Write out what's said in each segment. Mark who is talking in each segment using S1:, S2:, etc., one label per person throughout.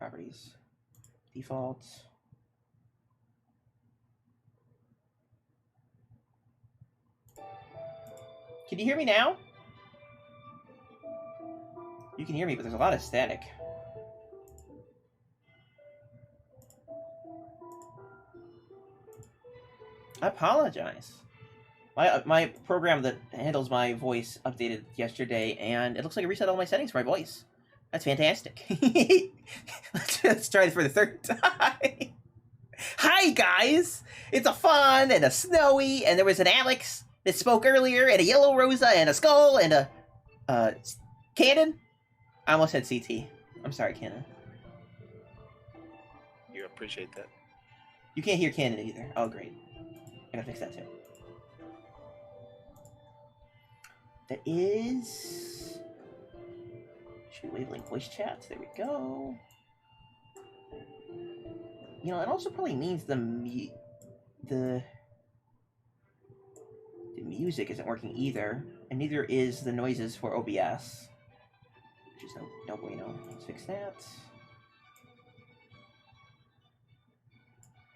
S1: Properties. Default. Can you hear me now? You can hear me, but there's a lot of static. I apologize. My program that handles my voice updated yesterday, and it looks like it reset all my settings for my voice. That's fantastic. let's try it for the third time. Hi, guys! It's a fun and a snowy, and there was an Alex that spoke earlier, and a yellow Rosa, and a Sköll, and a Cannon. I almost said CT. I'm sorry, Cannon.
S2: You appreciate that.
S1: You can't hear Cannon either. Oh, great. I gotta fix that, too. That is... Should we wavelength voice chats? There we go. You know, it also probably means the music isn't working either, and neither is the noises for OBS, which is no bueno. Let's fix that.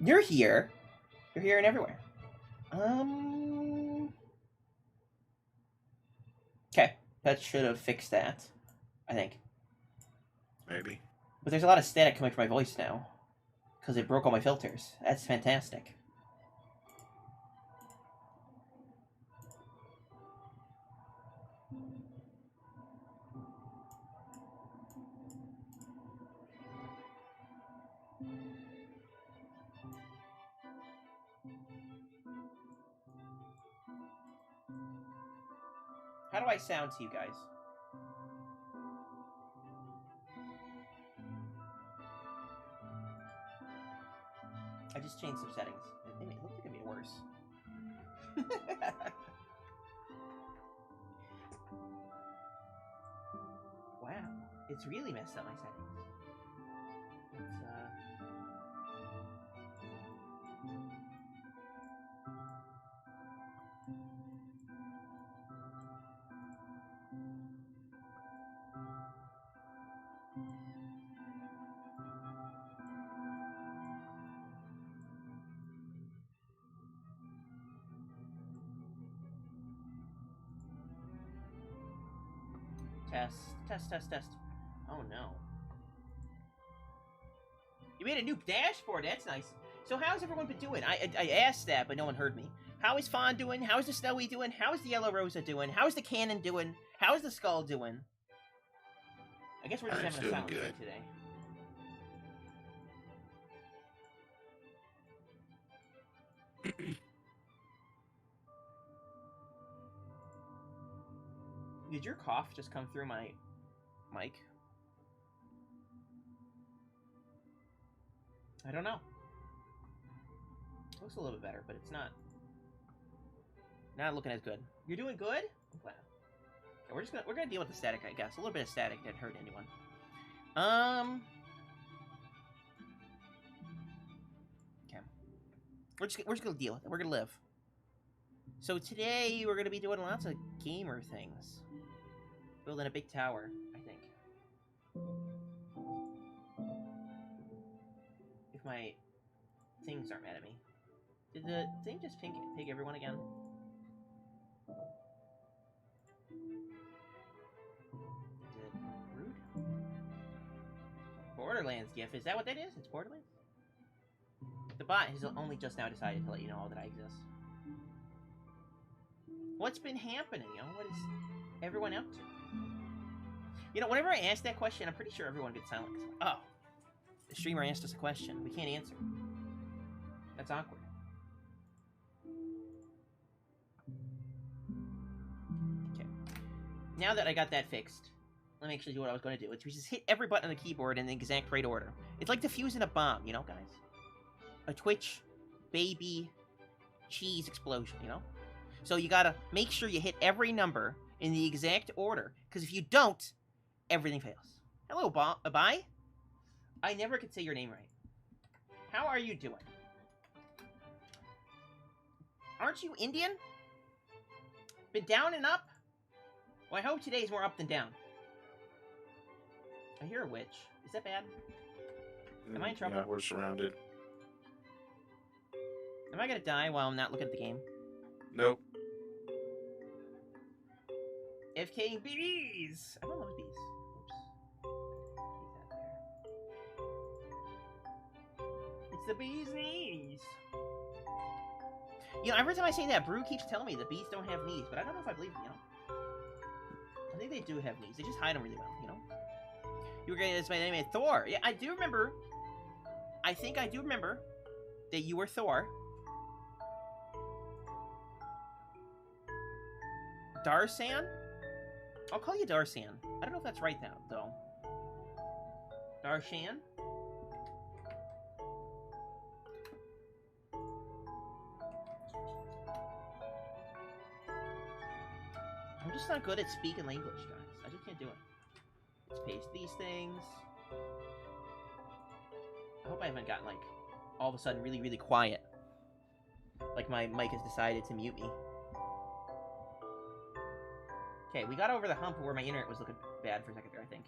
S1: You're here. You're here and everywhere. Okay, that should have fixed that, I think.
S2: Maybe.
S1: But there's a lot of static coming from my voice now, because it broke all my filters. That's fantastic. How do I sound to you guys? I just changed some settings. It looks like it made it worse. Wow, it's really messed up my settings. Test. Oh no. You made a new dashboard, that's nice. So how's everyone been doing? I asked that, but no one heard me. How is Fawn doing? How is the Snowy doing? How is the Yellow Rosa doing? How is the Cannon doing? How is the Sköll doing? I guess we're just having a silent day today. Did your cough just come through my mic? I don't know. It looks a little bit better, but it's not looking as good. You're doing good? Wow. Okay, we're gonna deal with the static, I guess. A little bit of static didn't hurt anyone. Okay. We're just gonna deal with it. We're gonna live. So today we're gonna be doing lots of gamer things. Building a big tower, I think. If my things aren't mad at me. Did the thing just pig everyone again? Is it rude? Borderlands GIF, is that what that is? It's Borderlands? The bot has only just now decided to let you know that I exist. What's been happening, you know? What is everyone up to? You know, whenever I ask that question, I'm pretty sure everyone gets silent. Oh, the streamer asked us a question. We can't answer. That's awkward. Okay. Now that I got that fixed, let me actually do what I was going to do. Which was just hit every button on the keyboard in the exact right order. It's like defusing a bomb, you know, guys? A Twitch baby cheese explosion, you know? So you gotta make sure you hit every number in the exact order, because if you don't, everything fails. Hello, Abai. I never could say your name right. How are you doing? Aren't you Indian? Been down and up? Well, I hope today's more up than down. I hear a witch. Is that bad? Am I in trouble?
S2: Yeah, we're surrounded.
S1: Am I gonna die while I'm not looking at the game?
S2: Nope.
S1: FK bees! I don't love bees. Oops. Keep that there. It's the bee's knees! You know, every time I say that, Brew keeps telling me the bees don't have knees, but I don't know if I believe him, you know? I think they do have knees. They just hide them really well, you know? You were getting this by the name of Thor. Yeah, I do remember. I think I do remember that you were Thor. Darsan? I'll call you Darsan. I don't know if that's right now, though. Darshan? I'm just not good at speaking English, guys. I just can't do it. Let's paste these things. I hope I haven't gotten, like, all of a sudden really, really quiet. Like my mic has decided to mute me. Okay, we got over the hump where my internet was looking bad for a second there, I think.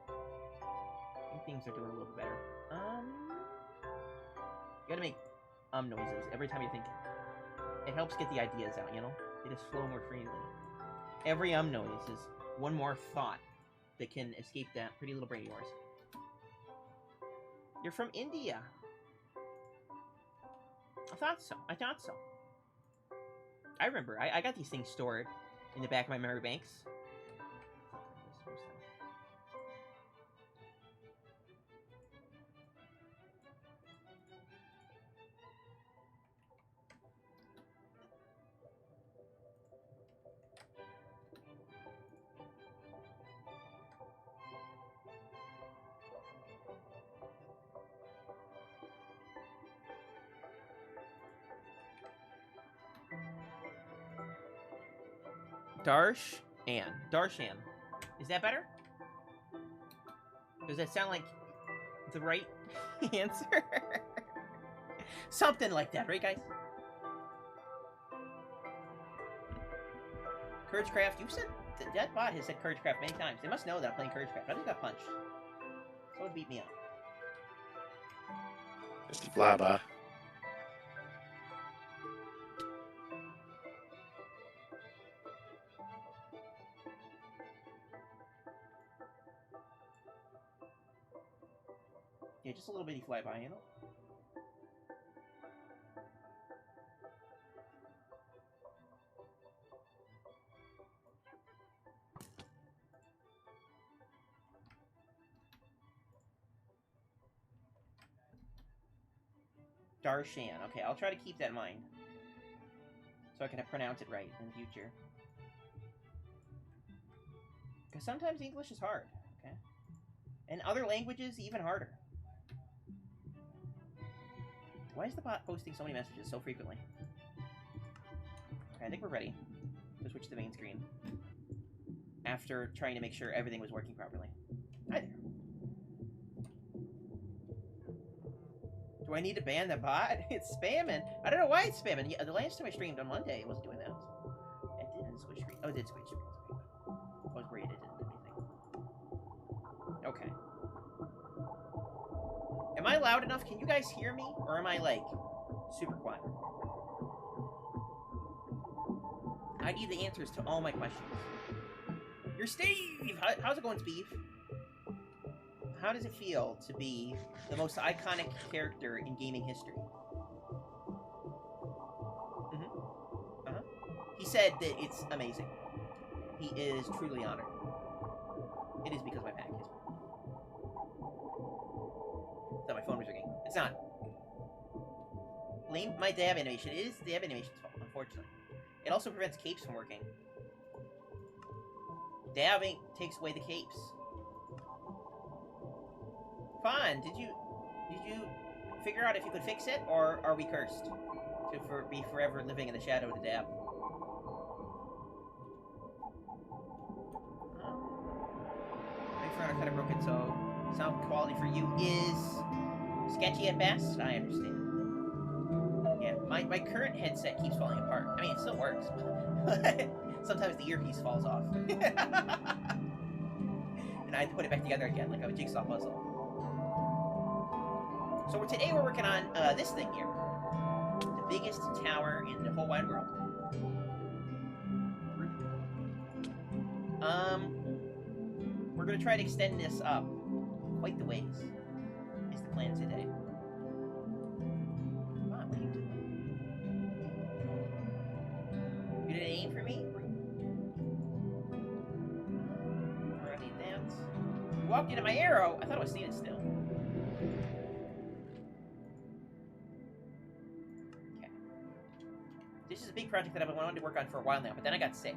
S1: I think things are doing a little bit better. You gotta make noises every time you think. It helps get the ideas out, you know? They just flow more freely. Every noise is one more thought that can escape that pretty little brain of yours. You're from India. I thought so. I thought so. I remember. I got these things stored in the back of my memory banks. Darshan. Is that better? Does that sound like the right answer? Something like that, right, guys? CourageCraft, you've said... That bot has said CourageCraft many times. They must know that I'm playing CourageCraft. I just got punched. Someone beat me up.
S2: Just a flyby.
S1: Yeah, just a little bitty flyby, you know? Darshan. Okay, I'll try to keep that in mind. So I can pronounce it right in the future. Because sometimes English is hard, okay? And other languages, even harder. Why is the bot posting so many messages so frequently? Okay, I think we're ready to switch to the main screen. After trying to make sure everything was working properly. Hi there. Do I need to ban the bot? It's spamming. I don't know why it's spamming. Yeah, the last time I streamed on Monday, it wasn't doing that. It didn't switch screen. Oh, it did switch screen. I was worried it didn't do anything. Okay. Am I loud enough? Can you guys hear me? Or am I, like, super quiet? I need the answers to all my questions. You're Steve! How's it going, Steve? How does it feel to be the most iconic character in gaming history? He said that it's amazing. He is truly honored. It is because of my pack history. That my phone was ringing. It's not. Blame my dab animation. It is the dab animation's fault, unfortunately. It also prevents capes from working. Dabbing takes away the capes. Fun. Did you figure out if you could fix it, or are we cursed to be forever living in the shadow of the dab? My phone kind of broken, so sound quality for you is sketchy at best. I understand. Yeah, my current headset keeps falling apart. I mean, it still works, but sometimes the earpiece falls off. And I have to put it back together again, like a jigsaw puzzle. So today we're working on this thing here. The biggest tower in the whole wide world. We're going to try to extend this up quite the ways, is the plan today. Come on, what are you doing? You didn't aim for me? Already that. You walked into my arrow. I thought I was standing still. Okay. This is a big project that I've been wanting to work on for a while now, but then I got sick.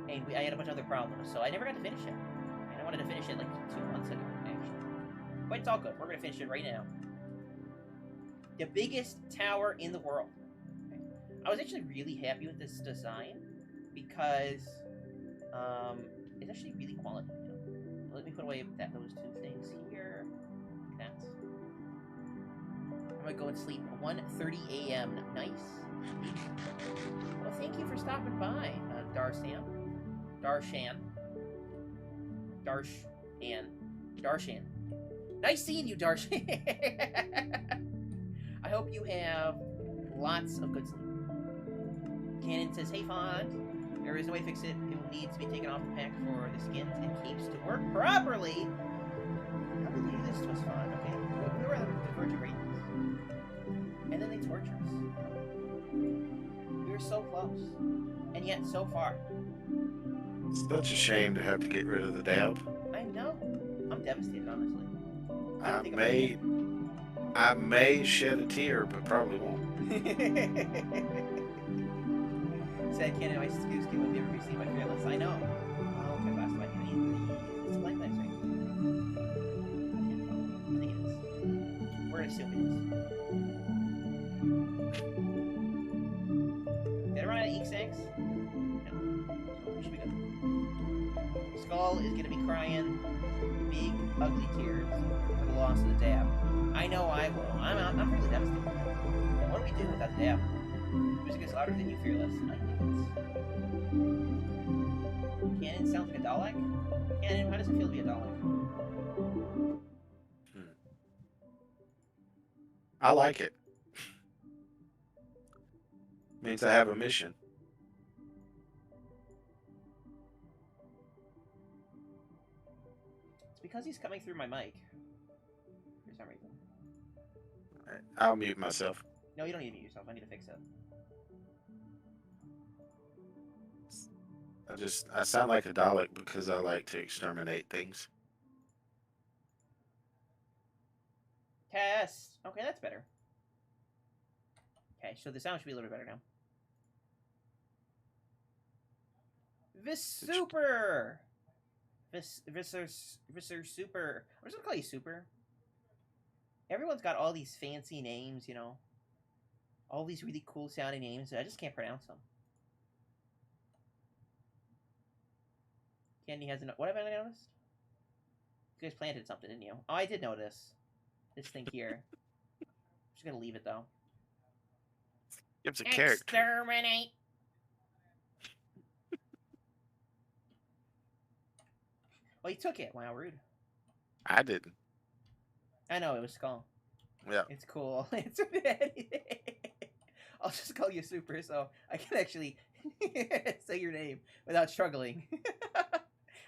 S1: And I had a bunch of other problems, so I never got to finish it. And I wanted to finish it like 2 months ago, actually. But it's all good. We're going to finish it right now. The biggest tower in the world. Okay. I was actually really happy with this design because it's actually really quality. You know? Let me put away those two things here. Like that. I'm going to go and sleep at 1:30 a.m. Nice. Well, thank you for stopping by, Darshan. Nice seeing you, Darshan. I hope you have lots of good sleep. Cannon says, hey, Font. There is no way to fix it. It will need to be taken off the pack for the skins and capes to work properly. How did they do this to us, Font? Okay, we were on the verge of reading this. And then they torture us. We were so close. And yet so far.
S2: It's such a shame to have to get rid of the dab.
S1: I know. I'm devastated, honestly.
S2: I may shed a tear, but probably won't.
S1: Said Cannon, my excuse will be received by Fearless. I know. Oh, okay, last time I need it's blank legs, right? I think it is. We're gonna assume it is. Did I run out of ink sacks? No. So we should be good. Sköll is gonna be crying big, ugly tears for the loss of the dab. I know I will. I'm really devastated. And what do we do without the dab? Music is louder than you, Fearless. I think it's... Cannon sounds like a Dalek? Cannon, how does it feel to be a Dalek?
S2: I like it. Means I have a mission.
S1: It's because he's coming through my mic. For some reason.
S2: I'll mute myself.
S1: No, you don't need to mute yourself. I need to fix it.
S2: I sound like a Dalek because I like to exterminate things.
S1: Test. Okay, that's better. Okay, so the sound should be a little bit better now. Super. Visser Super. I'm just gonna call you Super. Everyone's got all these fancy names, you know. All these really cool sounding names. I just can't pronounce them. Candy hasn't. What have I noticed? You guys planted something, didn't you? Oh, I did notice. This thing here. I'm just gonna leave it though.
S2: It's a character.
S1: Exterminate. Well, you took it. Wow, rude.
S2: I didn't.
S1: I know, it was Sköll.
S2: Yeah.
S1: It's cool. It's I'll just call you Super so I can actually say your name without struggling.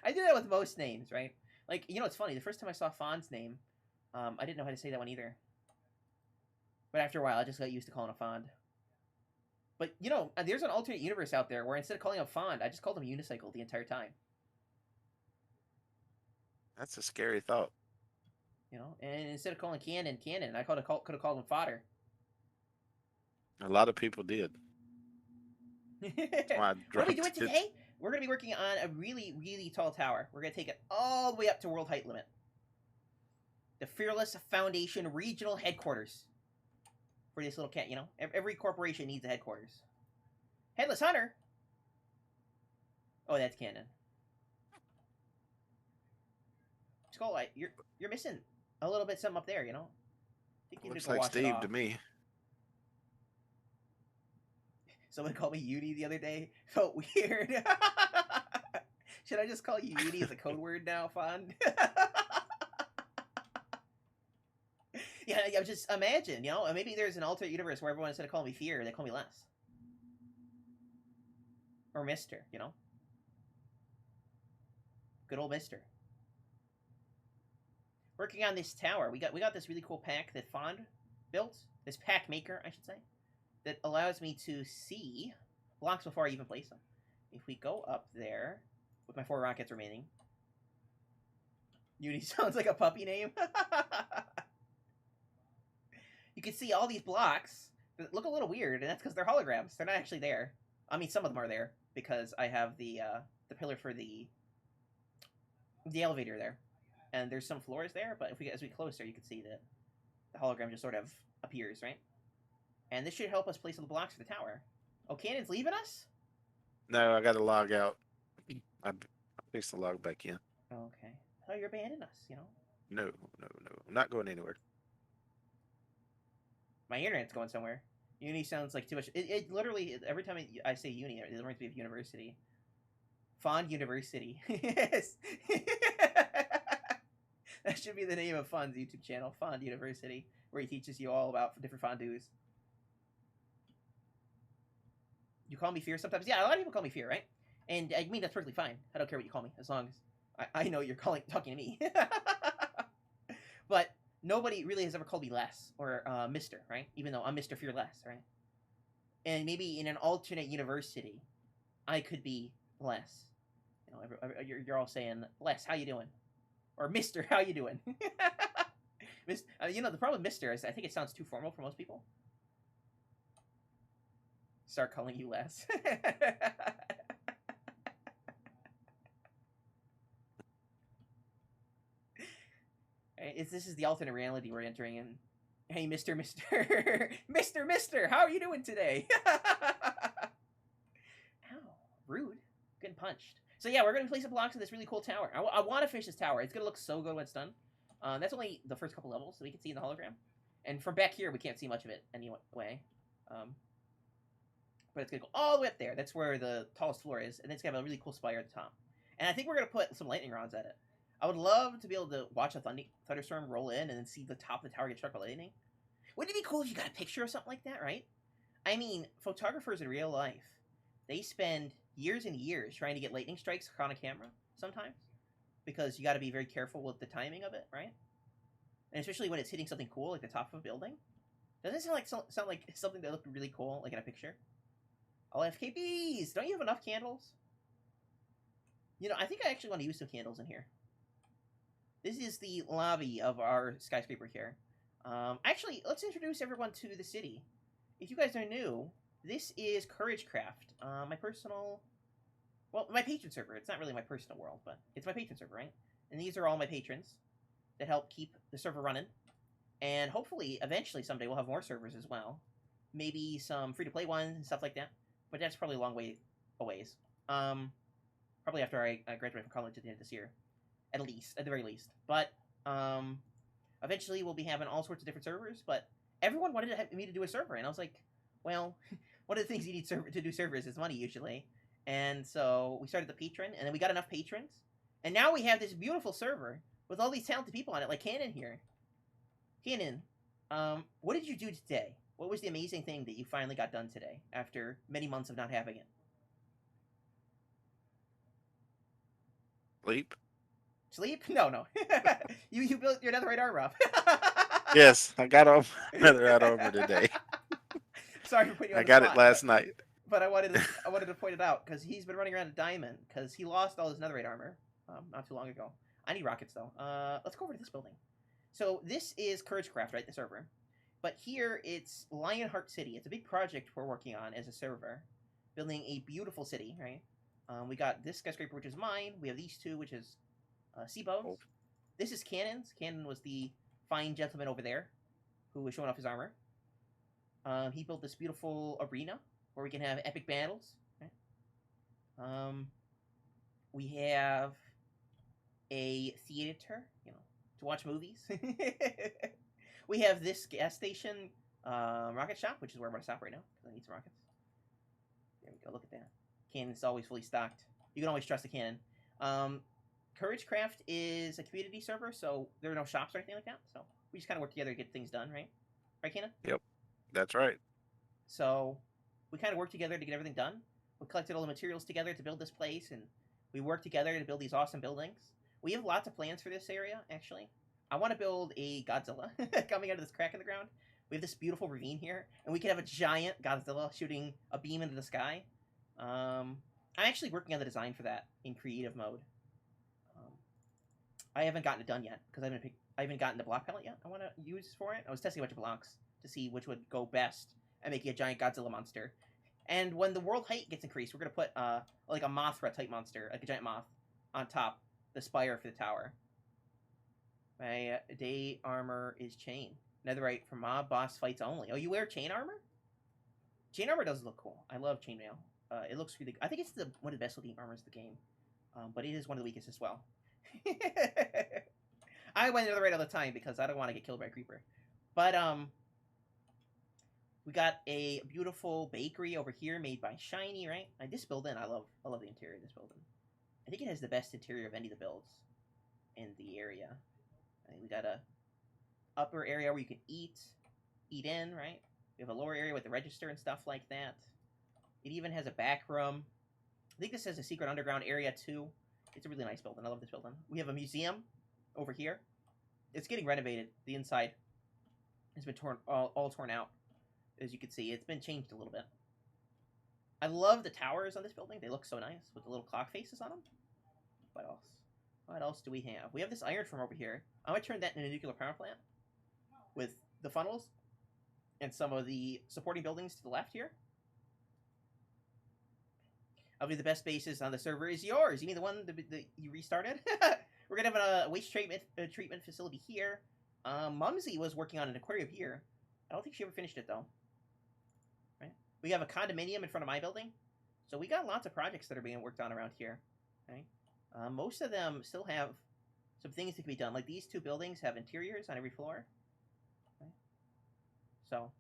S1: I do that with most names, right? Like, you know, it's funny. The first time I saw Fawn's name, I didn't know how to say that one either. But after a while, I just got used to calling him Fond. But, you know, there's an alternate universe out there where instead of calling him Fond, I just called him Unicycle the entire time.
S2: That's a scary thought.
S1: You know, and instead of calling Cannon, I could have called him Fodder.
S2: A lot of people did.
S1: What are we doing today? We're going to be working on a really, really tall tower. We're going to take it all the way up to world height limit. The Fearless Foundation Regional Headquarters. For this little cat, you know? Every corporation needs a headquarters. Headless Hunter? Oh, that's Cannon. Sköll, you're missing a little bit something up there, you know? I think you
S2: Looks
S1: need to
S2: like
S1: wash it
S2: Steve
S1: off.
S2: to me.
S1: Someone called me Uni the other day. Felt weird. Should I just call you Uni as a code word now, Fond? Yeah, just imagine, you know, maybe there's an alternate universe where everyone instead of calling me Fear, they call me Less. Or Mister, you know? Good old Mister. Working on this tower. We got this really cool pack that Fond built. This pack maker, I should say. That allows me to see blocks before I even place them. If we go up there with my 4 rockets remaining. Uni sounds like a puppy name. You can see all these blocks that look a little weird, and that's because they're holograms. They're not actually there. I mean, some of them are there because I have the pillar for the elevator there, and there's some floors there. But if we as we get closer, you can see that the hologram just sort of appears, right? And this should help us place all the blocks for the tower. Oh, Cannon's leaving us?
S2: No, I got to log out. I fixed the log back in.
S1: Okay. Oh, you're abandoning us, you know?
S2: No. I'm not going anywhere.
S1: My internet's going somewhere. Uni sounds like too much. It literally, every time I say uni, it reminds me of university. Fond University. Yes. That should be the name of Fond's YouTube channel, Fond University, where he teaches you all about different fondues. You call me Fear sometimes? Yeah, a lot of people call me Fear, right? And I mean, that's perfectly fine. I don't care what you call me, as long as I know you're talking to me. But nobody really has ever called me Less or Mister, right? Even though I'm MrFearless, right? And maybe in an alternate university, I could be Less. You know, you're all saying, Less, how you doing? Or Mister, how you doing? You know, the problem with Mister is I think it sounds too formal for most people. Start calling you Less. This is the alternate reality we're entering in. Hey, Mister, how are you doing today? Ow, rude. Getting punched. So yeah, we're going to place some blocks in this really cool tower. I want to finish this tower. It's going to look so good when it's done. That's only the first couple levels that we can see in the hologram. And from back here, we can't see much of it anyway. But it's going to go all the way up there. That's where the tallest floor is. And it's going to have a really cool spire at the top. And I think we're going to put some lightning rods at it. I would love to be able to watch a thunderstorm roll in and then see the top of the tower get struck by lightning. Wouldn't it be cool if you got a picture of something like that, right? I mean, photographers in real life, they spend years and years trying to get lightning strikes on a camera sometimes. Because you got to be very careful with the timing of it, right? And especially when it's hitting something cool, like the top of a building. Doesn't it sound like something that looked really cool, like in a picture? All FKBs! Don't you have enough candles? You know, I think I actually want to use some candles in here. This is the lobby of our skyscraper here. Actually, let's introduce everyone to the city. If you guys are new, this is CourageCraft, my personal... Well, my patron server. It's not really my personal world, but it's my patron server, right? And these are all my patrons that help keep the server running. And hopefully, eventually, someday, we'll have more servers as well. Maybe some free-to-play ones and stuff like that. But that's probably a long way a ways. Probably after I graduate from college at the end of this year. At the very least. But, eventually we'll be having all sorts of different servers, but everyone wanted me to do a server, and I was like, well, one of the things you need to do servers is money, usually. And so we started the patron, and then we got enough patrons, and now we have this beautiful server with all these talented people on it, like Cannon here. Cannon, what did you do today? What was the amazing thing that you finally got done today, after many months of not having it?
S2: Sleep?
S1: Sleep? No. You built your netherite armor up.
S2: Yes, I got on my netherite armor today.
S1: Sorry for putting you on
S2: I
S1: the
S2: got
S1: spot,
S2: it last night.
S1: But I wanted to point it out, because he's been running around a diamond, because he lost all his netherite armor not too long ago. I need rockets, though. Let's go over to this building. So this is CourageCraft, right, the server. But here, it's Lionheart City. It's a big project we're working on as a server. Building a beautiful city, right? We got this skyscraper, which is mine. We have these two, which is Cbones. Oh. This is Cannon's. Cannon was the fine gentleman over there who was showing off his armor. He built this beautiful arena where we can have epic battles. Right? We have a theater, you know, to watch movies. We have this gas station rocket shop, which is where I'm going to stop right now because I need some rockets. There we go. Look at that. Cannon's always fully stocked. You can always trust the Cannon. CourageCraft is a community server, so there are no shops or anything like that. So We just kind of work together to get things done, right? Right, Kana?
S2: Yep, that's right.
S1: So we kind of work together to get everything done. We collected all the materials together to build this place, and we work together to build these awesome buildings. We have lots of plans for this area, actually. I want to build a Godzilla coming out of this crack in the ground. We have this beautiful ravine here, and we could have a giant Godzilla shooting a beam into the sky. I'm actually working on the design for that in creative mode. I haven't gotten it done yet because I haven't gotten the block palette yet. I want to use for it. I was testing a bunch of blocks to see which would go best and make a giant Godzilla monster. And when the world height gets increased, we're gonna put like a Mothra type monster, like a giant moth, on top the spire for the tower. My day armor is chain. Netherite for mob boss fights only. Oh, you wear chain armor? Chain armor does look cool. I love chainmail. It looks really. I think it's one of the best looking armors in the game, but it is one of the weakest as well. I went netherite all the time because I don't want to get killed by a creeper. But we got a beautiful bakery over here made by Shiny, right? And this building, I love the interior of this building. I think it has the best interior of any of the builds in the area. I think we got a upper area where you can eat in, right? We have a lower area with the register and stuff like that. It even has a back room. I think this has a secret underground area too. It's a really nice building. I love this building. We have a museum over here. It's getting renovated. The inside has been all torn out. As you can see, it's been changed a little bit. I love the towers on this building. They look so nice with the little clock faces on them. What else? What else do we have? We have this iron farm over here. I'm going to turn that into a nuclear power plant with the funnels and some of the supporting buildings to the left here. Obviously, the best bases on the server is yours. You mean the one that you restarted? We're going to have a waste treatment facility here. Mumsy was working on an aquarium here. I don't think she ever finished it, though. Right? We have a condominium in front of my building. So we got lots of projects that are being worked on around here. Right? Most of them still have some things that can be done. Like these two buildings have interiors on every floor. Right? So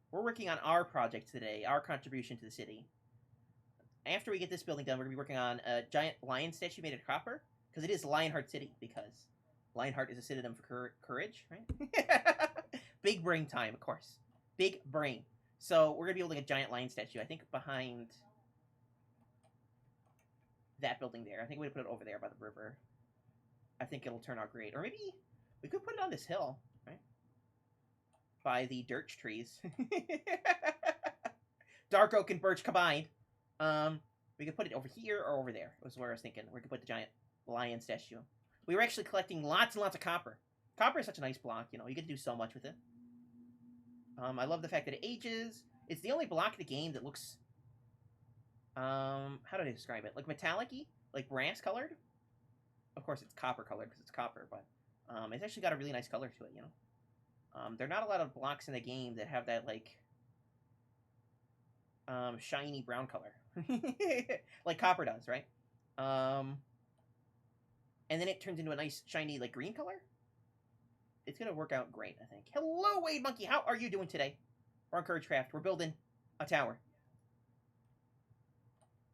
S1: we're working on our project today, our contribution to the city. After we get this building done, we're going to be working on a giant lion statue made of copper. Because it is Lionheart City. Because Lionheart is a synonym for courage, right? Big brain time, of course. Big brain. So we're going to be building a giant lion statue. I think behind that building there. I think we're going to put it over there by the river. I think it'll turn out great. Or maybe we could put it on this hill, right? By the birch trees. Dark oak and birch combined. We could put it over here or over there. Was where I was thinking. We could put the giant lion statue. We were actually collecting lots and lots of copper. Copper is such a nice block, you know. You get to do so much with it. I love the fact that it ages. It's the only block in the game that looks... how do I describe it? Like metallic-y? Like brass colored? Of course, it's copper colored because it's copper, but it's actually got a really nice color to it, you know. There are not a lot of blocks in the game that have that, like, shiny brown color. Like copper does, right? And then it turns into a nice, shiny, like, green color. It's going to work out great, I think. Hello, Wade Monkey. How are you doing today? We're on CourageCraft. We're building a tower.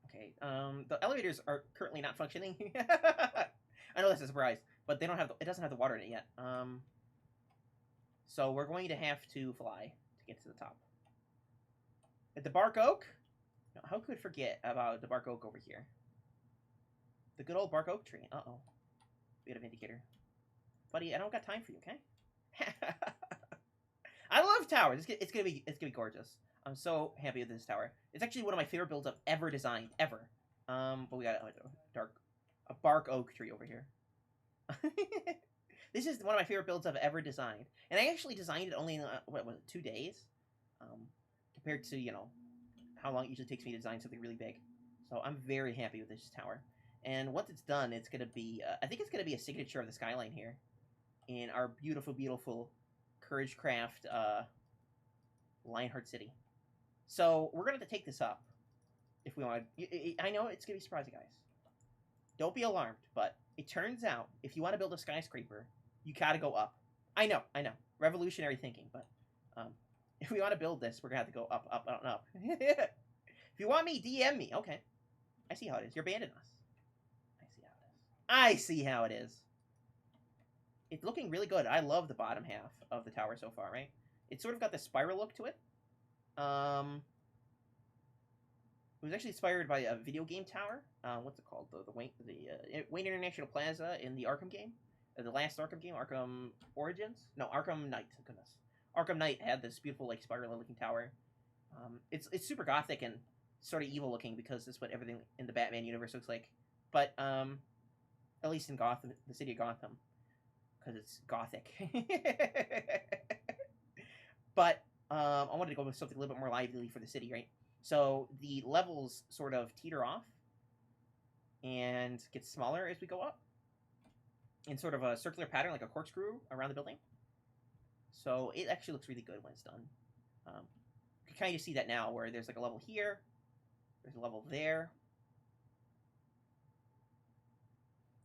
S1: Okay, the elevators are currently not functioning. I know that's a surprise, but they don't have it doesn't have the water in it yet. So we're going to have to fly to get to the top. At the bark oak? No, how could we forget about the bark oak over here? The good old bark oak tree. Uh-oh. We got an indicator. Buddy, I don't got time for you, okay? I love towers. It's gonna be gorgeous. I'm so happy with this tower. It's actually one of my favorite builds I've ever designed, ever. But we got a bark oak tree over here. This is one of my favorite builds I've ever designed, and I actually designed it only in what was it, 2 days, compared to, you know, how long it usually takes me to design something really big. So I'm very happy with this tower. And once it's done, it's gonna be I think it's gonna be a signature of the skyline here in our beautiful, beautiful CourageCraft Lionheart City. So we're gonna have to take this up if we want to. I know it's gonna be surprising, guys. Don't be alarmed, but it turns out if you want to build a skyscraper, you gotta go up. I know, revolutionary thinking, but if we want to build this, we're gonna have to go up, up, up, and up. If you want me, DM me. Okay, I see how it is. You're abandoning us. I see how it is. it's looking really good. I love the bottom half of the tower so far, right? It's sort of got the spiral look to it. It was actually inspired by a video game tower. What's it called? The Wayne International Plaza in the Arkham game, the last Arkham game, Arkham Origins. No, Arkham Knight. Goodness, Arkham Knight had this beautiful like spiral-looking tower. It's super gothic and sort of evil looking because that's what everything in the Batman universe looks like. But at least in Gotham, the city of Gotham, because it's gothic. But I wanted to go with something a little bit more lively for the city, right? So the levels sort of teeter off and get smaller as we go up in sort of a circular pattern, like a corkscrew around the building. So it actually looks really good when it's done. You can kind of see that now, where there's like a level here, there's a level there.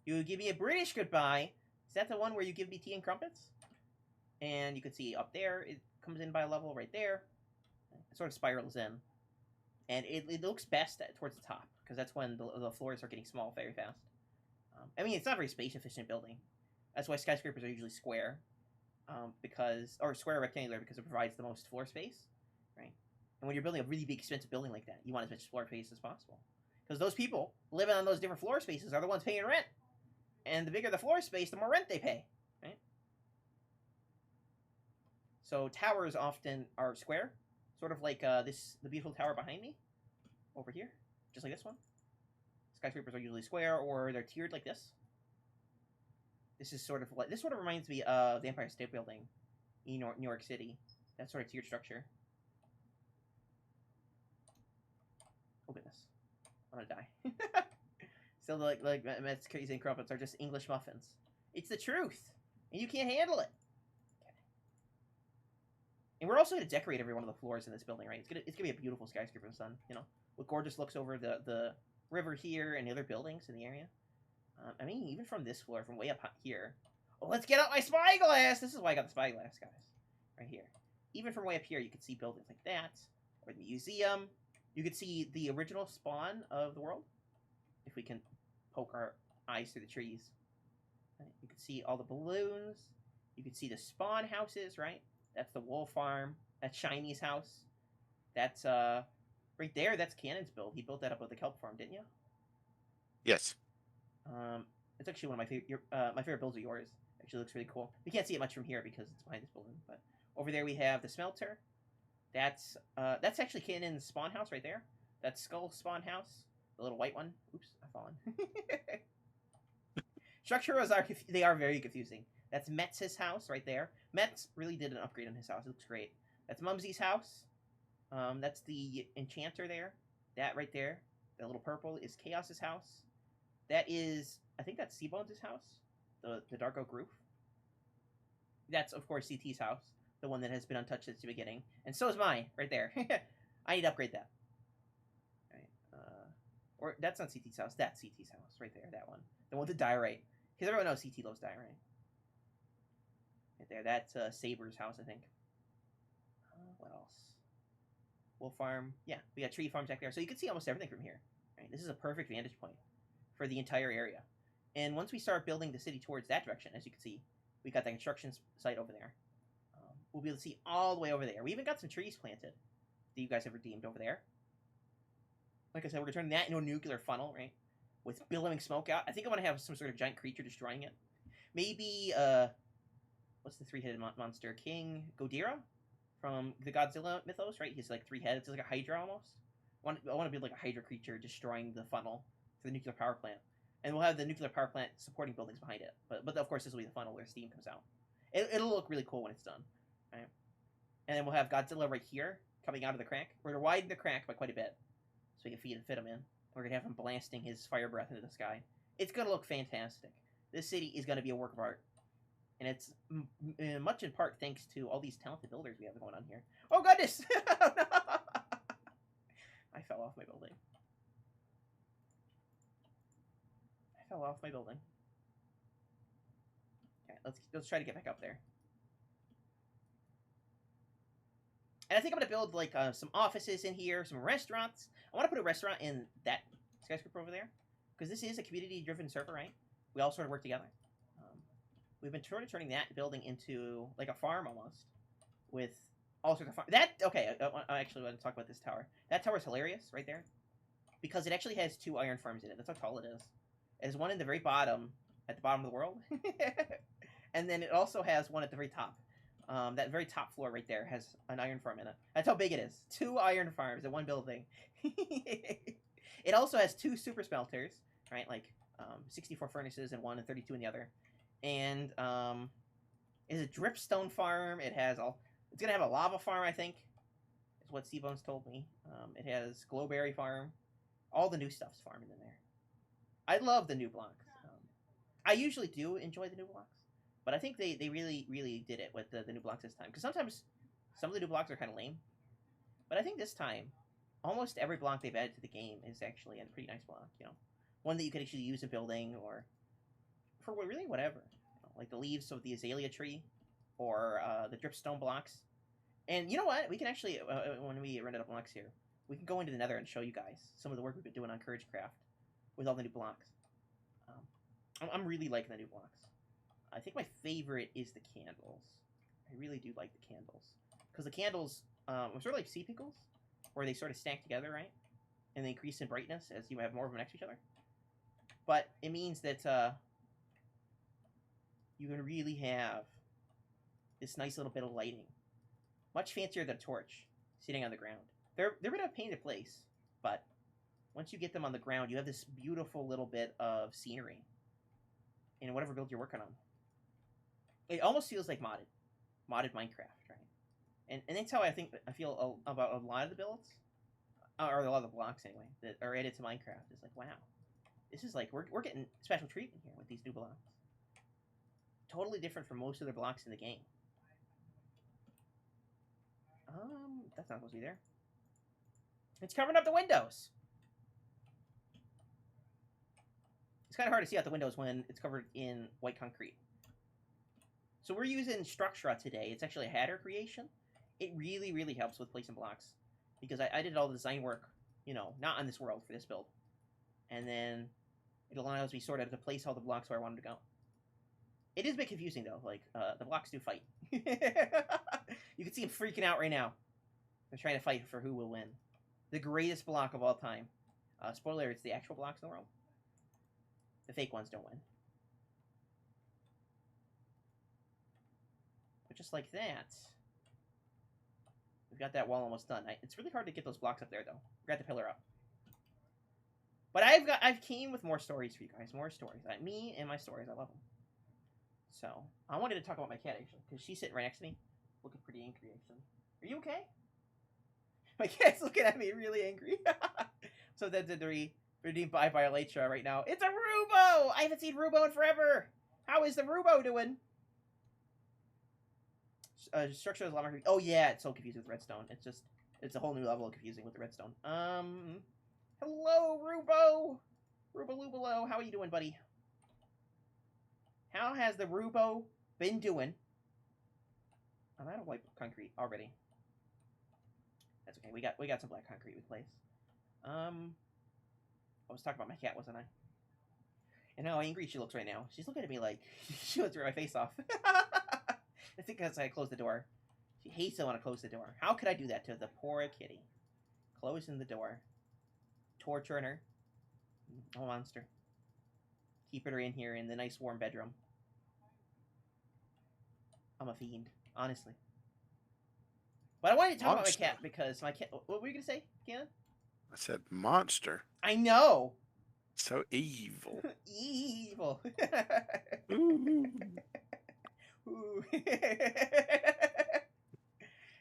S1: You give me a British goodbye. Is that the one where you give me tea and crumpets? And you can see up there, it comes in by a level right there. It sort of spirals in. And it looks best towards the top, because that's when the floors are getting small very fast. I mean, it's not a very space-efficient building. That's why skyscrapers are usually square, or square or rectangular, because it provides the most floor space, right? And when you're building a really big, expensive building like that, you want as much floor space as possible. Because those people living on those different floor spaces are the ones paying rent. And the bigger the floor space, the more rent they pay, right? So towers often are square, sort of like the beautiful tower behind me, over here, just like this one. Skyscrapers are usually square, or they're tiered like this. This sort of reminds me of the Empire State Building in New York City. That sort of tiered structure. Oh goodness, I'm gonna die. So like Mets, crazy and crumpets are just English muffins. It's the truth, and you can't handle it. And we're also going to decorate every one of the floors in this building, right? It's gonna be a beautiful skyscraper in the sun, you know, with gorgeous looks over the river here and the other buildings in the area. I mean, even from this floor, from way up here. Oh, let's get out my spyglass! This is why I got the spyglass, guys. Right here. Even from way up here, you can see buildings like that, or the museum. You can see the original spawn of the world, if we can poke our eyes through the trees. Right? You can see all the balloons. You can see the spawn houses, right? That's the wool farm. That's Shiny's house. That's right there. That's Cannon's build. He built that up with the kelp farm, didn't you?
S2: Yes.
S1: It's actually one of my favorite. My favorite builds of yours. Actually, looks really cool. We can't see it much from here because it's behind this building. But over there we have the smelter. That's actually Cannon's spawn house right there. That's Sköll's spawn house. The little white one. Oops, I've fallen. Structures are very confusing. That's Metz's house right there. Metz really did an upgrade on his house. It looks great. That's Mumsy's house. That's the enchanter there. That right there, that little purple, is Chaos's house. That is, I think that's Cbones' house, the dark oak roof. That's, of course, CT's house, the one that has been untouched since the beginning. And so is mine, right there. I need to upgrade that. All right. Or that's not CT's house. That's CT's house, right there, that one. The one with the diorite. Because everyone knows CT loves diorite. Right there, that's Saber's house, I think. What else? Wolf farm. Yeah, we got tree farms back there. So you can see almost everything from here. Right? This is a perfect vantage point for the entire area. And once we start building the city towards that direction, as you can see, we got the construction site over there. We'll be able to see all the way over there. We even got some trees planted that you guys have redeemed over there. Like I said, we're going to turn that into a nuclear funnel, right? With billowing smoke out. I think I want to have some sort of giant creature destroying it. Maybe, what's the three-headed monster? King Ghidorah from the Godzilla mythos, right? He's like three heads. It's like a Hydra almost. I want to build like a Hydra creature destroying the funnel for the nuclear power plant. And we'll have the nuclear power plant supporting buildings behind it. But of course, this will be the funnel where steam comes out. It'll look really cool when it's done. Right? And then we'll have Godzilla right here coming out of the crack. We're going to widen the crack by quite a bit so we can fit him in. We're going to have him blasting his fire breath into the sky. It's going to look fantastic. This city is going to be a work of art. And it's much in part thanks to all these talented builders we have going on here. Oh, goodness! I fell off my building. Okay, let's try to get back up there. And I think I'm going to build like some offices in here, some restaurants. I want to put a restaurant in that skyscraper over there. Because this is a community-driven server, right? We all sort of work together. we've been sort of turning that building into like a farm almost, with all sorts of farm. That okay? I actually want to talk about this tower. That tower is hilarious right there, because it actually has 2 iron farms in it. That's how tall it is. It has one in the very bottom, at the bottom of the world, and then it also has one at the very top. That very top floor right there has an iron farm in it. That's how big it is. 2 iron farms in one building. It also has 2 super smelters, right? Like 64 furnaces in one and 32 in the other. And is a dripstone farm. It has all. It's gonna have a lava farm, I think. Is what Cbones told me. It has glowberry farm. All the new stuff's farming in there. I love the new blocks. I usually do enjoy the new blocks, but I think they really did it with the new blocks this time. Because sometimes some of the new blocks are kind of lame, but I think this time almost every block they've added to the game is actually a pretty nice block. You know, one that you could actually use in building or for really whatever. You know, like the leaves of the azalea tree, or the dripstone blocks. And you know what? We can actually when we run out of blocks here, we can go into the Nether and show you guys some of the work we've been doing on CourageCraft with all the new blocks. I'm really liking the new blocks. I think my favorite is the candles. I really do like the candles. Because the candles are sort of like sea pickles, where they sort of stack together, right? And they increase in brightness as you have more of them next to each other. But it means that you can really have this nice little bit of lighting. Much fancier than a torch sitting on the ground. They're a bit of a pain to place, but once you get them on the ground, you have this beautiful little bit of scenery in whatever build you're working on. It almost feels like modded Minecraft, right? And that's how I feel about a lot of the builds, or a lot of the blocks anyway, that are added to Minecraft. It's like, wow, this is like we're getting special treatment here with these new blocks. Totally different from most other blocks in the game. That's not supposed to be there. It's covering up the windows. It's kind of hard to see out the windows when it's covered in white concrete. So we're using Structura today. It's actually a Hatter creation. It really helps with placing blocks, because I did all the design work, you know, not on this world for this build. And then it allows me sort of to place all the blocks where I want them to go. It is a bit confusing though, like the blocks do fight. You can see them freaking out right now. They're trying to fight for who will win. The greatest block of all time. Spoiler, it's the actual blocks in the world. The fake ones don't win. But just like that, we've got that wall almost done. It's really hard to get those blocks up there, though. We got the pillar up. But I've came with more stories for you guys. More stories. Me and my stories. I love them. So, I wanted to talk about my cat, actually, because she's sitting right next to me. Looking pretty angry, actually. Are you okay? My cat's looking at me really angry. So that's a 3. Redeemed by Elytra right now. It's a Rubo! I haven't seen Rubo in forever! How is the Rubo doing? Structure is a lot more confusing. Oh yeah, it's so confusing with redstone. It's a whole new level of confusing with the redstone. Hello, Rubo! Rubalubalo, how are you doing, buddy? How has the Rubo been doing? I'm out of white concrete already. That's okay. We got some black concrete we place. I was talking about my cat, wasn't I? And how angry she looks right now. She's looking at me like she wants to rip my face off. I think because I closed the door. She hates it when I close the door. How could I do that to the poor kitty? Closing the door. Torturing her. Oh, monster. Keeping her in here in the nice warm bedroom. I'm a fiend, honestly. But I wanted to talk about my cat because my cat... What were you going to say, Cannon?
S2: I said monster.
S1: I know.
S2: So evil.
S1: Evil.
S2: Ooh.
S1: Ooh.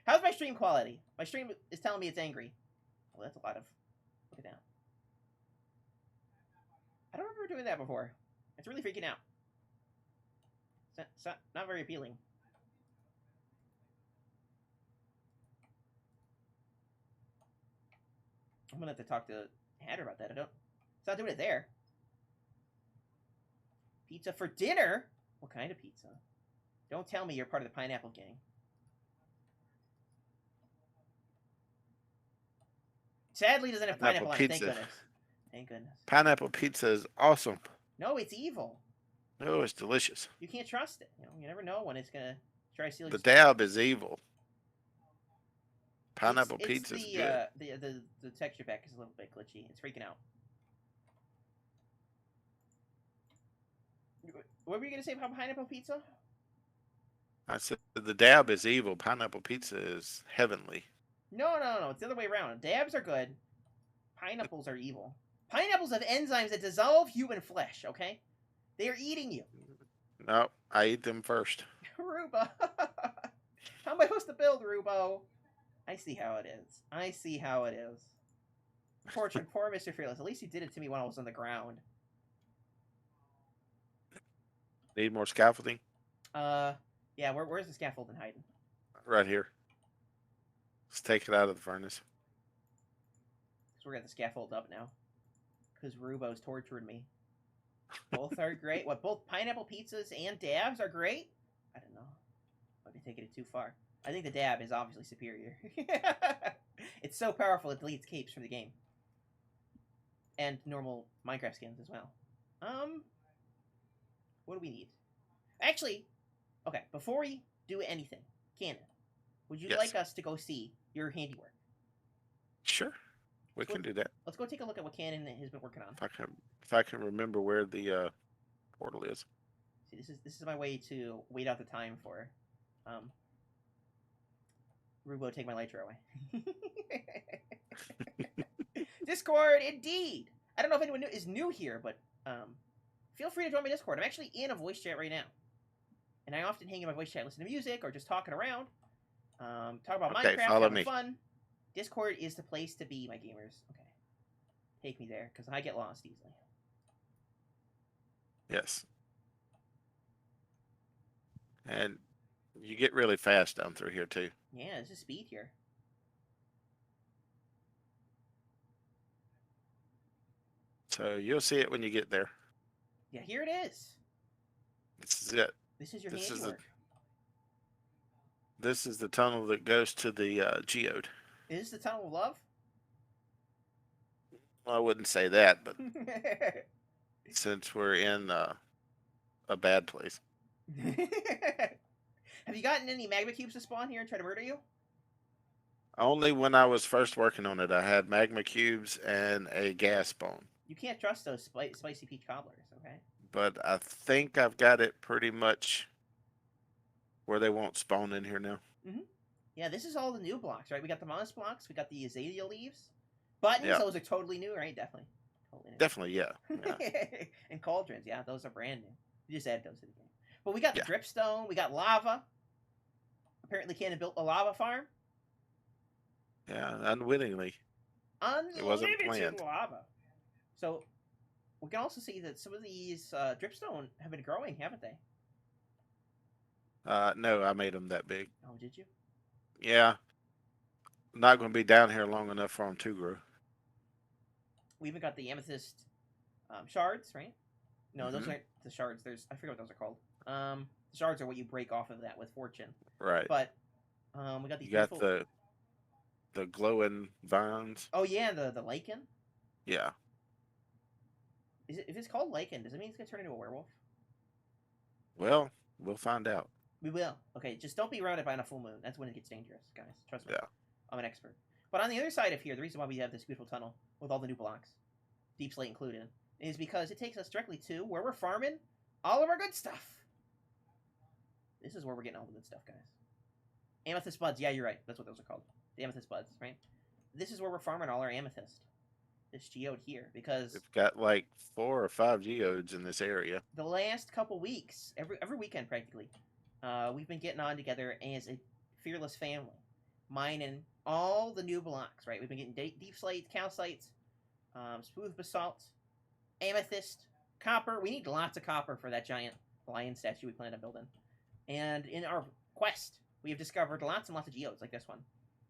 S1: How's my stream quality? My stream is telling me it's angry. Oh, that's a lot of... Look at that. I don't remember doing that before. It's really freaking out. It's not very appealing. I'm gonna have to talk to Hatter about that. It's not doing it there. Pizza for dinner? What kind of pizza? Don't tell me you're part of the pineapple gang. Sadly, doesn't have pineapple on it. Thank goodness. Thank goodness.
S2: Pineapple pizza is awesome.
S1: No, it's evil.
S2: Oh, it's delicious.
S1: You can't trust it. You know, you never know when it's gonna try to steal
S2: The
S1: your stuff.
S2: dab is evil. Pineapple
S1: It's
S2: pizza is good.
S1: the texture pack is a little bit glitchy. It's freaking out. What were you gonna say about pineapple pizza?
S2: I said the dab is evil. Pineapple pizza is heavenly.
S1: No. It's the other way around. Dabs are good. Pineapples are evil. Pineapples have enzymes that dissolve human flesh. Okay, they are eating you.
S2: No, I eat them first.
S1: Rubo. How am I supposed to build, Rubo? I see how it is. I see how it is. Poor MrFearless. At least he did it to me when I was on the ground.
S2: Need more scaffolding?
S1: Yeah. Where's the scaffolding hiding?
S2: Right here. Let's take it out of the furnace.
S1: Because we're gonna scaffold up now. Because Rubo's tortured me. Both are great. What, both pineapple pizzas and dabs are great? I don't know. Might be taking it too far. I think the dab is obviously superior. It's so powerful it deletes capes from the game. And normal Minecraft skins as well. What do we need? Actually, okay, before we do anything, Cannon, would you like us to go see your handiwork?
S2: Sure. We can do that.
S1: Let's go take a look at what Cannon has been working on.
S2: If I can remember where the portal is.
S1: See, this is my way to wait out the time for Rubo take my Lytra away. Discord, indeed. I don't know if anyone is new here, but feel free to join my Discord. I'm actually in a voice chat right now, and I often hang in my voice chat, listen to music, or just talking around, talk about Minecraft, having fun. Discord is the place to be, my gamers. Okay, take me there because I get lost easily.
S2: Yes. And you get really fast down through here too.
S1: Yeah, this is speed here.
S2: So you'll see it when you get there.
S1: Yeah, here it is.
S2: This is it.
S1: This is your handiwork.
S2: This is the tunnel that goes to the geode.
S1: Is this the tunnel of love?
S2: Well, I wouldn't say that, but since we're in a bad place.
S1: Have you gotten any magma cubes to spawn here and try to murder you?
S2: Only when I was first working on it, I had magma cubes and a gas bone.
S1: You can't trust those spicy peach cobblers, okay?
S2: But I think I've got it pretty much where they won't spawn in here now.
S1: Mm-hmm. Yeah, this is all the new blocks, right? We got the moss blocks, we got the azalea leaves. Buttons,
S2: Yeah.
S1: Those are totally new, right? Definitely. Totally new.
S2: Definitely, yeah.
S1: And cauldrons, yeah, those are brand new. You just added those to the game. But we got the dripstone, we got lava. Apparently Cannon built a lava farm.
S2: Yeah, unwittingly. It wasn't planned.
S1: Lava. So we can also see that some of these dripstone have been growing, haven't they?
S2: No, I made them that big.
S1: Oh, did you?
S2: Yeah. Not going to be down here long enough for them to grow.
S1: We even got the amethyst shards, right? No, those aren't the shards. I forget what those are called. The shards are what you break off of that with fortune.
S2: Right.
S1: But we got these.
S2: You got the glowing vines.
S1: Oh yeah, the lichen.
S2: Yeah.
S1: If it's called lichen, does it mean it's gonna turn into a werewolf?
S2: Well, we'll find out.
S1: We will. Okay, just don't be surrounded by a full moon. That's when it gets dangerous, guys. Trust me.
S2: Yeah.
S1: I'm an expert. But on the other side of here, the reason why we have this beautiful tunnel with all the new blocks, deep slate included, is because it takes us directly to where we're farming all of our good stuff. This is where we're getting all the good stuff, guys. Amethyst buds. Yeah, you're right. That's what those are called. The amethyst buds, right? This is where we're farming all our amethyst. This geode here, because
S2: we've got like 4 or 5 geodes in this area.
S1: The last couple weeks, every weekend practically, we've been getting on together as a fearless family, mining all the new blocks. Right, we've been getting deep slate, calcites, smooth basalt, amethyst, copper. We need lots of copper for that giant lion statue we plan on building. And in our quest, we have discovered lots and lots of geodes like this one,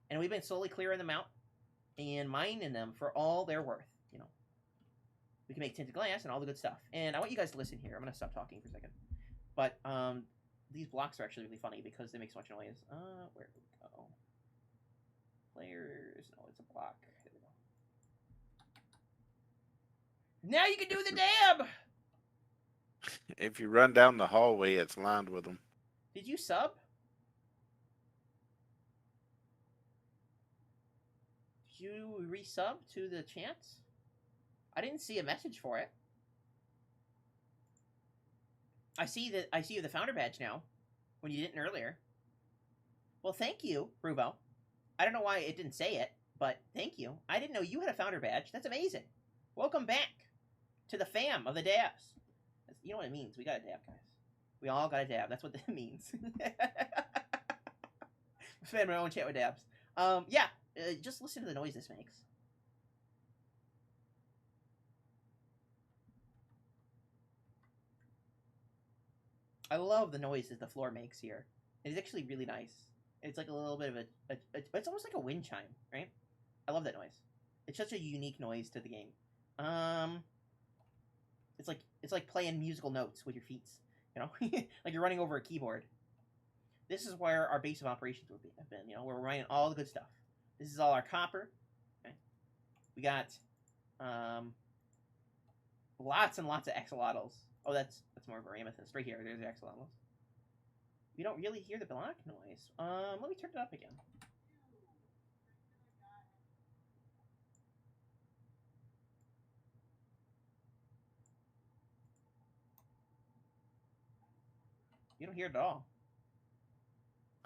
S1: and we've been slowly clearing them out and mining them for all they're worth. You know, we can make tinted glass and all the good stuff. And I want you guys to listen here. I'm gonna stop talking for a second. But these blocks are actually really funny because they make so much noise. Where do we go? Players. No, it's a block. There we go. Now you can do the dab.
S2: If you run down the hallway, it's lined with them.
S1: Did you sub? Did you resub to the chants? I didn't see a message for it. I see that you have the founder badge now, when you didn't earlier. Well, thank you, Rubo. I don't know why it didn't say it, but thank you. I didn't know you had a founder badge. That's amazing. Welcome back to the fam of the dabs. You know what it means. We got a dab, guys. We all got a dab. That's what that means. I'm spending my own chat with dabs. Yeah, just listen to the noise this makes. I love the noise that the floor makes here. It's actually really nice. It's like a little bit of it's almost like a wind chime, right? I love that noise. It's such a unique noise to the game. It's like playing musical notes with your feet, you know, like you're running over a keyboard. This is where our base of operations have been, you know, where we're running all the good stuff. This is all our copper. Okay. We got lots and lots of axolotls. Oh, that's more of our amethyst right here. There's the axolotls. We don't really hear the block noise. Let me turn it up again. You don't hear it at all.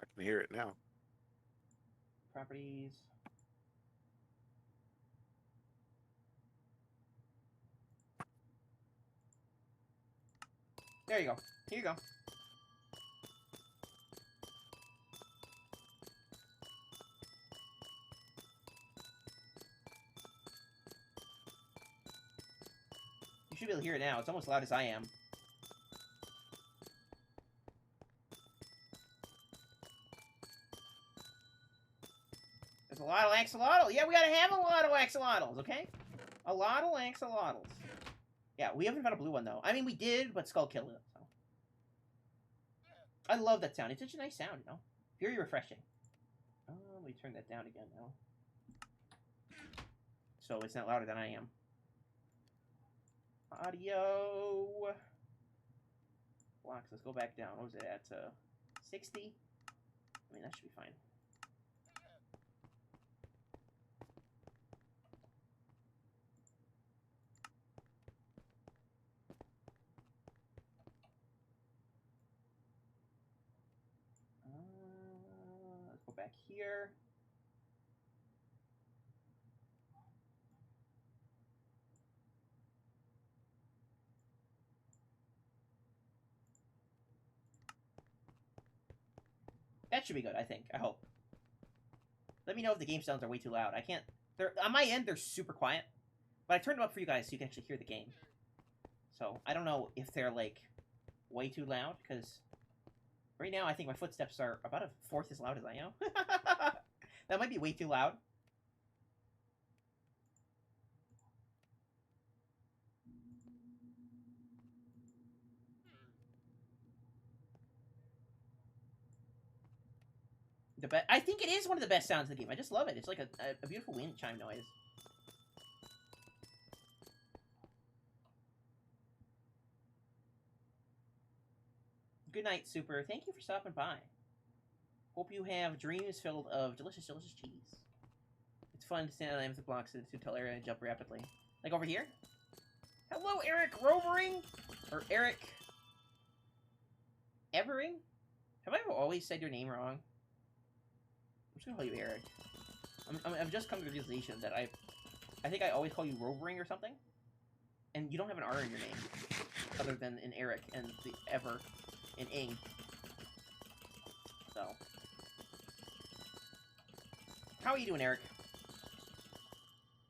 S2: I can hear it now.
S1: Properties. There you go. Here you go. You should be able to hear it now. It's almost as loud as I am. There's a lot of axolotls. Yeah, we gotta have a lot of axolotls, okay? A lot of axolotls. Yeah, we haven't found a blue one, though. I mean, we did, but Sköll killed it, so. I love that sound. It's such a nice sound, you know? Very refreshing. Let me turn that down again now. So it's not louder than I am. Audio. Blocks, let's go back down. What was it at? 60? I mean, that should be fine. Let's go back here. That should be good, I think. I hope. Let me know if the game sounds are way too loud. I can't... They're on my end, they're super quiet. But I turned them up for you guys so you can actually hear the game. So, I don't know if they're, like, way too loud, because... Right now, I think my footsteps are about a fourth as loud as I am. That might be way too loud. I think it is one of the best sounds in the game. I just love it. It's like a beautiful wind chime noise. Good night, Super. Thank you for stopping by. Hope you have dreams filled of delicious, delicious cheese. It's fun to stand on amethyst blocks in the tutorial area and jump rapidly. Like over here? Hello, Eric Rovering? Or Eric... Evering? Have I always said your name wrong? I'm just gonna call you Eric. I've just come to the realization that I think I always call you Rovering or something. And you don't have an R in your name. Other than in Eric and the Ever in Ing. So. How are you doing, Eric?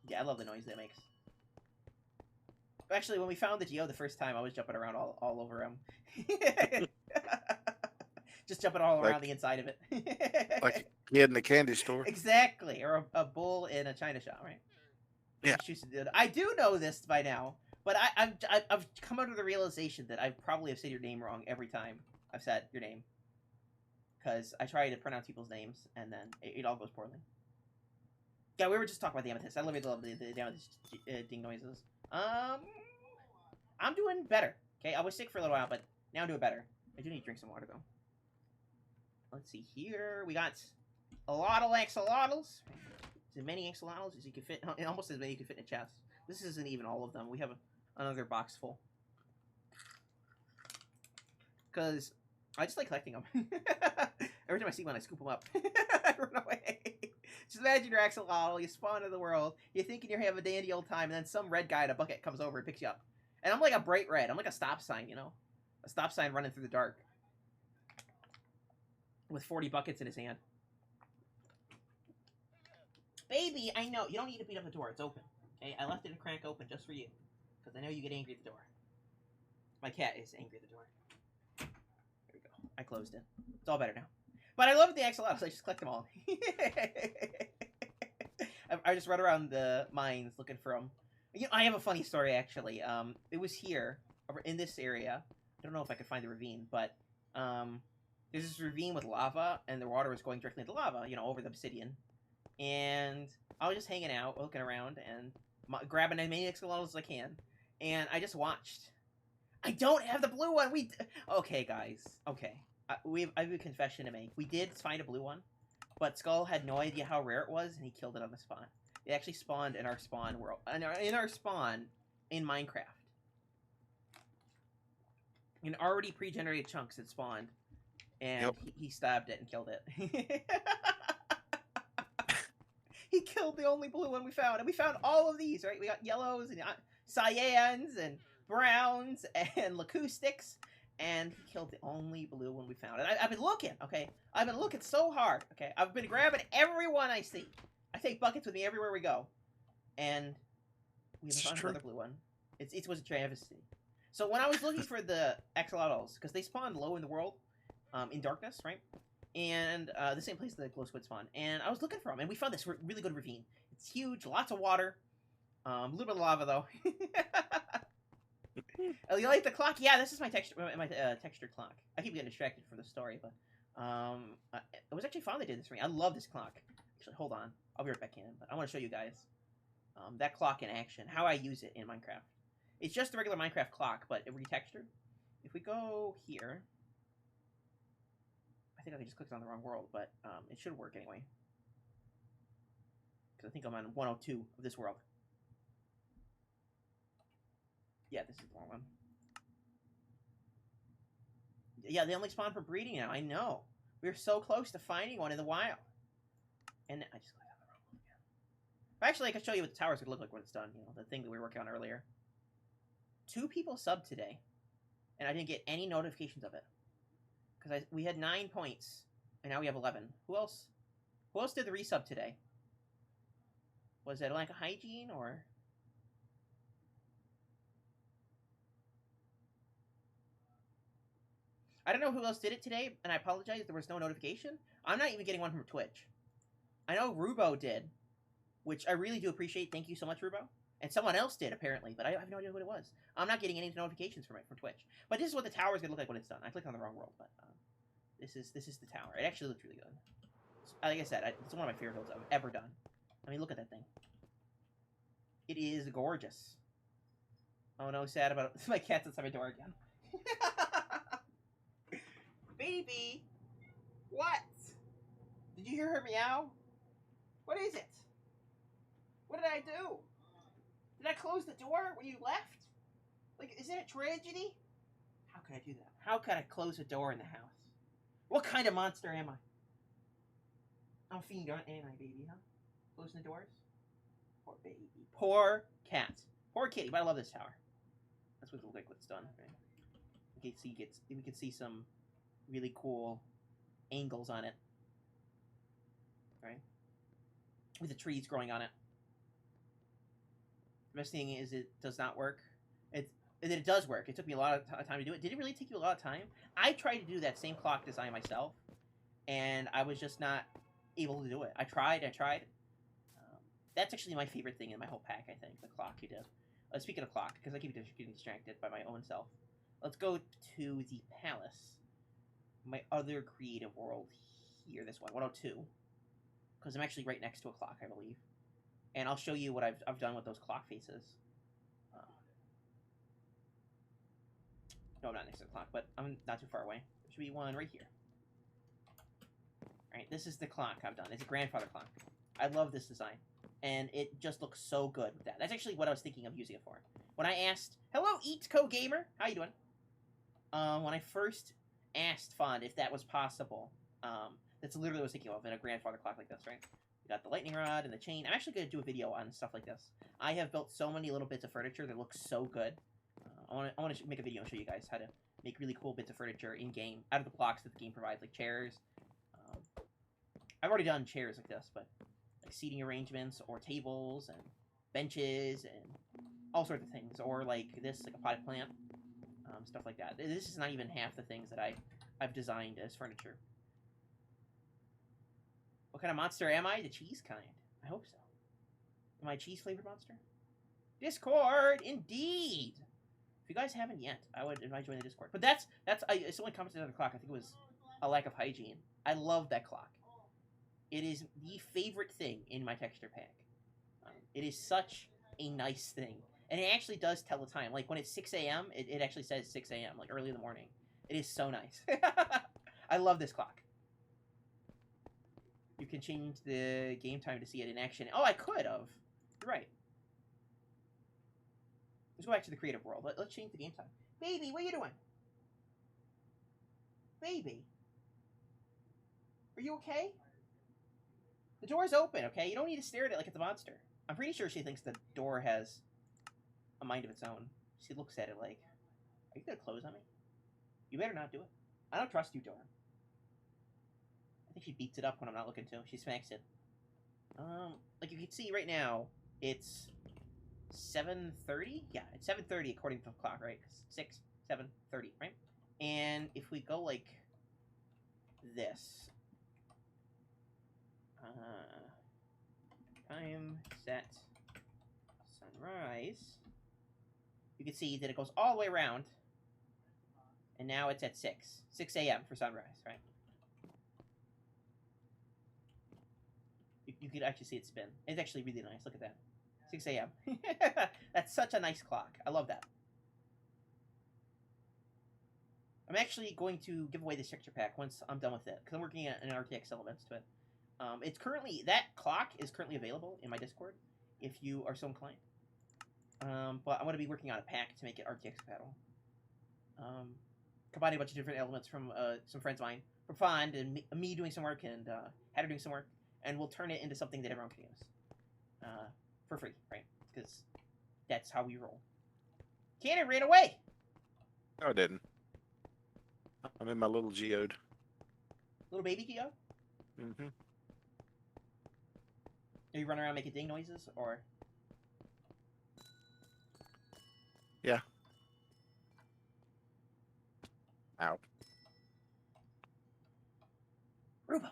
S1: Yeah, I love the noise that makes. Actually, when we found the Geo the first time, I was jumping around all over him. Just jumping all around the inside of it.
S2: Like a kid in the candy store.
S1: Exactly, or a bull in a china shop, right?
S2: Yeah.
S1: I do know this by now, but I've come under the realization that I probably have said your name wrong every time I've said your name. Because I try to pronounce people's names, and then it all goes poorly. Yeah, we were just talking about the amethyst. I love the amethyst ding noises. I'm doing better. Okay, I was sick for a little while, but now I'm doing better. I do need to drink some water, though. Let's see here. We got a lot of axolotls. As many axolotls as you can fit. Almost as many you can fit in a chest. This isn't even all of them. We have another box full. Because I just like collecting them. Every time I see one, I scoop them up. I run away. Just imagine your axolotl. You spawn into the world. You're thinking you're having a dandy old time, and then some red guy in a bucket comes over and picks you up. And I'm like a bright red. I'm like a stop sign, you know? A stop sign running through the dark. With 40 buckets in his hand. Baby, I know. You don't need to beat up the door. It's open. Okay? I left it a crack open just for you. Because I know you get angry at the door. My cat is angry at the door. There we go. I closed it. It's all better now. But I love the axolotls. I just collect them all. I just run around the mines looking for them. You know, I have a funny story, actually. It was here, over in this area. I don't know if I could find the ravine, but there's this ravine with lava, and the water was going directly into lava, you know, over the obsidian. And I was just hanging out, looking around, and grabbing as many axolotls as I can. And I just watched. I don't have the blue one! Okay, guys. Okay. I have a confession to make. We did find a blue one, but Sköll had no idea how rare it was, and he killed it on the spawn. It actually spawned in our spawn world. In our spawn in Minecraft. In already pre-generated chunks it spawned. And he stabbed it and killed it. He killed the only blue one we found. And we found all of these, right? We got yellows and cyans and browns and lacoustics. And he killed the only blue one we found. And I've been looking, okay? I've been looking so hard, okay? I've been grabbing every one I see. I take buckets with me everywhere we go. And we haven't found another blue one. It was a travesty. So when I was looking for the axolotls, because they spawned low in the world, in darkness, right? And the same place the glow squid spawn. And I was looking for them, and we found this really good ravine. It's huge, lots of water, a little bit of lava though. Oh, you like the clock? Yeah, this is my textured clock. I keep getting distracted from the story, but it was actually fun they did this for me. I love this clock. Actually, hold on, I'll be right back in. But I want to show you guys that clock in action, how I use it in Minecraft. It's just a regular Minecraft clock, but retextured. If we go here. I think I just clicked on the wrong world, but it should work anyway. Because I think I'm on 102 of this world. Yeah, this is the wrong one. Yeah, they only spawn for breeding now. I know. We're so close to finding one in the wild. And I just clicked on the wrong one again. Actually, I can show you what the towers would look like when it's done. You know, the thing that we were working on earlier. 2 people subbed today. And I didn't get any notifications of it. Because we had 9 points, and now we have 11. Who else? Who else did the resub today? Was it ALackOfHygine or? I don't know who else did it today, and I apologize. There was no notification. I'm not even getting one from Twitch. I know Rubo did, which I really do appreciate. Thank you so much, Rubo. And someone else did apparently, but I have no idea what it was. I'm not getting any notifications from Twitch. But this is what the tower is gonna look like when it's done. I clicked on the wrong world, but this is the tower. It actually looks really good. Like I said, it's one of my favorite builds I've ever done. I mean, look at that thing. It is gorgeous. Oh no, sad about it. My cat's outside my door again. Baby, what? Did you hear her meow? What is it? What did I do? Did I close the door when you left? Like, is it a tragedy? How could I do that? How could I close a door in the house? What kind of monster am I? I'm a fiend, am I, baby, huh? Closing the doors? Poor baby. Poor cat. Poor kitty, but I love this tower. That's what it looks like when it's done, right? We can see some really cool angles on it. Right? With the trees growing on it. The best thing is it does not work. It does work. It took me a lot of time to do it. Did it really take you a lot of time? I tried to do that same clock design myself, and I was just not able to do it. I tried. That's actually my favorite thing in my whole pack, I think, the clock you did. Speaking of clock, because I keep getting distracted by my own self. Let's go to the palace. My other creative world here, this one, 102. Because I'm actually right next to a clock, I believe. And I'll show you what I've done with those clock faces. No, I'm not next to the clock, but I'm not too far away. There should be one right here. Alright, this is the clock I've done. It's a grandfather clock. I love this design. And it just looks so good with that. That's actually what I was thinking of using it for. When I asked, hello, EatCoGamer, how you doing? When I first asked Fond if that was possible, that's literally what I was thinking of in a grandfather clock like this, right? You got the lightning rod and the chain. I'm actually going to do a video on stuff like this. I have built so many little bits of furniture that look so good. I want to make a video and show you guys how to make really cool bits of furniture in-game, out of the blocks that the game provides, like chairs. I've already done chairs like this, but like seating arrangements, or tables, and benches, and all sorts of things. Or like this, like a potted plant, stuff like that. This is not even half the things that I've designed as furniture. What kind of monster am I? The cheese kind. I hope so. Am I a cheese-flavored monster? Discord! Indeed! If you guys haven't yet, I would invite you to join the Discord. But it's only commented on the clock. I think it was ALackOfHygine. I love that clock. It is the favorite thing in my texture pack. It is such a nice thing. And it actually does tell the time. Like, when it's 6 a.m., it actually says 6 a.m., like, early in the morning. It is so nice. I love this clock. You can change the game time to see it in action. Oh, I could have. You're right. Let's go back to the creative world. Let's change the game time. Baby, what are you doing? Baby. Are you okay? The door's open, okay? You don't need to stare at it like it's a monster. I'm pretty sure she thinks the door has a mind of its own. She looks at it like, are you gonna close on me? You better not do it. I don't trust you, door. I think she beats it up when I'm not looking to. She smacks it. Like you can see right now, it's 7:30? Yeah, it's 7:30 according to the clock, right? 6, 7:30, right? And if we go like this, time set sunrise, you can see that it goes all the way around, and now it's at 6 a.m. for sunrise, right? You can actually see it spin. It's actually really nice. Look at that. 6 a.m. That's such a nice clock. I love that. I'm actually going to give away this texture pack once I'm done with it, because I'm working on an RTX elements to it. It's currently, that clock is currently available in my Discord, if you are so inclined. But I'm going to be working on a pack to make it RTX compatible. Combining a bunch of different elements from some friends of mine, from Fond, and me doing some work, and Hatter doing some work, and we'll turn it into something that everyone can use. For free, right? Because that's how we roll. Cannon ran away!
S2: No, I didn't. I'm in my little geode.
S1: Little baby geode?
S2: Mm-hmm.
S1: Are you running around making ding noises, or?
S2: Yeah. Ow.
S1: Rubo!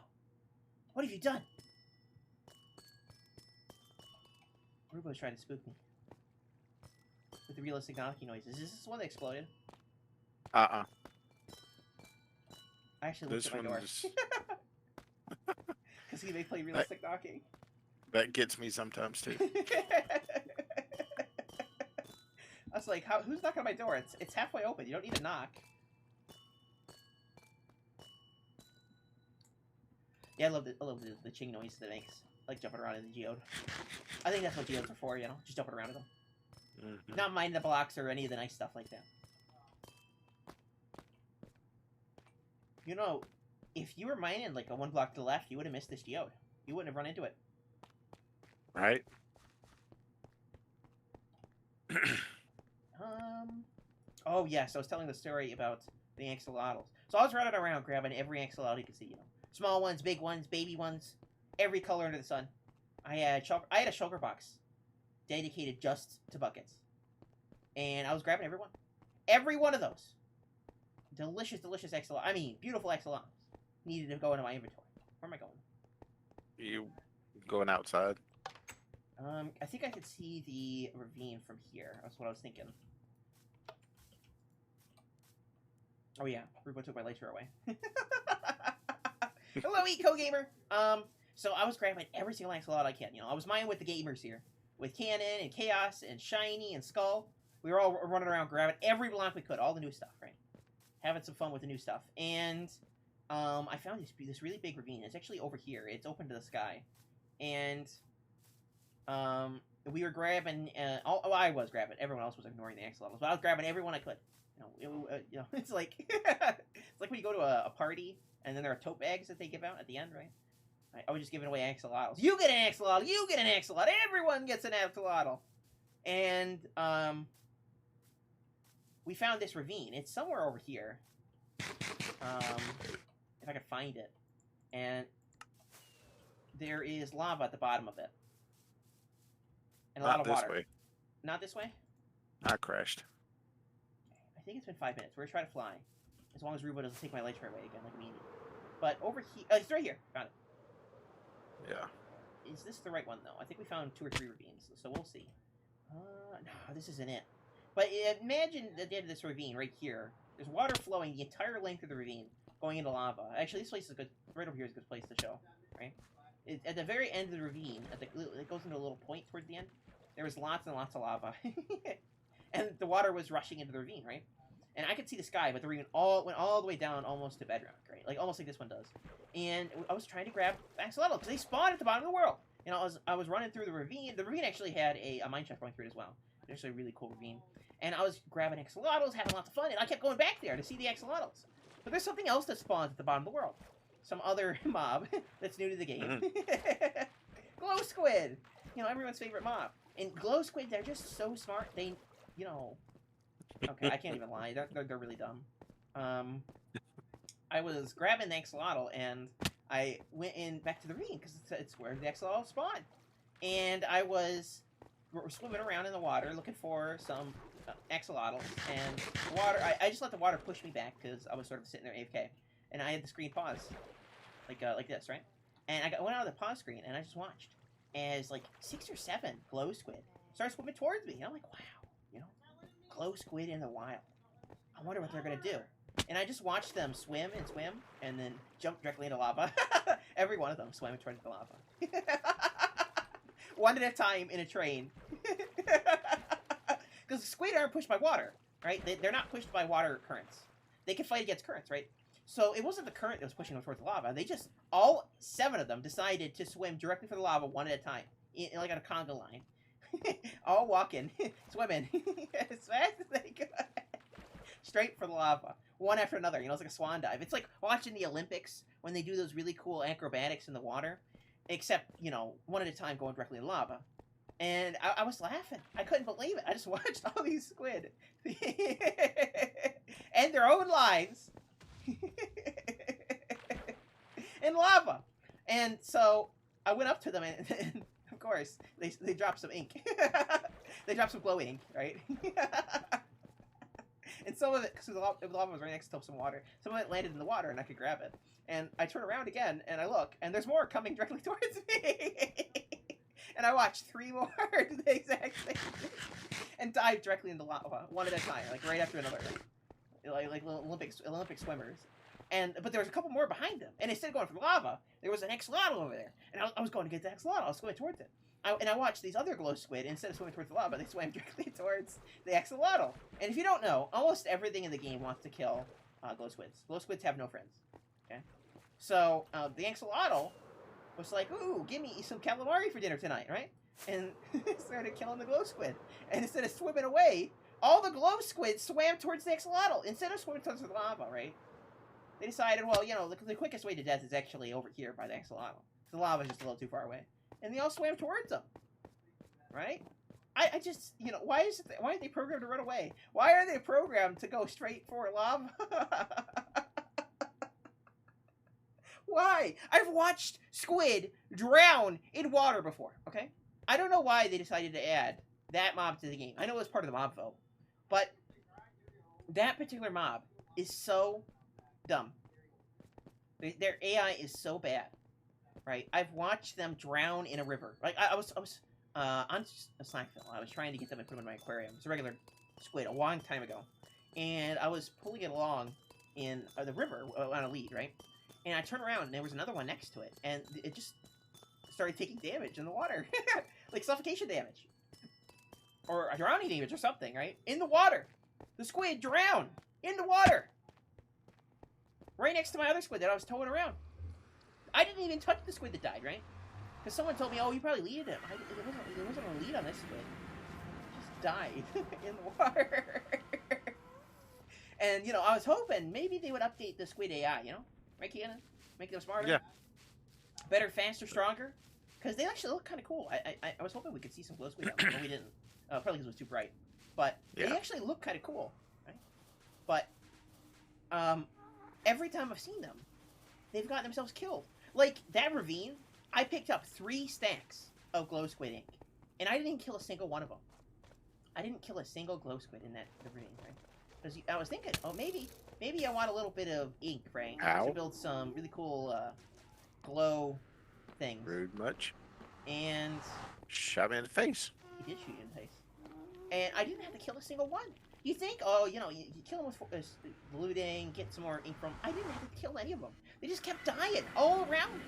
S1: What have you done? Rubo's trying to spook me. With the realistic knocking noises. Is this the one that exploded?
S2: Uh-uh.
S1: I actually looked at my door. Because he may play realistic knocking.
S2: That gets me sometimes, too.
S1: I was like, who's knocking on my door? It's halfway open. You don't need to knock. Yeah, I love the ching noise that it makes. Like jumping around in the geode. I think that's what geodes are for, you know? Just jumping around in them.
S2: Mm-hmm.
S1: Not minding the blocks or any of the nice stuff like that. You know, if you were mining like a one block to the left, you would have missed this geode. You wouldn't have run into it.
S2: Right?
S1: Oh, yes, I was telling the story about the axolotls. So I was running around grabbing every axolotl you could see, you know. Small ones, big ones, baby ones, every color under the sun. I had a shulker box dedicated just to buckets. And I was grabbing every one. Every one of those. Delicious, delicious axolotl. I mean, beautiful axolotls. Needed to go into my inventory. Where am I going?
S2: You going outside?
S1: I think I could see the ravine from here. That's what I was thinking. Oh yeah, Rubo took my lighter away. Hello, EatCoGamer! So I was grabbing every single axolotl I can. You know, I was mining with the gamers here. With Cannon, and Chaos, and Shiny, and Sköll. We were all running around grabbing every block we could. All the new stuff, right? having some fun with the new stuff. And I found this really big ravine. It's actually over here. It's open to the sky. And we were grabbing. I was grabbing. Everyone else was ignoring the axolotls, but I was grabbing everyone I could. It's like it's like when you go to a party and then there are tote bags that they give out at the end, right? I was just giving away axolotls. You get an axolotl. You get an axolotl. Everyone gets an axolotl. And we found this ravine. It's somewhere over here. If I can find it. And there is lava at the bottom of it. And a lot of water.
S2: Way.
S1: Not this way?
S2: I crashed.
S1: I think it's been 5 minutes. We're going to try to fly. As long as Rubo doesn't take my light away again, like me. But over here... it's right here. Found it.
S2: Yeah.
S1: Is this the right one, though? I think we found 2 or 3 ravines, so we'll see. No, this isn't it. But imagine at the end of this ravine, right here, there's water flowing the entire length of the ravine, going into lava. Actually, this place is good. Right over here is a good place to show, right? At the very end of the ravine, it goes into a little point towards the end. There was lots and lots of lava. And the water was rushing into the ravine, right? And I could see the sky, but the ravine went all the way down almost to bedrock, right? Like, almost like this one does. And I was trying to grab axolotls, because they spawn at the bottom of the world. You know, I was running through the ravine. The ravine actually had a mine shaft going through it as well. It's actually a really cool ravine. And I was grabbing axolotls, having lots of fun, and I kept going back there to see the axolotls. But there's something else that spawns at the bottom of the world. Some other mob that's new to the game. Glow squid! You know, everyone's favorite mob. And glow squid, they're just so smart. They, you know... Okay, I can't even lie. They're really dumb. I was grabbing the axolotl, and I went back to the ravine, because it's where the axolotl spawned. And I was swimming around in the water, looking for some axolotls, and water. I just let the water push me back, because I was sort of sitting there AFK. And I had the screen pause. Like this, right? And I went out of the pause screen, and I just watched as, like, 6 or 7 glow squid started swimming towards me. And I'm like, wow, you know, glow squid in the wild. I wonder what they're going to do. And I just watched them swim, and then jump directly into lava. Every one of them swam towards the lava. One at a time in a train. Because squid aren't pushed by water, right? They're not pushed by water currents. They can fight against currents, right? So it wasn't the current that was pushing them towards the lava. They just, all 7 of them decided to swim directly for the lava one at a time. Like on a conga line. All walking, swimming, as fast as they could. Straight for the lava. One after another. You know, it's like a swan dive. It's like watching the Olympics when they do those really cool acrobatics in the water. Except, you know, one at a time going directly to lava. And I was laughing. I couldn't believe it. I just watched all these squid. End their own lives. In lava. And so I went up to them and of course they dropped some ink. They dropped some glow ink, right? And some of it, because the lava was right next to some water, some of it landed in the water and I could grab it. And I turn around again and I look and there's more coming directly towards me. And I watched 3 more do the exact same thing and dive directly into lava one at a time, like right after another. Like Olympic swimmers. But there was a couple more behind them. And instead of going for the lava, there was an axolotl over there. And I was going to get the axolotl. I was swimming towards it. And I watched these other glow squid, instead of swimming towards the lava, they swam directly towards the axolotl. And if you don't know, almost everything in the game wants to kill glow squids. Glow squids have no friends. Okay? So the axolotl was like, ooh, give me some calamari for dinner tonight, right? And started killing the glow squid. And instead of swimming away, all the glow squids swam towards the axolotl instead of swimming towards the lava, right? They decided, well, you know, the quickest way to death is actually over here by the axolotl. The lava is just a little too far away. And they all swam towards them. Right? I just, you know, why are they programmed to run away? Why are they programmed to go straight for lava? Why? I've watched squid drown in water before, okay? I don't know why they decided to add that mob to the game. I know it was part of the mob vote. But that particular mob is so dumb. Their AI is so bad, right? I've watched them drown in a river. Like I was on Slackville. I was trying to get them and put them in my aquarium. It's a regular squid a long time ago, and I was pulling it along in the river on a lead, right? And I turned around and there was another one next to it, and it just started taking damage in the water, like suffocation damage, or drowning damage or something, right? In the water, the squid drowned in the water. right next to my other squid that I was towing around. I didn't even touch the squid that died, right? Because someone told me, oh, you probably leaded him. There wasn't a lead on this squid. It just died in the water. And, you know, I was hoping maybe they would update the squid AI, you know? Right, Cannon? Make them smarter?
S2: Yeah.
S1: Better, faster, stronger? Because they actually look kind of cool. I was hoping we could see some glow squid out there, but we didn't. Probably because it was too bright. But they actually look kind of cool, right? But every time I've seen them, they've gotten themselves killed. Like, that ravine, I picked up 3 stacks of glow squid ink, and I didn't kill a single one of them. I didn't kill a single glow squid in that ravine, right? Because I was thinking, oh, maybe I want a little bit of ink, right? To build some really cool glow things.
S2: Rude much.
S1: And
S2: shot me in the face.
S1: He did shoot you in the face. And I didn't have to kill a single one. You think, oh, you know, you kill them with looting, get some more ink from... I didn't have to kill any of them. They just kept dying all around me.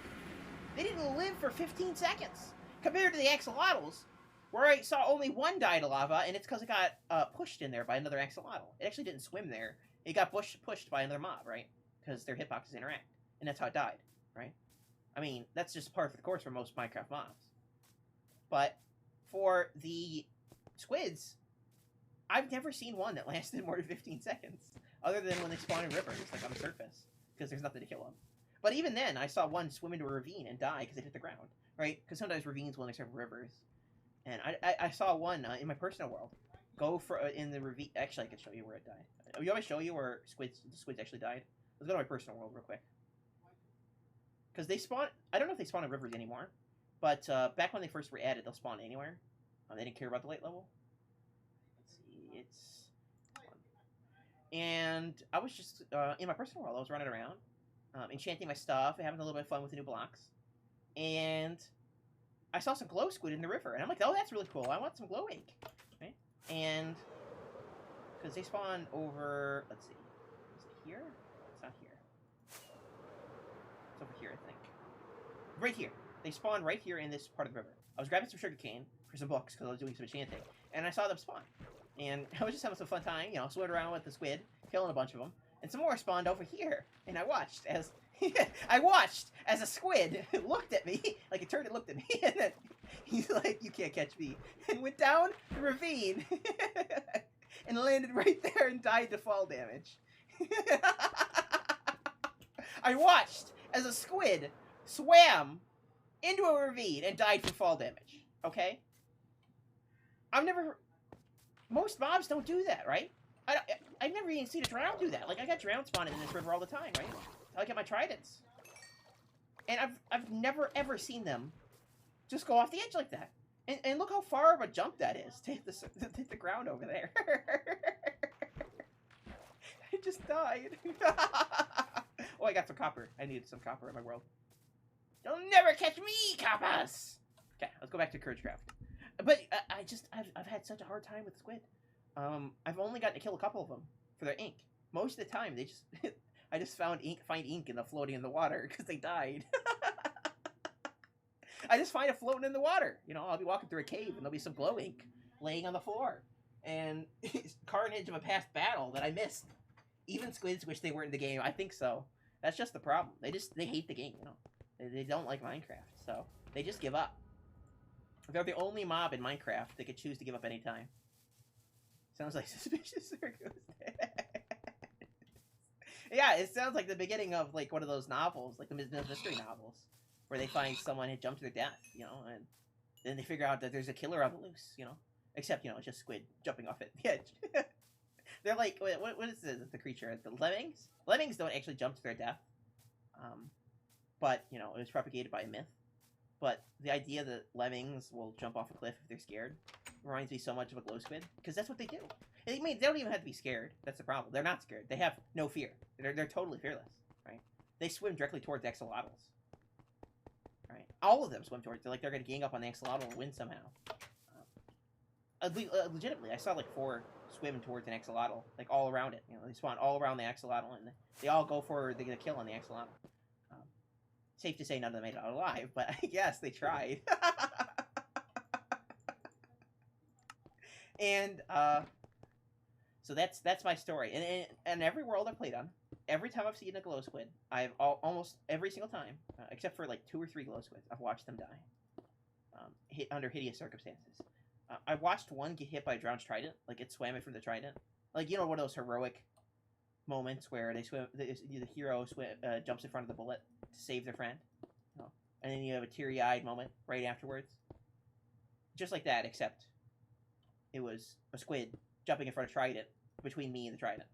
S1: They didn't live for 15 seconds. Compared to the axolotls, where I saw only one die to lava, and it's because it got pushed in there by another axolotl. It actually didn't swim there. It got pushed by another mob, right? Because their hitboxes interact. And that's how it died, right? I mean, that's just part of the course for most Minecraft mobs. But for the squids, I've never seen one that lasted more than 15 seconds. Other than when they spawn in rivers, like on the surface. Because there's nothing to kill them. But even then, I saw one swim into a ravine and die because it hit the ground, right? Because sometimes ravines will intercept rivers. And I saw one in my personal world go for in the ravine. Actually, I can show you where it died. You always show you where the squids actually died? Let's go to my personal world real quick. Because they spawn... I don't know if they spawn in rivers anymore. But back when they first were added, they'll spawn anywhere. They didn't care about the light level. Let's see. It's... And I was just... in my personal world, I was running around. Enchanting my stuff. Having a little bit of fun with the new blocks. And... I saw some glow squid in the river, and I'm like, oh, that's really cool. I want some glow ink. Right? And... Because they spawn over... Let's see. Is it here? It's not here. It's over here, I think. Right here. They spawn right here in this part of the river. I was grabbing some sugarcane for some books, because I was doing some enchanting. And I saw them spawn. And I was just having some fun time, you know, swimming around with the squid, killing a bunch of them. And some more spawned over here. And I watched as... a squid looked at me, like it turned and looked at me, and then he's like, you can't catch me, and went down the ravine, and landed right there and died to fall damage. I watched as a squid swam into a ravine and died from fall damage, okay? Most mobs don't do that, right? I've never even seen a drown do that. Like, I got drown spawning in this river all the time, right? I get my tridents. And I've never ever seen them just go off the edge like that. And look how far of a jump that is to hit the ground over there. I just died. Oh, I got some copper. I needed some copper in my world. You'll never catch me, coppers! Okay, let's go back to CourageCraft. But I've had such a hard time with squid. I've only gotten to kill a couple of them for their ink. Most of the time, they just... I just find ink in the floating in the water because they died. I just find it floating in the water. You know, I'll be walking through a cave and there'll be some glow ink laying on the floor. And it's carnage of a past battle that I missed. Even squids wish they weren't in the game. I think so. That's just the problem. They hate the game, you know. They don't like Minecraft. So they just give up. They're the only mob in Minecraft that could choose to give up any time. Sounds like suspicious circus. Yeah, it sounds like the beginning of, like, one of those novels, like the mystery novels, where they find someone who jumped to their death, you know, and then they figure out that there's a killer on the loose, you know? Except, you know, it's just squid jumping off the edge. They're like, what is the creature? The lemmings? Lemmings don't actually jump to their death. But, you know, it was propagated by a myth. But the idea that lemmings will jump off a cliff if they're scared reminds me so much of a glow squid, because that's what they do. I mean, they don't even have to be scared. That's the problem. They're not scared. They have no fear. They're totally fearless, right? They swim directly towards axolotls, right? All of them swim towards. They're going to gang up on the axolotl and win somehow. Legitimately, I saw like 4 swim towards an axolotl, like all around it. You know, they spawn all around the axolotl, and they all go for the kill on the axolotl. Safe to say, none of them made it out alive, but I guess they tried. And so that's my story. And every world I played on, every time I've seen a glow squid, almost every single time, except for like 2 or 3 glow squids, I've watched them die. Hit under hideous circumstances. I watched one get hit by a drowned trident, like it swam in from the trident. Like, you know, one of those heroic moments where they swim, the hero jumps in front of the bullet to save their friend. You know? And then you have a teary-eyed moment right afterwards. Just like that, except it was a squid jumping in front of trident between me and the trident.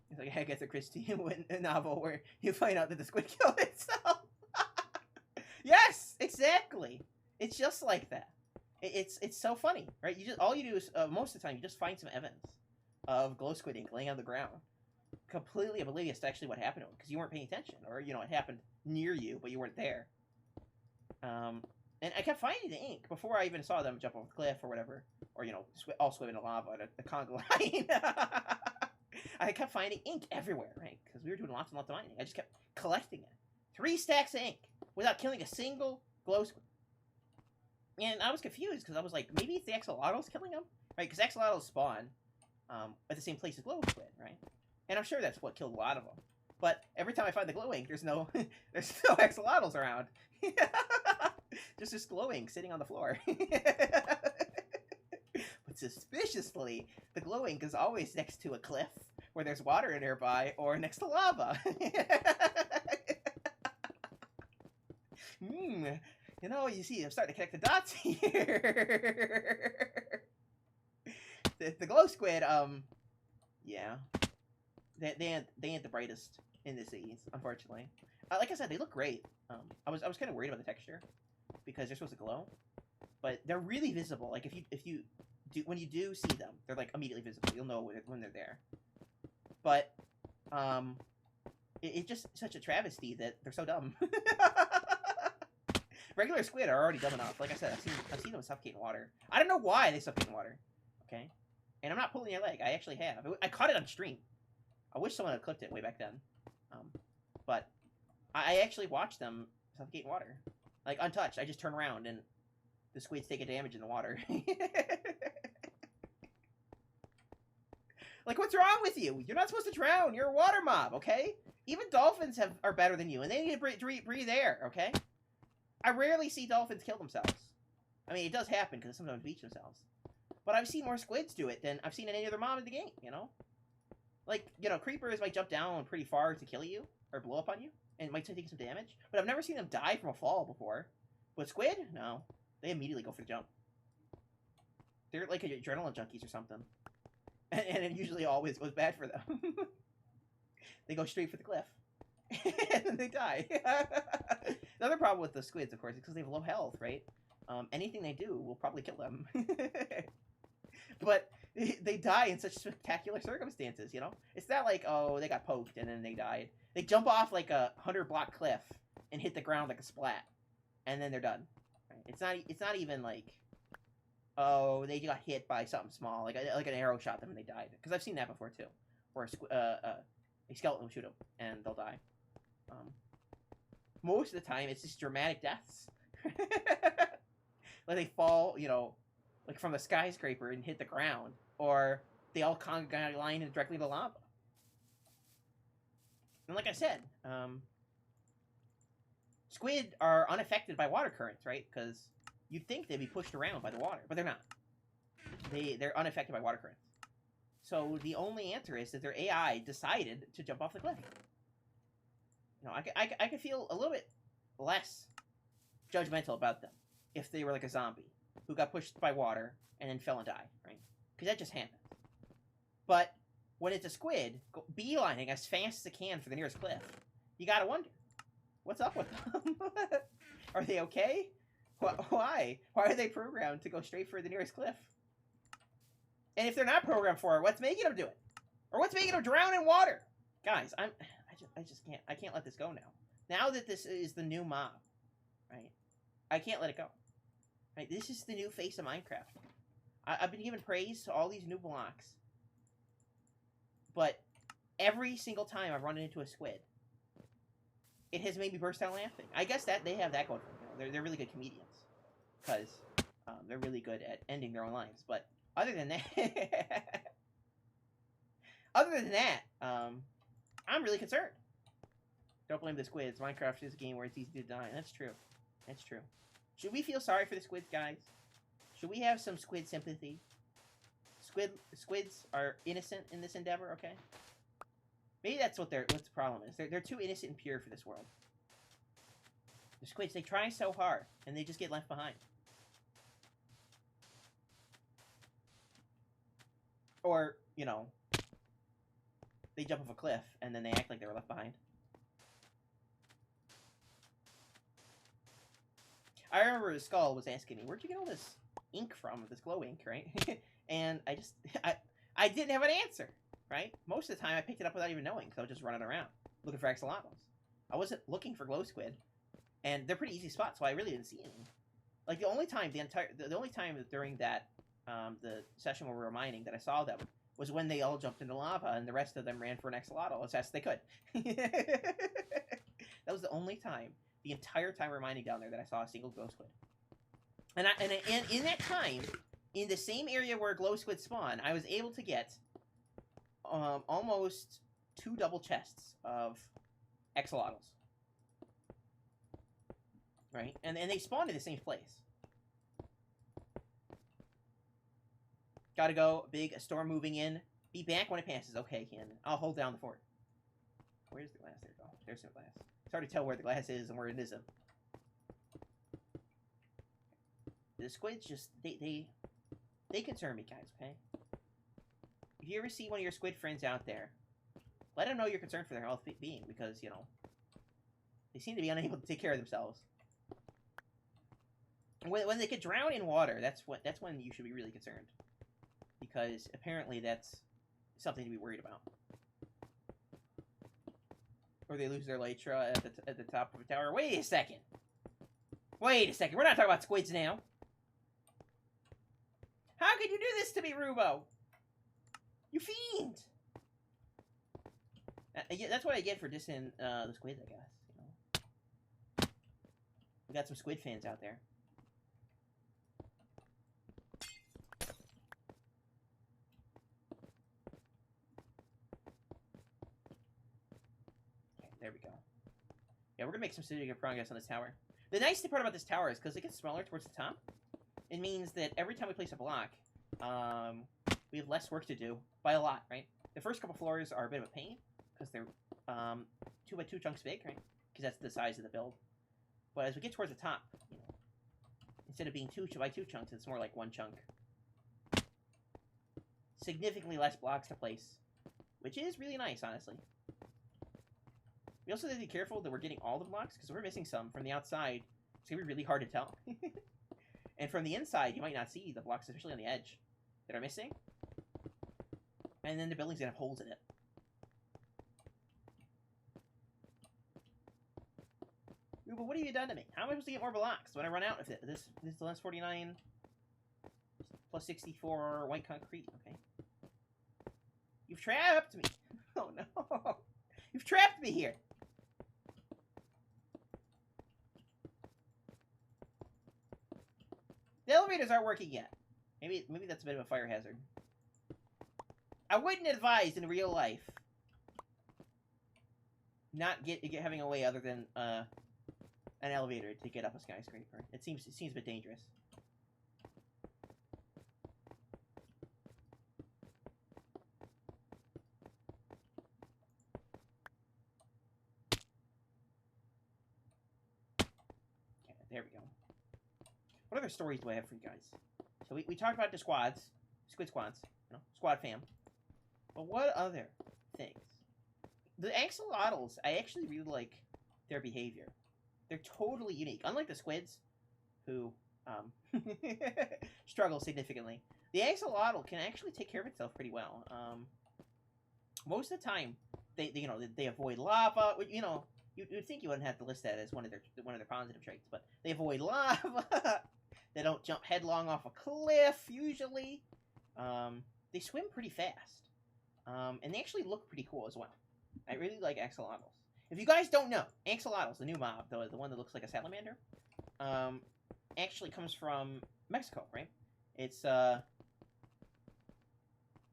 S1: It's like Agatha Christie novel where you find out that the squid killed itself. Yes, exactly. It's just like that. It's so funny, right? All you do is most of the time you just find some evidence of glow squid ink laying on the ground, completely oblivious to actually what happened to him because you weren't paying attention, or you know it happened near you but you weren't there. And I kept finding the ink before I even saw them jump off the cliff or whatever, or you know all swim in the lava at the conga line. I kept finding ink everywhere, right? Because we were doing lots and lots of mining. I just kept collecting it. 3 stacks of ink without killing a single glow squid. And I was confused because I was like, maybe it's the axolotls killing them, right? Because axolotls spawn at the same place as glow squid, right? And I'm sure that's what killed a lot of them. But every time I find the glow ink, there's no axolotls around. Just this glow ink sitting on the floor. But suspiciously, the glow ink is always next to a cliff where there's water nearby or next to lava. You know, you see, I'm starting to connect the dots here. the glow squid, yeah, they ain't the brightest in the seas, unfortunately. Like I said, they look great. I was kind of worried about the texture because they're supposed to glow, but they're really visible. Like when you do see them, they're like immediately visible. You'll know when they're there. But it's just such a travesty that they're so dumb. Regular squid are already dumb enough. Like I said, I've seen them suffocate in water. I don't know why they suffocate in water. Okay, and I'm not pulling your leg. I actually have. I caught it on stream. I wish someone had clipped it way back then. But I actually watched them suffocate in water, like untouched. I just turn around and the squid's taking damage in the water. Like, what's wrong with you? You're not supposed to drown. You're a water mob, okay? Even dolphins are better than you, and they need to breathe air, okay? I rarely see dolphins kill themselves. I mean, it does happen because sometimes beach themselves. But I've seen more squids do it than I've seen any other mob in the game, you know? Like, you know, creepers might jump down pretty far to kill you or blow up on you, and it might take some damage. But I've never seen them die from a fall before. But squid? No. They immediately go for the jump. They're like adrenaline junkies or something. And it usually always goes bad for them. They go straight for the cliff. And then they die. Another problem with the squids, of course, is because they have low health, right? Anything they do will probably kill them. But they die in such spectacular circumstances, you know? It's not like, oh, they got poked and then they died. They jump off like a 100-block cliff and hit the ground like a splat. And then they're done. Right? It's not even like, oh, they got hit by something small, like an arrow shot them and they died. Because I've seen that before too, where a skeleton will shoot them and they'll die. Most of the time, it's just dramatic deaths. Like they fall, you know, like from the skyscraper and hit the ground, or they all conga line directly to lava. And like I said, squid are unaffected by water currents, right? Because you'd think they'd be pushed around by the water, but they're not. They're unaffected by water currents. So the only answer is that their AI decided to jump off the cliff. You know, I could feel a little bit less judgmental about them if they were like a zombie who got pushed by water and then fell and died, right? Because that just happens. But when it's a squid beelining as fast as it can for the nearest cliff, you gotta wonder, what's up with them? Are they okay? Why? Why are they programmed to go straight for the nearest cliff? And if they're not programmed for it, what's making them do it? Or what's making them drown in water? Guys, I just can't. I can't let this go now. Now that this is the new mob, right? I can't let it go. Right? This is the new face of Minecraft. I've been giving praise to all these new blocks, but every single time I've run into a squid, it has made me burst out laughing. I guess that they have that going for them. You know, they're really good comedians because they're really good at ending their own lives. But other than that, Other than that, I'm really concerned. Don't blame the squids. Minecraft is a game where it's easy to die. That's true. That's true. Should we feel sorry for the squids, guys? Should we have some squid sympathy? Squids are innocent in this endeavor, okay? Maybe that's what the problem is. They're too innocent and pure for this world. The squids, they try so hard, and they just get left behind. Or, you know, they jump off a cliff, and then they act like they were left behind. I remember Sköll was asking me, where'd you get all this ink from, this glow ink, right? And I didn't have an answer, right? Most of the time I picked it up without even knowing, because I was just running around looking for axolotls. I wasn't looking for glow squid, and they're pretty easy spots, so I really didn't see any. Like the only time during that the session where we were mining that I saw them was when they all jumped into lava and the rest of them ran for an axolotl as fast as they could. That was the only time, the entire time we were mining down there, that I saw a single glow squid. And in that time, in the same area where glow squid spawn, I was able to get almost 2 double chests of axolotls. Right? And they spawned in the same place. Gotta go. A storm moving in. Be back when it passes. Okay, Cannon. I'll hold down the fort. Where's the glass? There we go. There's no glass. It's hard to tell where the glass is and where it isn't. The squids just, they concern me, guys, okay? If you ever see one of your squid friends out there, let them know you're concerned for their health being, because, you know, they seem to be unable to take care of themselves. When they could drown in water, that's when you should be really concerned. Because apparently that's something to be worried about. Or they lose their elytra at the top of a tower. Wait a second! Wait a second, we're not talking about squids now! How could you do this to me, Rubo? You fiend! That's what I get for dissing the squids, I guess. You know? We got some squid fans out there. Okay, there we go. Yeah, we're gonna make some significant progress on this tower. The nice part about this tower is because it gets smaller towards the top, it means that every time we place a block, we have less work to do by a lot, right? The first couple floors are a bit of a pain because they're 2 by 2 chunks big, right? Because that's the size of the build. But as we get towards the top, you know, instead of being 2 by 2 chunks, it's more like 1 chunk. Significantly less blocks to place, which is really nice, honestly. We also need to be careful that we're getting all the blocks, because if we're missing some from the outside, it's going to be really hard to tell. And from the inside, you might not see the blocks, especially on the edge, that are missing. And then the building's going to have holes in it. Ooh, but what have you done to me? How am I supposed to get more blocks when I run out of it? This is the last 49 plus 64 white concrete. Okay. You've trapped me! Oh no! You've trapped me here! The elevators aren't working yet. Maybe that's a bit of a fire hazard. I wouldn't advise in real life not having a way other than an elevator to get up a skyscraper. It seems a bit dangerous. Okay, there we go. What other stories do I have for you guys? So we talked about the squads, squid squads, you know, squad fam. But what other things? The axolotls, I actually really like their behavior. They're totally unique. Unlike the squids, who struggle significantly, the axolotl can actually take care of itself pretty well. Most of the time, they avoid lava. You know, you'd think you wouldn't have to list that as one of their positive traits, but they avoid lava. They don't jump headlong off a cliff usually. They swim pretty fast, and they actually look pretty cool as well. I really like axolotls. If you guys don't know, axolotls, the new mob, the one that looks like a salamander, actually comes from Mexico, right? It's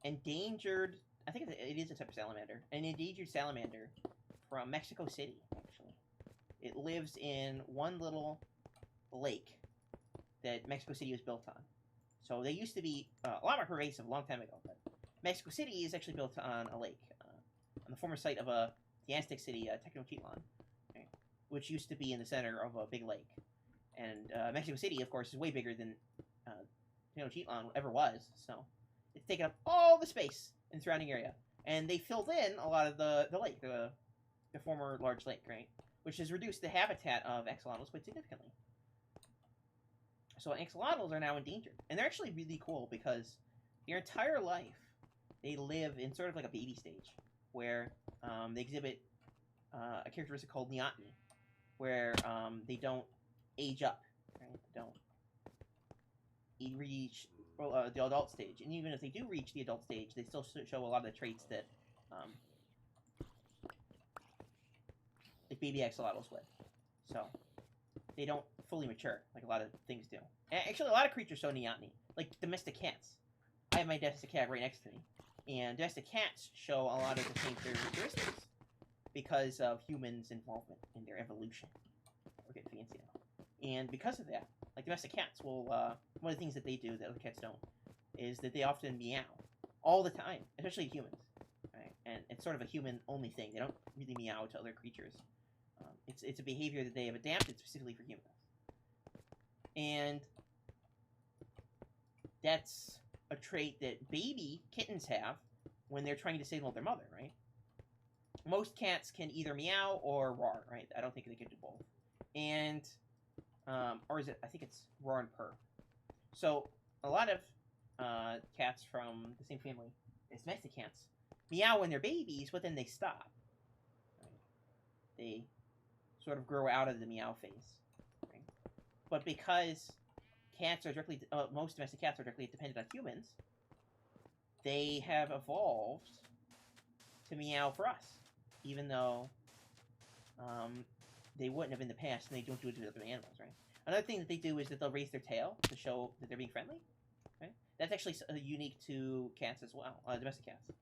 S1: endangered I think it is a type of salamander, an endangered salamander from Mexico City. Actually, it lives in one little lake that Mexico City was built on. So they used to be a lot more pervasive a long time ago, but Mexico City is actually built on a lake, on the former site of the Aztec city, Tenochtitlan, right, which used to be in the center of a big lake. And Mexico City, of course, is way bigger than Tenochtitlan ever was, so it's taken up all the space in the surrounding area. And they filled in a lot of the lake, the former large lake, right, which has reduced the habitat of axolotls quite significantly. So axolotls are now endangered. And they're actually really cool because their entire life, they live in sort of like a baby stage, where they exhibit a characteristic called neoteny, where they don't age up, right? They don't reach the adult stage. And even if they do reach the adult stage, they still show a lot of the traits that like baby axolotls would. So they don't fully mature like a lot of things do. And actually, a lot of creatures show neoteny, like domestic cats. I have my domestic cat right next to me, and domestic cats show a lot of the same characteristics because of humans' involvement in their evolution. We're getting fancy now. And because of that, like domestic cats will, one of the things that they do that other cats don't, is that they often meow all the time, especially humans, right? And it's sort of a human-only thing. They don't really meow to other creatures. It's a behavior that they have adapted specifically for humans. And that's a trait that baby kittens have when they're trying to signal their mother, right? Most cats can either meow or roar, right? I don't think they can do both. And, or is it, I think it's roar and purr. So, a lot of cats from the same family as domestic cats meow when they're babies, but then they stop. Right? They sort of grow out of the meow phase. Right? But because cats are directly, most domestic cats are directly dependent on humans, they have evolved to meow for us, even though they wouldn't have in the past, and they don't do it to other animals, right? Another thing that they do is that they'll raise their tail to show that they're being friendly, right? That's actually unique to cats as well, domestic cats.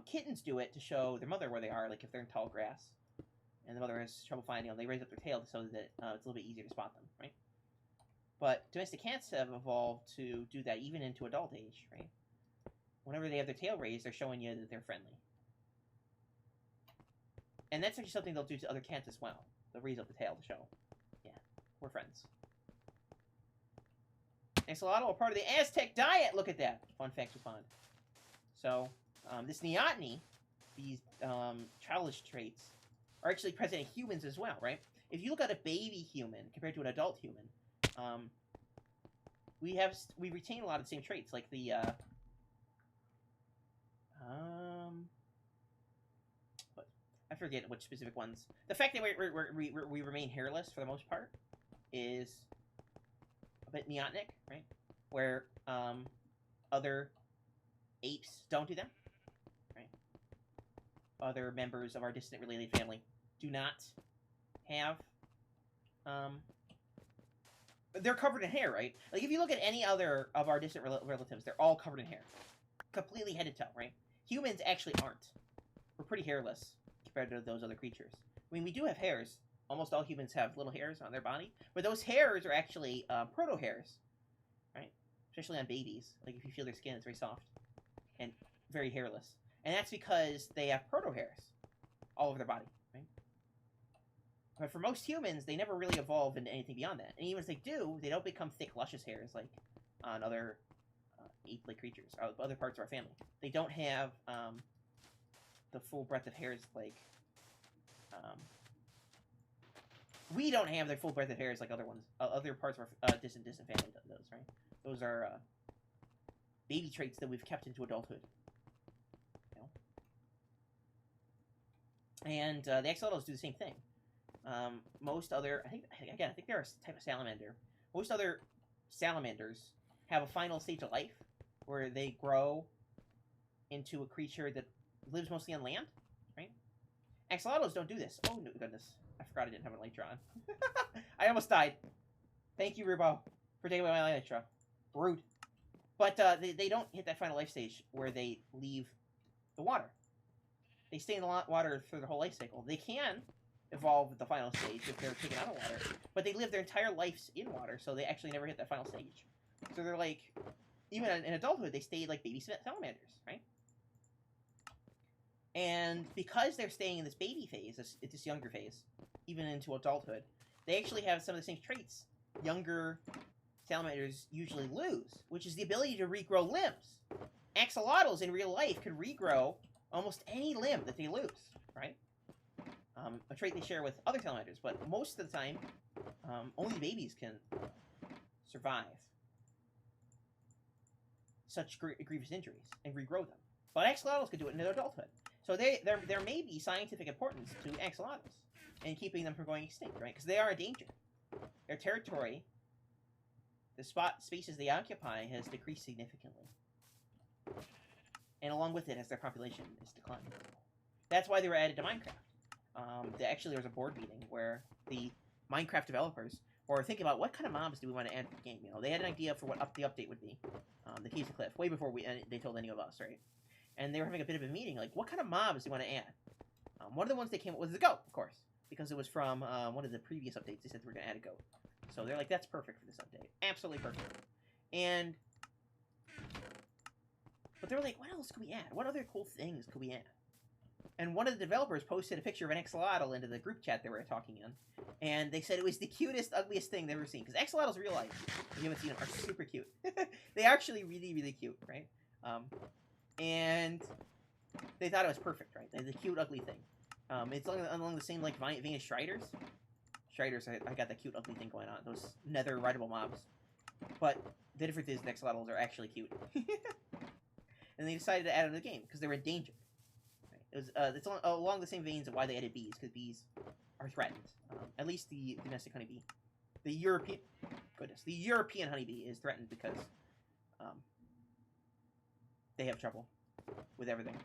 S1: Kittens do it to show their mother where they are, like if they're in tall grass, and the mother has trouble finding them, they raise up their tail so that it's a little bit easier to spot them, right? But domestic cats have evolved to do that even into adult age, right? Whenever they have their tail raised, they're showing you that they're friendly. And that's actually something they'll do to other cats as well. They'll raise up the tail to show, yeah, we're friends. Axolotl are part of the Aztec diet! Look at that! Fun facts we found. So, this neoteny, these childish traits, are actually present in humans as well, right? If you look at a baby human compared to an adult human, we retain a lot of the same traits, like the I forget which specific ones. The fact that we remain hairless for the most part is a bit neotenic, right? Where other apes don't do that, right? Other members of our distant related family do not have. They're covered in hair, right? Like if you look at any other of our distant relatives, they're all covered in hair, completely head to toe, right? Humans actually aren't. We're pretty hairless compared to those other creatures. I mean, we do have hairs. Almost all humans have little hairs on their body, but those hairs are actually proto-hairs, right? Especially on babies. Like, if you feel their skin, it's very soft and very hairless. And that's because they have proto-hairs all over their body, right? But for most humans, they never really evolve into anything beyond that. And even if they do, they don't become thick, luscious hairs like on other ape-like creatures, or other parts of our family. They don't have the full breadth of hairs like we don't have the full breadth of hairs like other ones, other parts of our distant family does, right? Those are baby traits that we've kept into adulthood. You know? And the axolotls do the same thing. Most other, I think they're a type of salamander. Most other salamanders have a final stage of life where they grow into a creature that lives mostly on land, right? Axolotls don't do this. Oh, no, goodness. I forgot I didn't have an elytra on. I almost died. Thank you, Rubo, for taking away my elytra. Rude. But they don't hit that final life stage where they leave the water. They stay in the water through their whole life cycle. They can evolve at the final stage if they're taken out of water, but they live their entire lives in water, so they actually never hit that final stage. So they're like, even in adulthood, they stay like baby salamanders, right? And because they're staying in this baby phase, this younger phase, even into adulthood, they actually have some of the same traits younger salamanders usually lose, which is the ability to regrow limbs. Axolotls in real life could regrow almost any limb that they lose, right? A trait they share with other salamanders, but most of the time, only babies can survive such grievous injuries and regrow them. But axolotls could do it in their adulthood. So there may be scientific importance to axolotls in keeping them from going extinct, right? Because they are a danger. Their territory, the spaces they occupy, has decreased significantly. And along with it, as their population is declining. That's why they were added to Minecraft. Actually, there was a board meeting where the Minecraft developers were thinking about what kind of mobs do we want to add to the game. You know, they had an idea for what the update would be, the Keys to Cliff, way before they told any of us, right? And they were having a bit of a meeting, like, what kind of mobs do you want to add? One of the ones they came up with was the goat, of course, because it was from one of the previous updates. They said they were going to add a goat. So they're like, that's perfect for this update. Absolutely perfect. But they were like, what else could we add? What other cool things could we add? And one of the developers posted a picture of an axolotl into the group chat they were talking in. And they said it was the cutest, ugliest thing they've ever seen. Because axolotls in real life, if you haven't seen them, are super cute. They're actually really, really cute, right? And they thought it was perfect, right? The cute, ugly thing. It's along the same like vein as Striders. Striders, I got the cute, ugly thing going on. Those nether rideable mobs. But the difference is the axolotls are actually cute. And they decided to add it to the game because they were endangered. It's along the same veins of why they added bees, because bees are threatened. At least the domestic honeybee. The European honeybee is threatened because they have trouble with everything.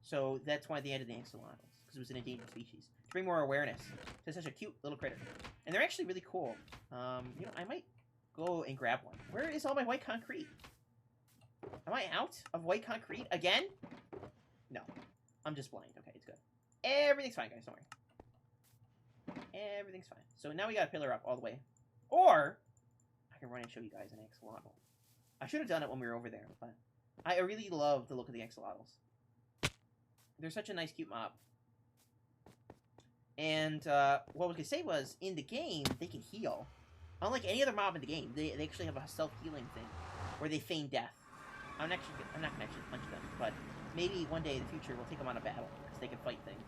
S1: So that's why they added the axolotls, because it was an endangered species. To bring more awareness to such a cute little critter. And they're actually really cool. You know, I might go and grab one. Where is all my white concrete? Am I out of white concrete again? No. I'm just blind. Okay, it's good. Everything's fine, guys. Don't worry. Everything's fine. So now we got a pillar up all the way. Or, I can run and show you guys an axolotl. I should have done it when we were over there, but I really love the look of the axolotls. They're such a nice, cute mob. And what I was going to say was, in the game, they can heal. Unlike any other mob in the game, they actually have a self-healing thing, where they feign death. I'm not going to actually punch them, but maybe one day in the future we'll take them on a battle, because they can fight things.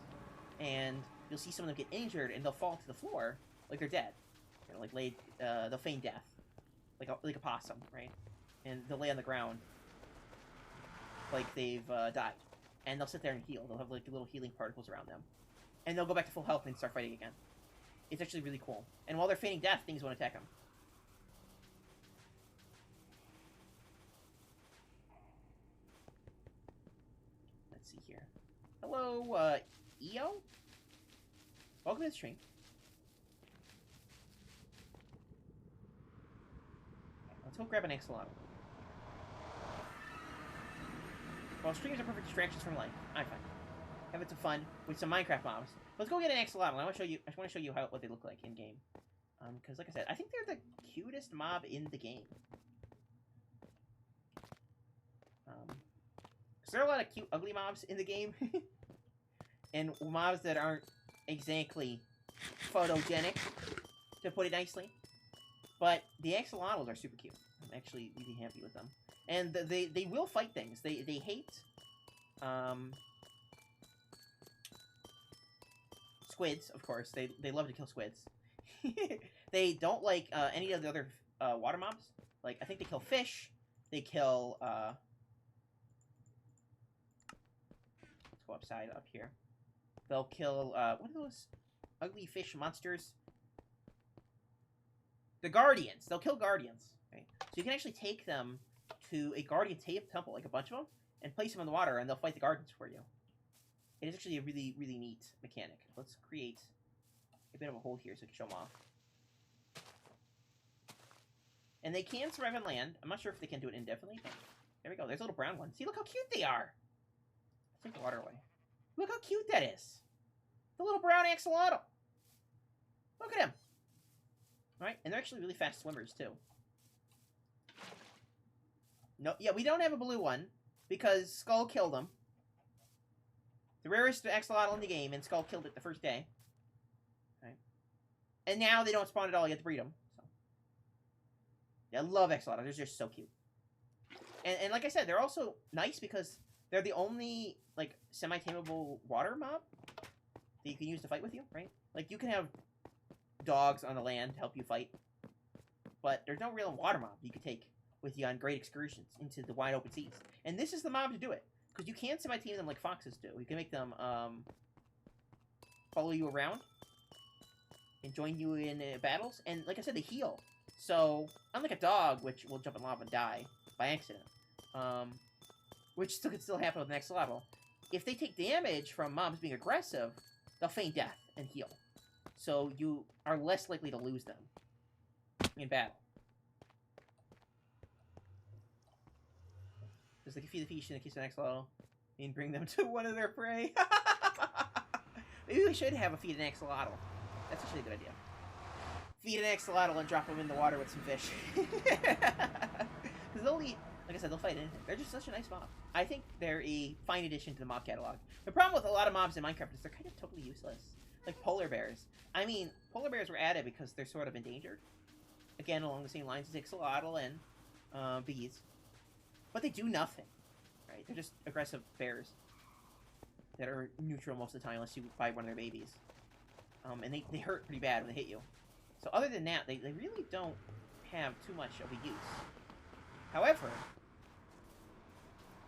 S1: And you'll see some of them get injured, and they'll fall to the floor like they're dead. You know, like they'll feign death, like a possum, right? And they'll lay on the ground like they've died. And they'll sit there and heal. They'll have like little healing particles around them. And they'll go back to full health and start fighting again. It's actually really cool. And while they're feigning death, things won't attack them. Let's see here. Hello, EO? Welcome to the stream. Let's go grab an axolotl. Well, streams are perfect distractions from life. I'm fine. Having some fun with some Minecraft mobs. Let's go get an axolotl. I want to show you what they look like in game. Because like I said, I think they're the cutest mob in the game. Because there are a lot of cute, ugly mobs in the game, and mobs that aren't exactly photogenic, to put it nicely. But the axolotls are super cute. I'm actually really happy with them. And they will fight things. They hate squids, of course. They love to kill squids. They don't like any of the other water mobs. Like, I think they kill fish. They kill let's go upside up here. They'll kill what are those ugly fish monsters? The guardians. They'll kill guardians. Right? So you can actually take them to a guardian temple, like a bunch of them, and place them in the water, and they'll fight the guardians for you. It is actually a really, really neat mechanic. Let's create a bit of a hole here so we can show them off. And they can survive on land. I'm not sure if they can do it indefinitely, but there we go. There's a little brown one. See, look how cute they are. Take the water away. Look how cute that is. The little brown axolotl. Look at him. All right, and they're actually really fast swimmers too. No, yeah, we don't have a blue one because Sköll killed him. The rarest axolotl in the game, and Sköll killed it the first day. Right. And now they don't spawn at all. You have to breed them. So. Yeah, I love axolotls. They're just so cute. And like I said, they're also nice because they're the only, like, semi-tameable water mob that you can use to fight with you, right? Like, you can have dogs on the land to help you fight, but there's no real water mob you can take with you on great excursions into the wide open seas. And this is the mob to do it, because you can't semi-tame them like foxes do. You can make them follow you around and join you in battles. And like I said, they heal. So, unlike a dog, which will jump in lava and die by accident, which could still happen with an axolotl, if they take damage from mobs being aggressive, they'll feign death and heal. So you are less likely to lose them in battle. Just like if you feed the fish in the case of an axolotl and bring them to one of their prey. Maybe we should have a feed an axolotl. That's actually a good idea. Feed an axolotl and drop them in the water with some fish. Because they'll eat, like I said, they'll fight anything. They're just such a nice mob. I think they're a fine addition to the mob catalog. The problem with a lot of mobs in Minecraft is they're kind of totally useless. Like polar bears. I mean, polar bears were added because they're sort of endangered. Again, along the same lines as axolotl and bees. But they do nothing. Right? They're just aggressive bears that are neutral most of the time unless you buy one of their babies. And they hurt pretty bad when they hit you. So other than that, they really don't have too much of a use. However,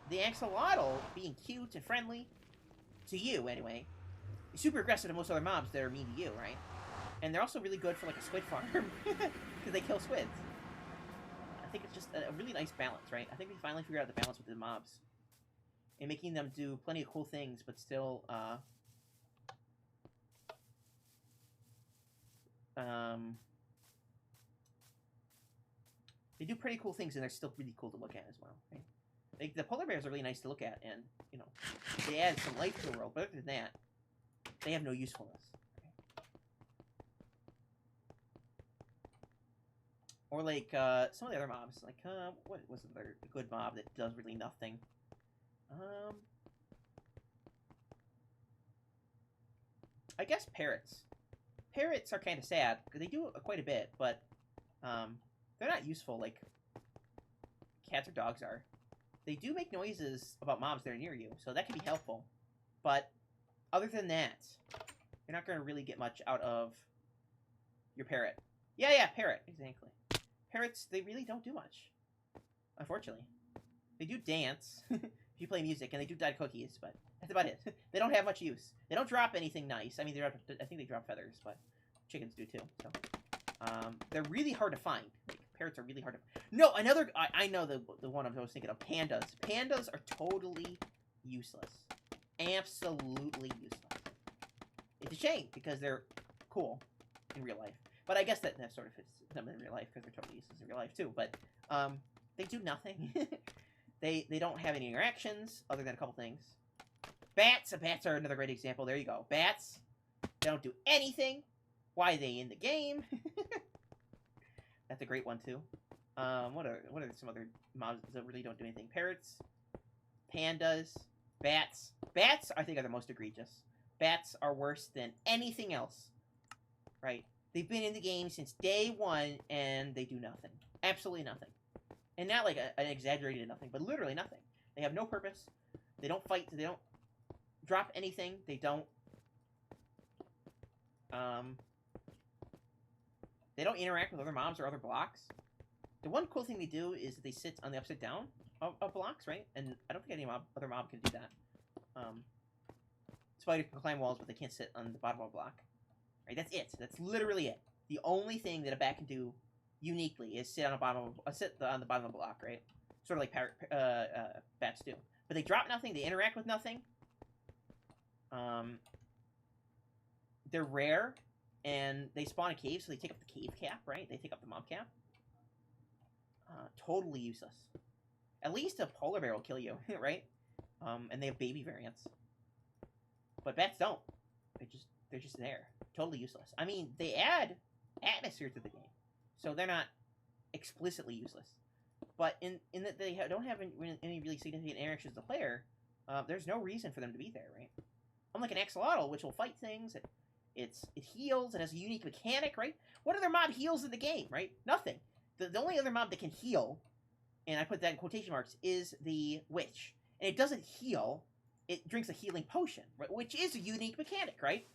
S1: the axolotl, being cute and friendly, to you anyway, is super aggressive to most other mobs that are mean to you, right? And they're also really good for like a squid farm, because they kill squids. I think it's just a really nice balance, right? I think we finally figured out the balance with the mobs. And making them do plenty of cool things, but still, they do pretty cool things, and they're still really cool to look at as well, right? Like, the polar bears are really nice to look at, and, you know, they add some life to the world, but other than that, they have no usefulness. Or, like, some of the other mobs, like, what was another good mob that does really nothing? I guess parrots. Parrots are kind of sad, because they do quite a bit, but, they're not useful like cats or dogs are. They do make noises about mobs that are near you, so that can be helpful. But other than that, you're not going to really get much out of your parrot. Yeah, parrot, exactly. Parrots, they really don't do much, unfortunately. They do dance if you play music, and they do dye cookies, but that's about it. They don't have much use. They don't drop anything nice. I mean, I think they drop feathers, but chickens do too. So, they're really hard to find. Like, parrots are really hard to. No, another. I know the one I was thinking of. Pandas. Pandas are totally useless. Absolutely useless. It's a shame because they're cool in real life. But I guess that sort of fits them in real life because they're totally useless in real life too. But they do nothing. they don't have any interactions other than a couple things. Bats. Bats are another great example. There you go. Bats. They don't do anything. Why are they in the game? That's a great one too. What are some other mobs that really don't do anything? Parrots, pandas, bats. Bats, I think, are the most egregious. Bats are worse than anything else. Right? They've been in the game since day one, and they do nothing. Absolutely nothing. And not like an exaggerated nothing, but literally nothing. They have no purpose. They don't fight. They don't drop anything. They don't. They don't interact with other mobs or other blocks. The one cool thing they do is that they sit on the upside down of blocks, right? And I don't think any other mob can do that. Spiders can climb walls, but they can't sit on the bottom of a block. Right? That's it. That's literally it. The only thing that a bat can do uniquely is sit on the bottom of a block, right? Sort of like bats do. But they drop nothing. They interact with nothing. They're rare. And they spawn a cave, so they take up the cave cap, right? They take up the mob cap. Totally useless. At least a polar bear will kill you, right? And they have baby variants. But bats don't. They're just there. Totally useless. I mean, they add atmosphere to the game. So they're not explicitly useless. But in that they don't have any really significant interactions with the player, there's no reason for them to be there, right? Unlike an axolotl, which will fight things, it heals, it has a unique mechanic, right? What other mob heals in the game, right? Nothing. The only other mob that can heal, and I put that in quotation marks, is the witch. And it doesn't heal, it drinks a healing potion, right? Which is a unique mechanic, right?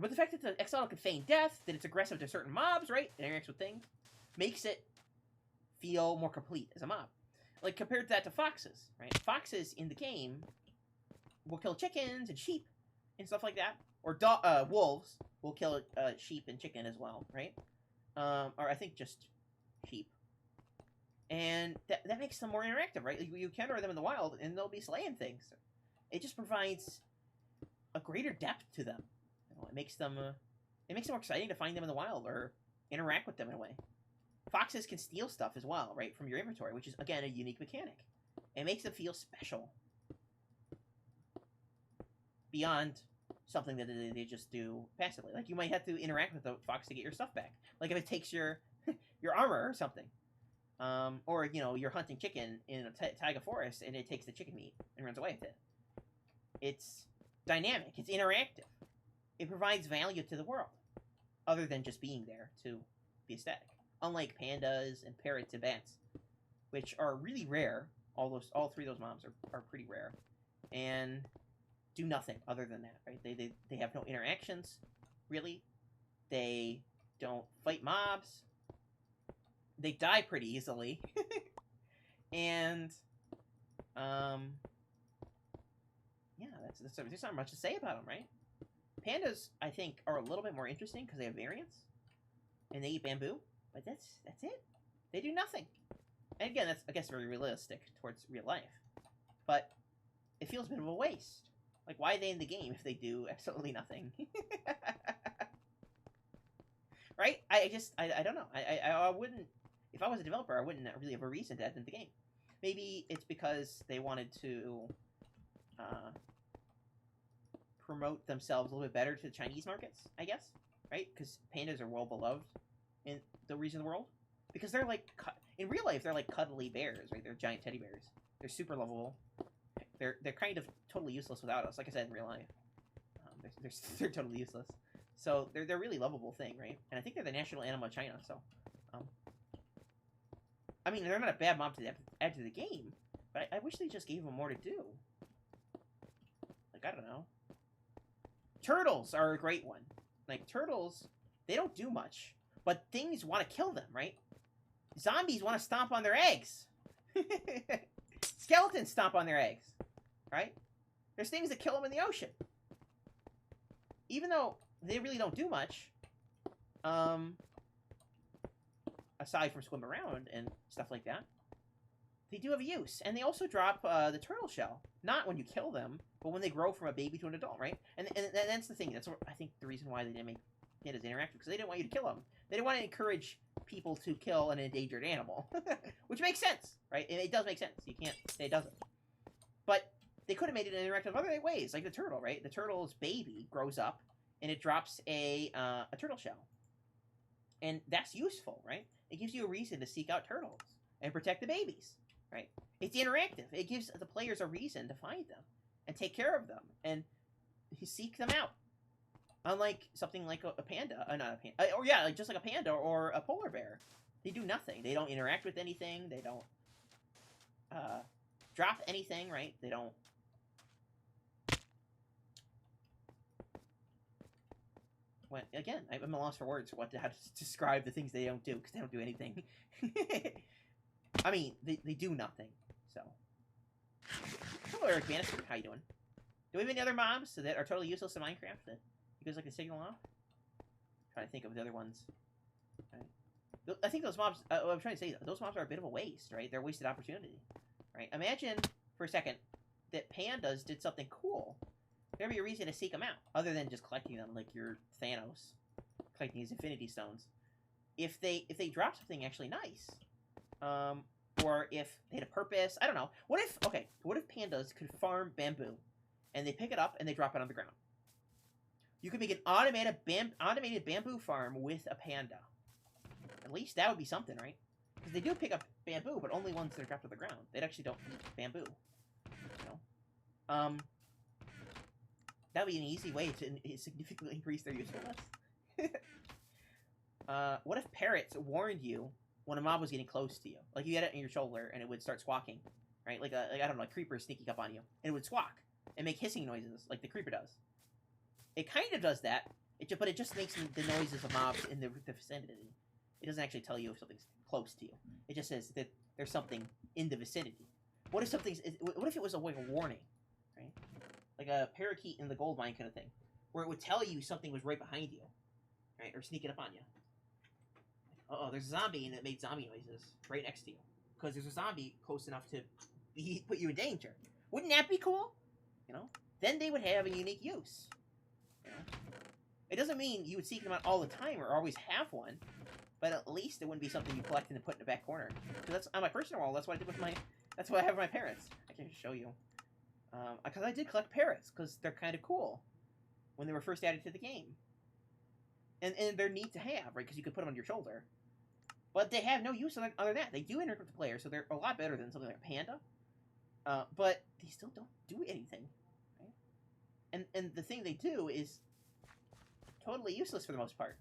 S1: But the fact that the axolotl can feign death, that it's aggressive to certain mobs, right? It interacts with things, makes it feel more complete as a mob. Like, compared that to foxes, right? Foxes in the game will kill chickens and sheep and stuff like that. Or wolves will kill sheep and chicken as well, right? Or I think just sheep. And that makes them more interactive, right? You encounter them in the wild, and they'll be slaying things. It just provides a greater depth to them. It makes them more exciting to find them in the wild or interact with them in a way. Foxes can steal stuff as well, right, from your inventory, which is, again, a unique mechanic. It makes them feel special. Beyond something that they just do passively. Like, you might have to interact with the fox to get your stuff back. Like, if it takes your armor or something. Or, you know, you're hunting chicken in a taiga forest, and it takes the chicken meat and runs away with it. It's dynamic. It's interactive. It provides value to the world, other than just being there to be aesthetic. Unlike pandas and parrots and bats, which are really rare. All three of those mobs are pretty rare, and do nothing other than that, right? They have no interactions, really. They don't fight mobs. They die pretty easily, and yeah, there's not much to say about them, right? Pandas, I think, are a little bit more interesting because they have variants, and they eat bamboo. But that's it. They do nothing. And again, that's, I guess, very realistic towards real life. But it feels a bit of a waste. Like, why are they in the game if they do absolutely nothing? Right? I don't know. I wouldn't... If I was a developer, I wouldn't really have a reason to add them to the game. Maybe it's because they wanted to promote themselves a little bit better to the Chinese markets, I guess. Right? Because pandas are well-beloved in the region of the world. Because they're like... In real life, they're like cuddly bears, right? They're giant teddy bears. They're super lovable. They're kind of totally useless without us, like I said, in real life. They're totally useless. So they're a really lovable thing, right? And I think they're the national animal of China, so... I mean, they're not a bad mob to add to the game, but I wish they just gave them more to do. Like, I don't know. Turtles are a great one. Like, turtles, they don't do much, but things want to kill them, right? Zombies want to stomp on their eggs. Skeletons stomp on their eggs, right? There's things that kill them in the ocean. Even though they really don't do much, aside from swim around and stuff like that, they do have a use. And they also drop the turtle shell. Not when you kill them, but when they grow from a baby to an adult, right? And that's the thing. That's what, I think, the reason why they didn't make it as interactive, because they didn't want you to kill them. They didn't want to encourage people to kill an endangered animal. Which makes sense, right? It does make sense. You can't say it doesn't. But they could have made it interactive other ways, like the turtle, right? The turtle's baby grows up, and it drops a turtle shell. And that's useful, right? It gives you a reason to seek out turtles and protect the babies, right? It's interactive. It gives the players a reason to find them and take care of them and seek them out. Unlike something like a panda, not a panda, or yeah, like just like a panda or a polar bear. They do nothing. They don't interact with anything. They don't drop anything, right? They don't... When, again, I'm at a loss for words for how to describe the things they don't do, because they don't do anything. I mean, they do nothing, so. Hello, Eric Bannister. How you doing? Do we have any other mobs that are totally useless in Minecraft that you guys like to signal off? Trying to think of the other ones. Right. I think those mobs, I'm trying to say, those mobs are a bit of a waste, right? They're a wasted opportunity, right? Imagine, for a second, that pandas did something cool. There'd be a reason to seek them out, other than just collecting them like your Thanos, collecting these Infinity Stones. If they drop something actually nice, or if they had a purpose. I don't know. What if pandas could farm bamboo, and they pick it up and they drop it on the ground? You could make an automated bamboo farm with a panda. At least that would be something, right? Because they do pick up bamboo, but only ones that are dropped to the ground. They actually don't eat bamboo. You know? That would be an easy way to significantly increase their usefulness. What if parrots warned you when a mob was getting close to you? Like, you had it on your shoulder, and it would start squawking, right? Like, I don't know, a creeper sneaking up on you. And it would squawk and make hissing noises, like the creeper does. It kind of does that, but it just makes the noises of mobs in the vicinity. It doesn't actually tell you if something's close to you. It just says that there's something in the vicinity. What if it was a warning, right? Like a parakeet in the gold mine kind of thing, where it would tell you something was right behind you, right, or sneaking up on you. Uh-oh, there's a zombie, and it made zombie noises right next to you, because there's a zombie close enough to put you in danger. Wouldn't that be cool? You know, then they would have a unique use. You know, it doesn't mean you would seek them out all the time or always have one, but at least it wouldn't be something you collect and put in the back corner. Because that's on my personal wall. That's what I did with my. That's what I have with my parrots. I can show you. Because I did collect parrots, because they're kind of cool when they were first added to the game. And they're neat to have, right? Because you can put them on your shoulder. But they have no use other than that. They do interact with the player, so they're a lot better than something like a panda. But they still don't do anything, right? And the thing they do is totally useless for the most part.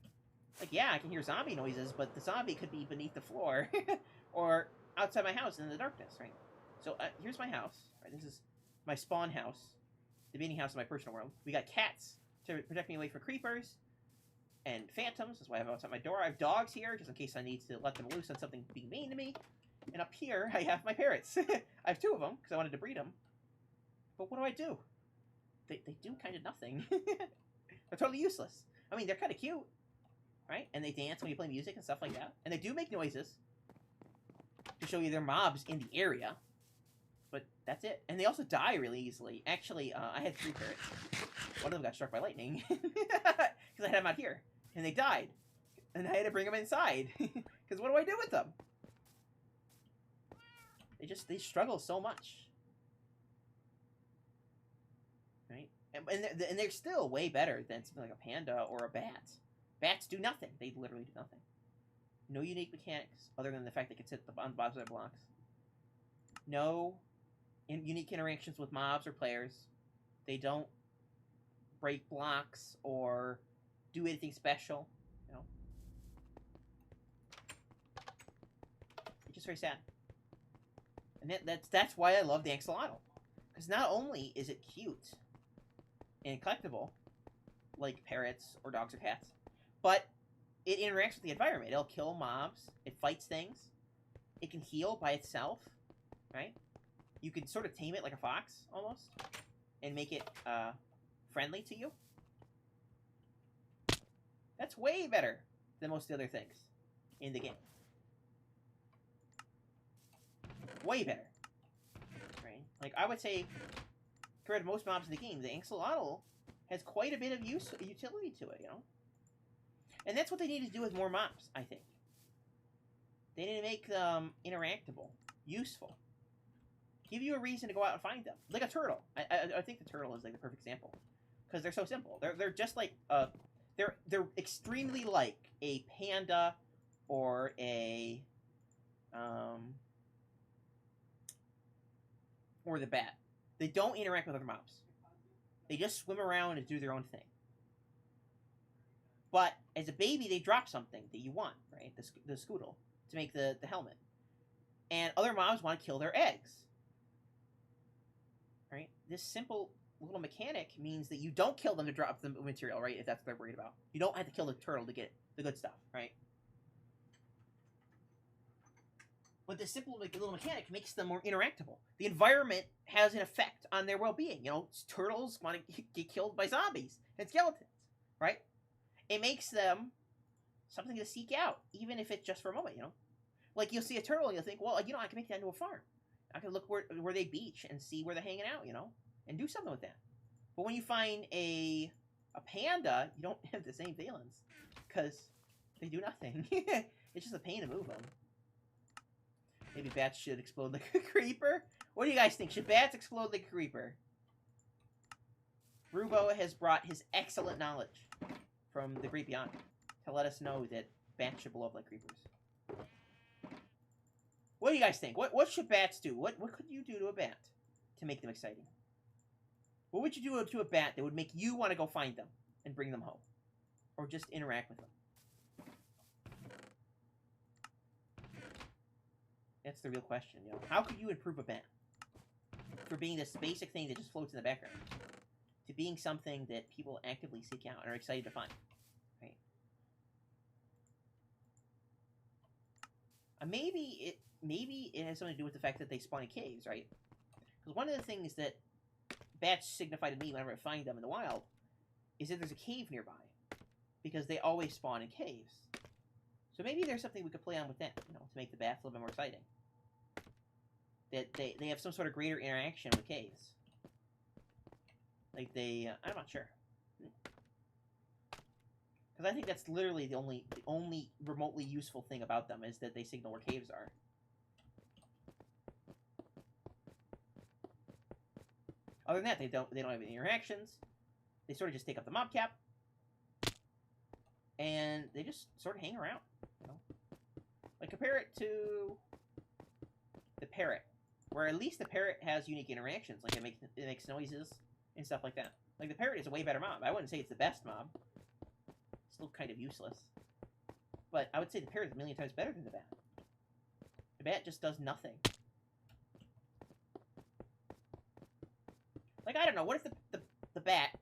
S1: Like, yeah, I can hear zombie noises, but the zombie could be beneath the floor or outside my house in the darkness, right? So here's my house. Right? This is my spawn house, the meeting house in my personal world. We got cats to protect me away from creepers and phantoms. That's why I have outside my door. I have dogs here, just in case I need to let them loose on something being mean to me. And up here, I have my parrots. I have 2 of them, because I wanted to breed them. But what do? They do kind of nothing. They're totally useless. I mean, they're kind of cute, right? And they dance when you play music and stuff like that. And they do make noises to show you they're mobs in the area. But that's it. And they also die really easily. Actually, I had 3 parrots. One of them got struck by lightning. Because I had them out here. And they died. And I had to bring them inside. Because what do I do with them? They struggle so much. Right? And they're still way better than something like a panda or a bat. Bats do nothing. They literally do nothing. No unique mechanics, other than the fact they can sit on the bottom of their blocks. No unique interactions with mobs or players. They don't break blocks or do anything special. You know, it's just very sad. And that's why I love the axolotl, because not only is it cute and collectible, like parrots or dogs or cats, but it interacts with the environment. It'll kill mobs. It fights things. It can heal by itself, right? You can sort of tame it like a fox, almost, and make it friendly to you. That's way better than most of the other things in the game. Way better. Right? Like, I would say, compared to most mobs in the game, the axolotl has quite a bit of utility to it, you know? And that's what they need to do with more mobs, I think. They need to make them interactable, useful. Give you a reason to go out and find them. Like a turtle. I think the turtle is like the perfect example. Because they're so simple. They're just like, they're extremely like a panda or a, or the bat. They don't interact with other mobs. They just swim around and do their own thing. But as a baby, they drop something that you want, right? The Sköll, to make the helmet. And other mobs want to kill their eggs. Right? This simple little mechanic means that you don't kill them to drop the material, right? If that's what they're worried about. You don't have to kill the turtle to get the good stuff, right? But this simple little mechanic makes them more interactable. The environment has an effect on their well-being. You know, turtles want to get killed by zombies and skeletons, right? It makes them something to seek out, even if it's just for a moment, you know? Like, you'll see a turtle and you'll think, well, you know, I can make that into a farm. I can look where they beach and see where they're hanging out, you know? And do something with that. But when you find a panda, you don't have the same feelings. Because they do nothing. It's just a pain to move them. Maybe bats should explode like a creeper? What do you guys think? Should bats explode like a creeper? Rubo has brought his excellent knowledge from the great beyond to let us know that bats should blow up like creepers. What do you guys think? What should bats do? What could you do to a bat to make them exciting? What would you do to a bat that would make you want to go find them and bring them home? Or just interact with them? That's the real question, you know. How could you improve a bat? For being this basic thing that just floats in the background, to being something that people actively seek out and are excited to find, right? Maybe it has something to do with the fact that they spawn in caves, right? Because one of the things that bats signify to me whenever I find them in the wild is that there's a cave nearby, because they always spawn in caves. So maybe there's something we could play on with that, you know, to make the bats a little bit more exciting. That they have some sort of greater interaction with caves. Like I'm not sure. Because I think that's literally the only remotely useful thing about them is that they signal where caves are. Other than that, they don't have any interactions. They sort of just take up the mob cap. And they just sort of hang around, you know? Like, compare it to the parrot, where at least the parrot has unique interactions. Like, it makes noises and stuff like that. Like, the parrot is a way better mob. I wouldn't say it's the best mob. It's still kind of useless. But I would say the parrot is a million times better than the bat. The bat just does nothing. Like, I don't know, what if the bat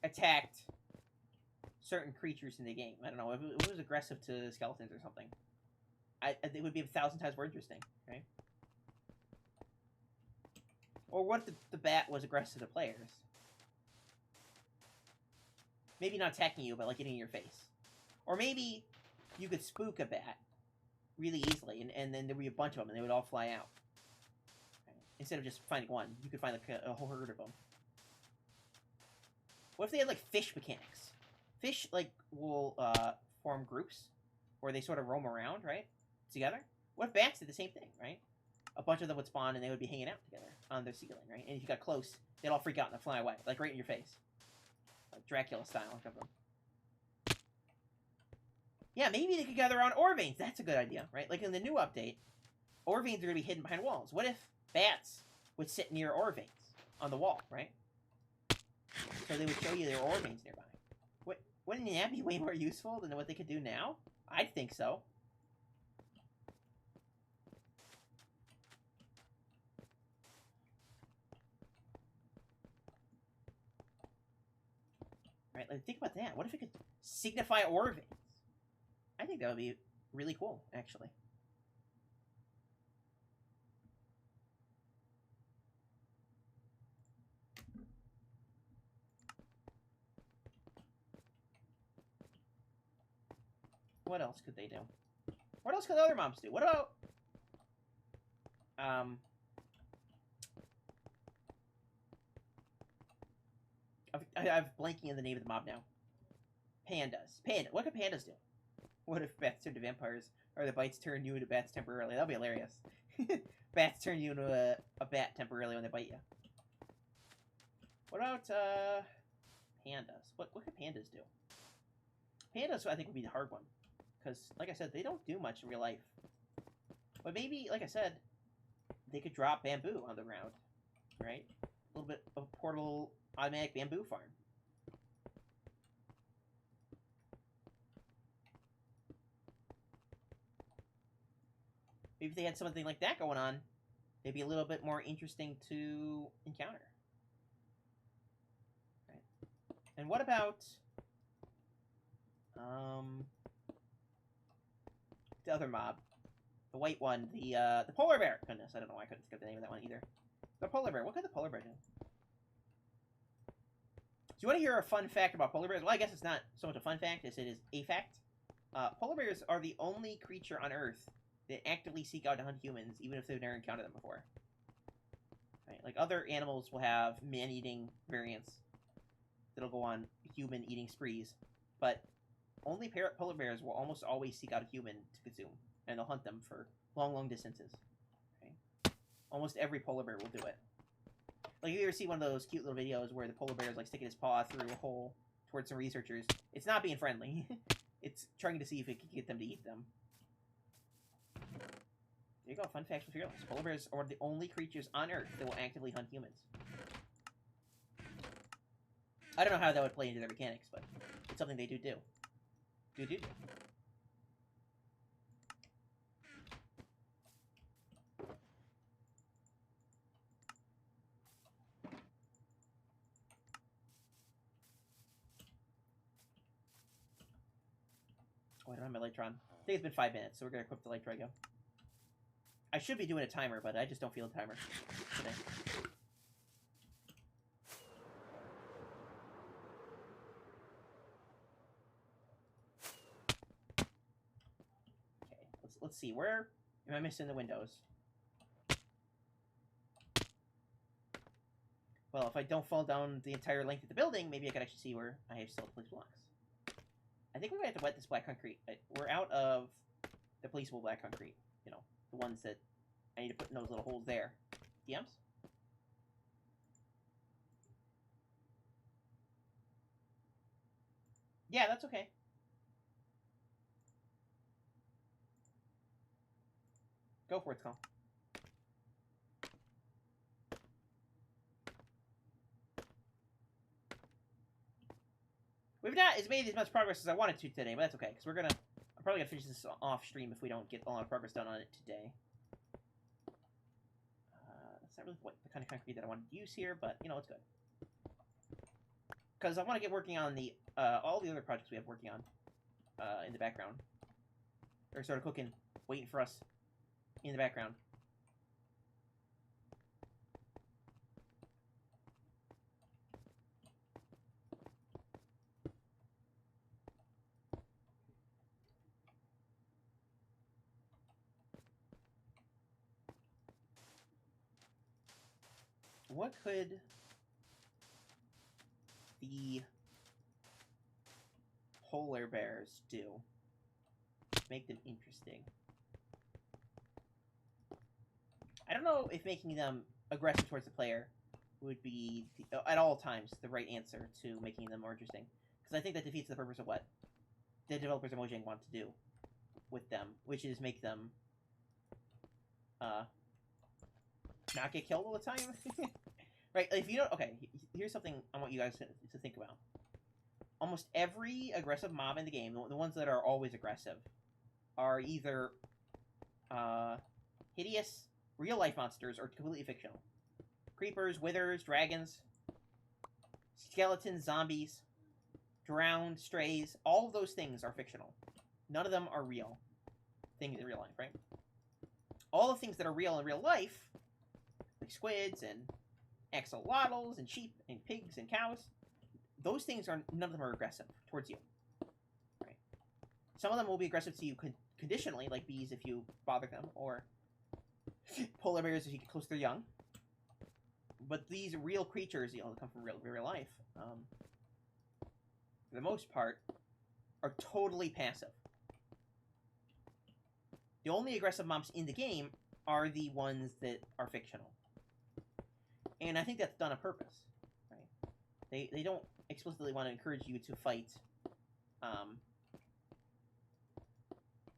S1: attacked certain creatures in the game? I don't know, if it was aggressive to skeletons or something. It would be 1,000 times more interesting, right? Or what if the bat was aggressive to players? Maybe not attacking you, but like getting in your face. Or maybe you could spook a bat really easily, and then there would be a bunch of them, and they would all fly out. Instead of just finding one, you could find like a whole herd of them. What if they had like fish mechanics? Fish like will form groups where they sort of roam around, right, together. What if bats did the same thing, right? A bunch of them would spawn and they would be hanging out together on their ceiling, right? And if you got close, they'd all freak out and fly away, like right in your face, like Dracula style of them. Yeah, maybe they could gather around ore veins. That's a good idea, right? Like in the new update, ore veins are gonna be hidden behind walls. What if bats would sit near ore veins on the wall, right? So they would show you their ore veins nearby. Wouldn't that be way more useful than what they could do now? I think so. Right, like think about that. What if it could signify ore veins? I think that would be really cool, actually. What else could they do? What else could other mobs do? What about... I'm blanking on the name of the mob now. Pandas. What could pandas do? What if bats turn to vampires? Or the bites turn you into bats temporarily? That'd be hilarious. Bats turn you into a bat temporarily when they bite you. What about, pandas? What could pandas do? Pandas, I think, would be the hard one. Because, like I said, they don't do much in real life. But maybe, like I said, they could drop bamboo on the ground. Right? A little bit of a portal automatic bamboo farm. Maybe if they had something like that going on, they'd be a little bit more interesting to encounter. Right? And what about... the other mob. The white one. The polar bear. Goodness, I don't know why I couldn't think of the name of that one either. The polar bear. What could the polar bear do? Do you want to hear a fun fact about polar bears? Well, I guess it's not so much a fun fact as it is a fact. Polar bears are the only creature on Earth that actively seek out to hunt humans, even if they've never encountered them before. Right? Like, other animals will have man-eating variants that'll go on human-eating sprees. But only polar bears will almost always seek out a human to consume, and they'll hunt them for long distances. Okay? Almost every polar bear will do it. Like, if you ever see one of those cute little videos where the polar bear is, like, sticking his paw through a hole towards some researchers, it's not being friendly. It's trying to see if it can get them to eat them. There you go, fun facts with Fearless. Polar bears are the only creatures on Earth that will actively hunt humans. I don't know how that would play into their mechanics, but it's something they do. Do. Oh, I don't have my light on. I think it's been 5 minutes, so we're gonna equip the light Drago. I should be doing a timer, but I just don't feel a timer today. Okay, let's see. Where am I missing the windows? Well, if I don't fall down the entire length of the building, maybe I could actually see where I have still to place blocks. I think we're going to have to wet this black concrete. We're out of the placeable black concrete. You know, the ones that I need to put in those little holes there. DMs? Yeah, that's okay. Go for it, Skull. We've not made as much progress as I wanted to today, but that's okay, because I'm probably going to finish this off stream if we don't get a lot of progress done on it today. That's not really the kind of concrete that I wanted to use here, but, you know, it's good. Because I want to get working on the all the other projects we have working on in the background. They're sort of cooking, waiting for us in the background. What could the polar bears do to make them interesting? I don't know if making them aggressive towards the player would be, at all times, the right answer to making them more interesting. Because I think that defeats the purpose of what the developers of Mojang want to do with them, which is make them not get killed all the time. Right, if you don't... Okay, here's something I want you guys to think about. Almost every aggressive mob in the game, the ones that are always aggressive, are either hideous, real-life monsters or completely fictional. Creepers, withers, dragons, skeletons, zombies, drowned, strays, all of those things are fictional. None of them are real things in real life, right? All the things that are real in real life, like squids and axolotls and sheep and pigs and cows, those things none of them are aggressive towards you. Right? Some of them will be aggressive to you conditionally, like bees if you bother them, or polar bears if you get close to their young. But these real creatures, that come from real life, for the most part, are totally passive. The only aggressive mobs in the game are the ones that are fictional. And I think that's done on purpose, right? They don't explicitly want to encourage you to fight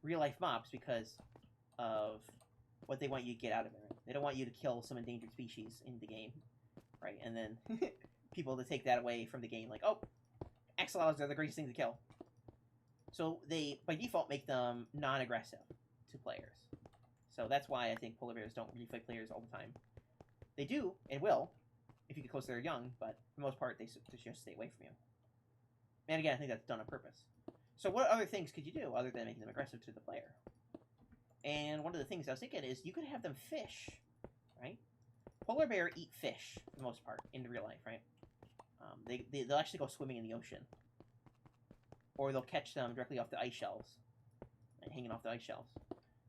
S1: real-life mobs because of what they want you to get out of it. Right? They don't want you to kill some endangered species in the game, right? And then people to take that away from the game, like, oh, axolotls are the greatest thing to kill. So they, by default, make them non-aggressive to players. So that's why I think polar bears don't really fight players all the time. They do, and will, if you get close to their young, but for the most part, they just stay away from you. And again, I think that's done on purpose. So what other things could you do other than making them aggressive to the player? And one of the things I was thinking is you could have them fish, right? Polar bear eat fish, for the most part, in real life, right? They'll actually go swimming in the ocean. Or they'll catch them directly off the ice shelves, and hanging off the ice shelves.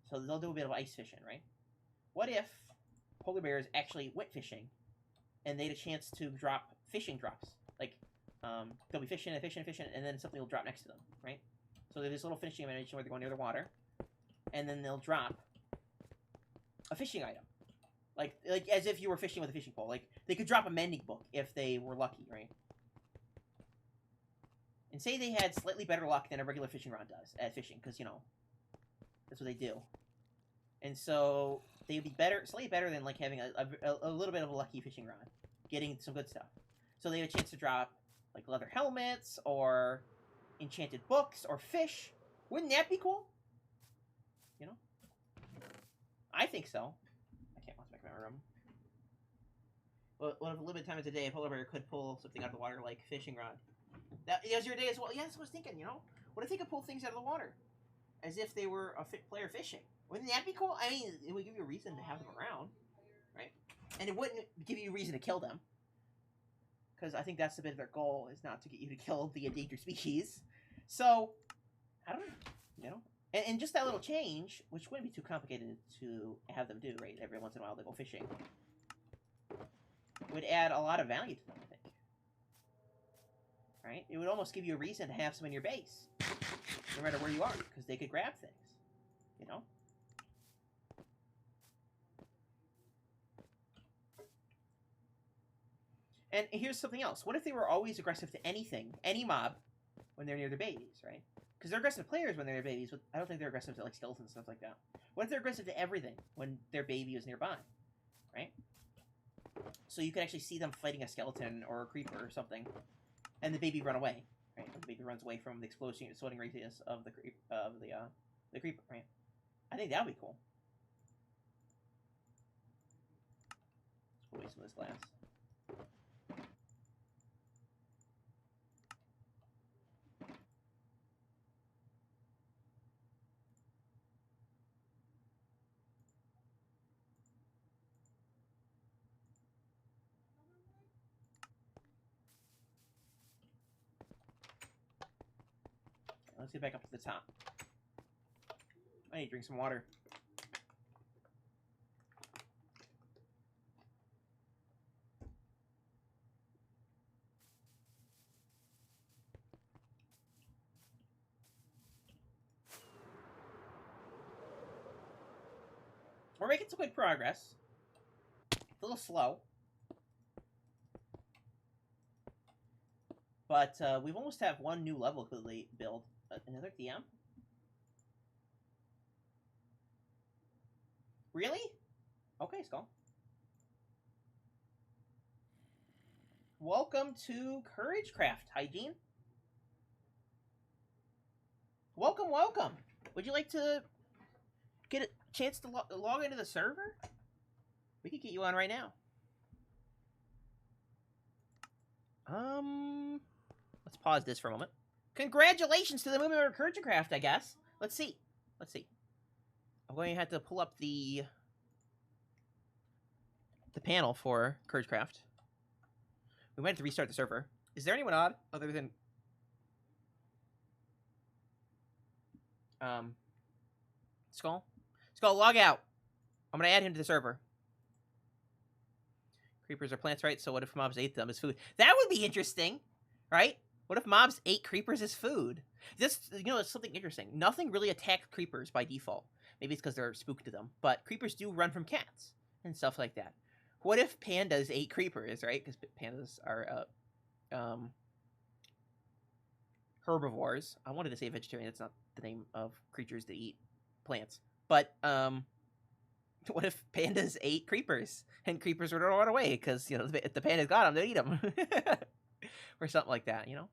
S1: So they'll do a bit of ice fishing, right? What if polar bears actually went fishing, and they had a chance to drop fishing drops? Like, they'll be fishing and fishing and fishing, and then something will drop next to them, right? So there's this little fishing animation where they're going near the water, and then they'll drop a fishing item. Like as if you were fishing with a fishing pole. Like, they could drop a mending book if they were lucky, right? And say they had slightly better luck than a regular fishing rod does at fishing, because, you know, that's what they do. And so they would be better, slightly better than, like, having a little bit of a lucky fishing rod. Getting some good stuff. So they have a chance to drop, like, leather helmets, or enchanted books, or fish. Wouldn't that be cool? You know? I think so. I can't watch back in my room. Well, a little bit of time of the day, a polar bear could pull something out of the water, like fishing rod. That was your day as well. Yeah, that's what I was thinking, you know? What if they could pull things out of the water? As if they were a player fishing. Wouldn't that be cool? I mean, it would give you a reason to have them around, right? And it wouldn't give you a reason to kill them. Because I think that's a bit of their goal, is not to get you to kill the endangered species. So, I don't know, you know? And just that little change, which wouldn't be too complicated to have them do, right? Every once in a while they go fishing. Would add a lot of value to them, I think. Right? It would almost give you a reason to have some in your base. No matter where you are, because they could grab things. You know? And here's something else. What if they were always aggressive to anything, any mob, when they're near their babies, right? Because they're aggressive players when they're near babies, but I don't think they're aggressive to, like, skeletons and stuff like that. What if they're aggressive to everything when their baby is nearby, right? So you could actually see them fighting a skeleton or a creeper or something, and the baby run away, right? And the baby runs away from the exploding radius of the creeper, right? I think that would be cool. Let's put away some of this glass. Let's get back up to the top. I need to drink some water. We're making some good progress. It's a little slow. But we've almost have one new level completely build. Another DM? Really? Okay, Skull. Welcome to CourageCraft, Hygiene. Welcome, welcome. Would you like to get a chance to log into the server? We could get you on right now. Let's pause this for a moment. Congratulations to the movement of CourageCraft, I guess. Let's see. I'm going to have to pull up the panel for CourageCraft. We might have to restart the server. Is there anyone odd other than Skull? Skull, log out. I'm gonna add him to the server. Creepers are plants, right? So what if mobs ate them as food? That would be interesting, right? What if mobs ate creepers as food? This, you know, it's something interesting. Nothing really attacks creepers by default. Maybe it's because they're spooked to them, but creepers do run from cats and stuff like that. What if pandas ate creepers, right? Because pandas are herbivores. I wanted to say vegetarian. That's not the name of creatures that eat plants. But what if pandas ate creepers and creepers would run away because, you know, if the pandas got them, they'd eat them or something like that, you know?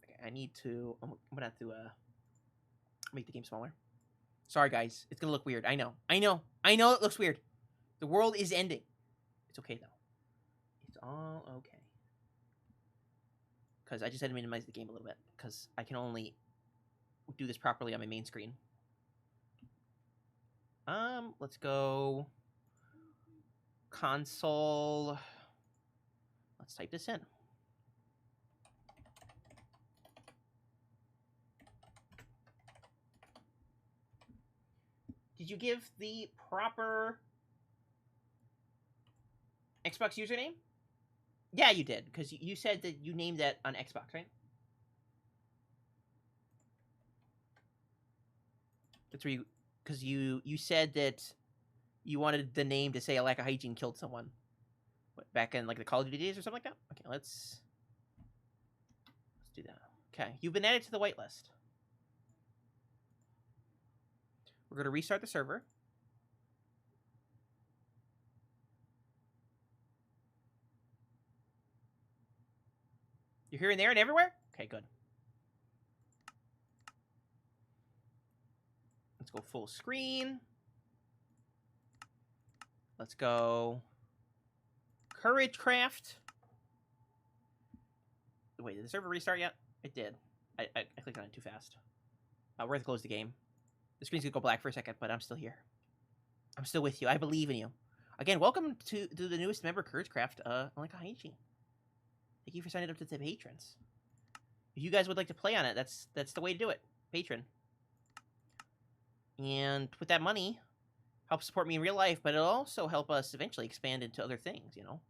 S1: Okay, I need to. I'm gonna have to make the game smaller. Sorry, guys. It's gonna look weird. I know. It looks weird. The world is ending. It's okay, though. It's all okay. Because I just had to minimize the game a little bit. Because I can only do this properly on my main screen. Let's go console. Let's type this in. Did you give the proper Xbox username? Yeah, you did, because you said that you named that on Xbox, right? That's where you, because you said that you wanted the name to say ALackOfHygine killed someone. What, back in like the Call of Duty days or something like that? Okay, let's do that. Okay, you've been added to the whitelist. We're going to restart the server. You're here and there and everywhere? Okay, good. Let's go full screen. Let's go CourageCraft. Wait, did the server restart yet? It did. I clicked on it too fast. We're going to close the game. The screen's going to go black for a second, but I'm still here. I'm still with you. I believe in you. Again, welcome to the newest member, CourageCraft, ALackOfHygine. Thank you for signing up to the patrons. If you guys would like to play on it, that's the way to do it. Patron. And with that money, help support me in real life, but it'll also help us eventually expand into other things, you know?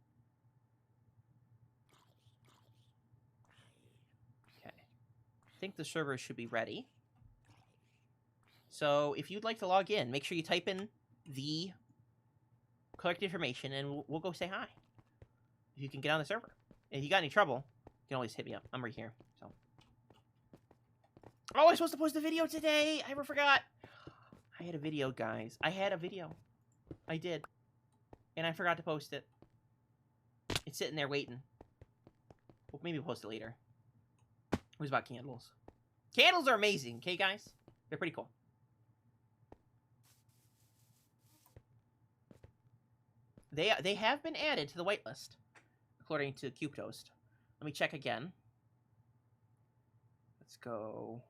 S1: Okay. I think the server should be ready. So if you'd like to log in, make sure you type in the correct information, and we'll go say hi. If you can get on the server. If you got any trouble, you can always hit me up. I'm right here. So. Oh, I was supposed to post a video today. I forgot. I had a video, guys. I had a video. I did. And I forgot to post it. It's sitting there waiting. Well, maybe we'll post it later. It was about candles. Candles are amazing, okay, guys? They're pretty cool. They have been added to the whitelist, according to Cbones. Let me check again. Let's go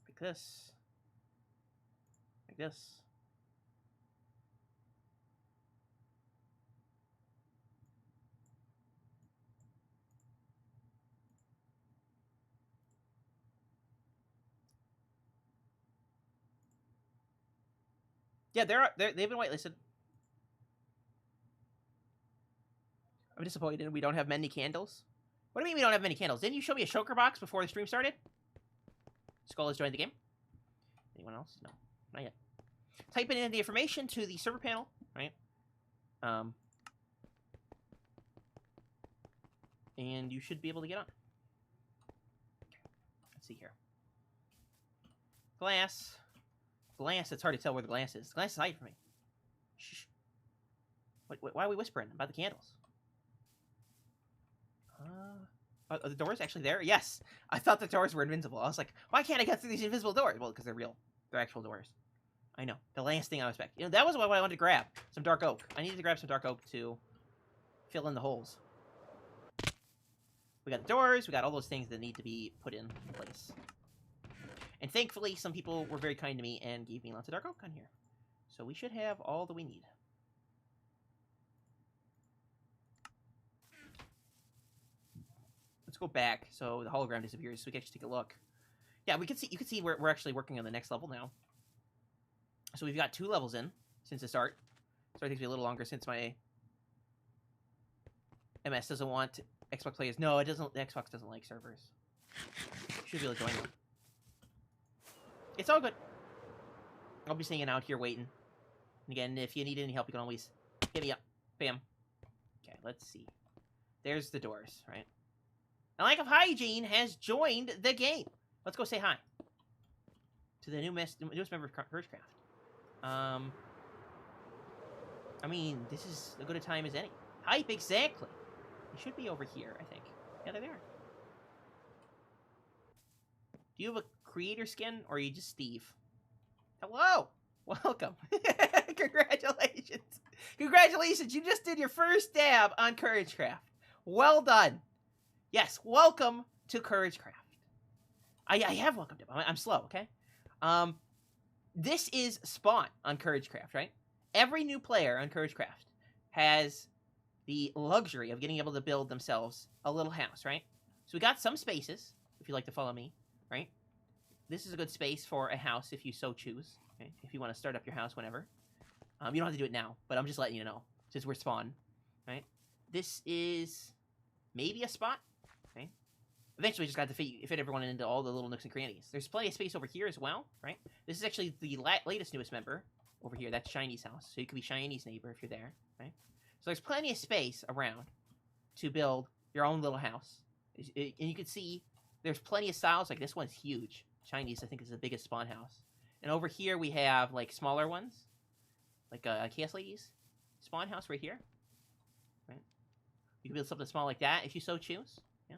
S1: like this. Like this. Yeah, they've been whitelisted. I'm disappointed we don't have many candles. What do you mean we don't have many candles? Didn't you show me a shulker box before the stream started? Sköll has joined the game. Anyone else? No, not yet. Type in the information to the server panel, right? And you should be able to get on. Let's see here. Glass. Glass, it's hard to tell where the glass is. The glass is hiding from me. Shh. Why are we whispering about the candles? Are the doors actually there? Yes! I thought the doors were invincible. I was like, why can't I get through these invisible doors? Well, because they're real. They're actual doors. I know. The last thing I was expecting. You know, that was what I wanted to grab. Some dark oak. I needed to grab some dark oak to fill in the holes. We got the doors. We got all those things that need to be put in place. And thankfully, some people were very kind to me and gave me lots of dark oak on here. So we should have all that we need. Let's go back so the hologram disappears so we can actually take a look. Yeah, we can see. You can see we're actually working on the next level now. So we've got 2 levels in since the start. So it takes me a little longer since my MS doesn't want Xbox players. No, it doesn't. The Xbox doesn't like servers. You should be able to join them. It's all good. I'll be staying out here waiting. And again, if you need any help, you can always hit me up. Bam. Okay, let's see. There's the doors, right? ALackOfHygine has joined the game. Let's go say hi to the newest member of CourageCraft. I mean, this is as good a time as any. Hype, exactly. They should be over here, I think. Yeah, they're there. Do you have a creator skin, or are you just Steve? Hello! Welcome. Congratulations. Congratulations, you just did your first dab on CourageCraft. Well done. Yes, welcome to CourageCraft. I have welcomed him. I'm slow, okay? This is Spawn on CourageCraft, right? Every new player on CourageCraft has the luxury of getting able to build themselves a little house, right? So we got some spaces, if you'd like to follow me, right? This is a good space for a house if you so choose, okay? If you want to start up your house whenever. You don't have to do it now, but I'm just letting you know, since we're Spawn, right? This is maybe a spot, okay? Eventually, we just got to fit everyone into all the little nooks and crannies. There's plenty of space over here as well, right? This is actually the latest newest member over here. That's Shiny's house. So you could be Shiny's neighbor if you're there, right? So there's plenty of space around to build your own little house. And you can see there's plenty of styles. Like this one's huge. Shiny's, I think, is the biggest spawn house. And over here we have like smaller ones, like ChaosLady's spawn house right here. Right? You can build something small like that if you so choose. Yeah.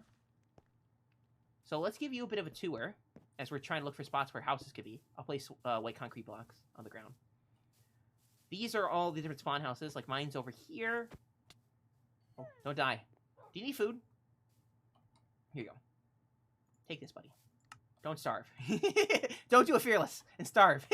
S1: So let's give you a bit of a tour as we're trying to look for spots where houses could be. I'll place white concrete blocks on the ground. These are all the different spawn houses. Like mine's over here. Oh, don't die. Do you need food? Here you go. Take this, buddy. Don't starve. Don't do a fearless and starve.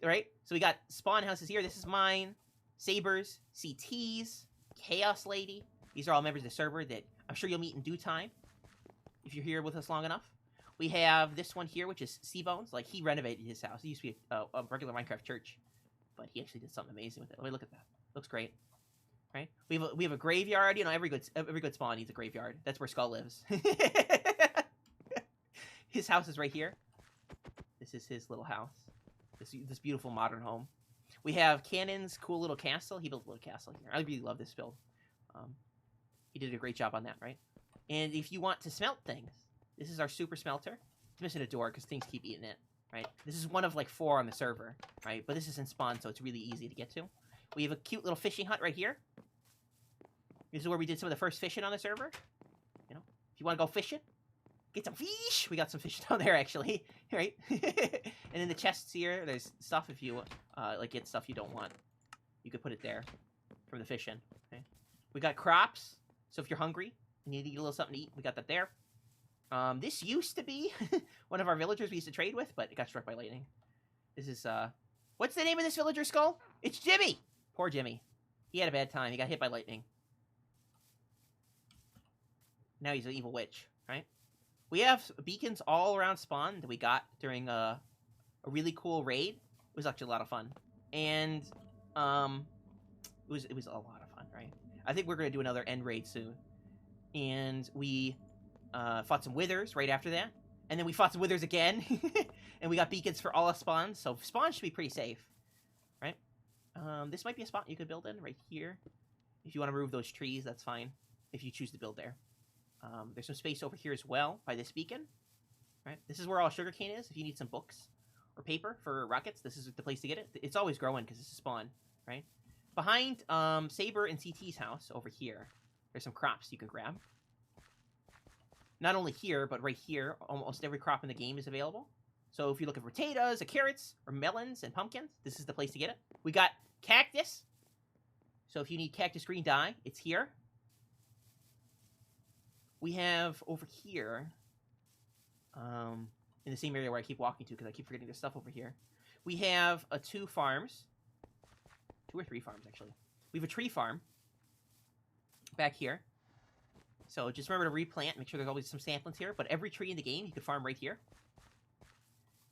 S1: Right? So we got spawn houses here. This is mine. Sabers, CTs, ChaosLady. These are all members of the server that I'm sure you'll meet in due time if you're here with us long enough. We have this one here, which is Cbones. Like, he renovated his house. It used to be a regular Minecraft church, but he actually did something amazing with it. Let me look at that. Looks great. Right? We have a graveyard. You know, every good spawn needs a graveyard. That's where Sköll lives. His house is right here. This is his little house. This beautiful modern home. We have Cannon's cool little castle. He built a little castle here. I really love this build. He did a great job on that, right? And if you want to smelt things, this is our super smelter. It's missing a door because things keep eating it, right? This is one of like 4 on the server, right? But this is in spawn, so it's really easy to get to. We have a cute little fishing hut right here. This is where we did some of the first fishing on the server. You know, if you want to go fishing, get some fish. We got some fish down there, actually, right? And in the chests here, there's stuff if you like get stuff you don't want. You could put it there from the fishing. Okay? We got crops, so if you're hungry and you need a little something to eat, we got that there. This used to be one of our villagers we used to trade with, but it got struck by lightning. This is, what's the name of this villager, Sköll? It's Jimmy! Poor Jimmy. He had a bad time. He got hit by lightning. Now he's an evil witch, right? We have beacons all around spawn that we got during a really cool raid. It was actually a lot of fun. And, it was a lot of fun, right? I think we're going to do another end raid soon. And we fought some withers right after that. And then we fought some withers again. And we got beacons for all of spawns. So spawn should be pretty safe. Right? This might be a spot you could build in right here. If you want to remove those trees, that's fine. If you choose to build there. There's some space over here as well by this beacon. Right? This is where all sugarcane is. If you need some books or paper for rockets, this is the place to get it. It's always growing because it's a spawn. Right? Behind Saber and CT's house over here, there's some crops you can grab. Not only here, but right here, almost every crop in the game is available. So if you're looking for potatoes, or carrots, or melons, and pumpkins, this is the place to get it. We got cactus. So if you need cactus green dye, it's here. We have over here, in the same area where I keep walking to because I keep forgetting there's stuff over here. We have 2 farms. 2 or 3 farms, actually. We have a tree farm back here. So just remember to replant. Make sure there's always some samplings here. But every tree in the game, you can farm right here.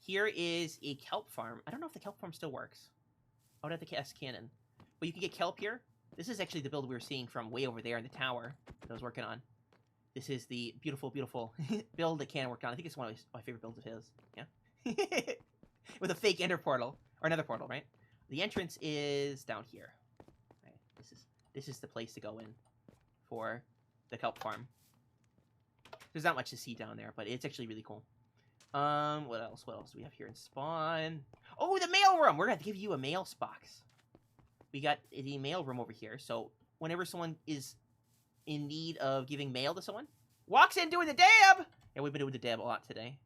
S1: Here is a kelp farm. I don't know if the kelp farm still works. I would have to ask Cannon. But you can get kelp here. This is actually the build we were seeing from way over there in the tower that I was working on. This is the beautiful, beautiful build that Cannon worked on. I think it's one of my favorite builds of his. Yeah. With a fake ender portal. Or another portal, right? The entrance is down here. Right. This is the place to go in for the kelp farm. There's not much to see down there, but it's actually really cool. What else? What else do we have here in spawn? Oh, the mail room! We're gonna have to give you a mail box. We got the mail room over here, so whenever someone is in need of giving mail to someone, walks in doing the dab! Yeah, we've been doing the dab a lot today.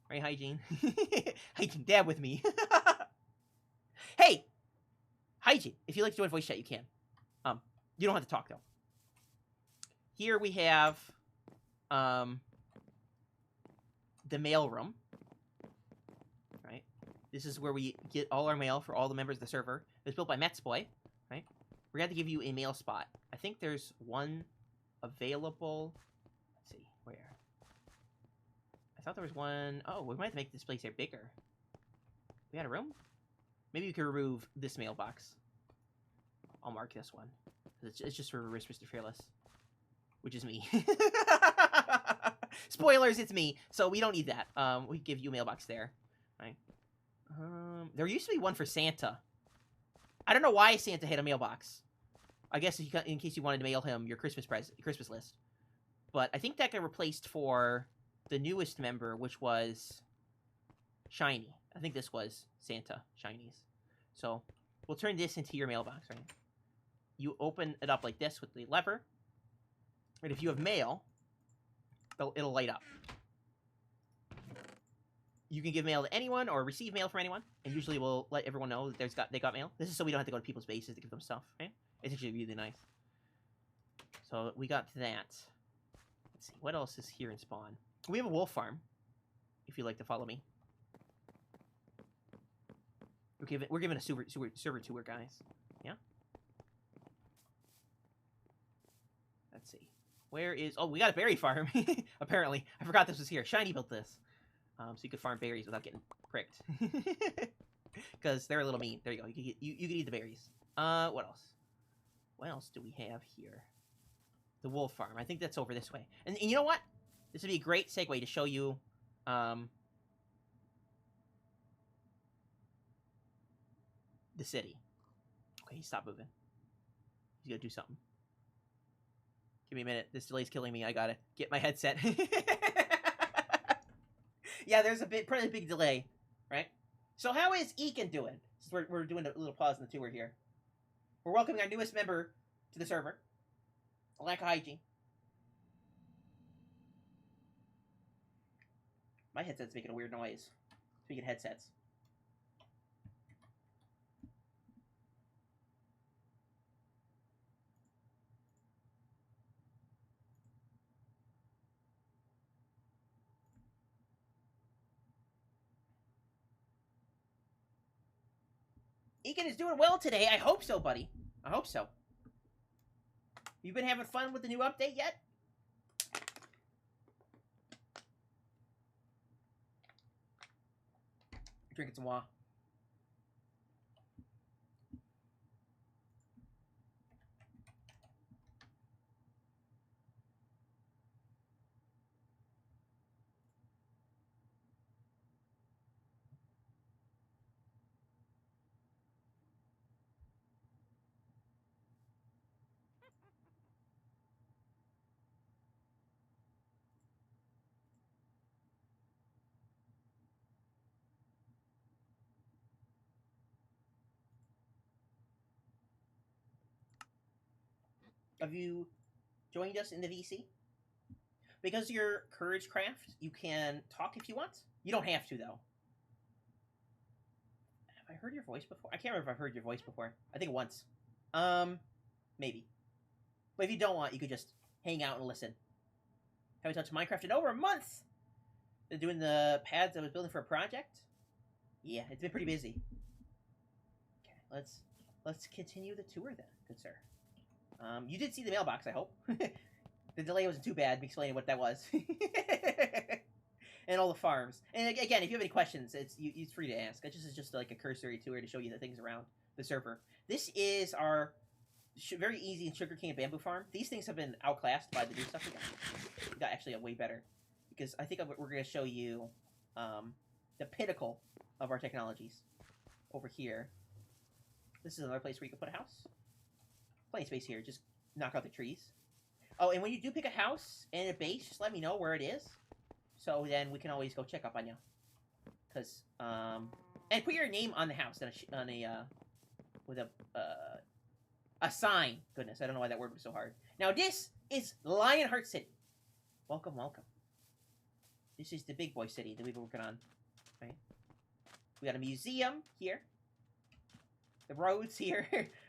S1: Right, Hygiene? Hygiene, dab with me. Hey! Hygiene, if you like to join voice chat, you can. You don't have to talk, though. Here we have the mail room, right? This is where we get all our mail for all the members of the server. It was built by Metsboy, right? We're going to give you a mail spot. I think there's one available. Let's see, where? I thought there was one. Oh, we might have to make this place here bigger. We got a room? Maybe we could remove this mailbox. I'll mark this one. It's just for Mr. Fearless. Which is me. Spoilers, it's me, so we don't need that. We give you a mailbox there. Right. There used to be one for Santa. I don't know why Santa had a mailbox. I guess in case you wanted to mail him your Christmas list. But I think that got replaced for the newest member, which was Shiny. I think this was Santa Shinies. So we'll turn this into your mailbox, right? You open it up like this with the lever. And if you have mail, it'll light up. You can give mail to anyone or receive mail from anyone, and usually we'll let everyone know that they got mail. This is so we don't have to go to people's bases to give them stuff, right? It's actually really nice. So we got that. Let's see, what else is here in Spawn? We have a wolf farm, if you'd like to follow me. We're giving a server tour, guys. Yeah? Let's see. Where is... Oh, we got a berry farm, apparently. I forgot this was here. Shiny built this. So you could farm berries without getting pricked. Because they're a little mean. There you go. You can eat the berries. What else? What else do we have here? The wolf farm. I think that's over this way. And you know what? This would be a great segue to show you the city. Okay, stop moving. He's gonna do something. Give me a minute. This delay's killing me. I gotta get my headset. Yeah, there's probably a big delay, right? So how is Ekin doing? Since we're doing a little pause in the tour here. We're welcoming our newest member to the server. ALackOfHygine. My headset's making a weird noise. Speaking of headsets. Ekin is doing well today. I hope so, buddy. I hope so. You been having fun with the new update yet? Drinking some water. Have you joined us in the VC? Because you're CourageCraft, you can talk if you want. You don't have to, though. Have I heard your voice before? I can't remember if I've heard your voice before. I think once. Maybe. But if you don't want, you could just hang out and listen. Haven't touched Minecraft in over a month! Been doing the pads I was building for a project. Yeah, it's been pretty busy. Okay, let's continue the tour then, good sir. You did see the mailbox, I hope. The delay wasn't too bad, explaining what that was. And all the farms. And again, if you have any questions, it's free to ask. This is just like a cursory tour to show you the things around the server. This is our very easy and sugarcane bamboo farm. These things have been outclassed by the new stuff we got actually a way better. Because I think we're going to show you the pinnacle of our technologies over here. This is another place where you can put a house. Plenty of space here. Just knock out the trees. Oh, and when you do pick a house and a base, just let me know where it is. So then we can always go check up on you. Because, and put your name on the house with a sign. Goodness, I don't know why that word was so hard. Now this is Lionheart City. Welcome, welcome. This is the big boy city that we've been working on. Right? We got a museum here. The roads here.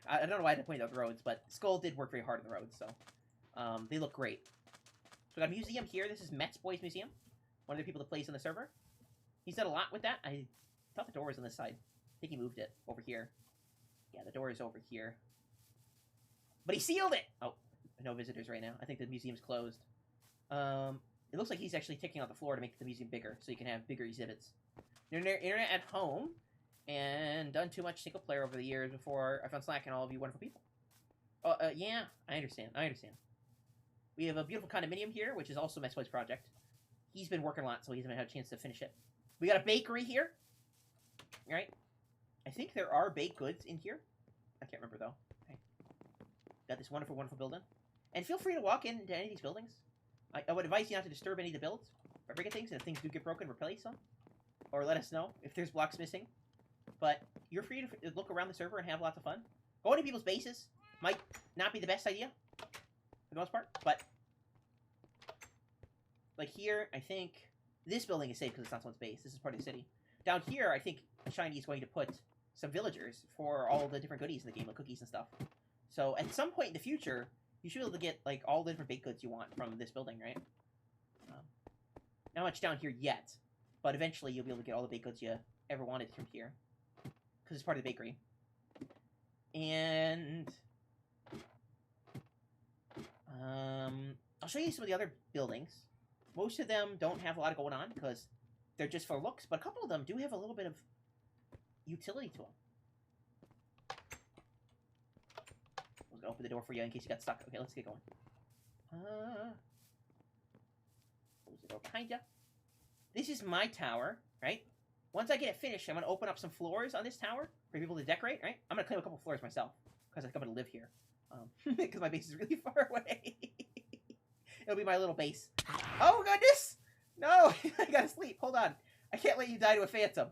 S1: I don't know why I had to point out the roads, but Sköll did work very hard on the roads, so they look great. So we got a museum here. This is Met's Boys Museum. One of the people that plays on the server. He's done a lot with that. I thought the door was on this side. I think he moved it over here. Yeah, the door is over here. But he sealed it! Oh, no visitors right now. I think the museum's closed. It looks like he's actually taking out the floor to make the museum bigger, so you can have bigger exhibits. Internet at home. And done too much single player over the years before I found Slack and all of you wonderful people. Yeah, I understand. We have a beautiful condominium here, which is also Met's Boys project. he's been working a lot, so he hasn't had a chance to finish it. We got a bakery here. Right? I think there are baked goods in here. I can't remember, though. Okay. Got this wonderful, wonderful building. And feel free to walk into any of these buildings. I would advise you not to disturb any of the builds or break things, and if things do get broken, replace them. Or let us know if there's blocks missing. But you're free to look around the server and have lots of fun. Going to people's bases might not be the best idea, for the most part, but... Like here, I think this building is safe because it's not someone's base. This is part of the city. Down here, I think Shiny is going to put some villagers for all the different goodies in the game, like cookies and stuff. So at some point in the future, you should be able to get like all the different baked goods you want from this building, right? Not much down here yet, but eventually you'll be able to get all the baked goods you ever wanted from here, because it's part of the bakery. And I'll show you some of the other buildings. Most of them don't have a lot going on because they're just for looks, but a couple of them do have a little bit of utility to them. I was gonna open the door for you in case you got stuck. Okay, let's get going. Close the door behind you. This is my tower, right? Once I get it finished, I'm gonna open up some floors on this tower for people to decorate, right? I'm gonna claim a couple floors myself because I'm gonna live here, because my base is really far away. It'll be my little base. Oh, goodness! No! I gotta sleep. Hold on. I can't let you die to a phantom.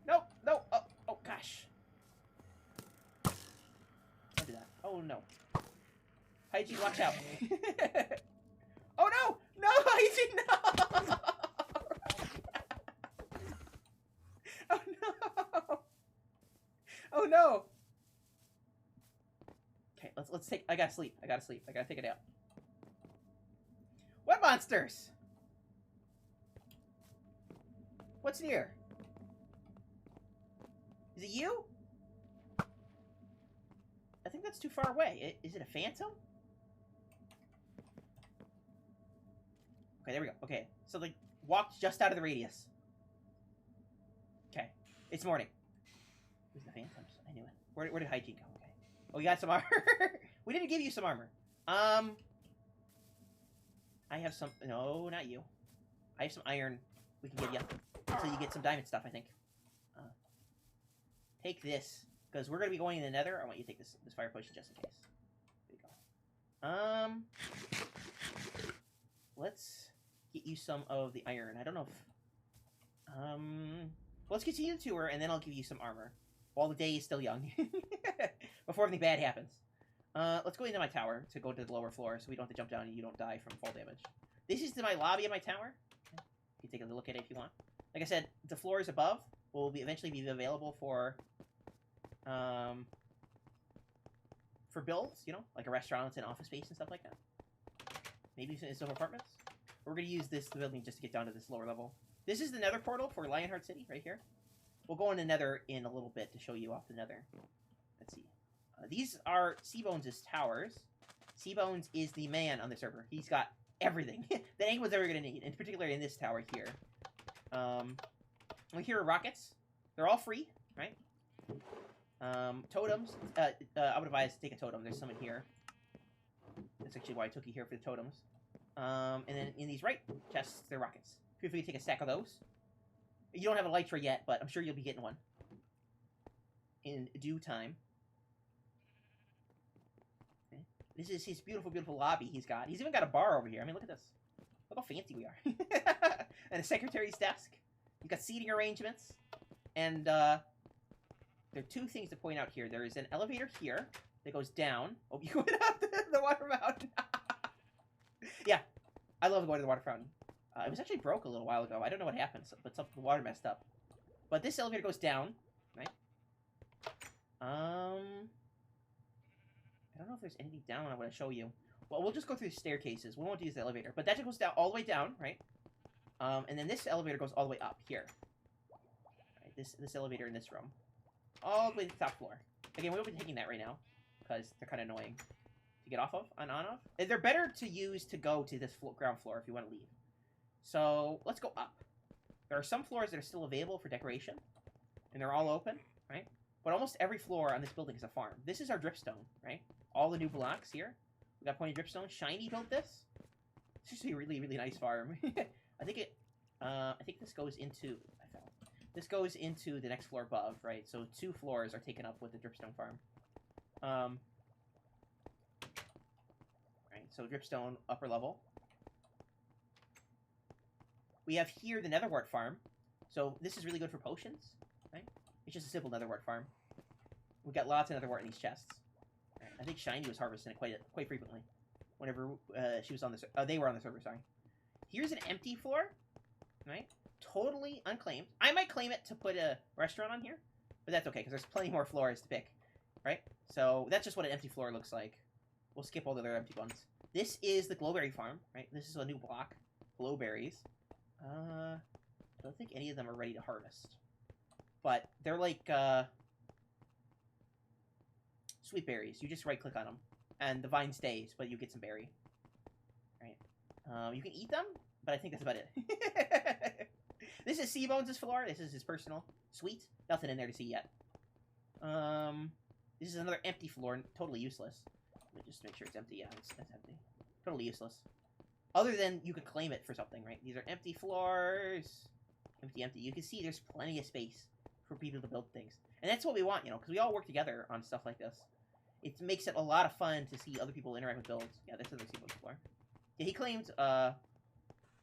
S1: Nope. No. Oh, gosh. Don't do that. Oh, no. Hygiene, watch out. Oh, no! No, Hygiene, no! Oh, no! Oh, no! Okay, let's take... I gotta sleep. I gotta take it out. What monsters? What's near? Is it you? I think that's too far away. Is it a phantom? Okay, there we go. Okay, so like walked just out of the radius. Okay, it's morning. Who's the phantoms? I knew it. Where did Hygiene go? Okay. Oh, we got some armor. We didn't give you some armor. I have some... No, not you. I have some iron we can give you. So you get some diamond stuff, I think. Take this. Because we're going to be going in the nether. I want you to take this fire potion just in case. There you go. Let's get you some of the iron. I don't know if... let's continue the tour, and then I'll give you some armor. While the day is still young. Before anything bad happens. Let's go into my tower to go to the lower floor so we don't have to jump down and you don't die from fall damage. This is my lobby of my tower. You can take a look at it if you want. Like I said, the floors above will eventually be available for builds, you know, like a restaurant and office space and stuff like that. Maybe some apartments. We're going to use this building just to get down to this lower level. This is the nether portal for Lionheart City, right here. We'll go in the nether in a little bit to show you off the nether. Let's see. These are Cbones' towers. Cbones is the man on the server. He's got everything that anyone's ever going to need, and particularly in this tower here. Here are rockets. They're all free, right? Totems. I would advise to take a totem. There's some in here. That's actually why I took you here for the totems. And then in these right chests, they're rockets. Feel free to take a stack of those. You don't have a elytra yet, but I'm sure you'll be getting one in due time. Okay. This is his beautiful, beautiful lobby he's got. He's even got a bar over here. I mean, look at this. Look how fancy we are. And a secretary's desk. You've got seating arrangements. And there are two things to point out here. There is an elevator here that goes down. Oh, you went up the water fountain. Yeah, I love going to the water fountain. It was actually broke a little while ago. I don't know what happened, but the water messed up. But this elevator goes down, right? I don't know if there's anything down I want to show you. Well, we'll just go through the staircases. We won't use the elevator. But that just goes down all the way down, right? And then this elevator goes all the way up here. Right, this elevator in this room. All the way to the top floor. Again, we won't be taking that right now, because they're kind of annoying to get off of and on of. They're better to use to go to this ground floor if you want to leave. So, let's go up. There are some floors that are still available for decoration, and they're all open, right? But almost every floor on this building is a farm. This is our dripstone, right? All the new blocks here. We got pointed dripstone. Shiny built this. It's actually a really, really nice farm. I think this goes into... This goes into the next floor above, right? So 2 floors are taken up with the dripstone farm. Right, so dripstone, upper level. We have here the netherwart farm. So this is really good for potions, right? It's just a simple netherwart farm. We got lots of netherwart in these chests. Right. I think Shiny was harvesting it quite frequently. Whenever she was on the they were on the server, sorry. Here's an empty floor, right? Totally unclaimed. I might claim it to put a restaurant on here, but that's okay because there's plenty more floors to pick, right? So that's just what an empty floor looks like. We'll skip all the other empty ones. This is the glowberry farm, right? This is a new block. Glowberries. I don't think any of them are ready to harvest, but they're like sweet berries. You just right click on them, and the vine stays, but you get some berry. Right? You can eat them, but I think that's about it. This is Cbones' floor. This is his personal. Sweet. Nothing in there to see yet. This is another empty floor. Totally useless. Let me just make sure it's empty. Yeah, it's empty. Totally useless. Other than you could claim it for something, right? These are empty floors. Empty, empty. You can see there's plenty of space for people to build things. And that's what we want, you know, because we all work together on stuff like this. It makes it a lot of fun to see other people interact with builds. Yeah, this is the Cbones floor. Yeah, he claimed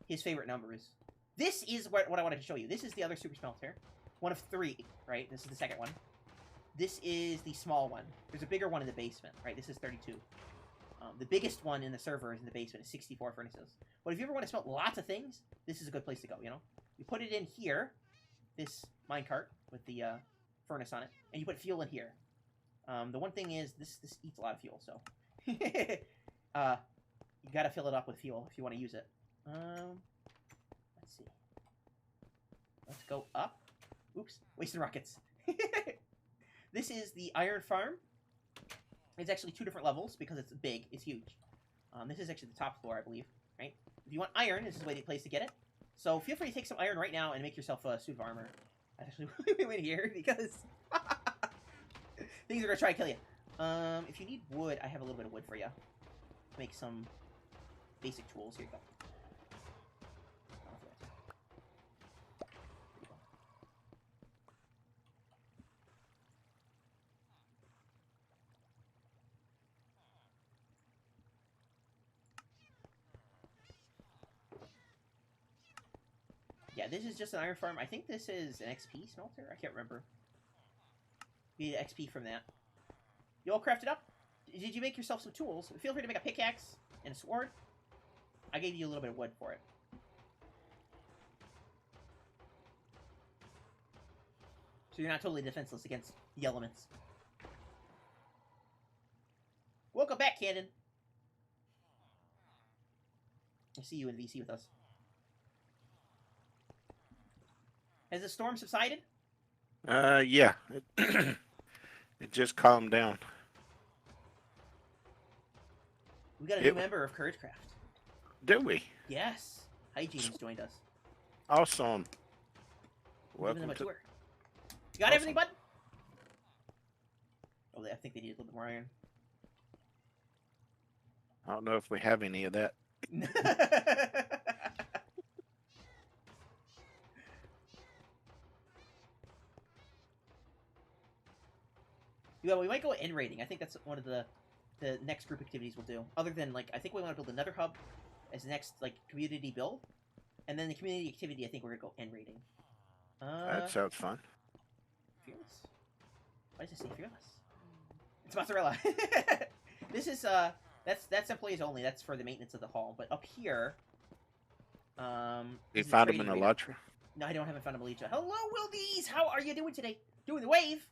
S1: his favorite numbers. This is what I wanted to show you. This is the other super smelter. One of 3, right? This is the second one. This is the small one. There's a bigger one in the basement, right? This is 32. The biggest one in the server is in the basement. It's 64 furnaces. But if you ever want to smelt lots of things, this is a good place to go, you know? You put it in here, this minecart with the furnace on it, and you put fuel in here. The one thing is, this eats a lot of fuel, so... you gotta fill it up with fuel if you want to use it. Let's see. Let's go up. Oops, wasting rockets. This is the iron farm. It's actually 2 different levels because it's big. It's huge. This is actually the top floor, I believe. Right? If you want iron, this is the place to get it. So feel free to take some iron right now and make yourself a suit of armor. I actually went here because things are gonna try to kill you. If you need wood, I have a little bit of wood for you. Make some basic tools. Here you go. Yeah, this is just an iron farm. I think this is an XP smelter. I can't remember. You need XP from that. You all crafted up? Did you make yourself some tools? Feel free to make a pickaxe and a sword. I gave you a little bit of wood for it. So you're not totally defenseless against the elements. Welcome back, Cannon. I see you in VC with us. Has the storm subsided?
S2: Yeah. It just calmed down.
S1: We got a new member of CourageCraft.
S2: Do we?
S1: Yes. Hygiene joined us.
S2: Awesome.
S1: Giving them a tour. You got everything, bud? Oh, I think they need a little bit more iron.
S2: I don't know if we have any of that.
S1: Yeah, we might go end raiding. I think that's one of the next group activities we'll do. Other than, like, I think we want to build another hub as the next, like, community build. And then the community activity, I think we're going to go end raiding.
S2: That sounds fun.
S1: Fearless? Why does it say Fearless? It's mozzarella. This is, that's employees only. That's for the maintenance of the hall. But up here,
S2: you found him in Elytra?
S1: No, I haven't found him in Elytra. Hello, Wildies! How are you doing today? Doing the wave?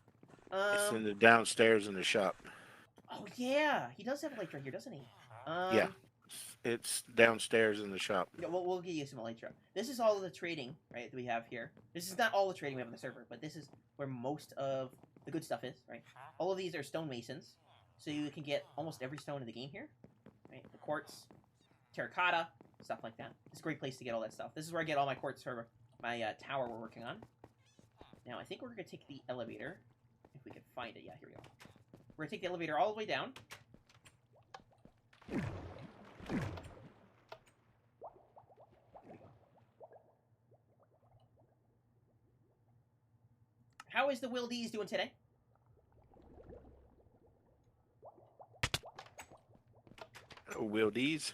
S2: It's in the downstairs in the shop.
S1: Oh, yeah. He does have Elytra here, doesn't he?
S2: Yeah. It's downstairs in the shop.
S1: Yeah, we'll give you some Elytra. This is all of the trading, right, that we have here. This is not all the trading we have on the server, but this is where most of the good stuff is, right? All of these are stonemasons, so you can get almost every stone in the game here, right? The quartz, terracotta, stuff like that. It's a great place to get all that stuff. This is where I get all my quartz for my tower we're working on. Now, I think we're going to take the elevator. If we can find it. Yeah, here we go. We're going to take the elevator all the way down. How is the Will D's doing today?
S2: Will D's?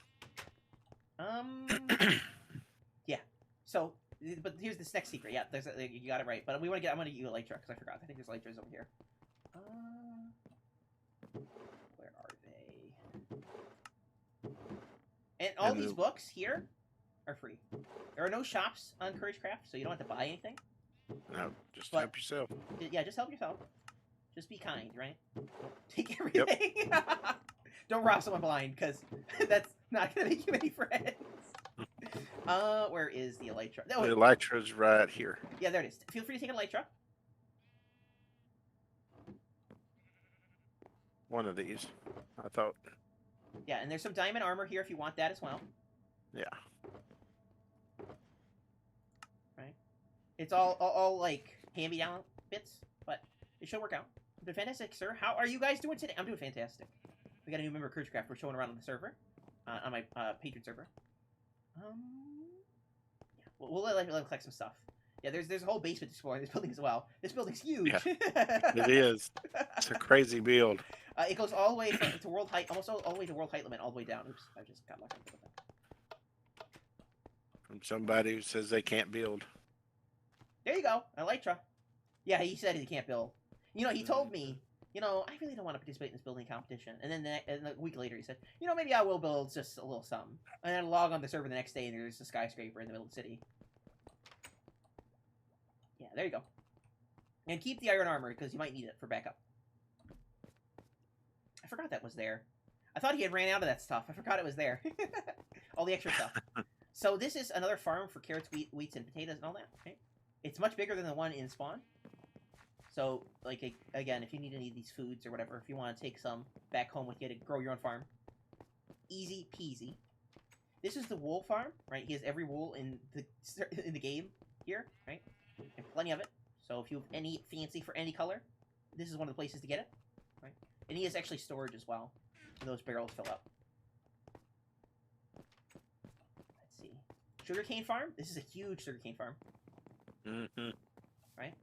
S1: Yeah. So, but here's this next secret. Yeah, you got it right. But I'm gonna get you Elytra because I forgot. I think there's Elytras over here. Where are they? And all these books here are free. There are no shops on CourageCraft, so you don't have to buy anything.
S2: No, just help yourself.
S1: Yeah, just help yourself. Just be kind, right? Don't take everything. Yep. Don't rob someone blind, because that's not going to make you any friends. Where is the Elytra?
S2: The Elytra's right here.
S1: Yeah, there it is. Feel free to take an Elytra.
S2: One of these, I thought.
S1: Yeah, and there's some diamond armor here if you want that as well.
S2: Yeah.
S1: Right? It's all like hand-me-down bits, but it should work out. But fantastic, sir. How are you guys doing today? I'm doing fantastic. We got a new member of CourageCraft. We're showing around on the server, on my patron server. Yeah, we'll let him collect some stuff. Yeah, there's a whole basement to explore in this building as well. This building's huge.
S2: Yeah, it is. It's a crazy build.
S1: It goes all the way to world height, almost all the way to world height limit, all the way down. Oops, I just got lucky with that.
S2: From somebody who says they can't build.
S1: There you go, Elytra. Yeah, he said he can't build. You know, he told me, you know, I really don't want to participate in this building competition. And then a week later he said, you know, maybe I will build just a little something. And then log on the server the next day and there's a skyscraper in the middle of the city. Yeah, there you go. And keep the iron armor because you might need it for backup. I forgot that was there. I thought he had ran out of that stuff. I forgot it was there. All the extra stuff. So this is another farm for carrots, wheats, and potatoes and all that. Okay? It's much bigger than the one in spawn. So, like, again, if you need any of these foods or whatever, if you want to take some back home with you to grow your own farm, easy peasy. This is the wool farm, right? He has every wool in the game here, right? And plenty of it. So if you have any fancy for any color, this is one of the places to get it, right? And he has actually storage as well. So those barrels fill up. Let's see. Sugarcane farm. This is a huge sugarcane farm.
S2: Mm-hmm.
S1: Right?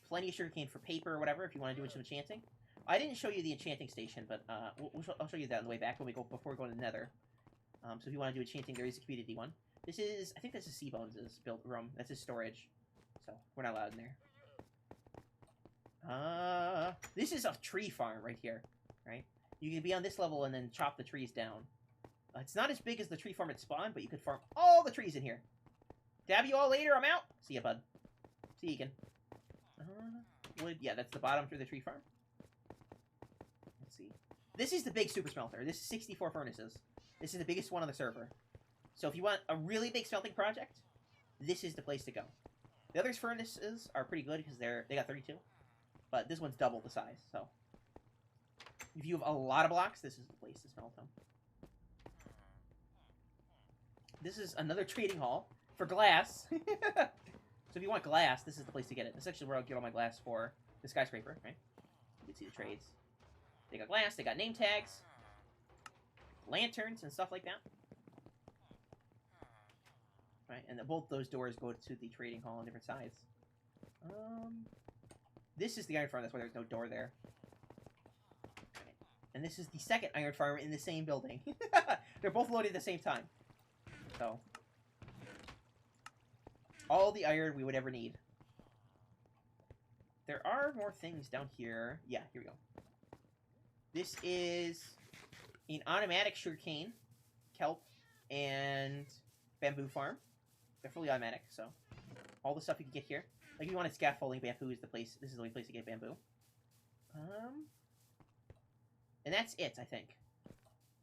S1: Plenty of sugarcane for paper or whatever if you want to do some enchanting. I didn't show you the enchanting station, but I'll show you that on the way back before we go to the Nether. So if you want to do enchanting, there is a community one. This is, I think this is Cbones' built room. That's his storage. So we're not allowed in there. This is a tree farm right here, right? You can be on this level and then chop the trees down. It's not as big as the tree farm at spawn, but you could farm all the trees in here. Dab you all later. I'm out. See ya, bud. See you again. Wood. Yeah, that's the bottom through the tree farm. Let's see. This is the big super smelter. This is 64 furnaces. This is the biggest one on the server. So if you want a really big smelting project, this is the place to go. The other furnaces are pretty good because they got 32, but this one's double the size. So if you have a lot of blocks, this is the place to smelt them. This is another trading hall for glass. So if you want glass, this is the place to get it. This is actually where I'll get all my glass for the skyscraper, right? You can see the trades. They got glass, they got name tags, lanterns, and stuff like that. Right, and both those doors go to the trading hall on different sides. This is the iron farm, that's why there's no door there. Right. And this is the second iron farm in the same building. They're both loaded at the same time. So, all the iron we would ever need. There are more things down here. Yeah, here we go. This is an automatic sugarcane, kelp, and bamboo farm. They're fully automatic, so all the stuff you can get here. Like if you wanted scaffolding, bamboo is the place. This is the only place to get bamboo. And that's it, I think.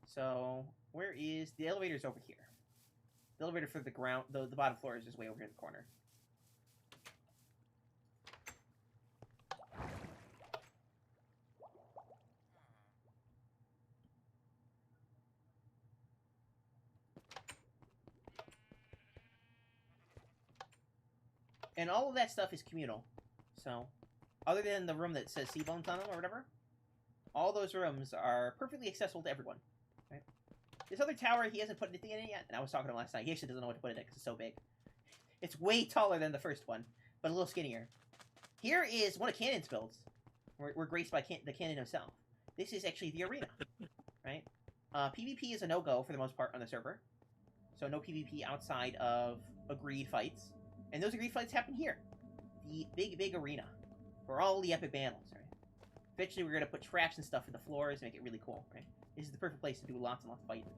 S1: So where is the elevator's over here? The elevator for the ground, the bottom floor is just way over here in the corner. And all of that stuff is communal. So, other than the room that says Cbones on them or whatever, all those rooms are perfectly accessible to everyone. Right? This other tower, he hasn't put anything in it yet, and I was talking to him last night. He actually doesn't know what to put in it because it's so big. It's way taller than the first one, but a little skinnier. Here is one of Cannon's builds. We're graced by the Cannon himself. This is actually the arena, right? PvP is a no-go for the most part on the server. So no PvP outside of agreed fights. And those agreed fights happen here. The big arena. For all the epic battles, right? Eventually we're going to put traps and stuff in the floors to make it really cool, right? This is the perfect place to do lots and lots of fighting.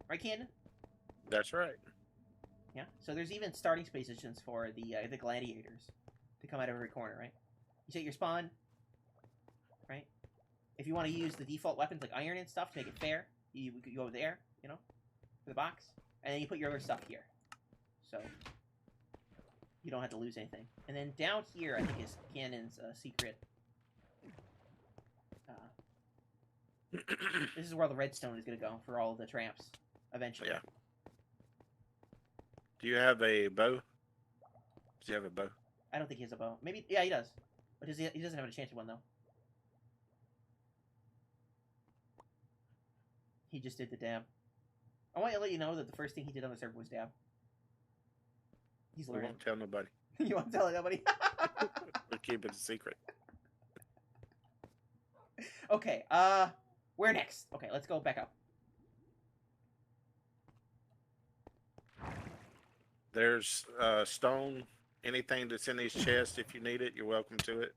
S1: Right, Cannon?
S2: That's right.
S1: Yeah. So there's even starting positions for the gladiators to come out of every corner, right? You set your spawn, right? If you want to use the default weapons like iron and stuff to make it fair, you go there, you know, for the box, and then you put your other stuff here, so you don't have to lose anything. And then down here, I think is Cannon's secret. This is where the redstone is going to go for all the traps eventually.
S2: Yeah. Do you have a bow? Does he have a bow?
S1: I don't think he has a bow. Maybe, yeah, he does. But he doesn't have an enchanted one, though. He just did the dab. I want to let you know that the first thing he did on the server was dab. He's learning.
S2: We won't tell nobody.
S1: You won't tell nobody?
S2: We'll keep it a secret.
S1: Okay, where next? Okay, let's go back up.
S2: There's stone. Anything that's in these chests, if you need it, you're welcome to it.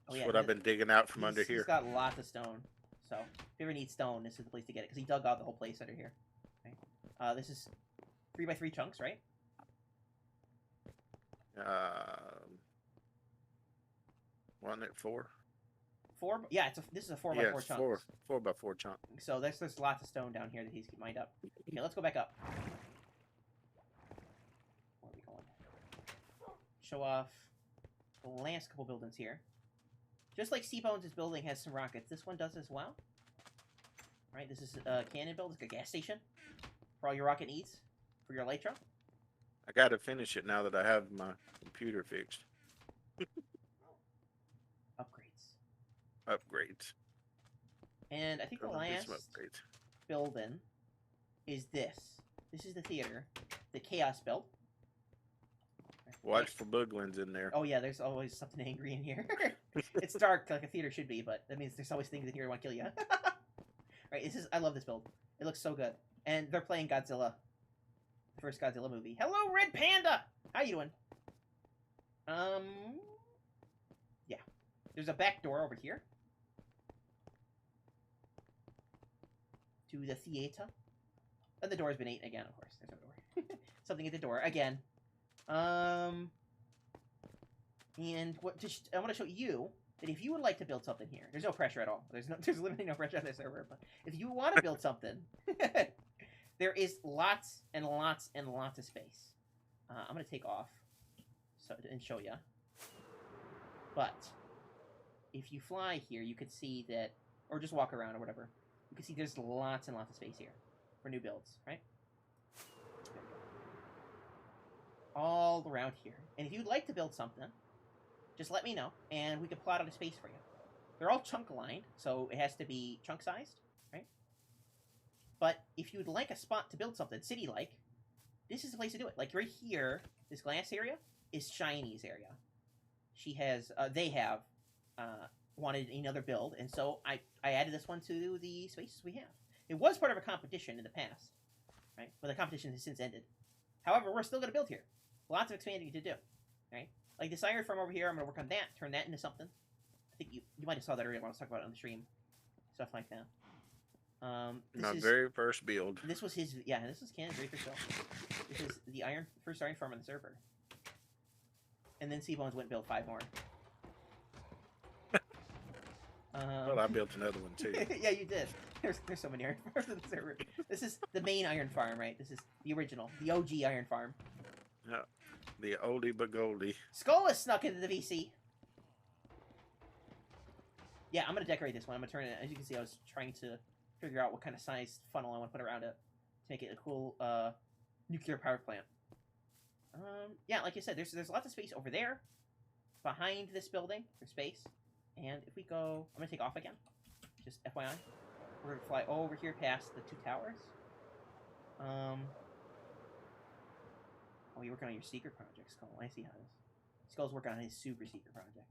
S2: That's what I've been digging out from under here.
S1: He's got lots of stone. So, if you ever need stone, this is the place to get it. Because he dug out the whole place under here. Okay. This is 3x3 chunks, right?
S2: Wasn't it 4?
S1: 4? Yeah, this is a 4x4 chunk.
S2: 4x4 chunk.
S1: So there's lots of stone down here that he's mined up. Okay, let's go back up. Where are we going? Show off the last couple buildings here. Just like Cbones' building has some rockets, this one does as well. Right, this is a cannon build. It's a gas station for all your rocket needs for your elytra.
S2: I got to finish it now that I have my computer fixed. Upgrades.
S1: And I think the last building is this. This is the theater. The chaos build.
S2: Watch for booglins in there.
S1: Oh yeah, there's always something angry in here. It's dark like a theater should be, but that means there's always things in here that want to kill you. Right, I love this build. It looks so good. And they're playing Godzilla. The first Godzilla movie. Hello, Red Panda! How you doing? Yeah. There's a back door over here. To the theater. And the door's been eaten again, of course. There's no door. Something at the door again. And what? I want to show you that if you would like to build something here, there's no pressure at all. There's literally no pressure on the server. But if you want to build something, there is lots and lots and lots of space. I'm gonna take off and show you. But if you fly here, you could see that, or just walk around or whatever. You can see there's lots and lots of space here for new builds, right? All around here. And if you'd like to build something, just let me know, and we can plot out a space for you. They're all chunk-aligned, so it has to be chunk-sized, right? But if you'd like a spot to build something city-like, this is the place to do it. Like right here, this glass area is Shiny's area. They have wanted another build, and so I added this one to the spaces we have. It was part of a competition in the past, right? But the competition has since ended. However, we're still going to build here. Lots of expanding to do, right? Like this iron farm over here, I'm going to work on that, turn that into something. I think you might have saw that earlier when I was talking about it on the stream. Stuff like that.
S2: My very first build.
S1: This was his, yeah, this is Cannon's very first build. This is the first iron farm on the server. And then Cbones went and built 5 more.
S2: Well, I built another one too.
S1: Yeah, you did. There's so many iron farms on the server. This is the main iron farm, right? This is the original, the OG iron farm.
S2: Yeah, the oldie but goldie.
S1: Sköll is snuck into the VC. Yeah, I'm gonna decorate this one. I'm gonna turn it. As you can see, I was trying to figure out what kind of size funnel I want to put around it to make it a cool nuclear power plant. Yeah, like I said, there's lots of space over there behind this building for space. And if we go, I'm gonna take off again. Just FYI, we're gonna fly over here past the 2 towers. Oh, you're working on your secret projects, Cole. I see how it is. Sköll's working on his super secret project.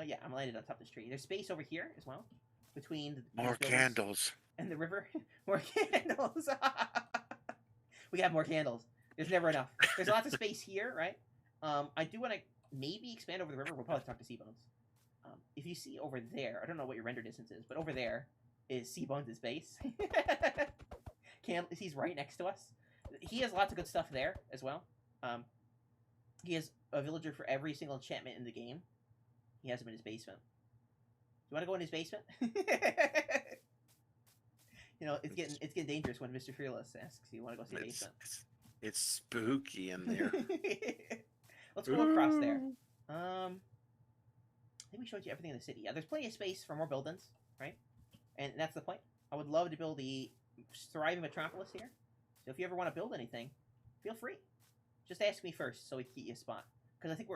S1: Yeah, I'm landed on top of this tree. There's space over here as well, between
S2: more candles
S1: and the river. More candles. We have more candles. There's never enough. There's lots of space here, right? I do want to maybe expand over the river. We'll probably talk to Cbones. If you see over there, I don't know what your render distance is, but over there is Cbones' base. He's right next to us. He has lots of good stuff there as well. He has a villager for every single enchantment in the game. He has him in his basement. Do you want to go in his basement? You know, it's getting dangerous when MrFearless asks you want to go see basement.
S2: It's spooky in there.
S1: Let's go across there. I think we showed you everything in the city. Yeah, there's plenty of space for more buildings, right? And that's the point. I would love to build the thriving metropolis here. So if you ever want to build anything, feel free. Just ask me first so we can get you a spot. Because I think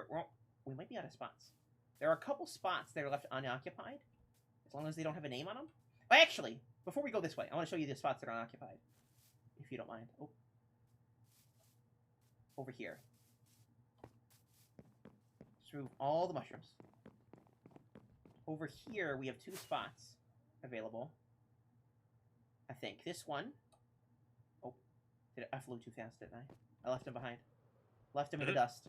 S1: we might be out of spots. There are a couple spots that are left unoccupied, as long as they don't have a name on them. But actually, before we go this way, I want to show you the spots that are unoccupied, if you don't mind. Oh. Over here. Just remove all the mushrooms. Over here, we have 2 spots available. I think. This one. Oh. I flew too fast, didn't I? I left him behind. Left him in the dust.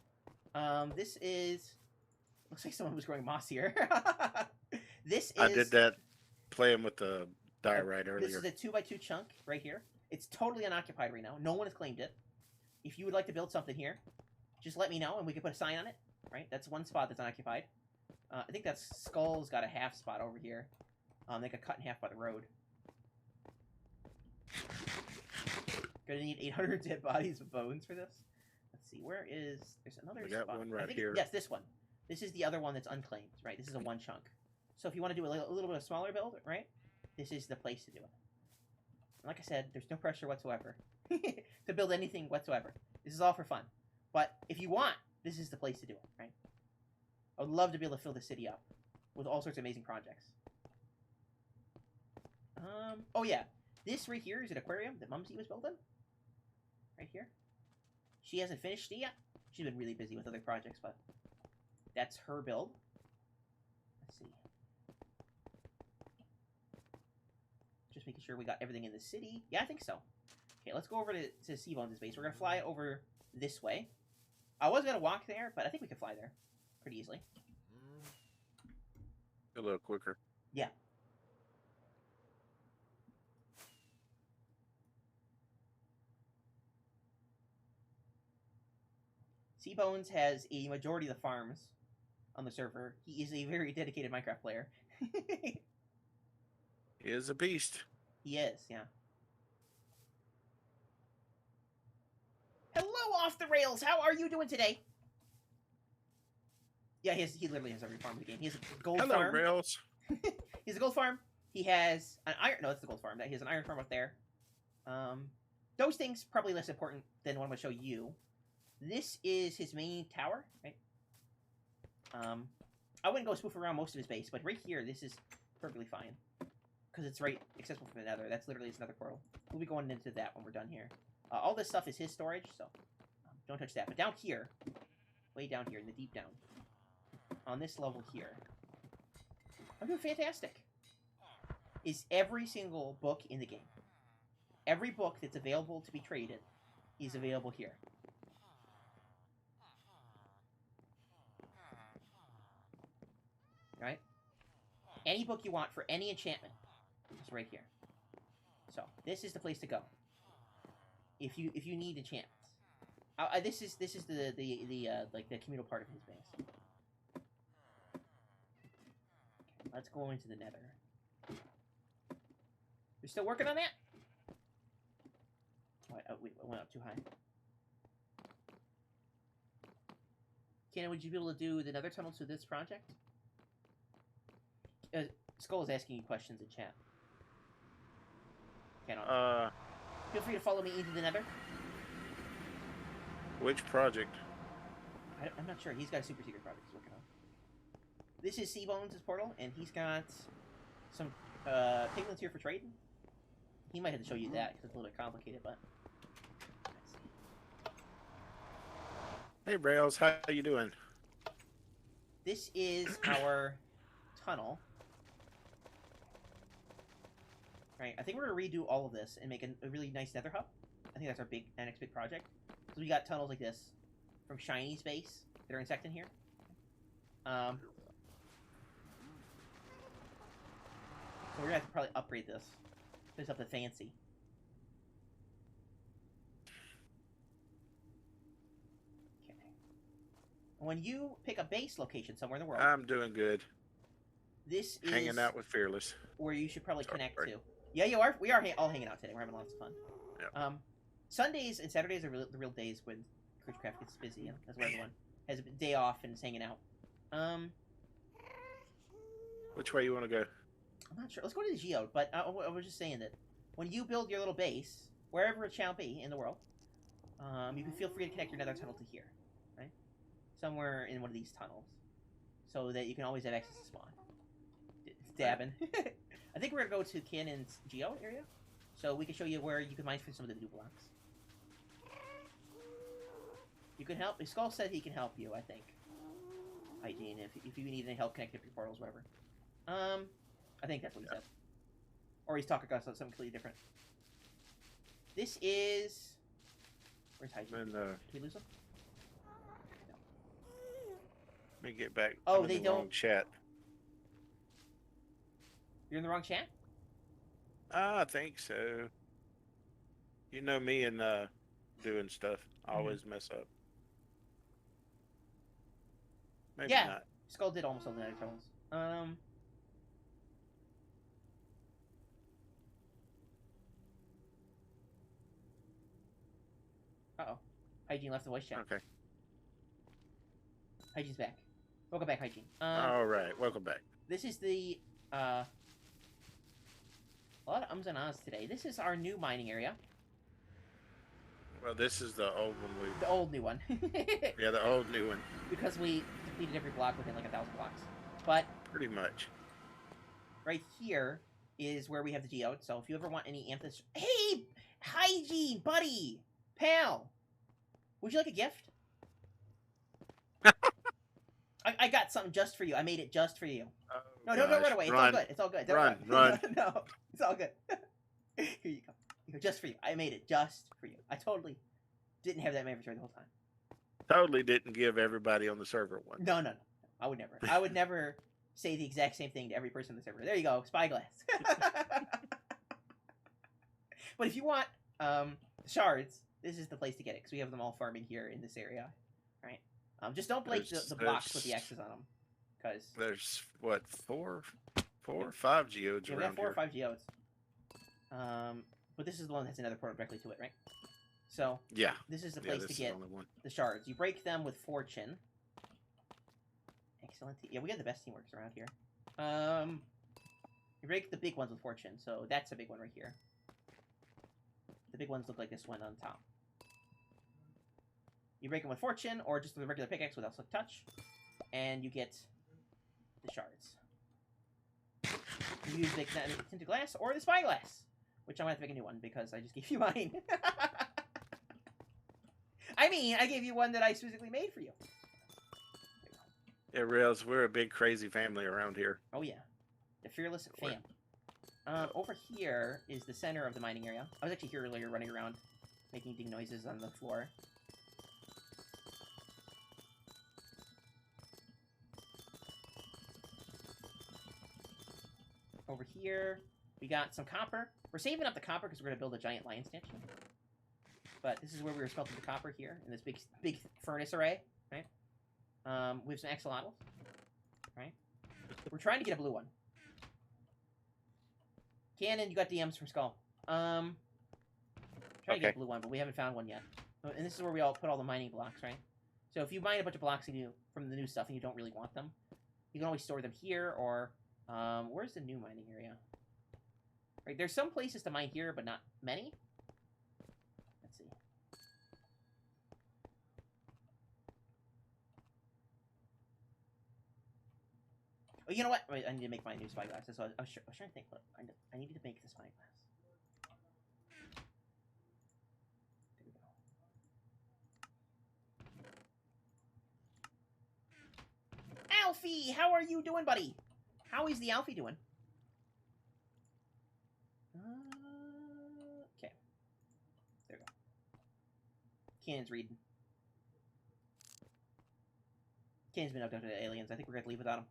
S1: This is... Looks like someone was growing moss here. This is...
S2: I did that playing with the diorite earlier.
S1: This is a 2x2 chunk right here. It's totally unoccupied right now. No one has claimed it. If you would like to build something here, just let me know and we can put a sign on it. Right? That's one spot that's unoccupied. I think that's Sköll's got a half spot over here. They got cut in half by the road. Gonna need 800 dead bodies of bones for this. Let's see, where is... There's another spot.
S2: Got one right here.
S1: Yes, this one. This is the other one that's unclaimed, right? This is a 1 chunk. So if you want to do a little bit of smaller build, right? This is the place to do it. Like I said, there's no pressure whatsoever to build anything whatsoever. This is all for fun. But if you want, this is the place to do it, right? I would love to be able to fill the city up with all sorts of amazing projects. Oh yeah, this right here is an aquarium that Mumsy was building. Right here. She hasn't finished it yet. She's been really busy with other projects, but that's her build. Let's see. Just making sure we got everything in the city. Yeah, I think so. Okay, let's go over to Cbones' base. We're going to fly over this way. I was going to walk there, but I think we can fly there pretty easily.
S2: A little quicker.
S1: Yeah. Cbones has a majority of the farms on the server. He is a very dedicated Minecraft player.
S2: He is a beast.
S1: He is, yeah. Hello, Off the Rails! How are you doing today? Yeah, he literally has every farm in the game. He has a gold farm.
S2: Hello, Rails.
S1: He has a gold farm. He has an iron... No, that's the gold farm. He has an iron farm up there. Those things probably less important than what I'm going to show you. This is his main tower, right? I wouldn't go spoof around most of his base, but right here, this is perfectly fine. Because it's right accessible from the nether. That's literally his nether portal. We'll be going into that when we're done here. All this stuff is his storage, so don't touch that. But down here, way down here in the deep down, on this level here, I'm doing fantastic. Is every single book in the game. Every book that's available to be traded is available here. Right? Any book you want for any enchantment is right here. So this is the place to go. If you need enchantments. This is the like the communal part of his base. Okay, let's go into the nether. You're still working on that? Oh, wait, I went up too high. Cannon, would you be able to do the nether tunnel to this project? Sköll is asking you questions in chat. Cannon. Feel free to follow me into the nether.
S2: Which project?
S1: I'm not sure. He's got a super secret project he's working on. This is Cbones' portal, and he's got some piglins here for trading. He might have to show you that, because it's a little bit complicated, but... Let's see.
S2: Hey, Rails, how you doing?
S1: This is our tunnel. Right, I think we're gonna redo all of this and make a really nice nether hub. I think that's our next big project. So we got tunnels like this from Shiny's base that are insecting here. So we're gonna have to probably upgrade this. Put this up to fancy. Okay. When you pick a base location somewhere in the world,
S2: I'm doing good.
S1: This is
S2: hanging out with Fearless.
S1: Where you should probably connect to. Yeah, you are. We are all hanging out today. We're having lots of fun.
S2: Yep.
S1: Sundays and Saturdays are the real days when CourageCraft gets busy, and that's where everyone has a day off and is hanging out.
S2: Which way you want to go?
S1: I'm not sure. Let's go to the geode. But I was just saying that when you build your little base, wherever it shall be in the world, you can feel free to connect your nether tunnel to here, right? Somewhere in one of these tunnels, so that you can always have access to spawn. Dabbing. I think we're gonna go to Cannon's geo area, so we can show you where you can mine for some of the new blocks. You can help. Sköll said he can help you. I think. Hygiene, if you need any help connecting up your portals, whatever. I think that's what he said. Or he's talking about something completely different. This is. Where's Hygiene? Did we lose him? No.
S2: Let me get back.
S1: Oh, they don't.
S2: Wrong chat.
S1: You're in the wrong chat?
S2: I think so. You know me and doing stuff. I always mess up. Maybe not.
S1: Sköll did almost all the nether tunnels. Uh-oh. Hygiene left the voice chat.
S2: Okay.
S1: Hygiene's back. Welcome back, Hygiene.
S2: All right. Welcome back.
S1: This is the, a lot of ums and ahs today. This is our new mining area.
S2: Well, this is the old one.
S1: The old new one.
S2: Yeah, the old new one.
S1: Because we completed every block within like 1,000 blocks. But
S2: pretty much.
S1: Right here is where we have the geode. So if you ever want any amethyst... Hey! Hygiene, buddy! Pal! Would you like a gift? I got something just for you. I made it just for you.
S2: Oh,
S1: no, don't run away. It's all good. It's all good. Don't
S2: run.
S1: No, it's all good. Here you go. Just for you. I made it just for you. I totally didn't have that in my inventory the whole time.
S2: Totally didn't give everybody on the server one.
S1: No. I would never. I would never say the exact same thing to every person on the server. There you go. Spyglass. But if you want shards, this is the place to get it, because we have them all farming here in this area. Right? Just don't break the blocks with the X's on them. Because
S2: there's, what, 4 or 5 geodes around here?
S1: We have 4 or 5 geodes. But this is the one that has another portal directly to it, right? So,
S2: yeah,
S1: this is the place to get the shards. You break them with fortune. Excellent. Yeah, we got the best teamworks around here. You break the big ones with fortune, so that's a big one right here. The big ones look like this one on top. You break them with fortune, or just with a regular pickaxe without silk touch, and you get the shards. You use the tinted glass or the spyglass, which I'm gonna have to make a new one because I just gave you mine. I mean, I gave you one that I specifically made for you.
S2: Yeah, Rails, we're a big crazy family around here.
S1: Oh yeah, the Fearless fam. Over here is the center of the mining area. I was actually here earlier running around, making ding noises on the floor. Over here, we got some copper. We're saving up the copper because we're going to build a giant lion statue. But this is where we were smelting the copper here, in this big furnace array, right? We have some axolotls, right? We're trying to get a blue one. Cannon, you got DMs from Sköll. Trying to get a blue one, but we haven't found one yet. And this is where we all put all the mining blocks, right? So if you mine a bunch of blocks from the new stuff and you don't really want them, you can always store them here, or where's the new mining area? Right, there's some places to mine here, but not many. Let's see. Oh, you know what? Wait, I need to make my new spyglasses. So I was trying to think. What I needed to make the spyglass. There we go. Alfie! How are you doing, buddy? How is the Alfie doing? Okay. There we go. Cannon's reading. Cannon's been abducted to aliens. I think we're going to leave without him.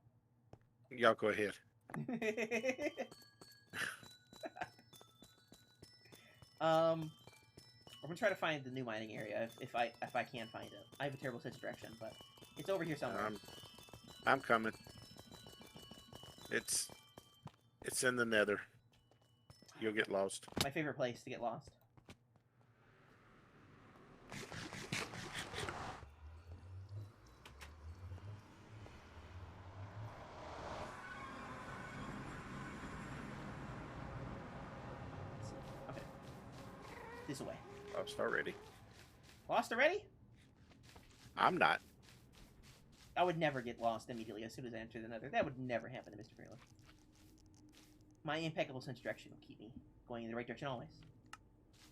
S2: Y'all go ahead.
S1: I'm gonna try to find the new mining area if I can find it. I have a terrible sense of direction, but it's over here somewhere.
S2: I'm coming. It's in the Nether. You'll get lost.
S1: My favorite place to get lost. Okay. This way.
S2: Lost already.
S1: Lost already?
S2: I'm not.
S1: I would never get lost immediately as soon as I enter the Nether. That would never happen to MrFearless. My impeccable sense of direction will keep me going in the right direction always.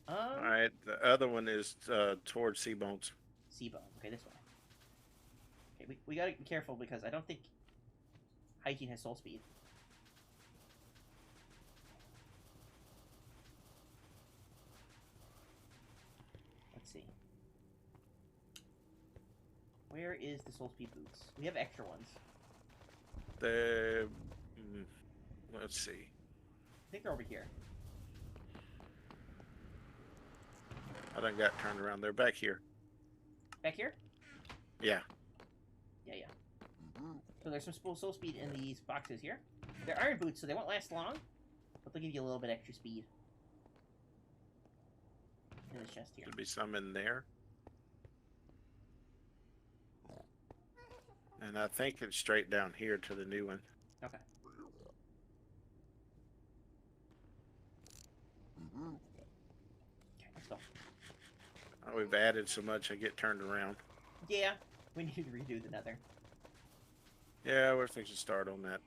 S2: Alright, the other one is towards Cbones.
S1: Cbone. Okay, this way. Okay, we gotta be careful because I don't think Hygiene has soul speed. Let's see. Where is the soul speed boots? We have extra ones.
S2: Let's see.
S1: I think they're over here.
S2: I done got turned around. They're back here.
S1: Back here?
S2: Yeah.
S1: Yeah. So there's some soul speed in these boxes here. They're iron boots, so they won't last long, but they'll give you a little bit extra speed. In this chest here.
S2: Should be some in there. And I think it's straight down here to the new one.
S1: Okay. Okay, let's go.
S2: Oh, we've added so much I get turned around.
S1: Yeah, we need to redo the Nether.
S2: Yeah, we're fixing to start on that.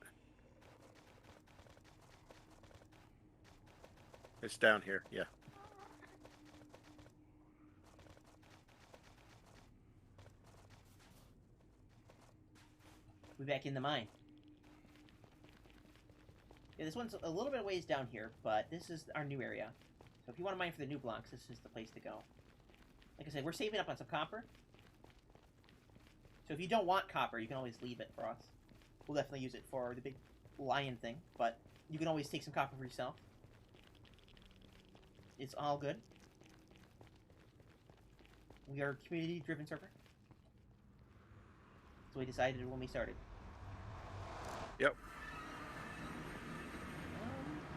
S2: It's down here, yeah.
S1: We're back in the mine. Yeah, this one's a little bit of ways down here, but this is our new area. So if you want to mine for the new blocks, this is the place to go. Like I said, we're saving up on some copper. So if you don't want copper, you can always leave it for us. We'll definitely use it for the big lion thing, but you can always take some copper for yourself. It's all good. We are a community-driven server. That's what we decided when we started.
S2: Yep.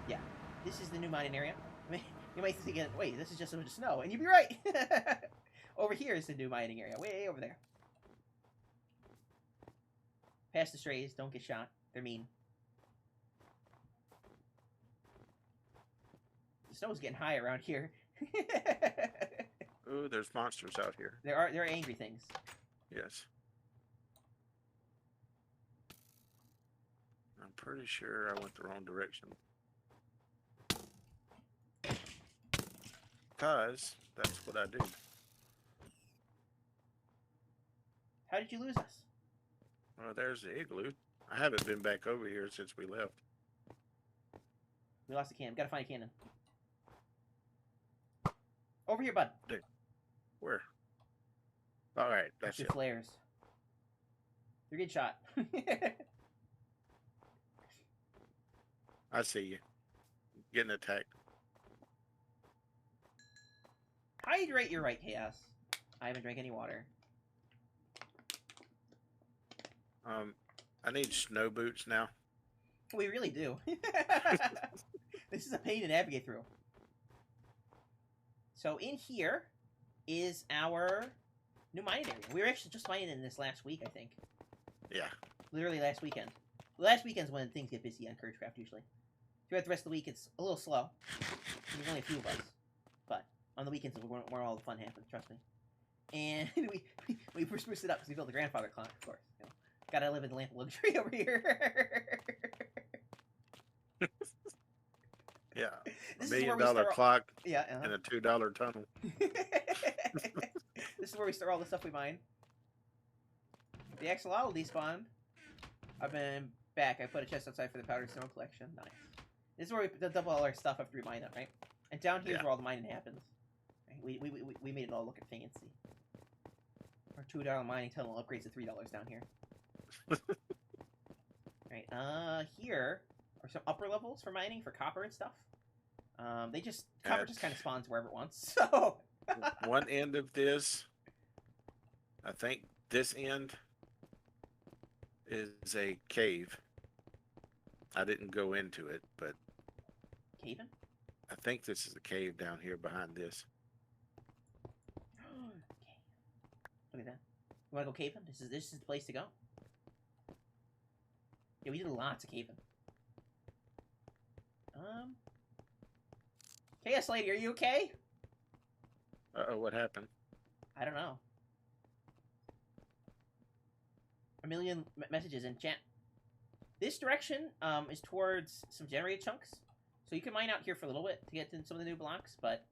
S1: Yeah, this is the new mining area. I mean, you might think, wait, this is just a bunch of snow, and you'd be right. Over here is the new mining area, way over there. Past the strays, don't get shot. They're mean. The snow's getting high around here.
S2: Ooh, there's monsters out here.
S1: There are angry things.
S2: Yes. I'm pretty sure I went the wrong direction. Because that's what I do.
S1: How did you lose us?
S2: Well, there's the igloo. I haven't been back over here since we left.
S1: We lost a cannon. Gotta find a cannon. Over here, bud.
S2: Dude. Where? Alright, that's it.
S1: Flares. You're getting shot.
S2: I see you. Getting attacked.
S1: Hydrate your right, Chaos. I haven't drank any water.
S2: I need snow boots now.
S1: We really do. This is a pain to navigate through. So in here is our new mining area. We were actually just mining in this last week, I think.
S2: Yeah.
S1: Literally last weekend. Last weekend's when things get busy on CourageCraft usually. Throughout the rest of the week, it's a little slow. There's only a few of us. But on the weekends, where all the fun happens, trust me. And we spruced it up because we built a grandfather clock, of course. You know, gotta live in the land of luxury over here.
S2: Yeah.
S1: This
S2: $1 million clock
S1: yeah,
S2: and a $2 tunnel.
S1: This is where we store all the stuff we mine. The ALackOfHygine spawned. I've been back. I put a chest outside for the powdered snow collection. Nice. This is where we double all our stuff after we mine it, right? And down here is where all the mining happens. Right? We made it all look fancy. Our $2 mining tunnel upgrades to $3 down here. Right. Here are some upper levels for mining for copper and stuff. Copper just kind of spawns wherever it wants. So
S2: one end of this, I think this end is a cave. I didn't go into it, but
S1: caving?
S2: I think this is a cave down here behind this.
S1: Okay. Look at that. You wanna go caving? This is the place to go. Yeah, we did lots of caving. ChaosLady, are you okay?
S2: Uh-oh, what happened?
S1: I don't know. A million messages in chat. This direction is towards some generated chunks. So you can mine out here for a little bit to get to some of the new blocks, but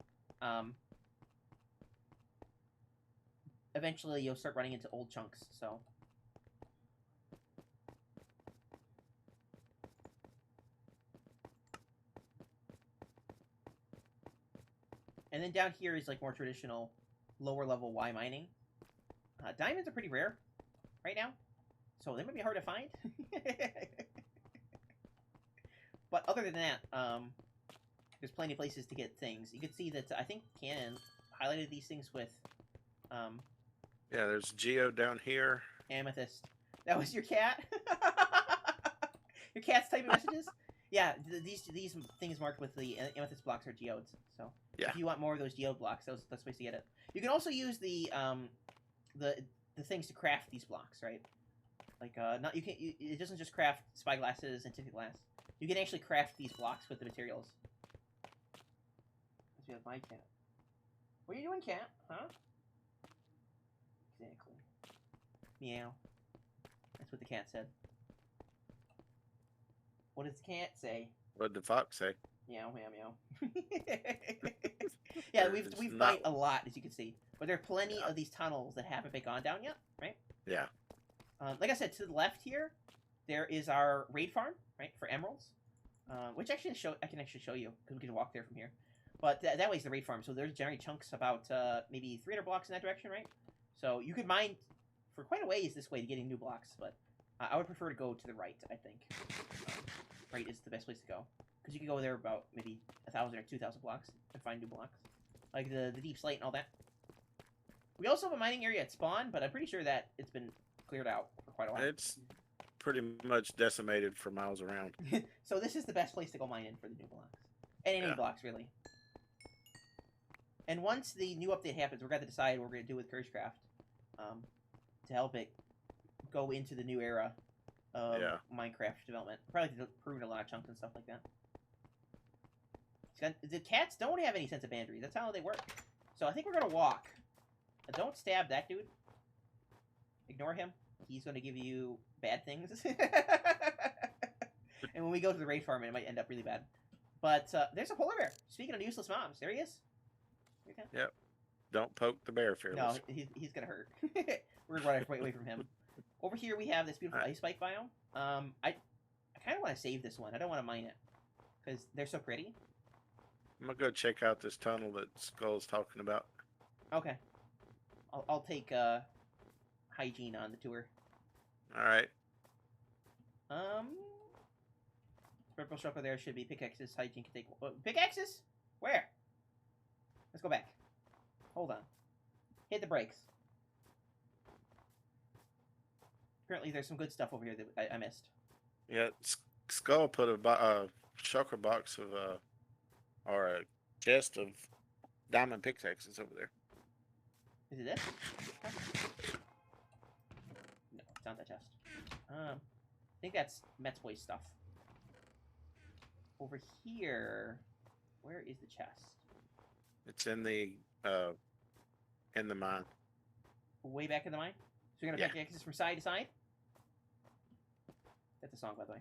S1: eventually you'll start running into old chunks, so. And then down here is like more traditional lower level Y mining. Diamonds are pretty rare right now, so they might be hard to find. But other than that, there's plenty of places to get things. You can see that I think Cannon highlighted these things with
S2: yeah, there's Geo down here.
S1: Amethyst. That was your cat? Your cat's typing messages? Yeah, these things marked with the amethyst blocks are geodes. So if you want more of those geode blocks, that's the place to get it. You can also use the things to craft these blocks, right? Like it doesn't just craft spyglasses and ticket glass. You can actually craft these blocks with the materials. Let's have my cat. What are you doing, cat? Huh? Exactly. Meow. That's what the cat said. What does the cat say?
S2: What did the fox say?
S1: Meow, meow, meow. Yeah, we've mined a lot, as you can see. But there are plenty of these tunnels that haven't been gone down yet, right?
S2: Yeah.
S1: Like I said, to the left here, there is our raid farm, right, for emeralds. Which actually I can actually show you, because we can walk there from here. But that way is the raid farm. So there's generally chunks about maybe 300 blocks in that direction, right? So you could mine for quite a ways this way to getting new blocks, but I would prefer to go to the right, I think. Right is the best place to go. Because you can go there about maybe 1,000 or 2,000 blocks and find new blocks. Like the deep slate and all that. We also have a mining area at spawn, but I'm pretty sure that it's been cleared out for quite a while.
S2: It's pretty much decimated for miles around.
S1: So this is the best place to go mine in for the new blocks. And any blocks, really. And once the new update happens, we're going to decide what we're going to do with CourageCraft to help it go into the new era of Minecraft development. Probably to prune a lot of chunks and stuff like that. The cats don't have any sense of boundaries. That's how they work. So I think we're going to walk. Don't stab that dude. Ignore him. He's going to give you bad things. And when we go to the raid farm, it might end up really bad. But there's a polar bear. Speaking of useless mobs, there he is.
S2: Yep. Don't poke the bear, Fearless.
S1: No, he's going to hurt. We're going to run right away from him. Over here we have this beautiful ice spike biome. I kind of want to save this one. I don't want to mine it. Because they're so pretty.
S2: I'm going to go check out this tunnel that Skull's talking about.
S1: Okay. I'll take hygiene on the tour.
S2: Alright.
S1: Purple circle there should be pickaxes. Hygiene can take... Pickaxes? Where? Let's go back. Hold on. Hit the brakes. Apparently there's some good stuff over here that I missed.
S2: Yeah, Skull put a shulker box of... or a chest of diamond pickaxes over there.
S1: Is it this? No, it's not that chest. I think that's Met's Boy's stuff. Over here, where is the chest?
S2: It's in the mine.
S1: Way back in the mine? So you're gonna pick axes from side to side? That's a song, by the way.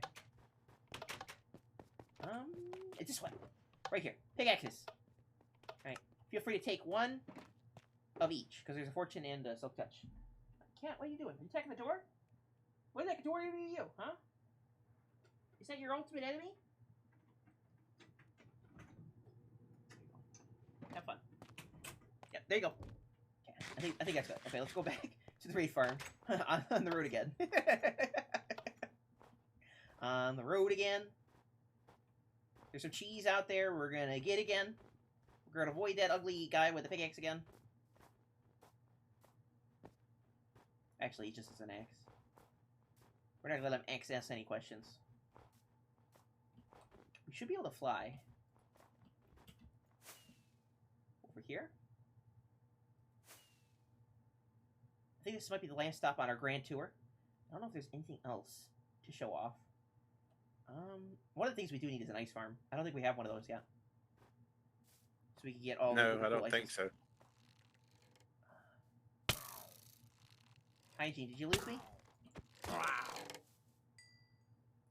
S1: It's this one. Right here. Pickaxes. Alright. Feel free to take one of each, because there's a fortune and a silk touch. Cat, what are you doing? Are you attacking the door? What did that Dory do to you, huh? Is that your ultimate enemy? Have fun. Yeah, there you go. Okay, I think that's good. Okay, let's go back to the raid farm. on the road again. On the road again. There's some cheese out there we're gonna get again. We're gonna avoid that ugly guy with the pickaxe again. Actually, he just has an axe. We're not gonna let him ask any questions. We should be able to fly. Over here? I think this might be the last stop on our grand tour. I don't know if there's anything else to show off. One of the things we do need is an ice farm. I don't think we have one of those yet. So we can get all
S2: No,
S1: the
S2: I don't
S1: ices.
S2: think so.
S1: Hygiene, did you lose me?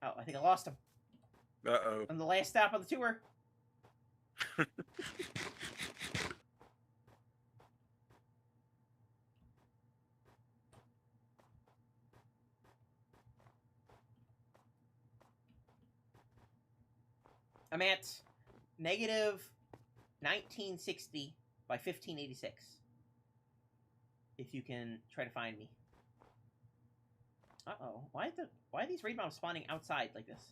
S1: Oh, I think I lost him.
S2: Uh-oh.
S1: On the last stop of the tour. I'm at negative 1960 by 1586. If you can try to find me. Uh-oh. Why are these raid mobs spawning outside like this?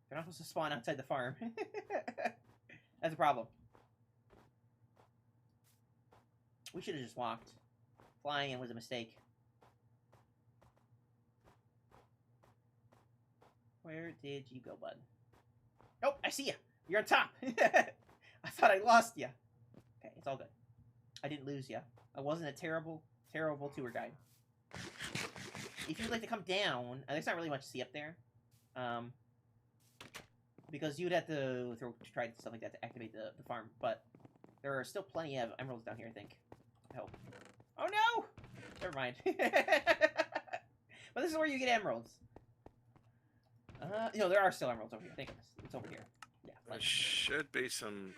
S1: They're not supposed to spawn outside the farm. That's a problem. We should have just walked. Flying in was a mistake. Where did you go, bud? Oh, I see you. You're on top. I thought I lost you. Okay, it's all good. I didn't lose you. I wasn't a terrible, terrible tour guide. If you'd like to come down, there's not really much to see up there. Because you'd have to throw try stuff like that to activate the farm. But there are still plenty of emeralds down here, I think. I hope. Oh no! Never mind. But this is where you get emeralds. There are still emeralds over here. Thank goodness. It's over here. Yeah.
S2: There should be some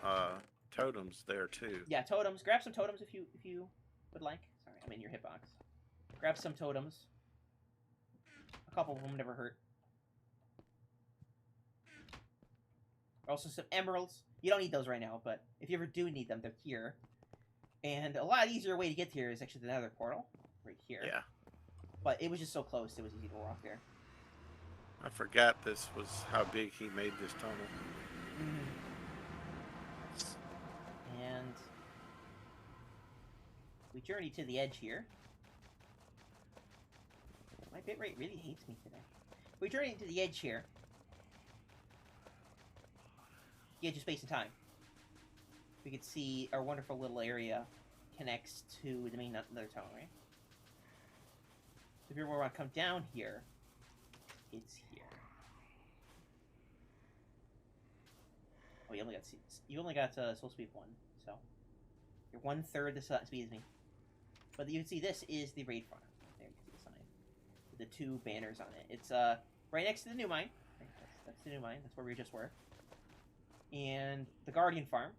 S2: totems there too.
S1: Yeah, totems. Grab some totems if you would like. Sorry, I'm in your hitbox. Grab some totems. A couple of them never hurt. Also some emeralds. You don't need those right now, but if you ever do need them, they're here. And a lot easier way to get here is actually the nether portal. Right here. Yeah. But it was just so close, it was easy to walk there.
S2: I forgot this was how big he made this tunnel.
S1: And we journey to the edge here. My bitrate really hates me today. We journey to the edge here. The edge of space and time. We could see our wonderful little area connects to the main nether tunnel, right? If you ever want to come down here, it's here. Oh, you only got soul speed 1, so you're 1/3 the speed as me. But you can see this is the raid farm. There you can see the sign with the 2 banners on it. It's right next to the new mine. That's the new mine. That's where we just were. And the Guardian farm.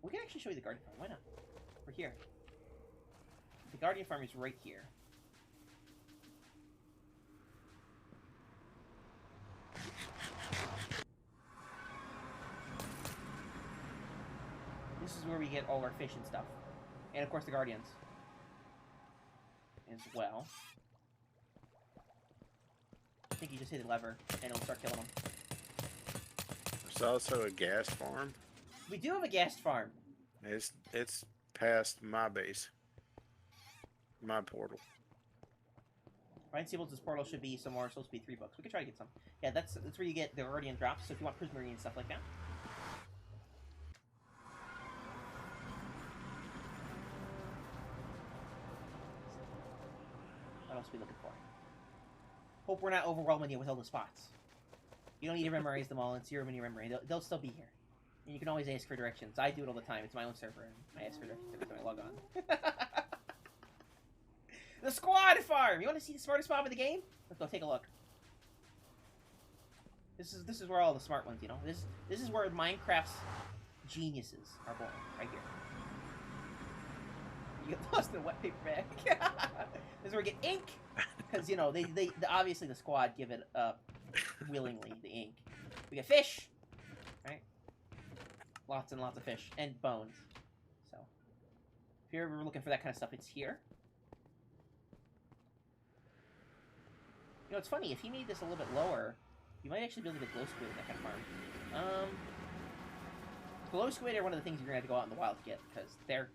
S1: We can actually show you the Guardian farm. Why not? We're here. The Guardian farm is right here. This is where we get all our fish and stuff. And of course the Guardians. As well. I think you just hit the lever and it'll start killing them.
S2: There's also a gas farm.
S1: We do have a gas farm.
S2: It's past my base. My portal.
S1: Ryan Siebel's portal should be some more Soul Speed 3 books. We could try to get some. Yeah, that's where you get the Guardian drops, so if you want Prismarine and stuff like that. What else are we looking for? Hope we're not overwhelming you with all the spots. You don't need to memorize them all. It's your mini memory. They'll still be here. And you can always ask for directions. I do it all the time. It's my own server, and I ask for directions every time I log on. The squad farm! You want to see the smartest mob in the game? Let's go take a look. This is where all the smart ones, you know? This is where Minecraft's geniuses are born. Right here. You get lost in a wet paper bag. This is where we get ink, because you know they obviously the squad give it up willingly, the ink. We get fish, right? Lots and lots of fish and bones. So if you're ever looking for that kind of stuff, it's here. You know, it's funny, if you made this a little bit lower, you might actually be able to get glow squid in that kind of farm. Glow squid are one of the things you're going to have to go out in the wild to get, because they're...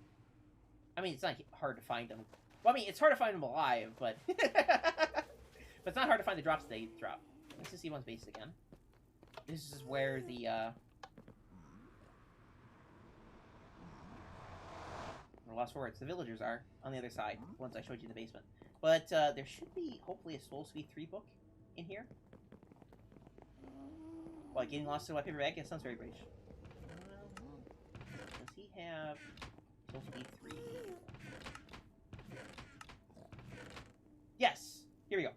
S1: I mean, it's not hard to find them. Well, I mean, it's hard to find them alive, but... but it's not hard to find the drops they drop. Let's just see one's base again. This is where the, lost for words. The villagers are on the other side, once I showed you in the basement. But there should be, hopefully, a Soul Speed 3 book in here. Well, getting lost in a wet paper bag? That sounds very British. Does he have Soul Speed 3? Yes! Here we go.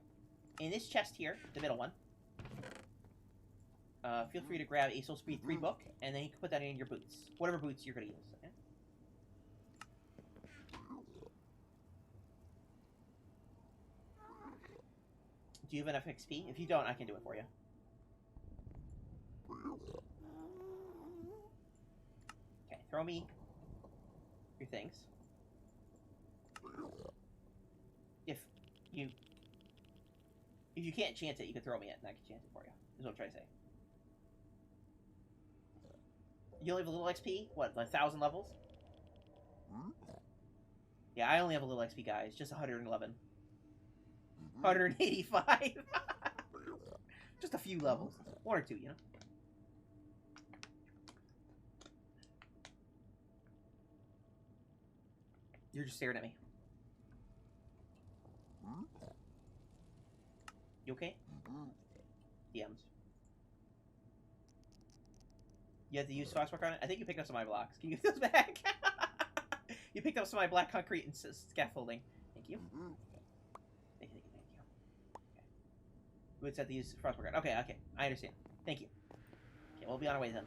S1: In this chest here, the middle one, feel free to grab a Soul Speed 3 book, and then you can put that in your boots. Whatever boots you're going to use. Okay? Do you have enough XP? If you don't, I can do it for you. Okay, throw me your things. If you can't chance it, you can throw me it, and I can chance it for you. Is what I'm trying to say. You only have a little XP? What, like 1,000 levels? Yeah, I only have a little XP, guys. Just 111. 185. Just a few levels. 1 or 2, you know? You're just staring at me. You okay? DMs. You have to use Foxwork on it? I think you picked up some of my blocks. Can you give those back? You picked up some of my black concrete and scaffolding. Thank you. Thank you. Okay. Boots have to use Frostwork on. Okay. I understand. Thank you. Okay, we'll be on our way then.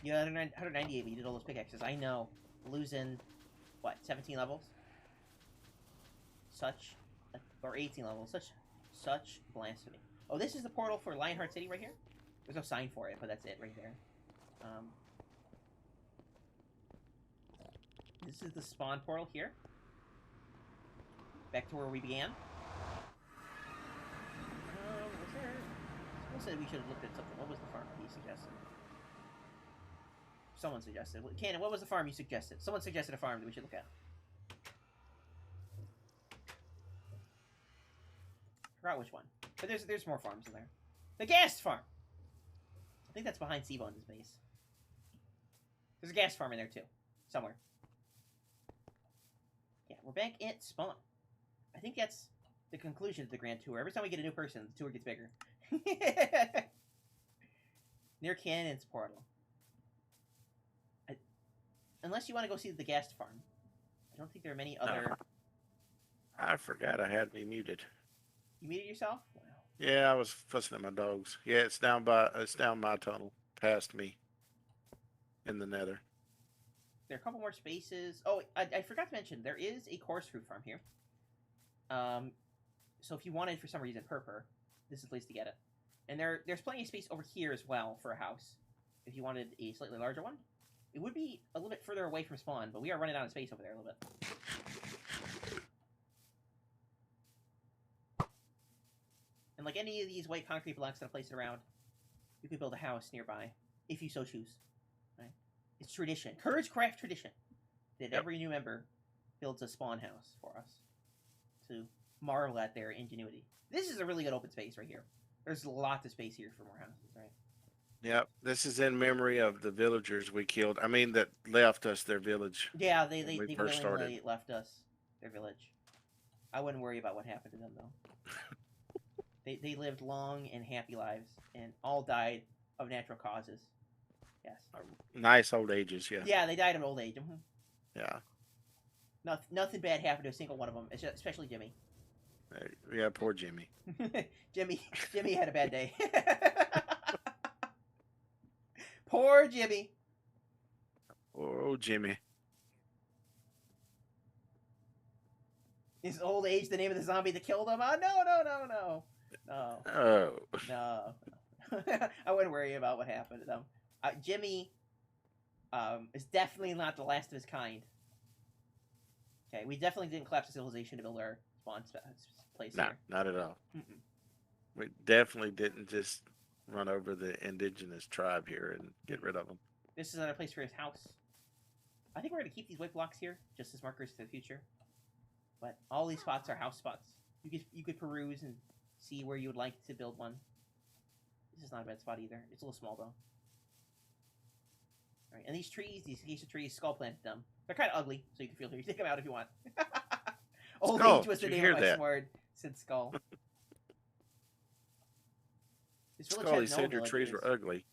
S1: You had 198, but you did all those pickaxes. I know. Losing, what, 17 levels? Or 18 levels. Such blasphemy. Oh, this is the portal for Lionheart City right here? There's no sign for it, but that's it right there. This is the spawn portal here. Back to where we began. Was there... Someone said we should have looked at something. What was the farm he suggested? Someone suggested. Cannon, what was the farm you suggested? Someone suggested a farm that we should look at. Forgot which one. But there's more farms in there. The gas farm! I think that's behind Cbones' base. There's a gas farm in there too. Somewhere. Yeah, we're back at spawn. I think that's the conclusion of the grand tour. Every time we get a new person, the tour gets bigger. Near Cannon's portal. Unless you want to go see the gas farm. I don't think there are many other...
S2: I forgot I had me muted.
S1: You muted yourself? Wow.
S2: Yeah, I was fussing at my dogs. Yeah, it's down my tunnel, past me, in the nether.
S1: There are a couple more spaces. Oh, I forgot to mention, there is a coarse fruit farm here. So if you wanted, for some reason, purple, this is the place to get it. And there's plenty of space over here as well for a house, if you wanted a slightly larger one. It would be a little bit further away from spawn, but we are running out of space over there a little bit. And like any of these white concrete blocks that are placed around, you can build a house nearby, if you so choose. Right? It's tradition. CourageCraft tradition. That every new member builds a spawn house for us. To marvel at their ingenuity. This is a really good open space right here. There's lots of space here for more houses, right?
S2: Yep, this is in memory of the villagers we killed. I mean, that left us their village.
S1: Yeah, they willingly left us their village. I wouldn't worry about what happened to them, though. They lived long and happy lives, and all died of natural causes. Yes.
S2: Nice old ages, yeah.
S1: Yeah, they died of old age.
S2: Yeah.
S1: Nothing bad happened to a single one of them, especially Jimmy.
S2: Yeah, poor Jimmy.
S1: Jimmy had a bad day. Poor Jimmy.
S2: Poor old Jimmy.
S1: Is old age the name of the zombie that killed him? Oh, no.
S2: Oh.
S1: No. I wouldn't worry about what happened to them. Jimmy is definitely not the last of his kind. Okay, we definitely didn't collapse the civilization to build our spawn place
S2: No,
S1: here.
S2: not at all.
S1: Mm-mm.
S2: We definitely didn't just run over the indigenous tribe here and get rid of them.
S1: This is another place for his house. I think we're going to keep these white blocks here, just as markers to the future. But all these spots are house spots. You could peruse and see where you would like to build one. This is not a bad spot either. It's a little small, though. All right, and these trees, these acacia trees, Sköll planted them. They're kind of ugly, so you can feel free to take them out if you want. Old
S2: Sköll,
S1: age was the
S2: did you
S1: name of
S2: hear
S1: my
S2: that?
S1: sword, said Sköll. This village
S2: Sköll,
S1: had
S2: he said
S1: no
S2: your trees were
S1: villages.
S2: ugly.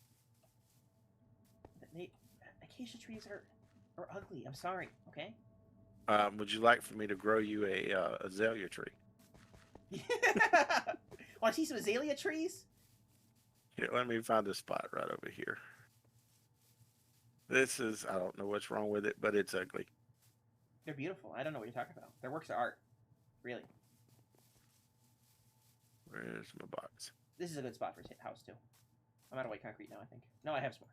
S1: Acacia trees are ugly. I'm sorry, okay?
S2: Would you like for me to grow you a azalea tree?
S1: Want to see some azalea trees?
S2: Here, let me find a spot right over here. This is, I don't know what's wrong with it, but it's ugly.
S1: They're beautiful. I don't know what you're talking about. They're works of art. Really.
S2: Where's my box?
S1: This is a good spot for a house, too. I'm out of white concrete now, I think. No, I have some more.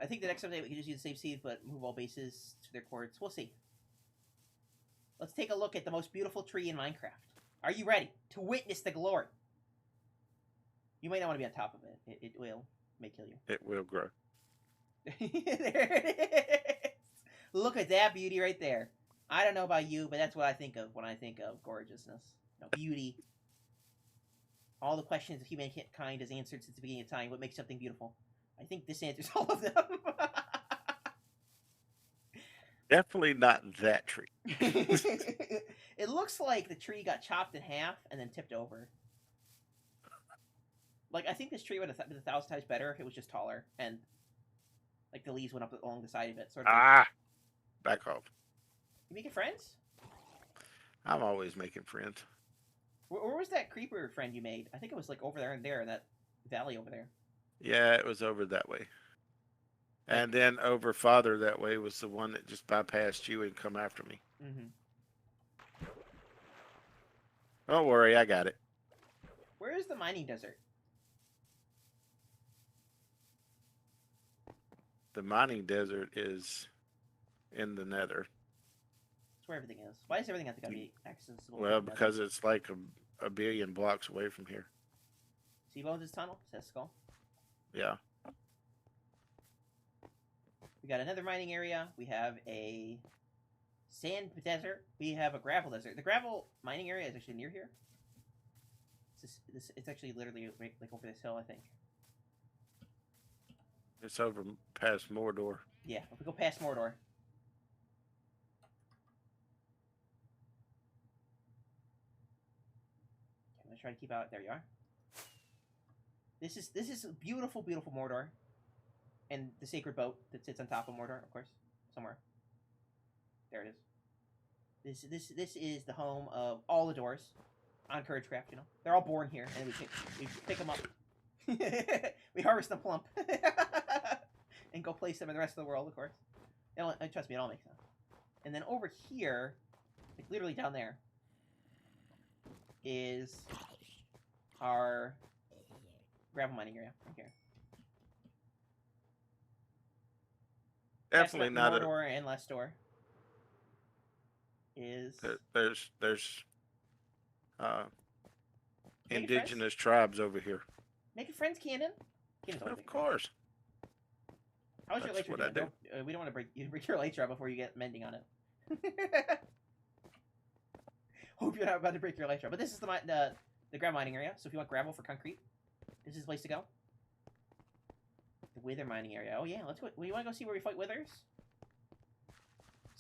S1: I think the next update we can just use the same seed, but move all bases to their coordinates. We'll see. Let's take a look at the most beautiful tree in Minecraft. Are you ready to witness the glory? You might not want to be on top of it. It will. May kill you.
S2: It will grow.
S1: There it is. Look at that beauty right there. I don't know about you, but that's what I think of when I think of gorgeousness. Beauty. All the questions of humankind has answered since the beginning of time. What makes something beautiful? I think this answers all of them.
S2: Definitely not that tree.
S1: It looks like the tree got chopped in half and then tipped over. Like, I think this tree would have been 1,000 times better if it was just taller and, like, the leaves went up along the side of it. Sort of.
S2: Ah! Back off.
S1: You making friends?
S2: I'm always making friends.
S1: Where was that creeper friend you made? I think it was, like, over there and there in that valley over there.
S2: Yeah, it was over that way. And then over farther that way was the one that just bypassed you and come after me.
S1: Mm-hmm.
S2: Don't worry, I got it.
S1: Where is the mining desert?
S2: The mining desert is in the nether.
S1: That's where everything is. Why does everything have to be accessible?
S2: Well, because it's like a billion blocks away from here.
S1: Cbones' tunnel, says Sköll.
S2: Yeah.
S1: We got another mining area. We have a sand desert. We have a gravel desert. The gravel mining area is actually near here. It's actually literally like over this hill, I think.
S2: It's over past Mordor.
S1: Yeah, if we go past Mordor. I'm gonna try to keep out. There you are. This is beautiful, beautiful Mordor, and the sacred boat that sits on top of Mordor, of course, somewhere. There it is. This is the home of all the doors on CourageCraft. You know, they're all born here, and we pick them up. We harvest them plump, and go place them in the rest of the world, of course. Trust me, it all makes sense. And then over here, like literally down there, is our gravel mining area right here.
S2: Definitely not
S1: Mordor and Lestor is
S2: there's indigenous tribes over here.
S1: Making friends, Cannon.
S2: Of course.
S1: How's your
S2: That's
S1: elytra
S2: what I
S1: doing?
S2: do.
S1: We don't want to break your elytra before you get mending on it. Hope you're not about to break your elytra. But this is the gravel mining area. So if you want gravel for concrete, this is the place to go. The wither mining area. Oh yeah, let's go. Well, you want to go see where we fight withers?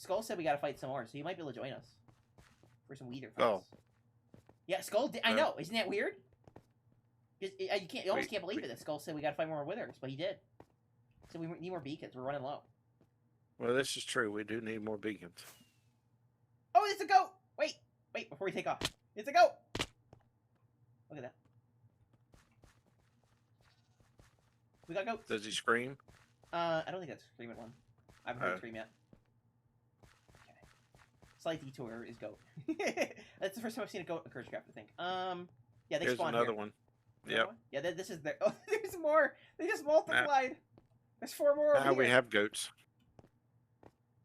S1: Sköll said we got to fight some more, so you might be able to join us for some wither fights.
S2: Oh.
S1: Yeah, Sköll did. I know. Isn't that weird? You almost can't believe it that Sköll said we got to fight more withers, but he did. So we need more beacons. We're running low.
S2: Well, this is true. We do need more beacons.
S1: Oh, it's a goat! Wait, before we take off. It's a goat! Look at that. We got goats.
S2: Does he scream?
S1: I don't think that's a screaming one. I haven't heard it scream yet. Okay. Slight detour is goat. That's the first time I've seen a goat in CourageCraft, I think. Yeah, they
S2: Here's
S1: spawn
S2: another
S1: here.
S2: one.
S1: Another
S2: Yep.
S1: one? Yeah, this is their... Oh, there's more! They just multiplied! There's 4 more over
S2: Now we
S1: here.
S2: have goats.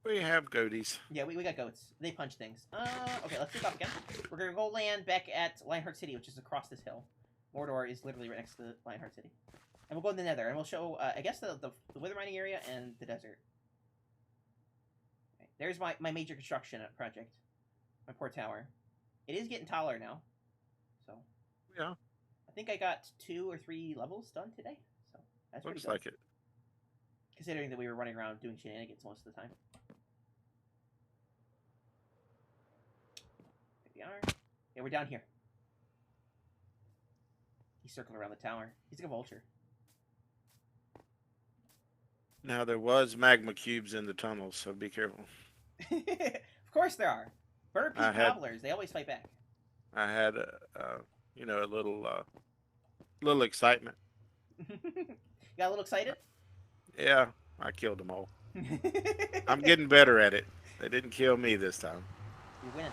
S2: We have goaties.
S1: Yeah, we got goats. They punch things. Okay, let's take off again. We're gonna go land back at Lionheart City, which is across this hill. Mordor is literally right next to Lionheart City. And we'll go in the Nether, and we'll show, I guess, the wither mining area and the desert. Okay, there's my major construction project. My poor tower. It is getting taller now. So.
S2: Yeah.
S1: I think I got 2 or 3 levels done today. So, that's pretty
S2: Looks
S1: good.
S2: like it.
S1: Considering that we were running around doing shenanigans most of the time. There we are. Yeah, we're down here. He's circling around the tower. He's like a vulture.
S2: Now there was magma cubes in the tunnels, so be careful.
S1: Of course there are. Bird Peak Cobblers, they always fight back.
S2: I had you know, a little excitement.
S1: You got a little excited?
S2: Yeah, I killed them all. I'm getting better at it. They didn't kill me this time.
S1: You're winning.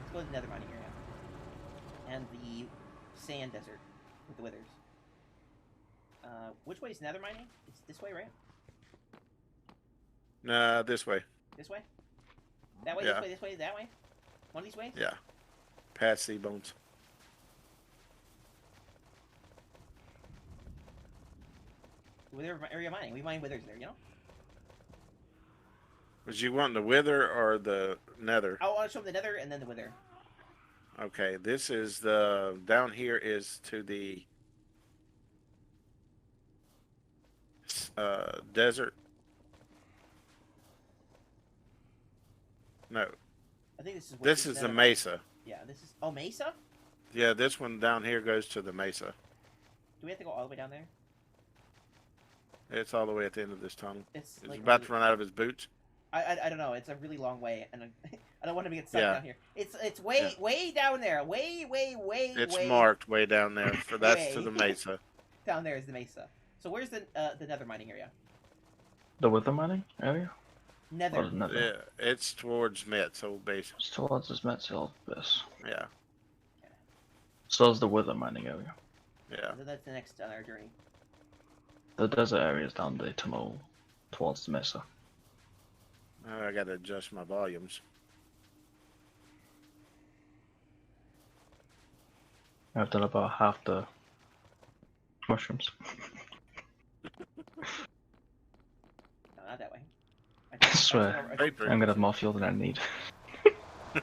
S1: Let's go to the Nether mining area. And the sand desert with the withers. Which way is Nether mining? It's this way, right?
S2: Nah, this way.
S1: This way? That way,
S2: Yeah.
S1: this way, this way, that way? One of these ways?
S2: Yeah. Past Cbones.
S1: Wither area mining. We mine withers there, you know?
S2: Was you wanting the wither or the nether?
S1: I want to show them the nether and then the wither.
S2: Okay, this is the... Down here is to the... desert. No.
S1: I think this is...
S2: This is the mesa.
S1: Yeah, this is... Oh, mesa?
S2: Yeah, this one down here goes to the mesa.
S1: Do we have to go all the way down there?
S2: It's all the way at the end of this tunnel.
S1: It's
S2: He's
S1: like
S2: about to run out of his boots.
S1: I don't know. It's a really long way, and I don't want him to get stuck
S2: Yeah.
S1: down here. It's way down there. Way
S2: It's marked way down there. So that's to
S1: Way.
S2: the mesa.
S1: down there is the mesa. So where's the nether mining area?
S3: The wither mining area?
S1: Nether.
S3: Or the nether?
S2: Yeah, it's towards Met's old base.
S3: It's towards this metal base.
S2: Yeah,
S3: So is the wither mining area.
S2: yeah.
S1: So that's the next on our journey.
S3: The desert area is down the tunnel towards the mesa.
S2: I gotta adjust my volumes.
S3: I've done about half the mushrooms.
S1: No, not that way.
S3: I swear.
S2: Paper.
S3: I'm gonna have more fuel than I need.
S1: Too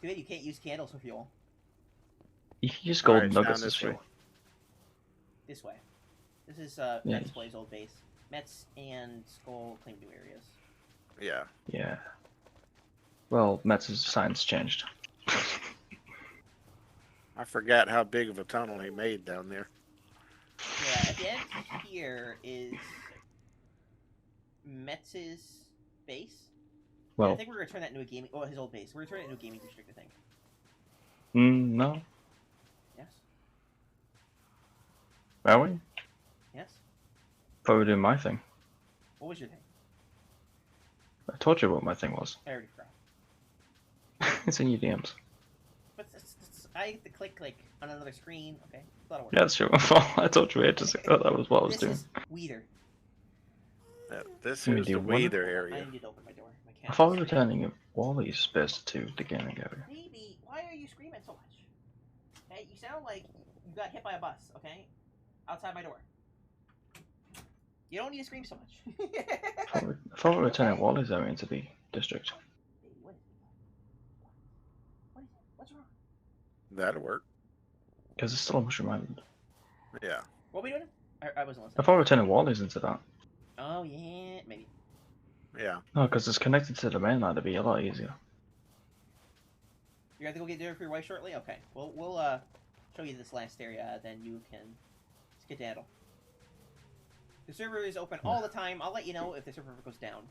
S1: bad you can't use candles for fuel.
S3: You can use golden
S2: Alright, down
S3: nuggets as
S2: this way.
S3: fuel.
S1: This way. This is
S3: Yeah.
S1: Met's Blaze old base. Met's and Sköll claim new areas.
S2: Yeah.
S3: Yeah. Well, Metz's science changed.
S2: I forgot how big of a tunnel he made down there.
S1: Yeah, at the end here is Metz's base. I
S3: Well,
S1: think we're gonna turn that into a gaming. Oh, his old base. We're gonna turn it into a gaming district, I think.
S3: no.
S1: Yes.
S3: Are we?
S1: Yes.
S3: Thought we were doing my thing.
S1: What was your thing?
S3: I told you what my thing was.
S1: I already forgot.
S3: It's in your DMs.
S1: But I get to click like on another screen. Okay, a lot of work.
S3: Yeah, that's true. I told you ages ago that was what I was
S1: This
S3: doing.
S1: is Weeder.
S2: This
S3: You mean
S2: is the
S3: do one?
S2: Weather
S1: I
S2: area.
S1: need to open my door. My
S3: I
S1: cat.
S3: thought we were turning Wally's space to the gaming area.
S1: Baby, why are you screaming so much? Hey, you sound like you got hit by a bus. Okay, outside my door. You don't need to scream so much.
S3: I thought we were turning Wally's area into the district.
S1: Baby, what is it? What is it? What's wrong?
S2: That'll work.
S3: Because it's still a mushroom island.
S2: Yeah.
S1: What are we doing? I wasn't
S3: I
S1: listening.
S3: thought we were turning Wally's into that.
S1: Oh yeah, maybe.
S2: Yeah.
S3: No, because it's connected to the mainland. It'd be a lot easier.
S1: You have to go get dinner for your wife shortly. Okay, we'll show you this last area, then you can skedaddle. The server is open all the time. I'll let you know if the server goes down.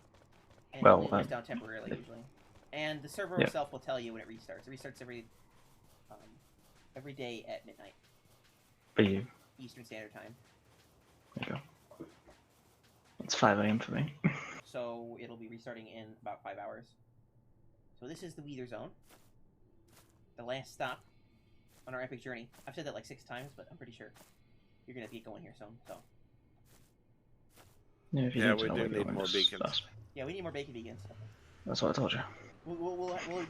S1: And
S3: Well,
S1: it goes down temporarily usually. And the server
S3: Yeah.
S1: itself will tell you when it restarts. It restarts every day at midnight
S3: For you.
S1: Eastern Standard Time.
S3: There you go. It's 5 AM for me.
S1: So it'll be restarting in about 5 hours. So this is the Weather Zone. The last stop on our epic journey. I've said that like 6 times, but I'm pretty sure you're gonna get going here soon. So
S3: Yeah, if you
S2: Yeah,
S3: need to
S2: we
S3: know
S2: do
S3: where you're
S2: need
S3: going,
S2: more
S3: just
S2: beacons.
S3: ask me.
S1: yeah, we need more bacon vegans.
S3: That's what I told you.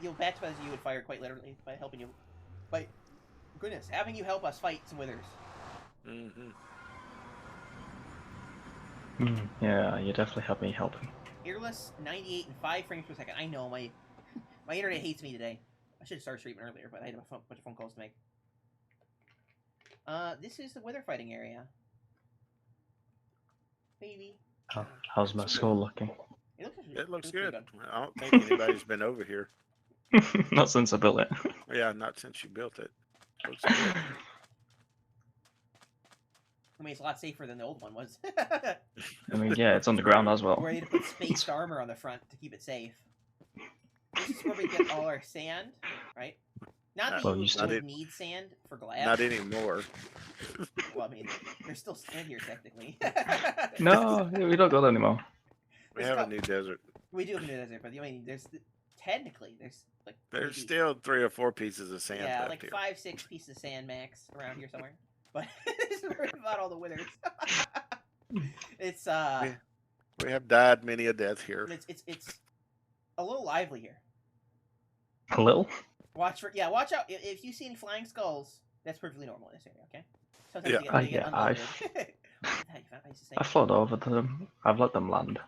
S1: You'll baptize you with fire quite literally by helping you. By goodness, having you help us fight some withers.
S2: Mm-hmm.
S3: Yeah, you definitely helped me helping.
S1: Earless 98 and 5 frames per second. I know my internet hates me today. I should have started streaming earlier, but I had a bunch of phone calls to make. This is the wither fighting area. Baby.
S3: How's my skull looking?
S1: It looks
S2: It looks
S1: pretty
S2: good. I don't think anybody's been over here.
S3: Not since I built it.
S2: Yeah, not since you built it. Looks good.
S1: I mean, it's a lot safer than the old one was.
S3: I mean, yeah, it's on the ground as well.
S1: We're ready to put spaced armor on the front to keep it safe. This is where we get all our sand, right? Not that
S3: Well,
S1: you
S3: used
S1: would
S3: to.
S1: need sand for glass.
S2: Not anymore.
S1: Well, I mean, there's still sand here technically.
S3: No, we don't got it anymore.
S2: We have a new desert.
S1: We do have a new desert, but I mean, there's technically like
S2: There's
S1: maybe,
S2: still 3 or 4 pieces of sand
S1: yeah,
S2: left
S1: like
S2: here.
S1: 5-6 pieces of sand max around here somewhere. But this is where we fought all the withers. It's
S2: We have died many a death here.
S1: it's a little lively here.
S3: A little?
S1: Watch out if you see any flying skulls. That's perfectly normal in this area. Okay. Sometimes
S2: Yeah.
S1: they get
S3: Yeah,
S1: unloaded. I used to say.
S3: I floated over to them. I've let them land.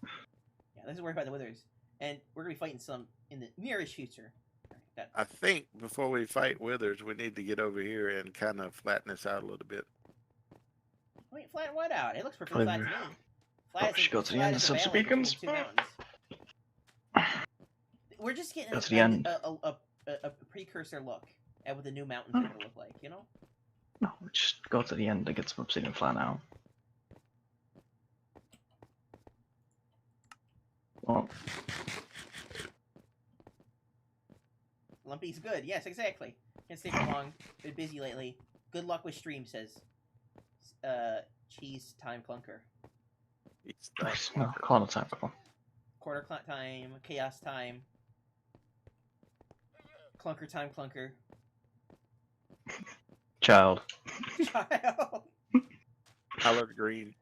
S1: Yeah, this is where we fight the withers, and we're gonna be fighting some in the nearest future. That
S2: I think before we fight withers, we need to get over here and kind of flatten this out a little bit.
S1: wait, flatten what out? It looks perfectly flat to me. Flat as
S3: should go to the
S1: flat
S3: end
S1: as
S3: of
S1: a
S3: some
S1: valley between
S3: beacons.
S1: two mountains. We're just getting
S3: Go to the end.
S1: a precursor look at what the new mountains are gonna look like. You know.
S3: No, just go to the end to get some obsidian flat out. Well,
S1: Lumpy's good. Yes, exactly. Can't stay for long. Been busy lately. Good luck with stream, says Cheese Time Clunker.
S2: It's
S3: nice. No, corner time, come on.
S1: Quarter clock time, chaos time, clunker time, clunker.
S3: Child.
S1: Child.
S2: colored green.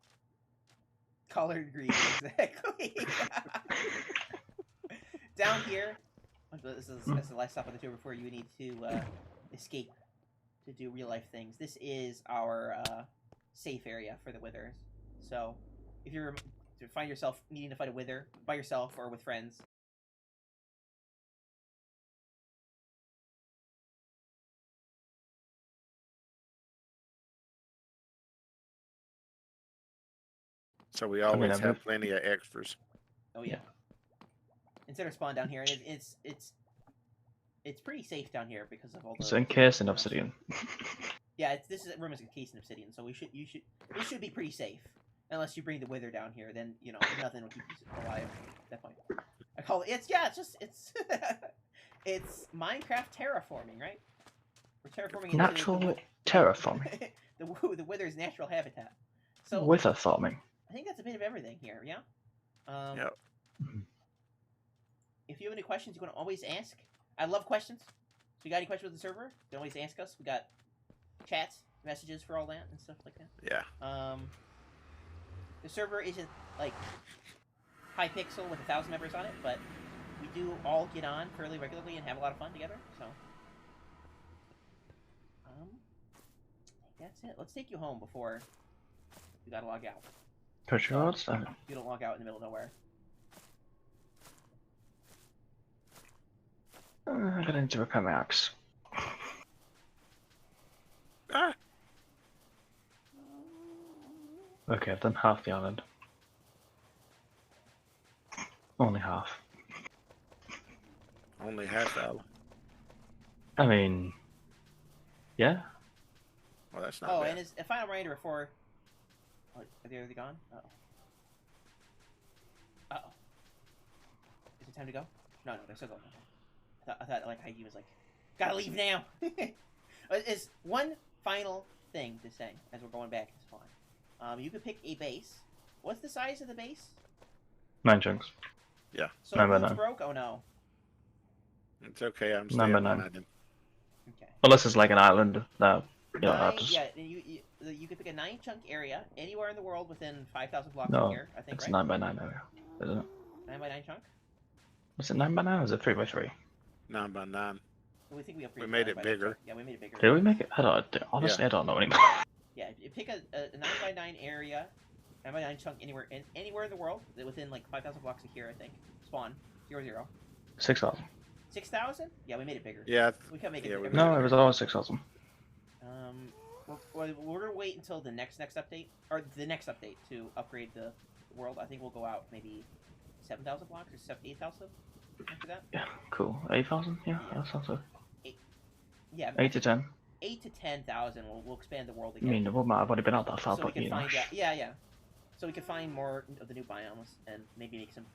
S1: Colored green, exactly. Down here, this is the last stop on the tour before you need to escape to do real life things. This is our safe area for the withers. So, if you find yourself needing to fight a wither by yourself or with friends,
S2: So we always
S3: I've
S2: have plenty of extras.
S1: oh yeah, consider spawn down here. And it's pretty safe down here because of all the.
S3: It's encased in obsidian.
S1: Yeah, this is room is encased in obsidian, so it should be pretty safe. Unless you bring the wither down here, then you know nothing will keep you alive at that point. I call it. It's it's Minecraft terraforming, right? We're terraforming into
S3: Natural terraforming.
S1: the wither's natural habitat. So
S3: Wither farming.
S1: I think that's a bit of everything here. Yeah.
S2: Yep.
S1: If you have any questions, you can always ask. I love questions. So you got any questions with the server? You can always ask us. We got chats, messages for all that and stuff like that.
S2: Yeah.
S1: The server isn't like high pixel with 1,000 members on it, but we do all get on fairly regularly and have a lot of fun together. So, I think that's it. Let's take you home before we gotta log out.
S3: Push your odds.
S1: You don't log out in the middle of nowhere.
S3: I'm gonna need to repair my axe.
S2: Ah,
S3: Okay, I've done half the island. Only half.
S2: only half hour.
S3: I mean, yeah.
S2: Well, that's not
S1: Oh,
S2: bad.
S1: and is a final reminder before. Oh, are they gone? Uh oh. Is it time to go? No, they're still going. I thought like Hygiene was like, gotta leave now. Is one final thing to say as we're going back to spawn. You could pick a base. What's the size of the base?
S3: 9 chunks.
S2: Yeah.
S1: So
S3: 9 by
S1: roots
S3: 9.
S1: broke? Oh no.
S2: It's okay. I'm
S3: 9
S2: staying
S3: by
S2: on
S3: 9.
S2: that.
S1: Okay.
S3: Unless it's like an island that, you know,
S1: Nine,
S3: just...
S1: yeah, you could pick a 9-chunk area anywhere in the world within 5,000 blocks
S3: No,
S1: from here, I think,
S3: it's
S1: right?
S3: 9 by 9 area, isn't it?
S1: 9 by 9 chunk?
S3: Was it 9 by 9 or is it 3 by 3?
S2: 9 by 9.
S1: We think we upgraded.
S2: We made
S1: 9
S2: it
S1: by 9
S2: bigger.
S1: chunk. Yeah, we made it bigger.
S3: Did we make it? I don't, honestly, I don't know anymore.
S1: Yeah, you pick a 9 by 9 area, 9 by 9 chunk anywhere in the world within like 5,000 blocks of here, I think. Spawn 0 0.
S3: 6,000.
S1: 6,000? Yeah, we made it bigger.
S2: Yeah.
S1: We can make it
S2: Yeah,
S1: bigger.
S3: No, it was always 6,000.
S1: We're gonna wait until the next update, or the next update to upgrade the world. I think we'll go out maybe 7,000 blocks or 8,000 after that.
S3: Yeah, cool. 8,000? Yeah, that sounds good.
S1: Yeah,
S3: 8 to 10.
S1: 8 to 10,000. We'll expand the world
S3: I
S1: again.
S3: mean, it wouldn't matter, I've already been out that far,
S1: so we
S3: but
S1: can
S3: you know.
S1: find out. Yeah. So we can find more of the new biomes and maybe make some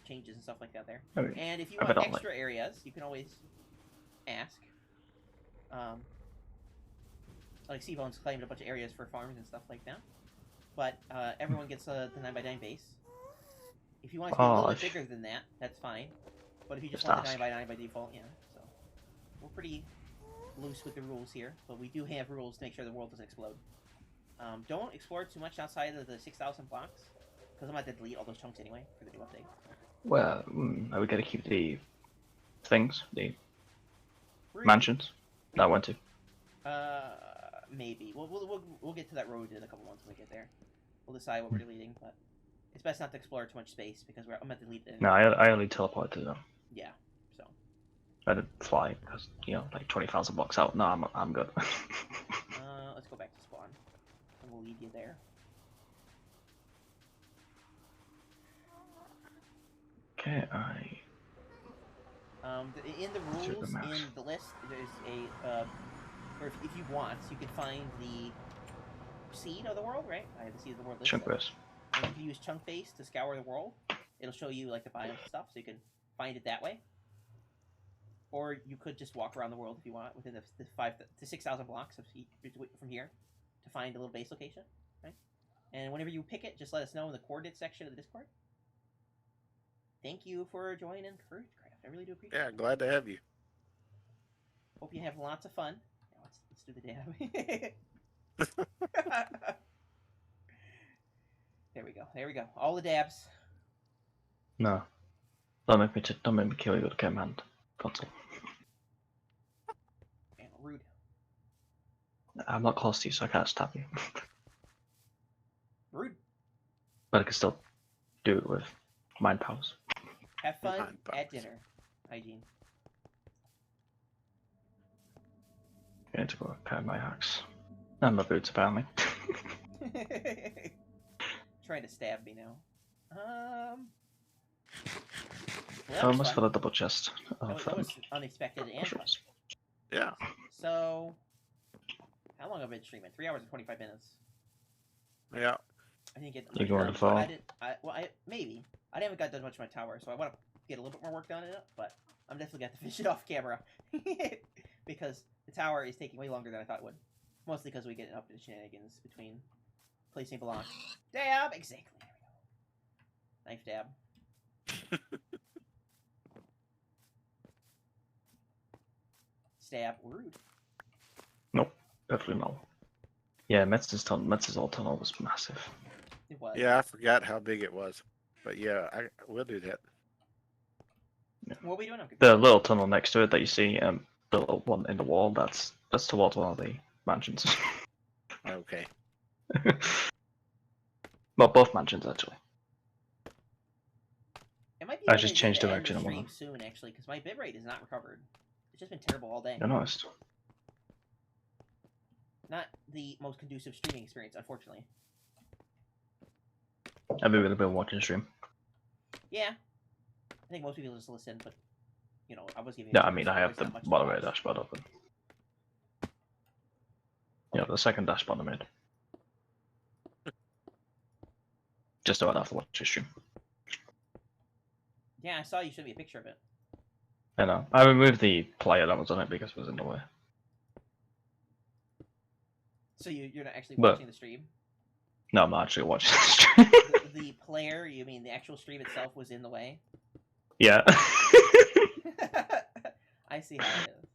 S1: changes and stuff like that there.
S3: Okay.
S1: And if you
S3: I
S1: want
S3: bet I'll
S1: extra areas, you can always ask. Like Cbones claimed a bunch of areas for farms and stuff like that. But everyone gets the 9 by 9 base. If you want it to be a little bit bigger than that, that's fine. But if you just want the 9 by 9 by default, yeah. So we're pretty loose with the rules here, but we do have rules to make sure the world doesn't explode. Don't explore too much outside of the 6,000 blocks, because I'm going to have to delete all those chunks anyway for the new update.
S3: Well, are we going to keep the things, the mansions that I went to?
S1: Maybe. We'll get to that road in a couple months when we get there. We'll decide what we're deleting, but it's best not to explore too much space because I'm going to delete it.
S3: No, I only teleported to them.
S1: Yeah, so.
S3: I didn't fly because, you know, like 20,000 blocks out. No, I'm good.
S1: Let's go back to spawn. And we'll leave you there.
S3: Okay,
S1: in the rules, in the list, there's a, or if you want, you can find the seed of the world, right? I have the seed of the world list.
S3: chunk base.
S1: And you can use chunk base to scour the world. It'll show you like the biomes and stuff, so you can find it that way. Or you could just walk around the world if you want within the 5,000 to 6,000 blocks from here to find a little base location, right? And whenever you pick it, just let us know in the coordinates section of the Discord. Thank you for joining CourageCraft. I really do appreciate it.
S2: Yeah, glad to have you.
S1: Hope you have lots of fun. Now let's do the dab. There we go. All the dabs.
S3: No. Don't make me kill you with a command console.
S1: Man, rude.
S3: I'm not close to you, so I can't stab you.
S1: Rude.
S3: But I can still do it with mind powers.
S1: Have fun
S2: Mind powers.
S1: at dinner. Hygiene.
S3: I need to go repair my axe. And my boots, apparently.
S1: Trying to stab me now. Well,
S3: I
S1: that was
S3: almost
S1: fun.
S3: got a double chest of
S1: That was unexpected and fun.
S3: mushrooms.
S2: Yeah.
S1: So, how long have I been streaming? 3 hours and 25 minutes.
S2: Yeah.
S1: I didn't get.
S3: You going to
S1: but
S3: fall?
S1: Maybe. I haven't got done much of my tower, so I want to get a little bit more work done in it. But I'm definitely going to finish it off camera because the tower is taking way longer than I thought it would. Mostly because we get up to shenanigans between placing blocks. Dab, exactly. There we go. Knife dab. Stab, rude.
S3: Nope, definitely not. Yeah, Metz's old tunnel was massive.
S1: It was.
S2: Yeah, I forgot how big it was. But yeah, we'll do that.
S3: Yeah.
S1: What are we doing?
S3: The little tunnel next to it that you see, the little one in the wall, that's towards one of the mansions.
S2: Okay.
S3: Well, both mansions actually.
S1: It might be
S3: I
S1: a
S3: just
S1: good
S3: changed
S1: idea to end
S3: direction
S1: the
S3: on one
S1: stream soon, actually, because my bitrate is not recovered. It's just been terrible all day.
S3: I noticed.
S1: Not the most conducive streaming experience, unfortunately.
S3: Have you really been watching stream?
S1: Yeah. I think most people just listen, but, you know, I was giving...
S3: Yeah, I mean, I have the moderator dashboard open. Yeah, the second dashboard I made. Just about after watching stream.
S1: Yeah, I saw you showed me a picture of it.
S3: I know. I removed the player that was on it because it was in the way.
S1: So you're not actually
S3: But-
S1: watching the stream?
S3: No, I'm not actually watching the stream.
S1: The player, you mean the actual stream itself, was in the way?
S3: Yeah.
S1: I see how it is.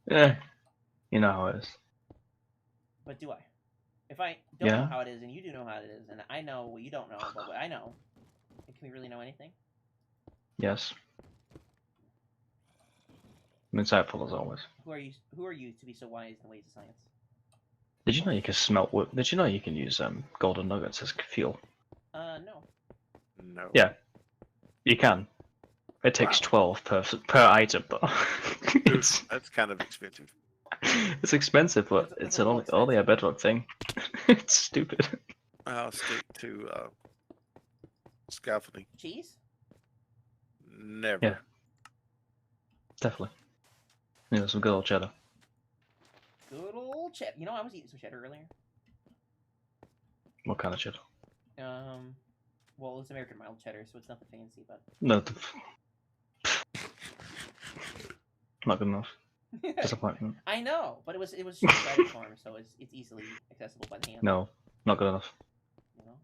S3: Yeah. You know how it is.
S1: But do I? If I don't know
S3: Yeah.
S1: how it is, and you do know how it is, and I know what you don't know, but what I know, can we really know anything?
S3: Yes. I'm insightful as always.
S1: Who are you? Who are you to be so wise in the ways of science?
S3: Did you know you can smelt wood? Did you know you can use golden nuggets as fuel?
S1: No.
S2: No.
S3: Yeah. You can. It takes
S2: Wow.
S3: 12 per item, though. it's
S2: That's kind of expensive.
S3: it's expensive, but
S1: That's
S3: it's
S1: a little
S3: only a
S1: expensive.
S3: bedrock thing. It's stupid.
S2: I'll stick to scaffolding.
S1: Cheese?
S2: Never.
S3: Yeah. Definitely. Yeah, some good old cheddar.
S1: Good old cheddar. You know, I was eating some cheddar earlier.
S3: What kind of cheddar?
S1: Well, it's American mild cheddar, so it's nothing fancy, but.
S3: No. Not good enough. Disappointment.
S1: I know, but it was just shredded form, so it's easily accessible by the hand.
S3: No, not good enough.
S1: You know.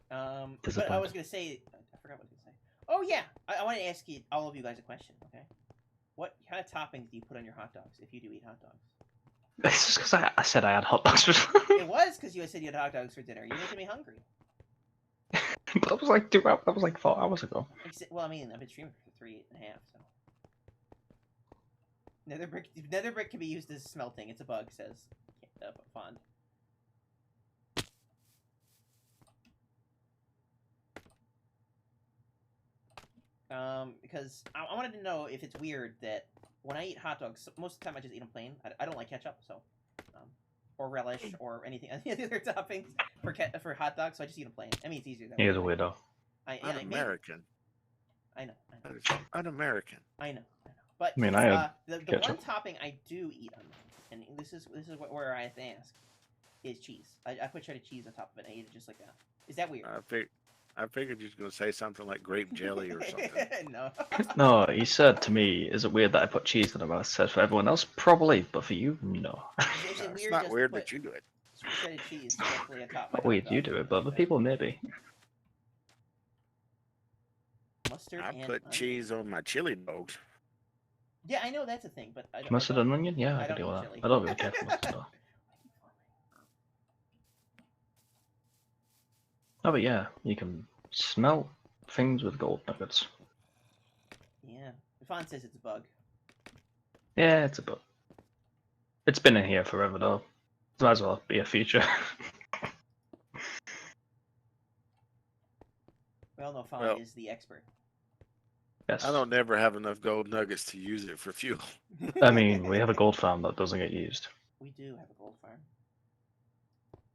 S1: But I
S3: Disappointed.
S1: was gonna say, I forgot what I was gonna say. Oh yeah, I want to ask you, all of you guys, a question. Okay, what kind of toppings do you put on your hot dogs if you do eat hot dogs?
S3: It's just because I said I had hot dogs.
S1: It was because you said you had hot dogs for dinner. You're making me hungry.
S3: That was like 2 hours. That was like 4 hours ago.
S1: Well, I mean, I've been streaming for 3.5, so. Nether brick can be used as smelting. It's a bug, says Fond. Because I wanted to know if it's weird that when I eat hot dogs, most of the time I just eat them plain. I don't like ketchup, so, or relish or any other toppings for hot dogs, so I just eat them plain. I mean, it's easier that way.
S3: He is a weirdo.
S2: Un-American.
S1: I know.
S2: That is un-American.
S1: I know. But
S3: I mean, I had
S1: the one
S3: ketchup.
S1: topping I do eat on, and this is where I have to ask, is cheese. I put shredded cheese on top of it, and I eat it just like that. Is that weird?
S2: I figured you was going to say something like grape jelly or something.
S1: No.
S3: No, he said to me, "Is it weird that I put cheese in them?" I said, "For everyone else, probably, but for you, no."
S1: Is it
S2: It's
S1: weird
S2: not
S1: just
S2: weird
S1: to put
S2: that you do it.
S1: shredded cheese directly on top of my
S3: Not weird
S1: hot
S3: you
S1: dog?
S3: do it, but other people maybe.
S1: Mustard
S2: I
S1: and
S2: put
S1: onion.
S2: cheese on my chili dogs.
S1: Yeah, I know that's a thing, but I don't.
S3: Mustard and onion? Yeah, I
S1: I
S3: can
S1: don't
S3: deal
S1: eat
S3: with
S1: chili.
S3: that. I don't really care for mustard though. Oh, but yeah, you can smelt things with gold nuggets.
S1: Yeah, Fon says it's a bug.
S3: Yeah, it's a bug. It's been in here forever though. Might as well be a feature.
S1: We all know Fon
S2: Well-
S1: is the expert.
S3: Yes.
S2: I don't never have enough gold nuggets to use it for fuel.
S3: I mean, we have a gold farm that doesn't get used.
S1: We do have a gold farm.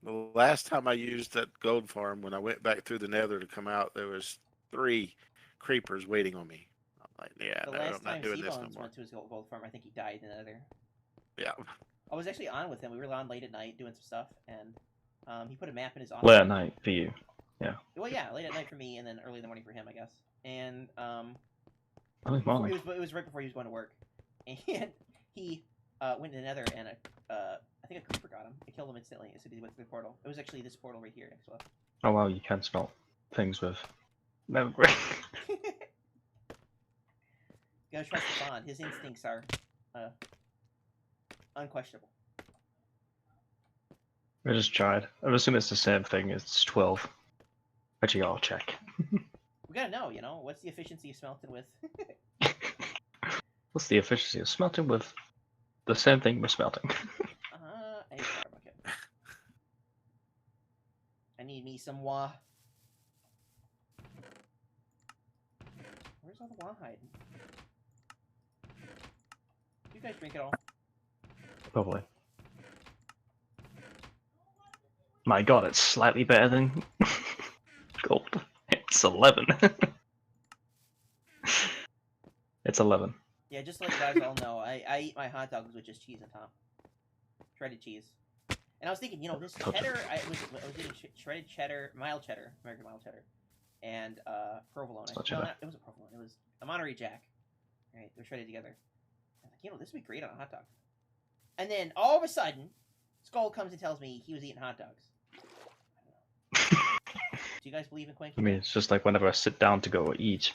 S2: The last time I used that gold farm, when I went back through the nether to come out, there was 3 creepers waiting on me. I'm like, yeah,
S1: The
S2: no,
S1: last
S2: I'm not
S1: time
S2: doing this no
S1: Cbones
S2: more.
S1: went to his gold farm, I think he died in another.
S2: Yeah.
S1: I was actually on with him. We were on late at night doing some stuff, and he put a map in his office.
S3: Late at night for you.
S1: Well, yeah, late at night for me, and then early in the morning for him, I guess. And
S3: Early morning.
S1: it was right before he was going to work, and he went in the nether, and I think a creeper got him. It killed him instantly as soon as he went through the portal. It was actually this portal right here next to us.
S3: Oh wow, you can smelt things with never brick.
S1: Gotta trust the Bond. His instincts are unquestionable.
S3: I just tried. I assume it's the same thing. It's 12. Actually, I'll check.
S1: We gotta know, what's the efficiency of smelting with?
S3: What's the efficiency of smelting with the same thing we're smelting?
S1: A fire bucket. I need me some wah. Where's all the wah hiding? Do you guys drink it all?
S3: Probably. My god, it's slightly better than gold. It's 11. It's 11.
S1: Yeah, just to let you guys all know, I eat my hot dogs with just cheese on top. Shredded cheese. And I was thinking, this
S3: Totally.
S1: cheddar, I was eating shredded cheddar, mild cheddar, American mild cheddar, and provolone.
S3: It's not
S1: No,
S3: too
S1: it wasn't provolone. It was a Monterey Jack. Right, they're shredded together. I was like, this would be great on a hot dog. And then all of a sudden, Sköll comes and tells me he was eating hot dogs. Do you guys believe in Quinky?
S3: I mean, it's just like whenever I sit down to go eat,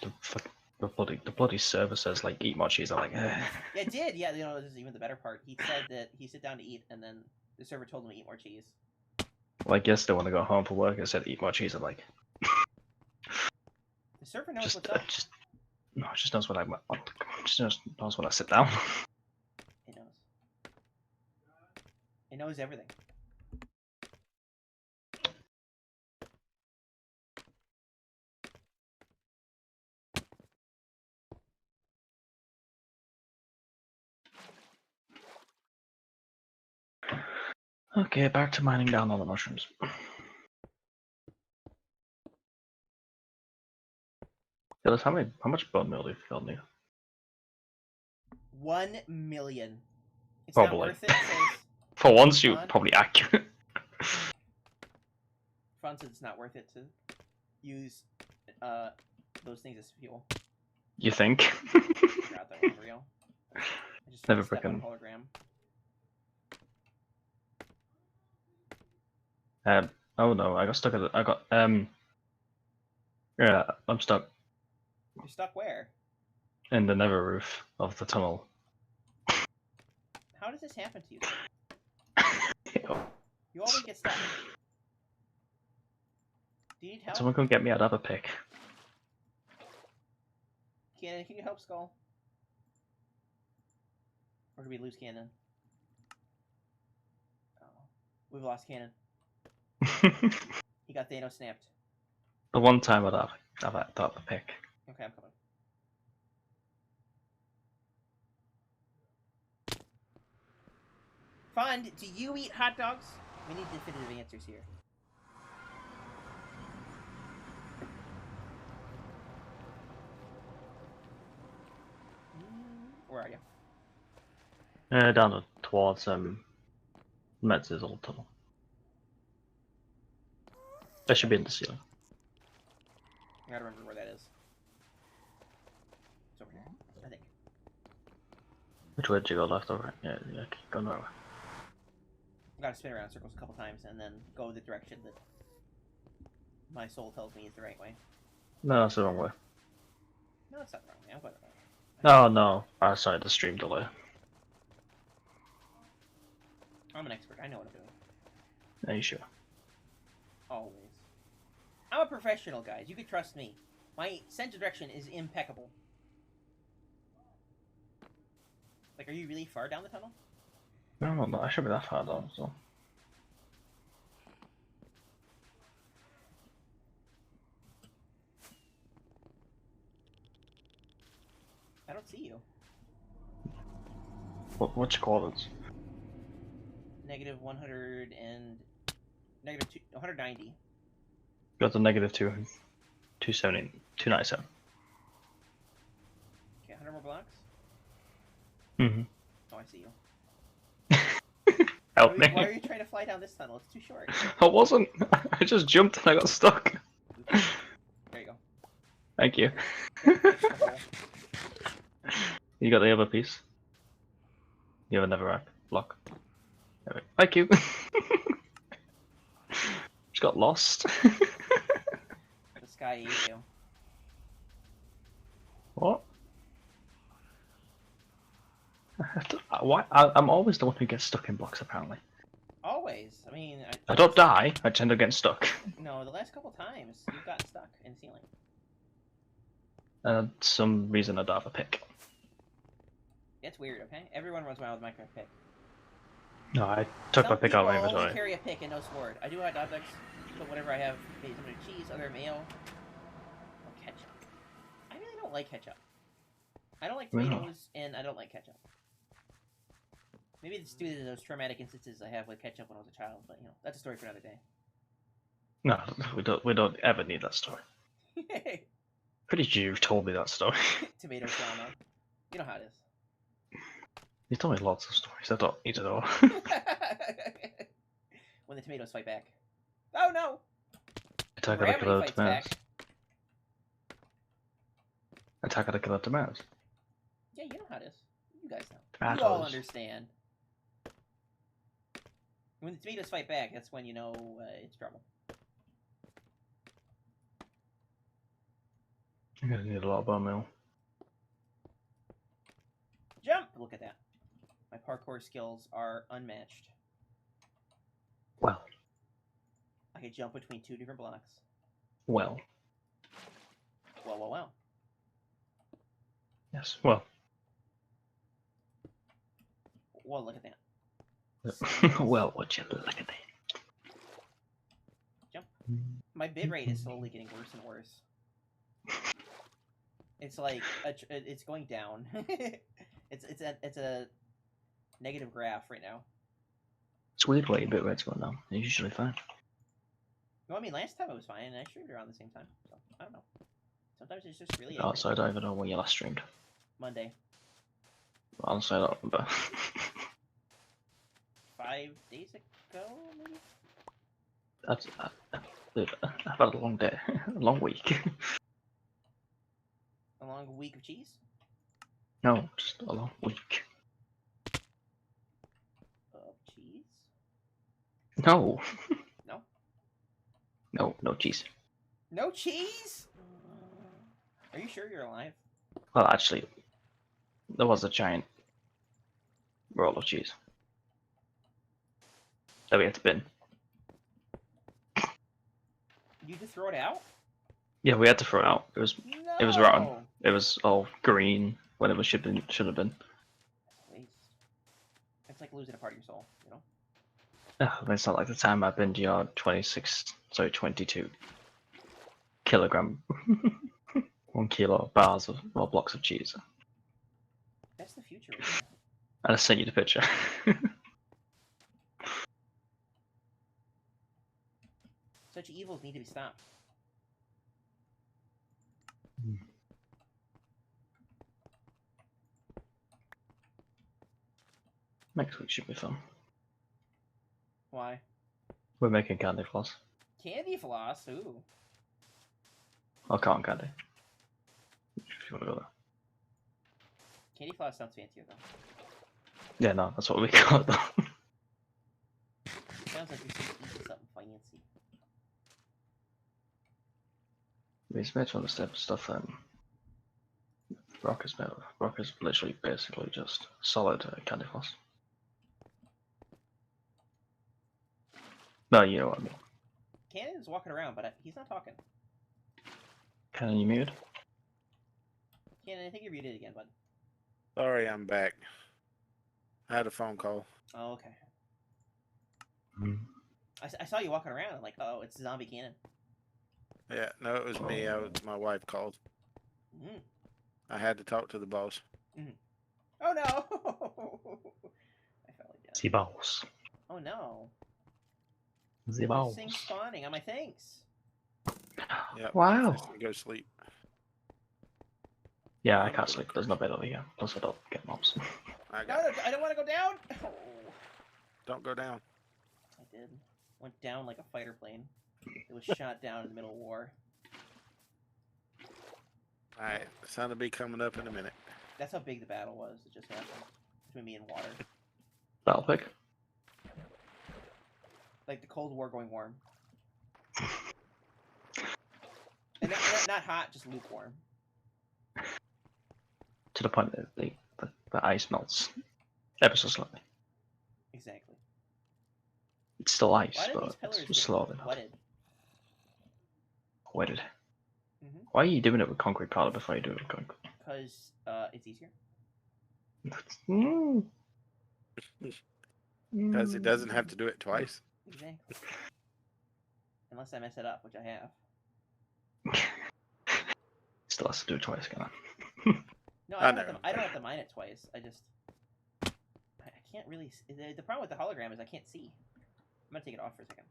S3: the bloody server says like eat more cheese. I'm like, eh.
S1: Yeah, it did. Yeah, this is even the better part. He said that he sit down to eat, and then the server told him to eat more cheese.
S3: Like yesterday when I got home from work, I said eat more cheese. I'm like,
S1: The server knows what's up.
S3: it just knows what I want. Just knows when I sit down.
S1: It knows. It knows everything.
S3: Okay, back to mining down all the mushrooms. Phyllis, how much bone meal do you feel need?
S1: 1 million. It's
S3: Probably.
S1: not worth it. Says,
S3: For once, you're probably accurate.
S1: Fran says it's not worth it to use those things as fuel.
S3: You think?
S1: Forgot that one real. I just
S3: Never
S1: step on
S3: frickin'.
S1: hologram.
S3: Oh no, I got stuck at it. Yeah, I'm stuck
S1: You're stuck where?
S3: in the nether roof of the tunnel.
S1: How does this happen to you? You always get stuck. Do you need help?
S3: Someone come get me out of a pick.
S1: Cannon, can you help Sköll? Or did we lose Cannon? Oh, we've lost Cannon. He got Thanos snapped.
S3: The one time I'd have a pick.
S1: Okay, I'm coming. Fun, do you eat hot dogs? We need definitive answers here. Where are you?
S3: Down towards Metz's old tunnel. That should be in the ceiling.
S1: I gotta remember where that is. It's over here, I think.
S3: Which way did you go? Left or right? Yeah, keep going that way.
S1: I gotta spin around in circles a couple times and then go the direction that my soul tells me is the right way.
S3: No, that's the wrong way.
S1: No, it's not the wrong way. I'm going the wrong way.
S3: Oh no, I sorry, the stream delay.
S1: I'm an expert. I know what I'm doing.
S3: Are you sure?
S1: Always. I'm a professional, guys. You can trust me. My sense of direction is impeccable. Like, are you really far down the tunnel?
S3: No, I should be that far down, so.
S1: I don't see you.
S3: What's your coordinates?
S1: Negative 100 and... Negative 190.
S3: Got the negative 270, 297.
S1: Okay, 100 more blocks?
S3: Mm-hmm.
S1: Oh, I see you.
S3: Help me.
S1: Why are you trying to fly down this tunnel? It's too short.
S3: I wasn't. I just jumped and I got stuck.
S1: Oops. There you go.
S3: Thank you.
S1: Hole.
S3: You got the other piece? You have another rack block. There we go. Thank you. Just got lost.
S1: The sky ate you.
S3: What? Why? I'm always the one who gets stuck in blocks, apparently.
S1: Always. I mean...
S3: I don't die, I tend to get stuck.
S1: No, the last couple times, you've gotten stuck in the ceiling.
S3: Some reason I don't have a pick.
S1: It's weird, okay? Everyone runs around with Minecraft pick.
S3: No, I took my pick out of my
S1: Some people
S3: inventory.
S1: only carry a pick and no sword. I do hot dogs, but whatever I have, maybe some cheese, other mayo, or ketchup. I really don't like ketchup. I don't like tomatoes, and I don't like ketchup. Maybe it's due to those traumatic instances I have with ketchup when I was a child, but that's a story for another day.
S3: No, we don't ever need that story. Pretty sure you've told me that story.
S1: Tomato drama. You know how it is.
S3: You told me lots of stories. I don't need to know.
S1: When the tomatoes fight back. Oh no!
S3: I took a
S1: Gravity
S3: load of
S1: fights
S3: tomatoes.
S1: back.
S3: attack at a killer tomatoes.
S1: Yeah, you know how it is. You guys know.
S3: Tomatoes.
S1: You all understand. When the tomatoes fight back, that's when you know it's trouble.
S3: You're gonna need a lot of bone meal.
S1: Jump! Look at that. My parkour skills are unmatched.
S3: Well.
S1: I can jump between 2 different blocks.
S3: Well.
S1: Well.
S3: Yes, well.
S1: Well, look at that.
S3: Well, would you look at that?
S1: Jump. My bitrate is slowly getting worse and worse. It's like it's going down. it's a negative graph right now.
S3: It's weird why your bitrate's going down. It's usually fine.
S1: No, I mean last time it was fine, and I streamed around the same time. So I don't know. Sometimes it's just really.
S3: Oh, so I don't even know when you last streamed.
S1: Monday.
S3: Honestly, I don't remember.
S1: 5 days ago, maybe.
S3: Dude, I've had a long day, a long week.
S1: A long week of cheese?
S3: No, just a long week.
S1: Of cheese?
S3: No.
S1: No?
S3: No cheese.
S1: No cheese? Are you sure you're alive?
S3: Well, actually, there was a giant roll of cheese that we had to bin.
S1: You just throw it out?
S3: Yeah, we had to throw it out. It was rotten. It was all green when it was should have been.
S1: Waste. It's like losing a part of your soul, you know?
S3: It's not like the time I binned your 22 kilogram 1 kilo bars of or blocks of cheese.
S1: That's the future. Right now.
S3: And I sent you the picture.
S1: Such evils need to be stopped.
S3: Next week should be fun.
S1: Why?
S3: We're making candy floss.
S1: Candy floss? Ooh.
S3: Or cotton candy. If you want to go there.
S1: Candy floss sounds fancier, though.
S3: Yeah, no, that's what we call it, though.
S1: Sounds like you're eating something fancy.
S3: It's made from the type of stuff Rock is made of. Rock is literally basically just solid candy floss. No, you know what I mean.
S1: Cannon's walking around, but he's not talking.
S3: Cannon, you muted?
S1: Cannon, I think you're muted again, bud.
S2: Sorry, I'm back. I had a phone call.
S1: Oh, okay.
S3: Mm.
S1: I saw you walking around. I'm like, oh, it's Zombie Cannon.
S2: Yeah, no, it was me. My wife called.
S1: Mm.
S2: I had to talk to the boss.
S1: Mm. Oh, no! I felt like that.
S3: Cbones.
S1: Oh, no.
S3: Cbones.
S1: Things spawning on my things.
S2: Yeah.
S3: Wow.
S2: Go sleep.
S3: Yeah, I can't sleep. There's no bed over here. Plus, I don't get mobs.
S1: No, I don't want to go down! Oh.
S2: Don't go down.
S1: I did. Went down like a fighter plane. It was shot down in the middle of war.
S2: Alright, the sun will be coming up in a minute.
S1: That's how big the battle was. It just happened. Between me and water.
S3: Battle pick.
S1: Like the Cold War going warm. And not hot, just lukewarm.
S3: To the point that the ice melts ever so slightly.
S1: Exactly.
S3: It's still ice,
S1: Why did
S3: but
S1: these pillars
S3: it's
S1: get
S3: slowly
S1: wetted?
S3: wetted.
S1: Mm-hmm.
S3: Why are you doing it with concrete powder before you do it with concrete?
S1: Because it's easier.
S3: Mm.
S2: Because he doesn't have to do it twice.
S1: Exactly. Unless I mess it up, which I have.
S3: Still has to do it twice, can I?
S1: No, I don't have to mine it twice. I can't really. The problem with the hologram is I can't see. I'm gonna take it off for a second.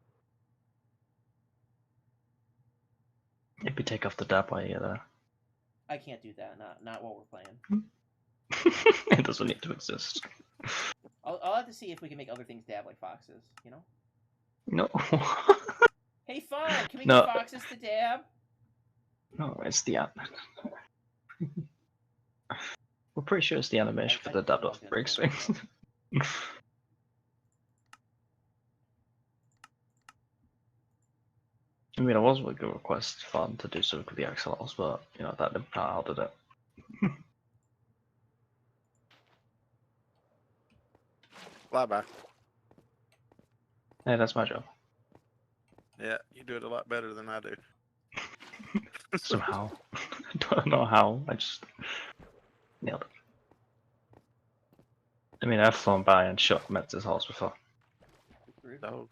S3: If you take off the dab while you're there.
S1: I can't do that. Not while we're playing.
S3: It doesn't need to exist.
S1: I'll have to see if we can make other things dab like foxes. You know.
S3: No.
S1: Hey, Fawn, can we
S3: No.
S1: get foxes to dab?
S3: No, it's the app. We're pretty sure it's the animation for the dab off break swing. I mean, it was a good request fun to do something with the axolotls, but you know that didn't pan out, did it?
S2: Flyby.
S3: Hey, that's my job.
S2: Yeah, you do it a lot better than I do.
S3: Somehow. I don't know how, I just nailed it. I mean, I've flown by and shot Metz's horse before.
S2: Dog.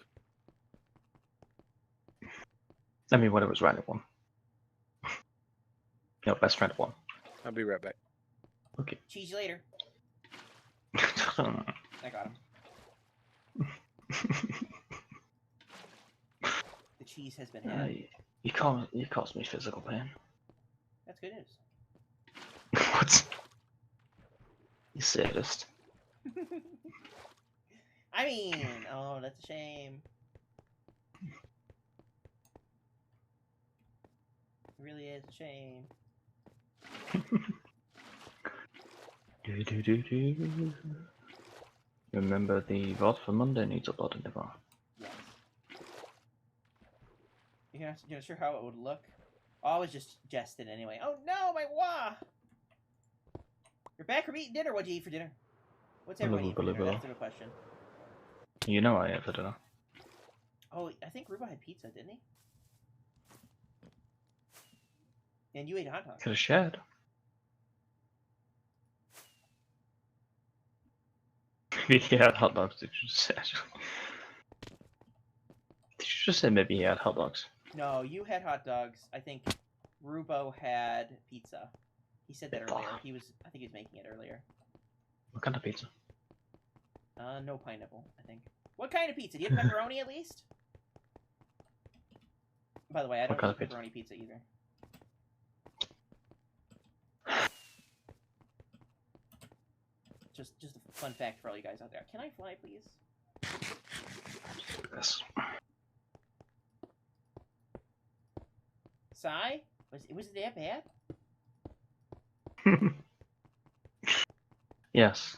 S3: I mean, when it was riding one. You know, best friend one.
S2: I'll be right back.
S3: Okay.
S1: Cheese you later. I got him. The cheese has been had.
S3: You caused me physical pain.
S1: That's good news.
S3: What? You sadist.
S1: I mean, oh, that's a shame. It really is a shame.
S3: Remember the VOD for Monday needs uploading tomorrow.
S1: Yes. You're not sure how it would look? Oh, I was just jesting anyway. Oh no, my wah! You're back from eating dinner. What'd you eat for dinner? What's everyone eat for dinner? That's the question.
S3: You know I ate for dinner.
S1: Oh, I think Ruba had pizza, didn't he? And you ate a hot dog.
S3: Could have shared. Maybe he had hot dogs, did you just say? Did you just say maybe he had hot dogs?
S1: No, you had hot dogs. I think Rubo had pizza. He said that earlier. I think he was making it earlier.
S3: What kind of pizza?
S1: No pineapple, I think. What kind of pizza? Do you have pepperoni at least? By the way, I don't eat pepperoni pizza either. Just a fun fact for all you guys out there. Can I fly, please?
S3: Yes.
S1: Sai? Was it that bad?
S3: Yes.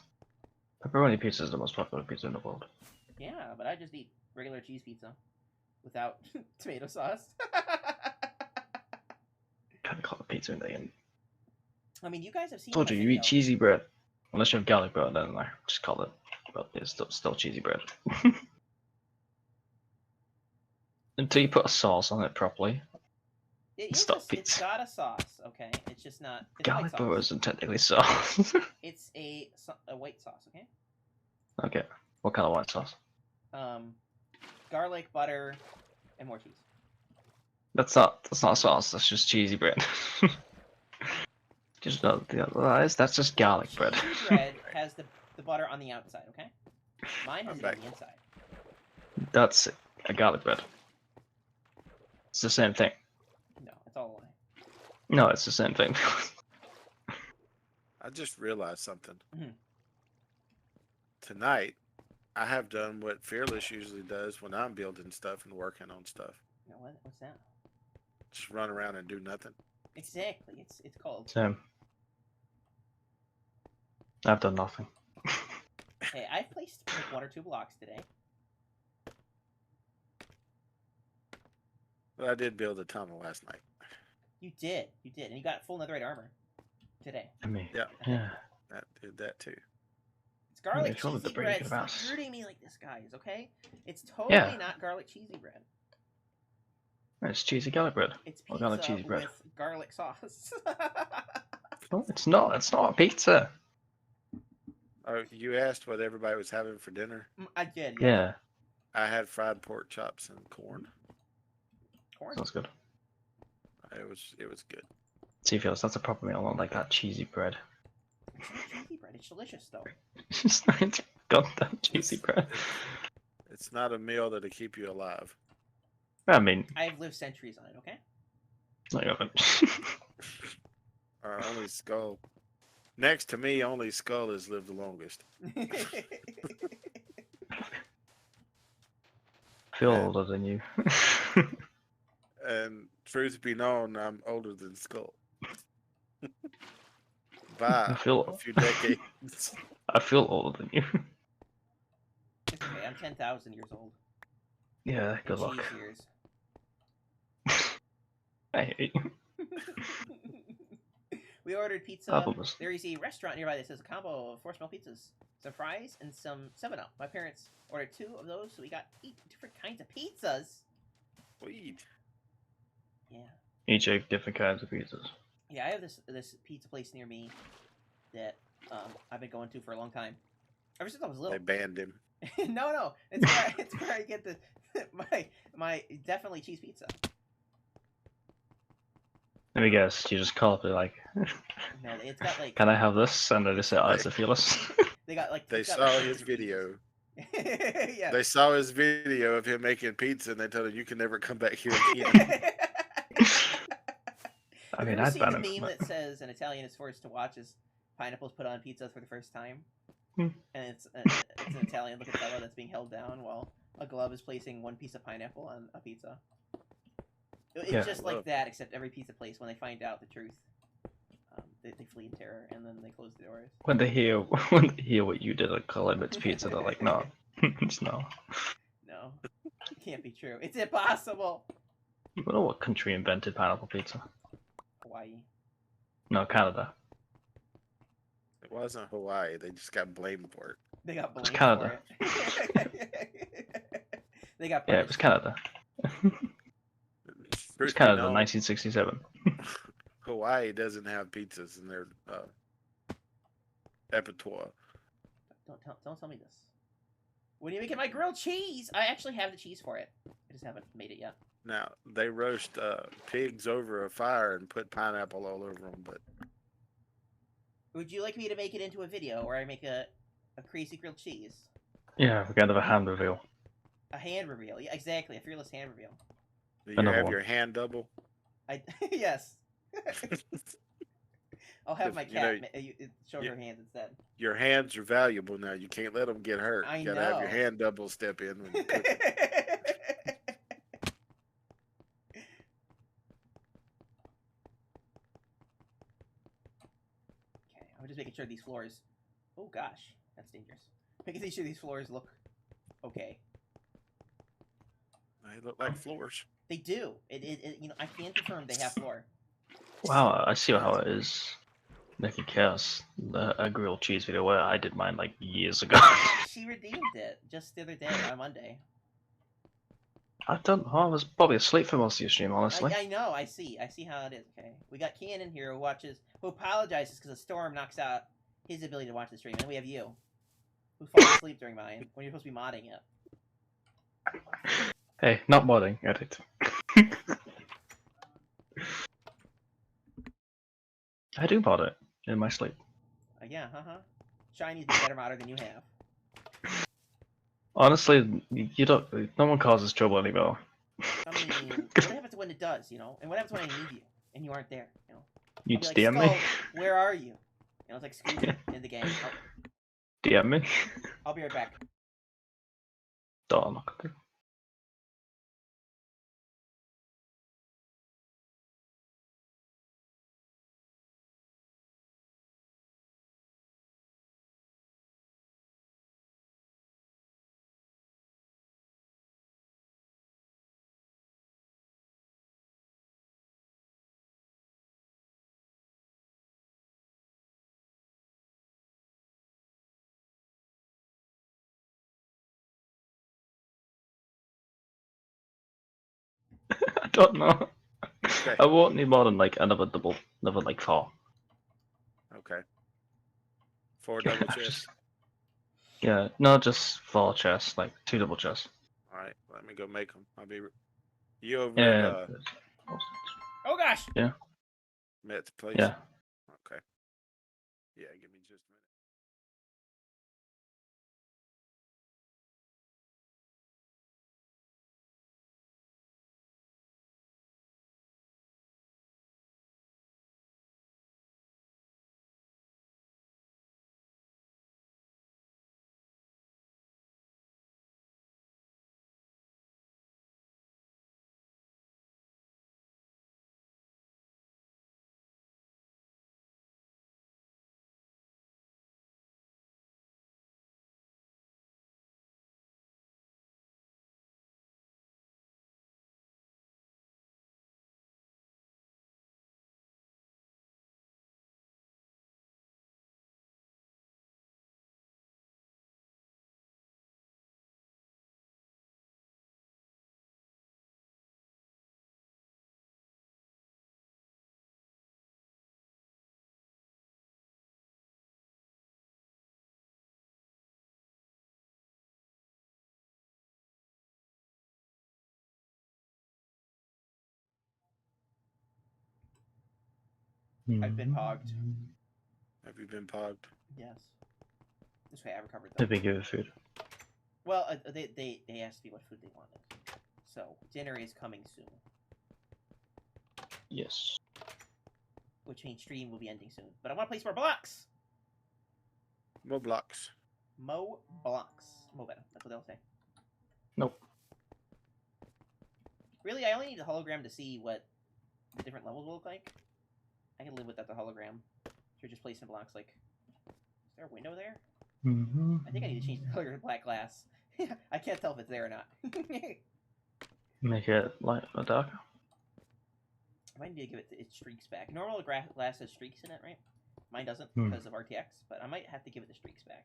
S3: Pepperoni pizza is the most popular pizza in the world.
S1: Yeah, but I just eat regular cheese pizza without tomato sauce.
S3: Kind of call it pizza in the end.
S1: I mean, you guys have seen.
S3: Told you, you eat cheesy bread. Unless you have garlic bread, then I just call it. But it's still cheesy bread. Until you put a sauce on it properly.
S1: It's got a sauce, okay? It's just not. It's
S3: garlic bread isn't technically sauce.
S1: It's a white sauce, okay?
S3: Okay. What kind of white sauce?
S1: Garlic, butter, and more cheese.
S3: That's not a sauce. That's just cheesy bread. Just no, that's just garlic bread.
S1: Cheesy bread has the butter on the outside, okay? Mine has it on the inside.
S3: That's a garlic bread. It's the same thing.
S1: No, it's all a lie.
S3: No, it's the same thing.
S2: I just realized something.
S1: Mm-hmm.
S2: Tonight, I have done what Fearless usually does when I'm building stuff and working on stuff.
S1: No, what's that?
S2: Just run around and do nothing.
S1: Exactly. It's called.
S3: Same. I've done nothing.
S1: Hey, I've placed like 1 or 2 blocks today.
S2: But I did build a tunnel last night.
S1: You did, and you got full netherite armor today.
S3: I mean,
S2: yeah. That did that too.
S1: It's garlic cheesy bread. Stop hurting me like this, guys. Okay? It's totally not garlic cheesy bread.
S3: It's cheesy garlic bread.
S1: It's pizza
S3: garlic cheesy bread
S1: with garlic sauce.
S3: No, it's not. It's not a pizza.
S2: Oh, you asked what everybody was having for dinner?
S1: I did.
S3: Yeah.
S2: I had fried pork chops and corn.
S1: Corn?
S3: Sounds good.
S2: It was good.
S3: See, Felix, that's a proper meal. I don't like that cheesy bread.
S1: It's not cheesy bread. It's delicious, though.
S3: It's not goddamn cheesy bread.
S2: It's not a meal that'll keep you alive.
S3: I mean,
S1: I've lived centuries on it. Okay.
S3: No, you haven't.
S2: Only Sköll. Next to me, only Sköll has lived the longest.
S3: I feel older than you.
S2: And truth be known, I'm older than Sköll. by
S3: I feel-
S2: a few decades.
S3: I feel older than you.
S1: It's okay. I'm 10,000 years old.
S3: Yeah,
S1: In
S3: good luck.
S1: cheese years.
S3: I hate you.
S1: We ordered pizza.
S3: Problems.
S1: There is a restaurant nearby that says a combo of 4 small pizzas, some fries, and some 7-Up. My parents ordered 2 of those, so we got 8 different kinds of pizzas.
S2: Sweet.
S1: Yeah.
S3: Each ate different kinds of pizzas.
S1: Yeah, I have this pizza place near me that I've been going to for a long time. Ever since I was little.
S2: They banned him.
S1: No. It's where I get my definitely cheese pizza.
S3: Let me guess, you just call up and like,
S1: No, it's got like
S3: can I have this? And they just say, oh, it's a fearless.
S1: they got like
S2: They
S1: it's got,
S2: saw
S1: like,
S2: his
S1: 50
S2: video.
S1: pizzas. Yeah.
S2: They saw his video of him making pizza, and they told him, "You can never come back here again."
S3: I
S1: Have
S3: mean,
S1: you ever
S3: I'd
S1: seen
S3: ban
S1: the
S3: him.
S1: meme
S3: But...
S1: that says an Italian is forced to watch as pineapples put on pizza for the first time?
S3: Hmm.
S1: And it's an Italian-looking fellow that's being held down while a glove is placing 1 piece of pineapple on a pizza. It's
S3: Yeah.
S1: just like that, except every pizza place, when they find out the truth, they flee in terror and then they close the doors.
S3: When they hear what you did at Columbus Pizza, they're like, no, it's no.
S1: No, it can't be true. It's impossible.
S3: You know what country invented pineapple pizza?
S1: Hawaii.
S3: No, Canada.
S2: It wasn't Hawaii. They just got blamed for it.
S1: They got
S3: It's
S1: blamed
S3: Canada.
S1: for it. They got
S3: Yeah, it was
S1: punished.
S3: Canada. It was
S2: Truth be
S3: Canada,
S2: known,
S3: 1967.
S2: Hawaii doesn't have pizzas in their repertoire.
S1: Don't tell me this. When are you making my grilled cheese? I actually have the cheese for it. I just haven't made it yet.
S2: Now they roast pigs over a fire and put pineapple all over them, but
S1: Would you like me to make it into a video where I make a crazy grilled cheese?
S3: Yeah, we're gonna have a hand reveal.
S1: A hand reveal. Yeah, exactly. A fearless hand reveal.
S2: do you
S3: Another
S2: have
S3: one.
S2: your hand double?
S1: Yes. I'll have
S2: If,
S1: my
S2: you know,
S1: cat show her hands instead.
S2: Your hands are valuable now. You can't let them get hurt.
S1: I
S2: You gotta have your
S1: know.
S2: hand double step in when you cook.
S1: Okay, I'm just making sure these floors. Oh gosh, that's dangerous. Making sure these floors look okay.
S2: They look like floors.
S1: They do. I can confirm they have floor.
S3: Wow, I see how it is. Making chaos. A grilled cheese video where I did mine like years ago.
S1: She redeemed it just the other day on Monday.
S3: I don't know. I was probably asleep for most of your stream, honestly.
S1: I know. I see how it is. Okay, we got Cannon here who apologizes because a storm knocks out his ability to watch the stream, and we have you, who falls asleep during mine when you're supposed to be modding it.
S3: Hey, not modding, edit. I do mod it in my sleep.
S1: Yeah, Shiny's a better modder than you have.
S3: Honestly, you don't. No one causes trouble anymore.
S1: I mean, what happens when it does, And what happens when I need you and you aren't there,
S3: You
S1: I'll be
S3: just
S1: like,
S3: DM me.
S1: Skull, where are you? It's like Scooby in the game.
S3: DM me.
S1: I'll be right back.
S3: Don't. I don't know.
S2: Okay.
S3: I won't need more than like another like 4.
S2: Okay. 4 double chests.
S3: Yeah, no, just 4 chests, like 2 double chests.
S2: All right. Let me go make them. I'll be. You over
S3: Yeah.
S2: at
S1: Oh gosh!
S2: Matt's place?
S3: Yeah.
S2: Okay. Yeah. Give me just a minute.
S1: I've been pogged.
S2: Have you been pogged?
S1: Yes. This way I recovered
S3: They're
S1: them.
S3: big with food.
S1: Well, they asked me what food they wanted. So, dinner is coming soon.
S3: Yes.
S1: Which means stream will be ending soon. But I want to place more blocks!
S2: More blocks.
S1: Mo blocks. Mo better. That's what they'll say.
S3: Nope.
S1: Really, I only need a hologram to see what the different levels will look like. I can live without the hologram. You're just placing blocks like... Is there a window there? I think I need to change the color to black glass. I can't tell if it's there or not.
S3: Make it light or darker.
S1: I might need to give it its streaks back. Normal glass has streaks in it, right? Mine doesn't because of RTX, but I might have to give it the streaks back.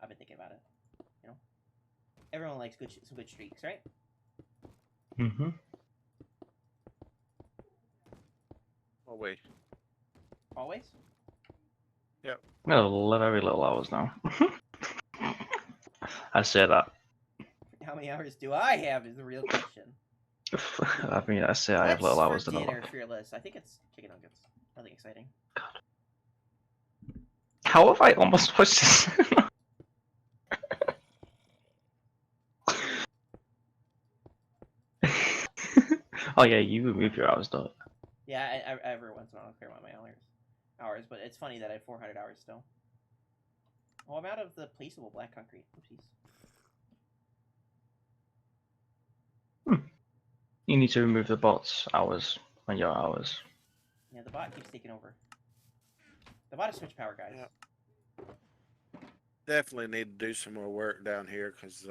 S1: I've been thinking about it. You know, everyone likes some good streaks, right?
S3: Mm-hmm.
S2: Oh wait.
S1: Always.
S2: Yep.
S3: I'm gonna live every little hours now. I say that.
S1: How many hours do I have is the real question.
S3: I mean, I say I have little hours
S1: for
S3: than a
S1: dinner,
S3: lot.
S1: Fearless? I think it's chicken nuggets. Nothing exciting.
S3: How have I almost watched this? Oh yeah, you remove your hours, don't you?
S1: Yeah, I every once in a while I clear out my hours, but it's funny that I have 400 hours still. Oh, I'm out of the placeable black concrete. Oopsies.
S3: You need to remove the bot's hours on your hours.
S1: Yeah, the bot keeps taking over. The bot is switch power, guys.
S2: Yep. Definitely need to do some more work down here because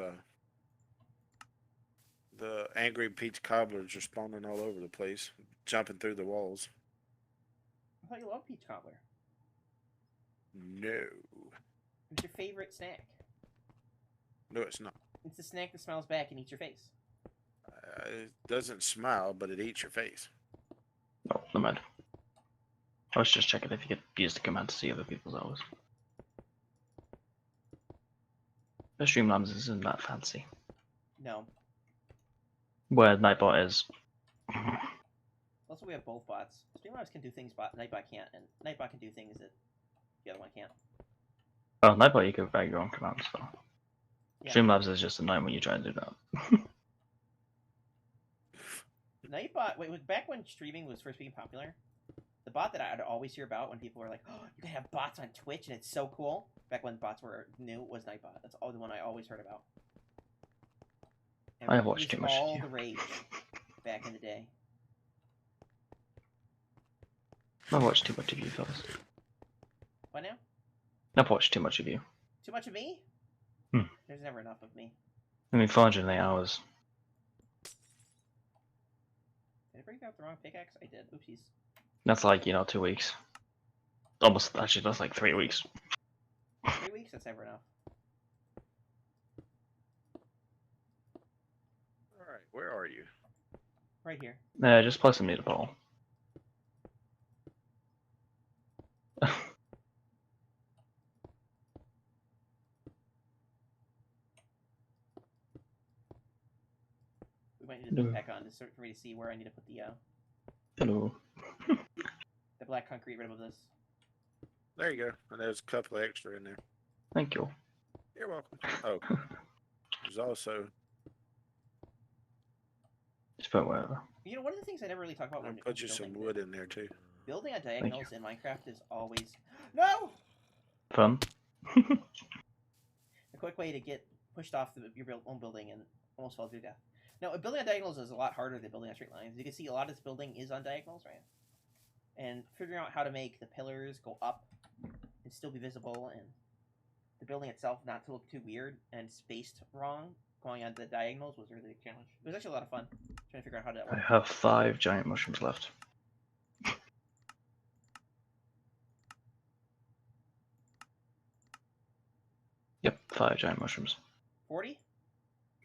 S2: the angry peach cobblers are spawning all over the place, jumping through the walls.
S1: I thought you loved peach cobbler.
S2: No.
S1: It's your favorite snack.
S2: No, it's not.
S1: It's the snack that smiles back and eats your face.
S2: It doesn't smile, but it eats your face.
S3: Oh, no matter. I was just checking if you could use the command to see other people's hours. The Streamlabs isn't that fancy.
S1: No.
S3: Where Nightbot is.
S1: Also, we have both bots. Streamlabs can do things Nightbot can't, and Nightbot can do things that the other one can't.
S3: Oh, Nightbot you can write your own commands, so.
S1: Yeah.
S3: Streamlabs is just annoying when you try to do that.
S1: Nightbot, back when streaming was first being popular, the bot that I'd always hear about when people were like, "Oh, you can have bots on Twitch and it's so cool." Back when bots were new, was Nightbot. That's all the one I always heard about. And
S3: I have watched too much of
S1: all
S3: you.
S1: the rage back in the day.
S3: I've watched too much of you, fellas.
S1: What now?
S3: I've watched too much of you.
S1: Too much of me?
S3: Hmm.
S1: There's never enough of me.
S3: I mean, 408 hours.
S1: Did I break out the wrong pickaxe? I did. Oopsies.
S3: That's like, 2 weeks. Almost, actually, that's like 3 weeks.
S1: 3 weeks? That's never enough.
S2: Alright, where are you?
S1: Right here.
S3: Yeah, just play some meat ball.
S1: We might need to put back on just for me to see where I need to put the
S3: Hello.
S1: the black concrete right above this.
S2: There you go. And there's a couple extra in there.
S3: Thank you.
S2: You're welcome. Oh, there's also.
S3: Just put whatever.
S1: You know, one of the things I never really talk about
S2: I'll
S1: when
S2: put you some wood in there too.
S1: building on diagonals in Minecraft is always no.
S3: Fun.
S1: A quick way to get pushed off your own building and almost fall to death. No, building on diagonals is a lot harder than building on straight lines. You can see a lot of this building is on diagonals, right? And figuring out how to make the pillars go up and still be visible, and the building itself not to look too weird and spaced wrong going on the diagonals was a really big challenge. It was actually a lot of fun trying to figure out how to that
S3: I
S1: works.
S3: have 5 giant mushrooms left. Yep, 5 giant mushrooms.
S1: 40?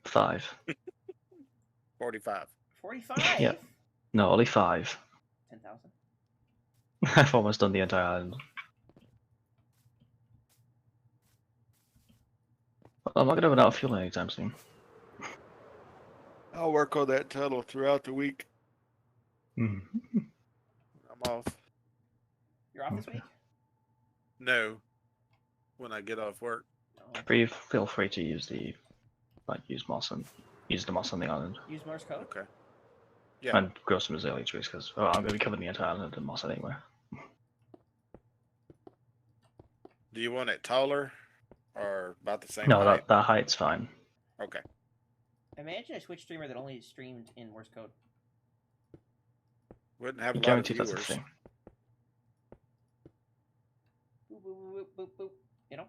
S3: 5.
S2: 45.
S1: 45?
S3: Yep. No, only 5.
S1: 10,000.
S3: I've almost done the entire island. I'm not gonna run out of fuel anytime soon.
S2: I'll work on that tunnel throughout the week.
S3: Mm.
S2: I'm off.
S1: You're off this
S3: Okay.
S1: week?
S2: No, when I get off work.
S1: No.
S3: Feel free to use the use the moss on the island.
S1: Use Morse code?
S2: Okay. Yeah.
S3: And grow some azalea trees because I'm going to be covering the entire island in moss anyway.
S2: Do you want it taller or about the same
S3: No,
S2: height?
S3: that height's fine.
S2: Okay.
S1: Imagine a Twitch streamer that only streamed in Morse code.
S2: Wouldn't have a
S3: I
S2: lot of
S3: guarantee that's a
S2: viewers.
S3: thing.
S1: Boop, boop, boop, boop, boop. You know?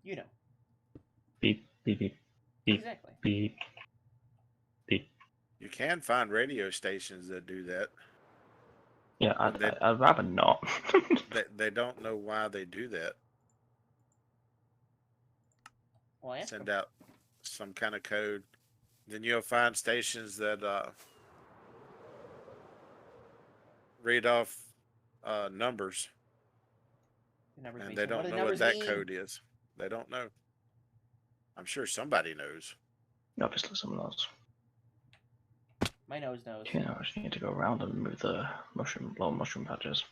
S1: You know.
S3: Beep beep beep beep
S1: Exactly.
S3: beep beep.
S2: You can find radio stations that do that.
S3: Yeah, I'd rather not.
S2: They don't know why they do that.
S1: Well, ask
S2: Send
S1: them.
S2: out some kind of code. Then you'll find stations that read off numbers,
S1: The numbers
S2: and
S1: mean
S2: they
S1: something.
S2: don't
S1: do the
S2: know what
S1: numbers
S2: that
S1: mean?
S2: code is. They don't know. I'm sure somebody knows.
S3: Obviously, someone else.
S1: My nose knows.
S3: You know, I just need to go around and move the mushroom patches.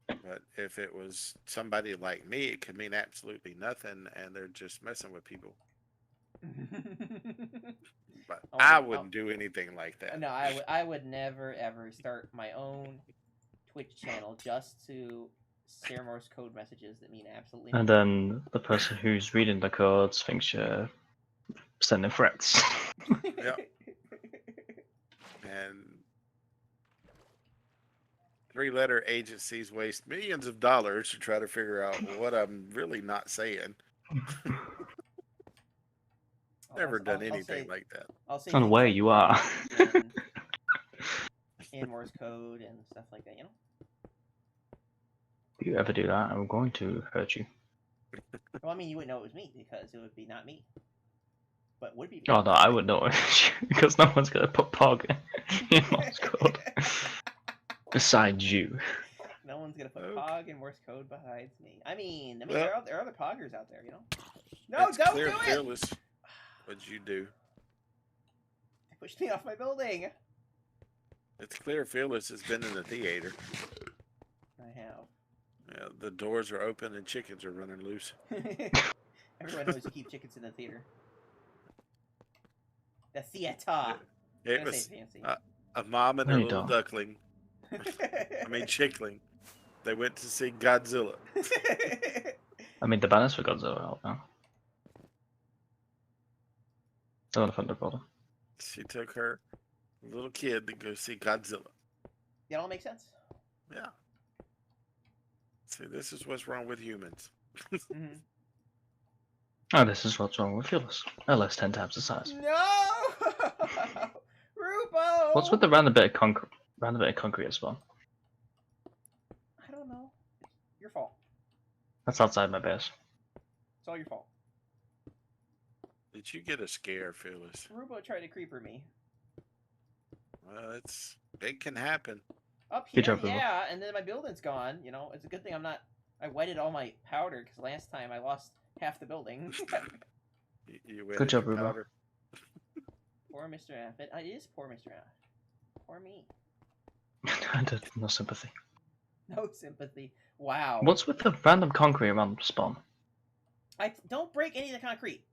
S2: But if it was somebody like me, it could mean absolutely nothing, and they're just messing with people. But
S1: Oh,
S2: I
S1: no.
S2: wouldn't do anything like that.
S1: No, I would never ever start my own Twitch channel just to share Morse code messages that mean absolutely
S3: And
S1: nothing.
S3: then the person who's reading the codes thinks you're sending threats.
S2: Yep. And 3-letter agencies waste millions of dollars to try to figure out what I'm really not saying. Never done anything like that.
S1: I'll say
S3: And
S1: things
S3: where
S1: like
S3: you are.
S1: in Morse code and stuff like that, you know?
S3: If you ever do that, I'm going to hurt you.
S1: Well, I mean, you wouldn't know it was me because it would be not me. But would be me.
S3: Oh no, I would know because no one's gonna put POG in Morse code besides you.
S1: No one's gonna put
S2: Okay.
S1: POG in Morse code besides me. I mean,
S2: Well,
S1: there are other POGgers out there, you know? No,
S2: it's
S1: don't
S2: clear
S1: do it!
S2: fearless. What'd you do?
S1: They pushed me off my building.
S2: It's clear fearless has been in the theater.
S1: I have.
S2: Yeah, the doors are open and chickens are running loose.
S1: Everyone knows you keep chickens in the theater. The theater.
S2: It
S1: I'm gonna
S2: was
S1: say fancy.
S2: a mom and
S3: No,
S2: her
S3: you
S2: little
S3: don't.
S2: duckling. I mean, chickling. They went to see Godzilla.
S3: I mean, the banners for Godzilla are out now. They're on the front of the building.
S2: She took her little kid to go see Godzilla.
S1: That all makes sense.
S2: Yeah. See, this is what's wrong with humans.
S1: Mm-hmm.
S3: Oh, this is what's wrong with Fearless. LS 10 times the size.
S1: No! Rubo!
S3: What's with the random bit of concrete at spawn?
S1: I don't know. It's your fault.
S3: That's outside my base.
S1: It's all your fault.
S2: Did you get a scare, Fearless?
S1: Rubo tried to creeper me.
S2: Well, it can happen.
S1: Up
S3: Good
S1: here,
S3: job, Rubo.
S1: yeah, and then my building's gone. You know, it's a good thing I whited all my powder because last time I lost half the building.
S2: You went
S3: Good job,
S2: into
S3: Rubo.
S2: powder.
S1: Poor Mr. F. It is poor Mr. F. Poor me.
S3: No sympathy.
S1: No sympathy. Wow.
S3: What's with the random concrete around spawn?
S1: I don't break any of the concrete.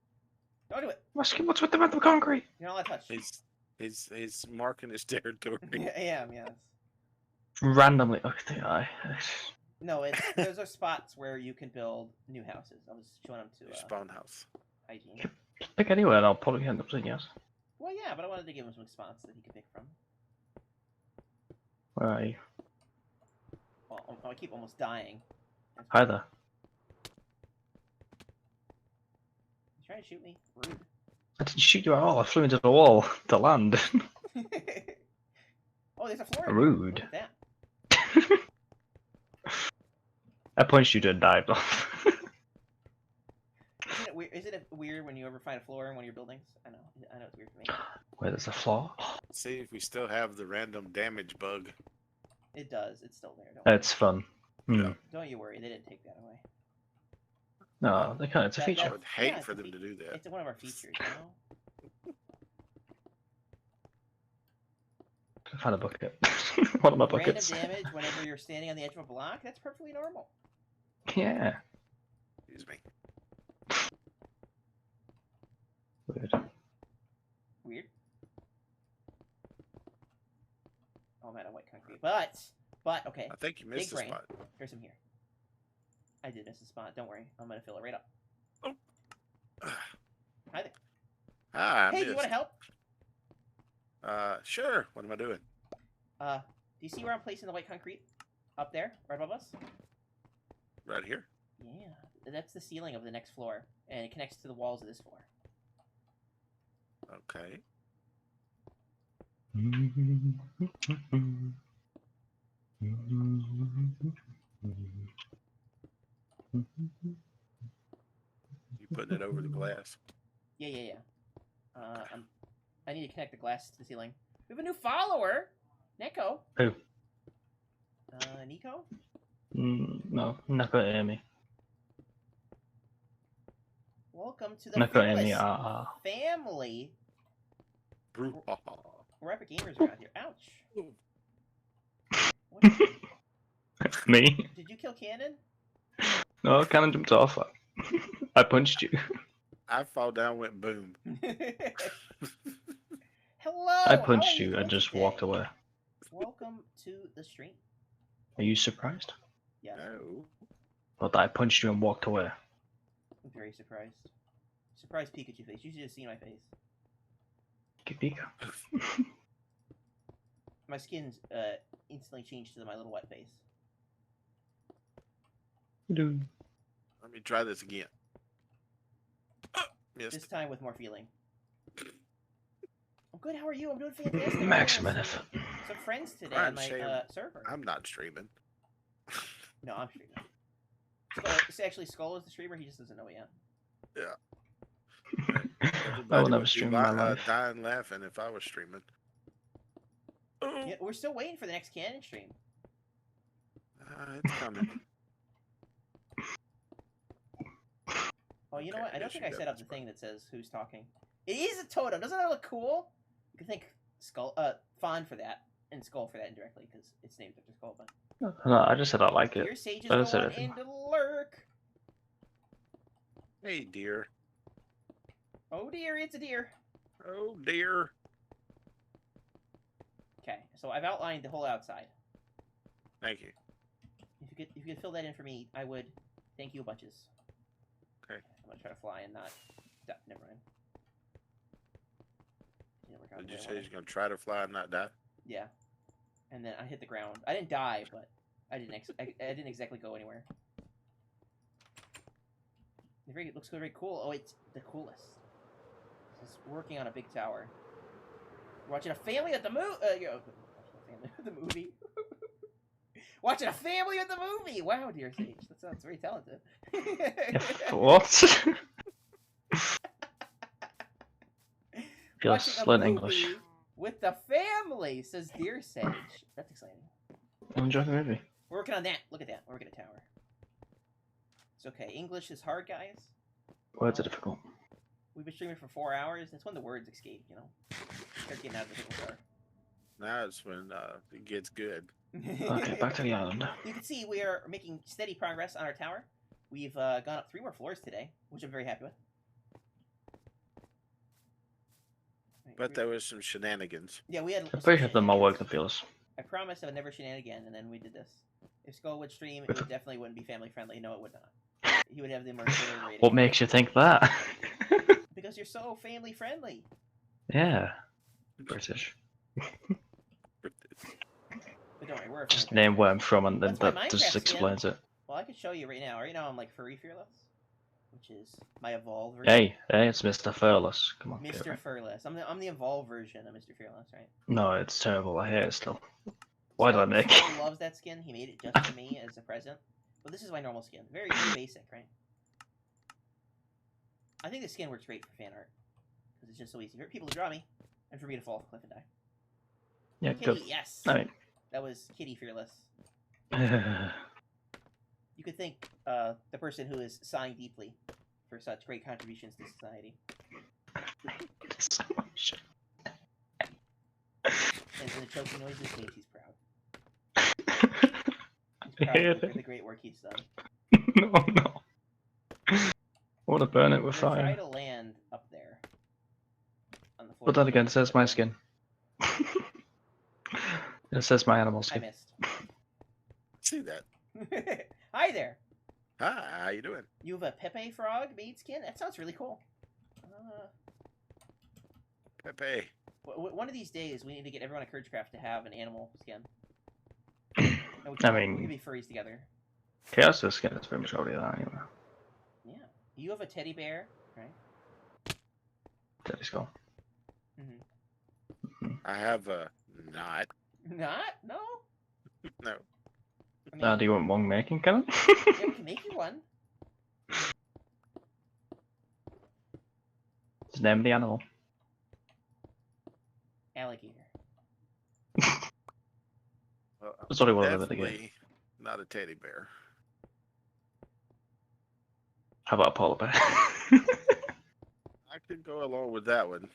S1: Don't do it.
S3: What's with the random concrete?
S1: You're not allowed to touch.
S2: He's marking his territory.
S1: I am, yes.
S3: Randomly. Okay,
S1: No, those are spots where you can build new houses. I was showing them
S2: Your
S1: to
S2: spawn house.
S1: Hygiene.
S3: pick anywhere and I'll probably end up saying yes.
S1: Well, yeah, but I wanted to give him some spots that he could pick from.
S3: Where are you?
S1: Well, I keep almost dying.
S3: Hi there.
S1: He's trying to shoot me. Rude.
S3: I didn't shoot you at all. I flew into the wall to land.
S1: Oh, there's a floor. in here.
S3: Rude.
S1: Look at that.
S3: I punched you to dive off.
S1: Isn't it weird when you ever find a floor in one of your buildings? I know it's weird for me.
S3: Wait, there's a flaw?
S2: See if we still have the random damage bug.
S1: It does. It's still there. Don't worry.
S3: It's fun. Hmm.
S1: Don't you worry. They didn't take that away.
S3: No, they can't. It's a
S1: That-
S2: I
S3: feature.
S2: would hate
S1: it's
S2: for
S1: a
S2: them to do that.
S1: It's one of our features, you know?
S3: Find a bucket. One of my buckets.
S1: Random damage whenever you're standing on the edge of a block. That's perfectly normal.
S3: Yeah.
S2: Excuse me.
S3: Weird.
S1: Weird. Oh, I'm at a white concrete. But, okay.
S2: I think you missed
S1: Big
S2: the
S1: brain.
S2: spot.
S1: Here's some here. I did miss a spot. Don't worry. I'm going to fill it right up.
S2: Oh.
S1: Hi there.
S2: Ah, I
S1: Hey, do you want
S2: missed.
S1: to help?
S2: Sure. What am I doing?
S1: Do you see where I'm placing the white concrete? Up there, right above us?
S2: Right here.
S1: Yeah, that's the ceiling of the next floor, and it connects to the walls of this floor.
S2: Okay. You putting it over the glass?
S1: Yeah. I need to connect the glass to the ceiling. We have a new follower, Neko.
S3: Who?
S1: Nico.
S3: No, not gonna hear me.
S1: Welcome to the
S3: Not gonna hear me.
S1: Fearless family.
S2: Brouhaha.
S1: We're epic gamers around here. Ouch. What?
S3: Me?
S1: Did you kill Cannon?
S3: No, Cannon jumped off. I punched you.
S2: I fall down, went boom.
S1: Hello.
S3: I
S1: how
S3: punched
S1: are
S3: you
S1: doing
S3: and just
S1: today?
S3: walked away.
S1: Welcome to the stream.
S3: Are you surprised?
S1: Yes.
S2: No.
S3: Well, that I punched you and walked away.
S1: I'm very surprised. Surprised Pikachu face. You should have seen my face.
S3: Pika.
S1: My skin's instantly changed to my little wet face.
S3: Dude.
S2: Let me try this again.
S1: This
S2: Missed.
S1: time with more feeling. I'm good. How are you? I'm doing fantastic.
S3: Maximum
S1: I have
S3: effort.
S1: some friends today
S2: I'm
S1: on my
S2: saying
S1: server.
S2: I'm not streaming.
S1: No, I'm streaming. It's actually Sköll is the streamer. He just doesn't know it yet.
S3: I
S2: Everybody
S3: will never
S2: would be
S3: stream in my life.
S2: dying laughing if I was streaming. Oh,
S1: Yeah, we're still waiting for the next Cannon stream.
S2: it's coming.
S1: Oh, you know
S2: Okay,
S1: what? I don't
S2: guess
S1: think
S2: you
S1: I
S2: got
S1: set up
S2: this
S1: the thing that says who's talking. It is a totem. Doesn't that look cool? You can thank Fawn for that, and Sköll for that indirectly, because it's named after Sköll. But
S3: No, I just said I like it.
S1: your sage is
S3: I said
S1: going
S3: it.
S1: into lurk.
S2: Hey, dear.
S1: Oh dear, it's a deer.
S2: Oh, dear.
S1: Okay, so I've outlined the whole outside.
S2: Thank you.
S1: If you could fill that in for me, I would thank you bunches.
S2: Okay.
S1: I'm gonna try to fly and not. Never mind. Didn't work out
S2: Did
S1: the
S2: you
S1: way I
S2: say
S1: wanted.
S2: you're gonna try to fly and not die?
S1: Yeah. And then I hit the ground. I didn't die, but I didn't. I didn't exactly go anywhere. It looks very cool. Oh, it's the coolest. This is working on a big tower. We're watching a family at the the movie. Watching a family at the movie. Wow, dear Sage, that sounds very talented.
S3: What?
S1: Watching
S3: Fearless,
S1: a
S3: learn
S1: movie
S3: English.
S1: with the family, says dear Sage. That's exciting.
S3: Enjoy the movie.
S1: We're working on that. Look at that. We're working a tower. It's okay. English is hard, guys.
S3: Words are difficult.
S1: We've been streaming for 4 hours. That's when the words escape, you know? Start getting out of the pickle jar.
S2: Now it's when it gets good.
S3: Okay, back to the island.
S1: You can see we are making steady progress on our tower. We've gone up 3 more floors today, which I'm very happy with.
S2: But there was some shenanigans.
S1: Yeah, we had.
S3: I'm pretty sure the more work than Fearless.
S1: I promised I would never shenanigan again, and then we did this. If Sköll would stream, it definitely wouldn't be family friendly. No, it would not. He would have the immersive rating.
S3: What makes you think that?
S1: Because you're so family friendly.
S3: Yeah. British.
S1: But don't worry, we're a
S3: Just
S1: family
S3: name where I'm from and then
S1: That's my
S3: that just
S1: Minecraft
S3: explains it.
S1: Well, I can show you right now. Right now I'm like furry fearless, which is my evolved version.
S3: Hey, it's MrFearless. Come on. get it right.
S1: MrFearless. I'm the evolved version of MrFearless, right?
S3: No, it's terrible. I hate it still. Why did I make
S1: Sköll
S3: it?
S1: loves that skin. He made it just for me as a present. But this is my normal skin. Very, very basic, right? I think the skin works great for fan art. Because it's just so easy for people to draw me, and for me to fall off a cliff and die.
S3: Yeah,
S1: Kitty,
S3: good.
S1: yes!
S3: Alright.
S1: That was Kitty Fearless. You could thank the person who is sighing deeply for such great contributions to society.
S3: So much.
S1: And the choking noises means he's proud. He's
S3: I
S1: proud
S3: hear
S1: of
S3: it.
S1: the great work he's done.
S3: No, no. I want to burn it with
S1: I'm gonna try
S3: fire.
S1: to land up there. On the floor.
S3: But then again, it says my skin. It says my animal
S1: I
S3: skin.
S1: missed.
S2: See that?
S1: Hi there.
S2: Hi, how you doing?
S1: You have a Pepe frog made skin? That sounds really cool.
S2: Pepe.
S1: One of these days, we need to get everyone at CourageCraft to have an animal skin. And
S3: I
S1: we
S3: mean-
S1: can be furries together.
S3: Chaos skin is pretty much already that anyway.
S1: Yeah. You have a teddy bear, right?
S3: Teddy skull.
S2: I have a not.
S1: Not? No?
S2: No.
S1: I mean,
S3: Do you want one making, Cannon?
S1: yeah, we can make you one.
S3: Just name the animal.
S1: Alligator.
S2: Well,
S3: That's what I wanted with the game.
S2: definitely not a teddy bear.
S3: How about a polar bear?
S2: I could go along with that one.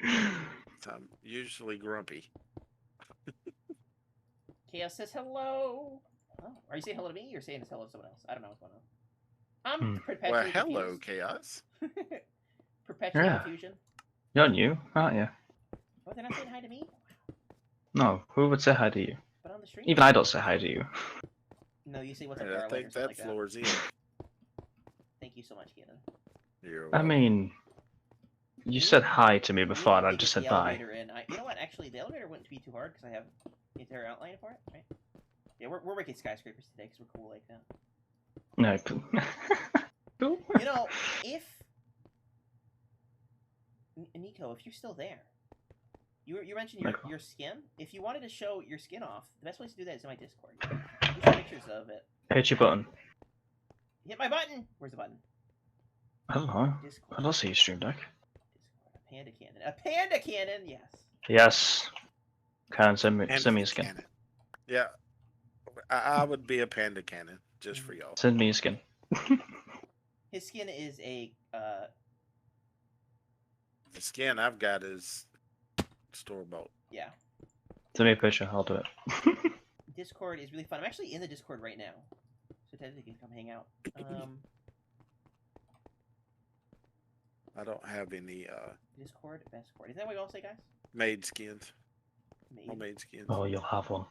S2: I'm usually grumpy.
S1: Chaos says hello. Oh, are you saying hello to me or saying hello to someone else? I don't know what's going on. I'm perpetually
S2: Well, hello,
S1: confused.
S2: Chaos.
S1: Perpetual
S3: Yeah.
S1: confusion.
S3: You're new, aren't you?
S1: Oh, they're not saying hi to me?
S3: No, who would say hi to you?
S1: But on the stream?
S3: Even I don't say hi to you.
S1: No, you say what's up,
S2: And I
S1: darling, or
S2: think
S1: something
S2: that
S1: like that.
S2: floor's in.
S1: Thank you so much, Cannon.
S2: You're
S3: I
S2: welcome.
S3: mean, you said hi to me before and I just said
S1: the
S3: bye.
S1: elevator in. You know what? Actually, the elevator wouldn't be too hard because I have the entire outline for it, right? Yeah, we're making skyscrapers today because we're cool like that.
S3: No, cool.
S1: You know, if Nico, if you're still there, you mentioned your skin. If you wanted to show your skin off, the best place to do that is in my Discord. There's some pictures of it.
S3: Hit your button.
S1: Hit my button. Where's the button?
S3: I don't know.
S1: Discord.
S3: I don't see your stream deck.
S1: Discord. A panda cannon. A panda cannon. Yes.
S3: Yes. Cannon, send me
S2: And
S3: a skin.
S2: cannon. Yeah. I would be a panda cannon just for y'all.
S3: Send me a skin.
S1: His skin is a
S2: The skin I've got is store bought.
S1: yeah.
S3: Send me a picture. I'll do it.
S1: Discord is really fun. I'm actually in the Discord right now, so technically you can come hang out.
S2: I don't have any
S1: Discord, Bestcord. Is that what you all say, guys?
S2: made skins.
S1: Made.
S2: Homemade skins.
S3: Oh, you'll have one.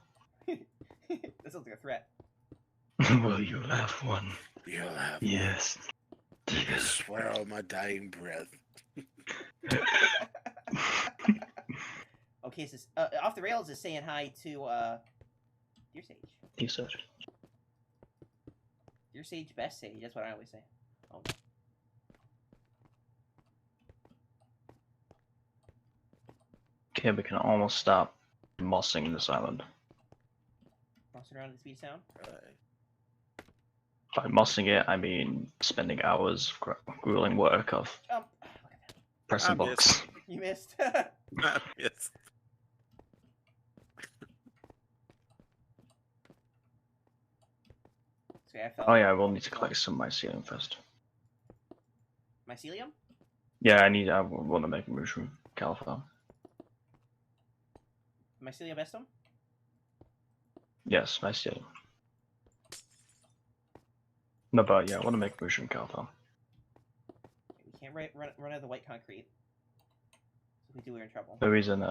S1: That sounds like a threat.
S3: Well, you'll have one.
S2: You'll have
S3: Yes.
S2: I swear on my dying breath.
S1: Okay, so Off the Rails is saying hi to Dear Sage.
S3: You said.
S1: Dear Sage, best Sage. That's what I always say. Oh.
S3: Okay, we can almost stop mossing this island.
S1: Mossing around at the speed of sound.
S3: By mossing it, I mean spending hours grueling work of
S1: Look at that.
S3: pressing
S2: I
S3: blocks.
S1: You missed.
S2: Yes.
S1: So I fell.
S3: Oh yeah, I will need to collect some mycelium first.
S1: Mycelium?
S3: Yeah, I want to make a mushroom californ.
S1: Mycelium bestum?
S3: Yes, mycelium. No, but yeah, I want to make a mushroom californ.
S1: We can't run out of the white concrete. So if we do, we're in trouble.
S3: The reason,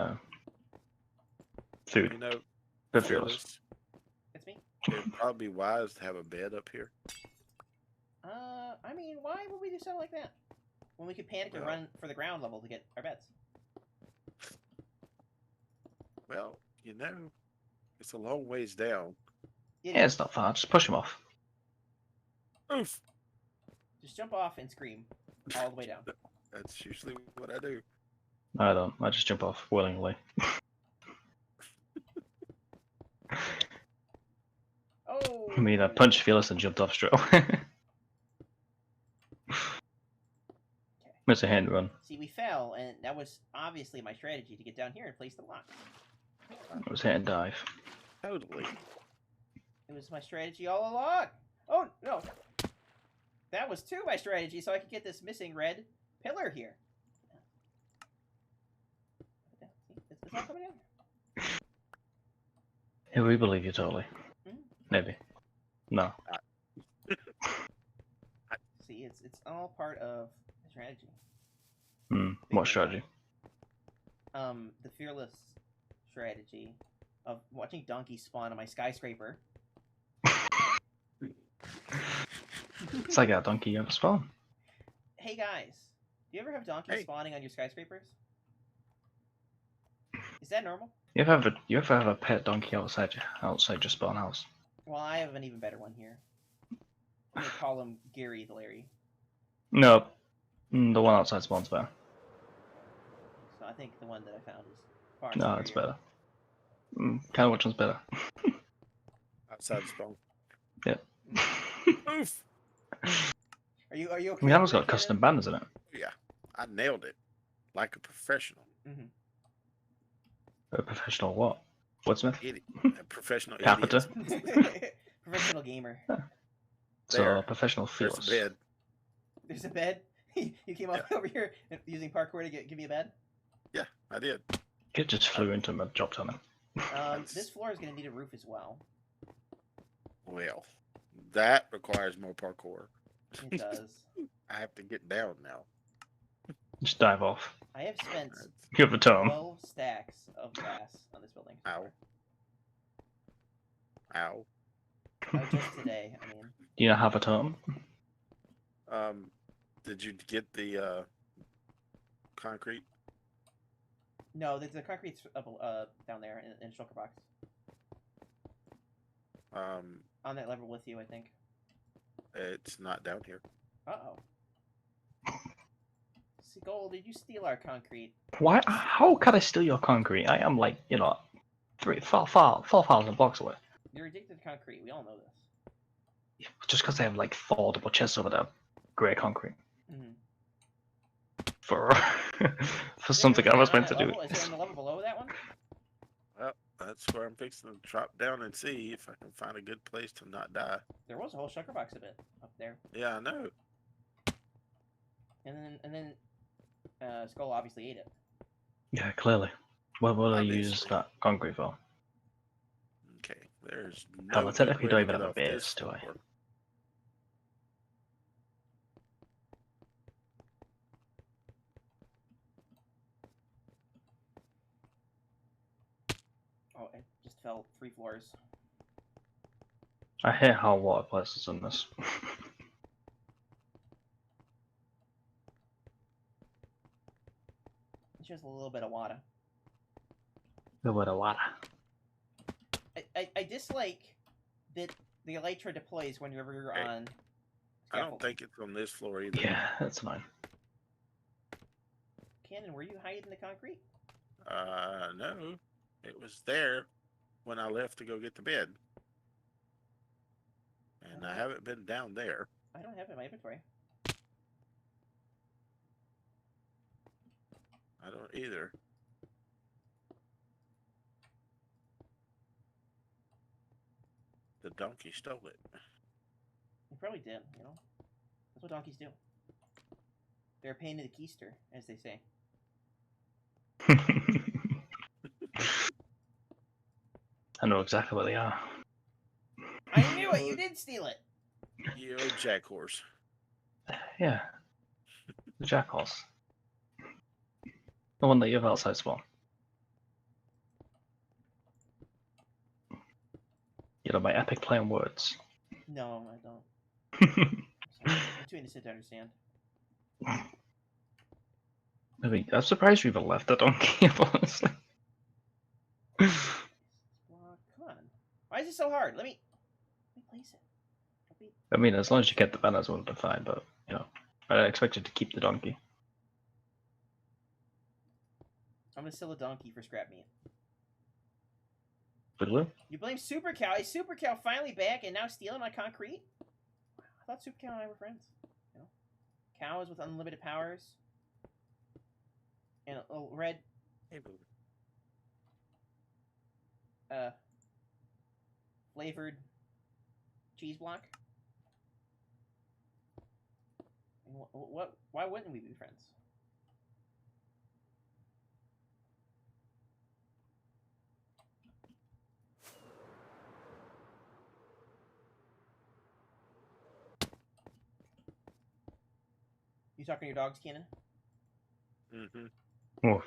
S3: food.
S2: You know,
S3: But fearless.
S1: It's me.
S2: it'd probably be wise to have a bed up here.
S1: I mean, why would we do something like that? When we could panic and
S2: Well-
S1: run for the ground level to get our beds.
S2: Well, you know, it's a long ways down.
S3: Yeah, it's not far. Just push him off.
S2: Oof.
S1: Just jump off and scream all the way down.
S2: That's usually what I do.
S3: I don't. I just jump off willingly.
S1: Oh!
S3: I mean, I punched fearless and jumped off straight away. It's a hand run.
S1: See, we fell, and that was obviously my strategy to get down here and place the block.
S3: It was hit and dive.
S2: Totally.
S1: It was my strategy all along. Oh, no. That was too my strategy, so I could get this missing red pillar here. See, it's all coming in.
S3: Yeah, we believe you totally.
S1: Mm.
S3: Maybe. No.
S1: See, it's all part of the strategy.
S3: What strategy?
S1: The fearless strategy of watching donkeys spawn on my skyscraper.
S3: It's like a donkey on spawn.
S1: Hey guys, do you ever have donkeys spawning on your skyscrapers? Is that normal?
S3: You ever have a pet donkey outside your spawn house?
S1: Well, I have an even better one here. I'm gonna call him Gary the Larry.
S3: No. The one outside spawn's better.
S1: So I think the one that I found is far
S3: No,
S1: superior.
S3: it's better. Kind of which one's better?
S2: Outside spawn.
S3: Yeah.
S2: Oof.
S1: Are you okay?
S3: We have got custom banners in it.
S2: Yeah, I nailed it like a professional.
S3: A professional what? Wordsmith?
S2: A professional
S3: Carpenter?
S2: idiot.
S1: Professional gamer.
S3: So
S2: There.
S3: professional
S2: There's
S3: fearless.
S2: a bed.
S1: There's a bed. You came up over here using parkour to give me a bed.
S2: Yeah, I did.
S3: You just flew into him and dropped on him.
S1: This floor is gonna need a roof as well.
S2: Well, that requires more parkour.
S1: It does.
S2: I have to get down now.
S3: Just dive off.
S1: I have spent
S3: You have a tom.
S1: 12 stacks of glass on this building. So
S2: Ow.
S1: far.
S2: Ow.
S1: Oh, just today. I mean,
S3: Do you not have a tom?
S2: Did you get the concrete?
S1: no, the concrete's up, down there in shulker box. On that level with you, I think.
S2: It's not down here.
S1: Uh-oh. See, Gold, did you steal our concrete?
S3: Why? How could I steal your concrete? I am like, 4,000 blocks away.
S1: You're addicted to concrete. We all know this.
S3: Just because I have like 4 double chests over there, grey concrete. For for something I was meant to do.
S1: Is it on the level below that one?
S2: Well, that's where I'm fixing to drop down and see if I can find a good place to not die.
S1: There was a whole shulker box of it up there.
S2: Yeah, I know.
S1: And then Sköll obviously ate it.
S3: Yeah, clearly. What will I use
S2: Obviously.
S3: that concrete for?
S2: Okay, there's
S3: Hell,
S2: no
S3: I technically
S2: good
S3: don't
S2: way
S3: even
S2: to
S3: have a
S2: get off
S3: base,
S2: this
S3: do I?
S2: floor.
S1: Oh, it just fell 3 floors.
S3: I hate how water places in this.
S1: It's just a little bit of water.
S3: A bit of water.
S1: I dislike that the elytra deploys whenever you're
S2: Hey,
S1: on.
S2: I don't think it's on this floor either.
S3: Yeah, that's fine.
S1: Cannon, were you hiding the concrete?
S2: No. It was there when I left to go get the bed. And I haven't been down there.
S1: I don't have it in my inventory.
S2: I don't either. The donkey stole it.
S1: You probably did, you know? That's what donkeys do. They're a pain in the keister, as they say.
S3: I know exactly what they are.
S1: I knew it! You did steal it!
S2: You old jack horse.
S3: Yeah. The jackhorse. The one that you have outside spawn. You know my epic play on words.
S1: No, I don't. I'm sorry. I'm too innocent to understand.
S3: I mean, I'm surprised you even left that donkey, honestly.
S1: Come on. Why is it so hard? Let me place it.
S3: I mean, as long as you get the banners, would have been fine, but, I expected to keep the donkey.
S1: I'm gonna sell a donkey for scrap meat.
S3: Really?
S1: You blame Super Cow? Is Super Cow finally back and now stealing my concrete? I thought Super Cow and I were friends. You know? Cows with unlimited powers. And a little red
S2: Hey, boo.
S1: flavored cheese block. And what? Why wouldn't we be friends? You talking to your dogs, Cannon?
S2: Mm-hmm.
S3: Woof.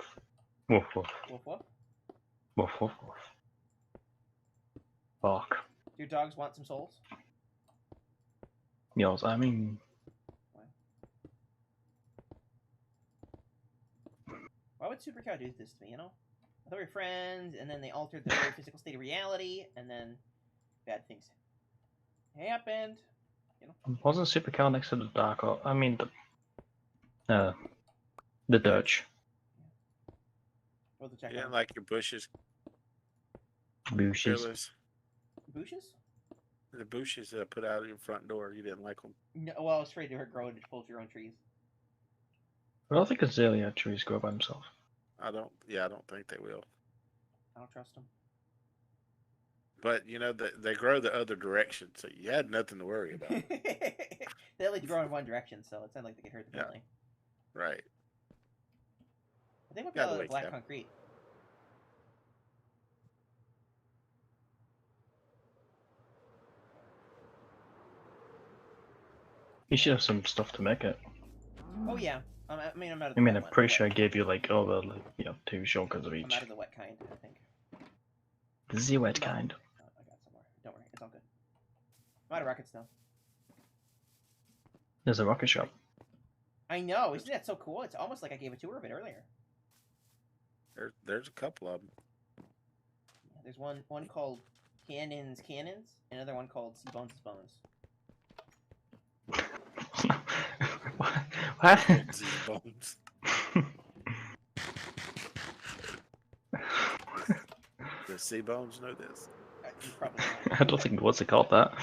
S3: Woof, woof.
S1: Woof woof.
S3: Woof, woof, woof. Bark.
S1: Do your dogs want some souls?
S3: Yours, I mean...
S1: Why would Super Cow do this to me, you know? I thought we were friends, and then they altered the very physical state of reality, and then bad things happened. You know?
S3: Wasn't Super Cow next to the Dark Orc? I mean, the Dirge.
S1: Well, the check
S2: You didn't like your bushes,
S3: Bushes.
S2: Fearless.
S1: bushes?
S2: The bushes that I put out of your front door. You didn't like them.
S1: No, well, I was afraid to her grow full of your own trees.
S3: I don't think Azalea trees grow by themselves.
S2: I don't. Yeah, I don't think they will.
S1: I don't trust them.
S2: But you know they grow the other direction, so you had nothing to worry about.
S1: They only grow in one direction, so it's not like they get hurt apparently.
S2: Right.
S1: I think we'll
S2: Gotta
S1: go
S2: wake
S1: black
S2: up.
S1: concrete.
S3: You should have some stuff to make it.
S1: Oh yeah. I'm not.
S3: I mean, I'm pretty sure I gave you like all the two shotguns of
S1: I'm
S3: each.
S1: out of the wet kind, I think.
S3: The wet kind.
S1: Oh, I got some more. Don't worry, it's all good. I'm out of rockets now.
S3: There's a rocket shop.
S1: I know, isn't that so cool? It's almost like I gave a tour of it earlier.
S2: There's a couple of them.
S1: Yeah, there's one called Cannons, another one called Cbones.
S3: What?
S2: Cbones. The Cbones know this.
S1: Probably
S3: I don't think what's it called that.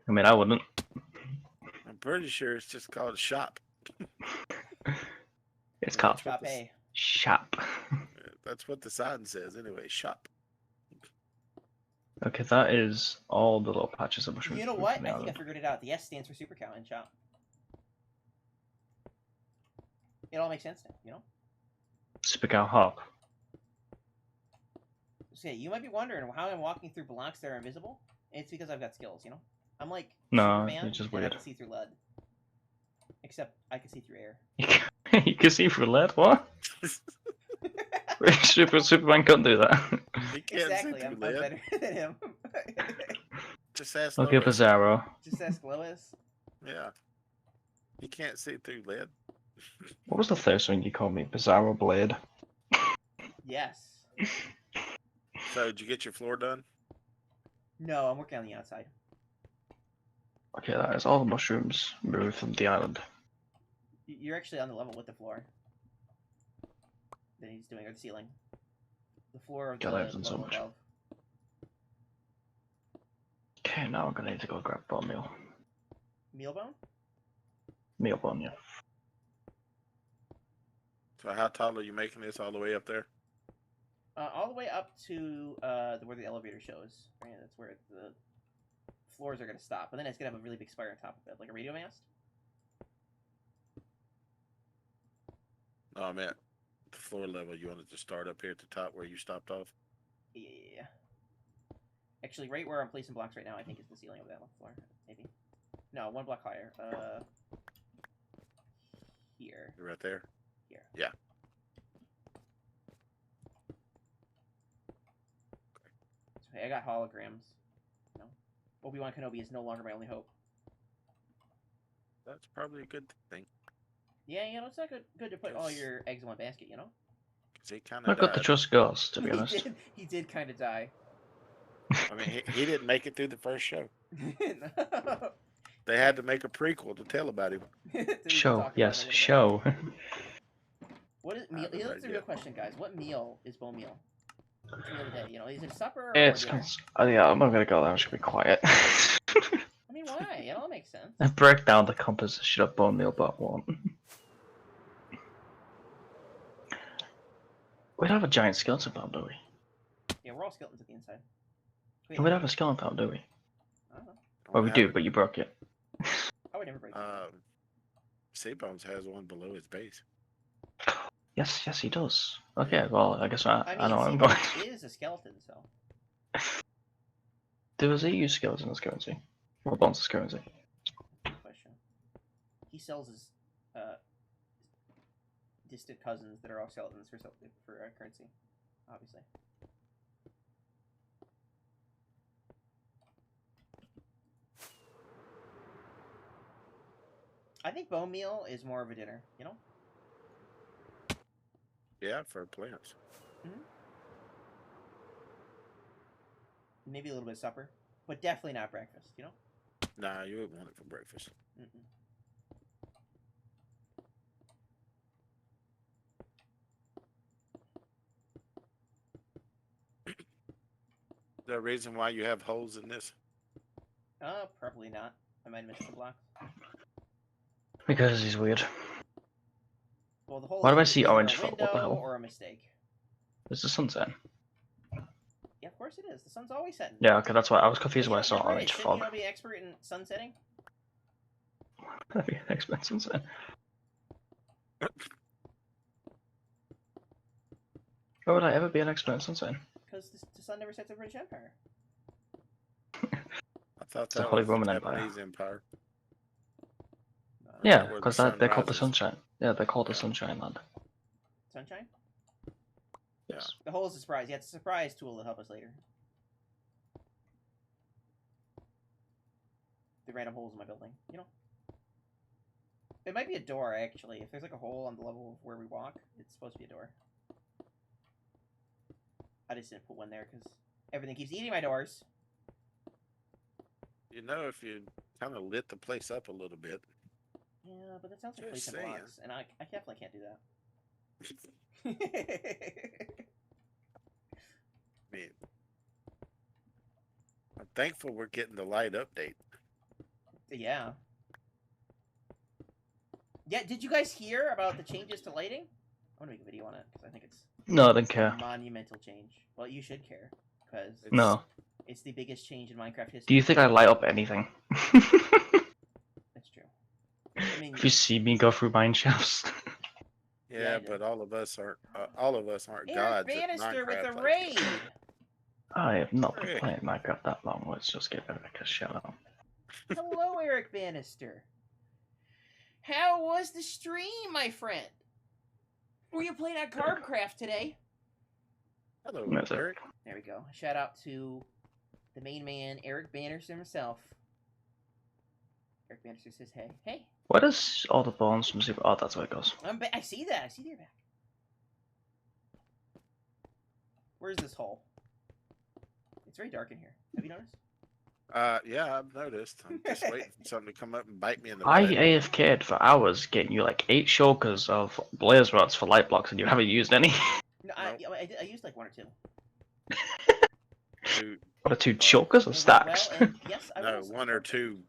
S3: I mean, I wouldn't.
S2: I'm pretty sure it's just called a shop.
S3: It's called
S1: Shop A.
S3: shop.
S2: That's what the sign says anyway. Shop.
S3: Okay, that is all the little patches of mushrooms.
S1: You know
S3: from
S1: what?
S3: the
S1: I think I
S3: island.
S1: figured it out. The S stands for Super Cow in shop. It all makes sense now, you know?
S3: Super Cow Hop.
S1: So, yeah, you might be wondering how I'm walking through blocks that are invisible. It's because I've got skills, you know? I'm like
S3: No,
S1: Superman,
S3: it's just
S1: and I
S3: weird.
S1: can see through lead. Except I can see through air.
S3: You can see through lead? What? Superman couldn't do that.
S2: He can't
S1: Exactly,
S2: see
S1: I'm
S2: through lead.
S1: better than him.
S2: Just ask
S3: Okay,
S2: Lois.
S3: Bizarro.
S1: Just ask Lois.
S2: Yeah. He can't see through lead.
S3: What was the first one you called me? Bizarro Blade?
S1: Yes.
S2: So did you get your floor done?
S1: No, I'm working on the outside.
S3: Okay, that is all the mushrooms removed from the island.
S1: You're actually on the level with the floor. That he's doing, or the ceiling. The floor of the
S3: God, I've done so
S1: level
S3: much.
S1: above.
S3: Okay, now I'm gonna need to go grab bone meal.
S1: Meal bone?
S3: Meal bone, yeah.
S2: So how tall are you making this all the way up there?
S1: All the way up to where the elevator shows. Right, that's where the floors are going to stop. But then it's going to have a really big spire on top of it, like a radio mast.
S2: No, I'm at the floor level. You wanted to start up here at the top where you stopped off?
S1: Yeah. Actually, right where I'm placing blocks right now, I think is the ceiling of that floor. Maybe. No, one block higher. Here.
S2: You're right there?
S1: Here.
S2: Yeah.
S1: So, hey, I got holograms. No. Obi-Wan Kenobi is no longer my only hope.
S2: That's probably a good thing.
S1: Yeah, you know, it's not good to put all your eggs in one basket, you know?
S2: Because he kind
S3: I've
S2: of
S3: got to
S2: died.
S3: trust Ghost, to be honest.
S1: He did kind of die.
S2: I mean, he didn't make it through the first show.
S1: No.
S2: They had to make a prequel to tell about him.
S1: To even
S3: Show,
S1: talk about
S3: yes,
S1: it.
S3: show.
S1: What is
S2: I
S1: meal?
S2: haven't
S1: That's
S2: read
S1: the real
S2: yet.
S1: question, guys. What meal is bone meal? What's the meal of the day? You know, is it supper or
S3: It's
S1: dinner?
S3: yeah, I'm not gonna go there. I'm just gonna be quiet.
S1: I mean, why? It all makes sense.
S3: I break down the composition of bone meal part one. We don't have a giant skeleton farm, do we?
S1: Yeah, we're all skeletons at the inside. Wait,
S3: We don't have a skeleton farm, do we?
S1: I don't know.
S3: Well, we
S2: Have
S3: do,
S2: it.
S3: but you broke it.
S1: I would never break it.
S2: Cbones has one below his base.
S3: Yes, he does. Okay, well, I guess I
S1: I
S3: know where I'm
S1: mean,
S3: going.
S1: Cbones is a skeleton, so.
S3: Does he use skeleton as currency? Or bonds as currency?
S1: Good question. he sells his distant cousins that are all skeletons for currency, obviously. I think bone meal is more of a dinner, you know?
S2: Yeah, for plants.
S1: Maybe a little bit of supper, but definitely not breakfast, you know?
S2: Nah, you wouldn't want it for breakfast.
S1: Mm-mm.
S2: Is there a reason why you have holes in this?
S1: Probably not. I might have missed some blocks.
S3: Because he's weird.
S1: Well, the hole
S3: Why do I
S1: is
S3: see
S1: either
S3: orange
S1: a
S3: fog? What
S1: window
S3: the hell?
S1: or a mistake.
S3: Is the sunset?
S1: Yeah, of course it is. The sun's always setting.
S3: Yeah, okay, that's why I was confused when I
S1: You're
S3: saw
S1: British.
S3: orange
S1: Shouldn't
S3: fog.
S1: you not be an expert in sun setting?
S3: That'd be an expert sunset. Why would I ever be an expert in sunset?
S1: Because the sun never sets in British Empire.
S2: I thought
S3: It's the
S2: that
S3: Holy
S2: was
S3: Roman Empire.
S2: Japanese Empire.
S3: Yeah,
S2: that where the
S3: because
S2: sun
S3: they're called the
S2: rises?
S3: Sunshine. Yeah, they're called the
S2: Yeah.
S3: Sunshine Land.
S1: Sunshine?
S3: Yes.
S1: The hole is a surprise. Yeah, it's a surprise tool to help us later. The random holes in my building, you know? It might be a door, actually. If there's like a hole on the level of where we walk, it's supposed to be a door. I just didn't put one there because everything keeps eating my doors.
S2: You know, if you kind of lit the place up a little bit.
S1: Yeah, but that sounds like
S2: Just
S1: placing
S2: saying.
S1: blocks, and I definitely can't do that.
S2: I mean, I'm thankful we're getting the light update.
S1: Yeah. Yeah, did you guys hear about the changes to lighting? I want to make a video on it because I think it's
S3: No, I don't care.
S1: a monumental change. Well, you should care because
S3: No.
S1: it's the biggest change in Minecraft history.
S3: Do you think I light up anything?
S1: That's true. I mean,
S3: If you see me go through mine shafts.
S2: Yeah,
S1: I do.
S2: but all of us aren't
S1: Eric
S2: gods at
S1: Bannister with a
S2: Minecraft like
S1: raid.
S2: you.
S3: I have not been
S2: Hey.
S3: playing Minecraft that long. Let's just give Eric a shout out.
S1: Hello, Eric Bannister. How was the stream, my friend? Were you playing on CourageCraft today?
S2: Hello,
S3: That's it.
S2: Eric.
S1: There we go. Shout out to the main man, Eric Bannister himself. Eric Bannister says, "Hey, hey."
S3: What is all the bones from Super? Oh, that's where it goes.
S1: I see that. I see you're back. Where's this hole? It's very dark in here. Have you noticed?
S2: Yeah, I've noticed. I'm just waiting for something to come up and bite me in the
S3: I
S2: butt.
S3: AFK'd for hours getting you like 8 shulkers of blaze rods for light blocks and you haven't used any.
S1: No,
S2: Nope.
S1: I used like one or two.
S2: Two,
S3: What are 2 shulkers or stacks?
S1: Well, and yes, I
S2: no,
S1: will say
S2: one or
S1: that.
S2: two.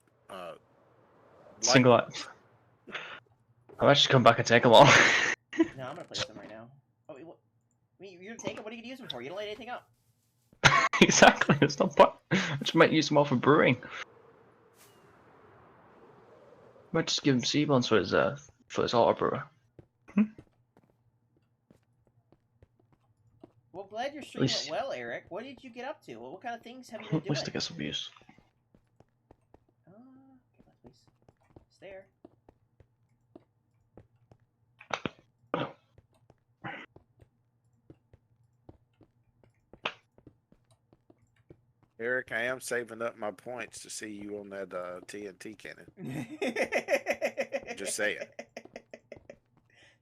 S3: Single
S2: light
S3: items. I might just come back and take them all.
S1: No, I'm gonna place them right now. Oh, wait, what? I mean, you're gonna take them? What are you gonna use them for? You don't light anything up.
S3: Exactly, it's not point. I just might use them all for brewing. Might just give him Cbones for his auto brewer.
S1: Well, glad your stream
S3: least-
S1: went well, Eric. What did you get up to? What kind of things have you been
S3: At least I
S1: doing?
S3: get some views.
S1: Okay, please. It's there.
S2: Eric, I am saving up my points to see you on that TNT cannon. Just saying.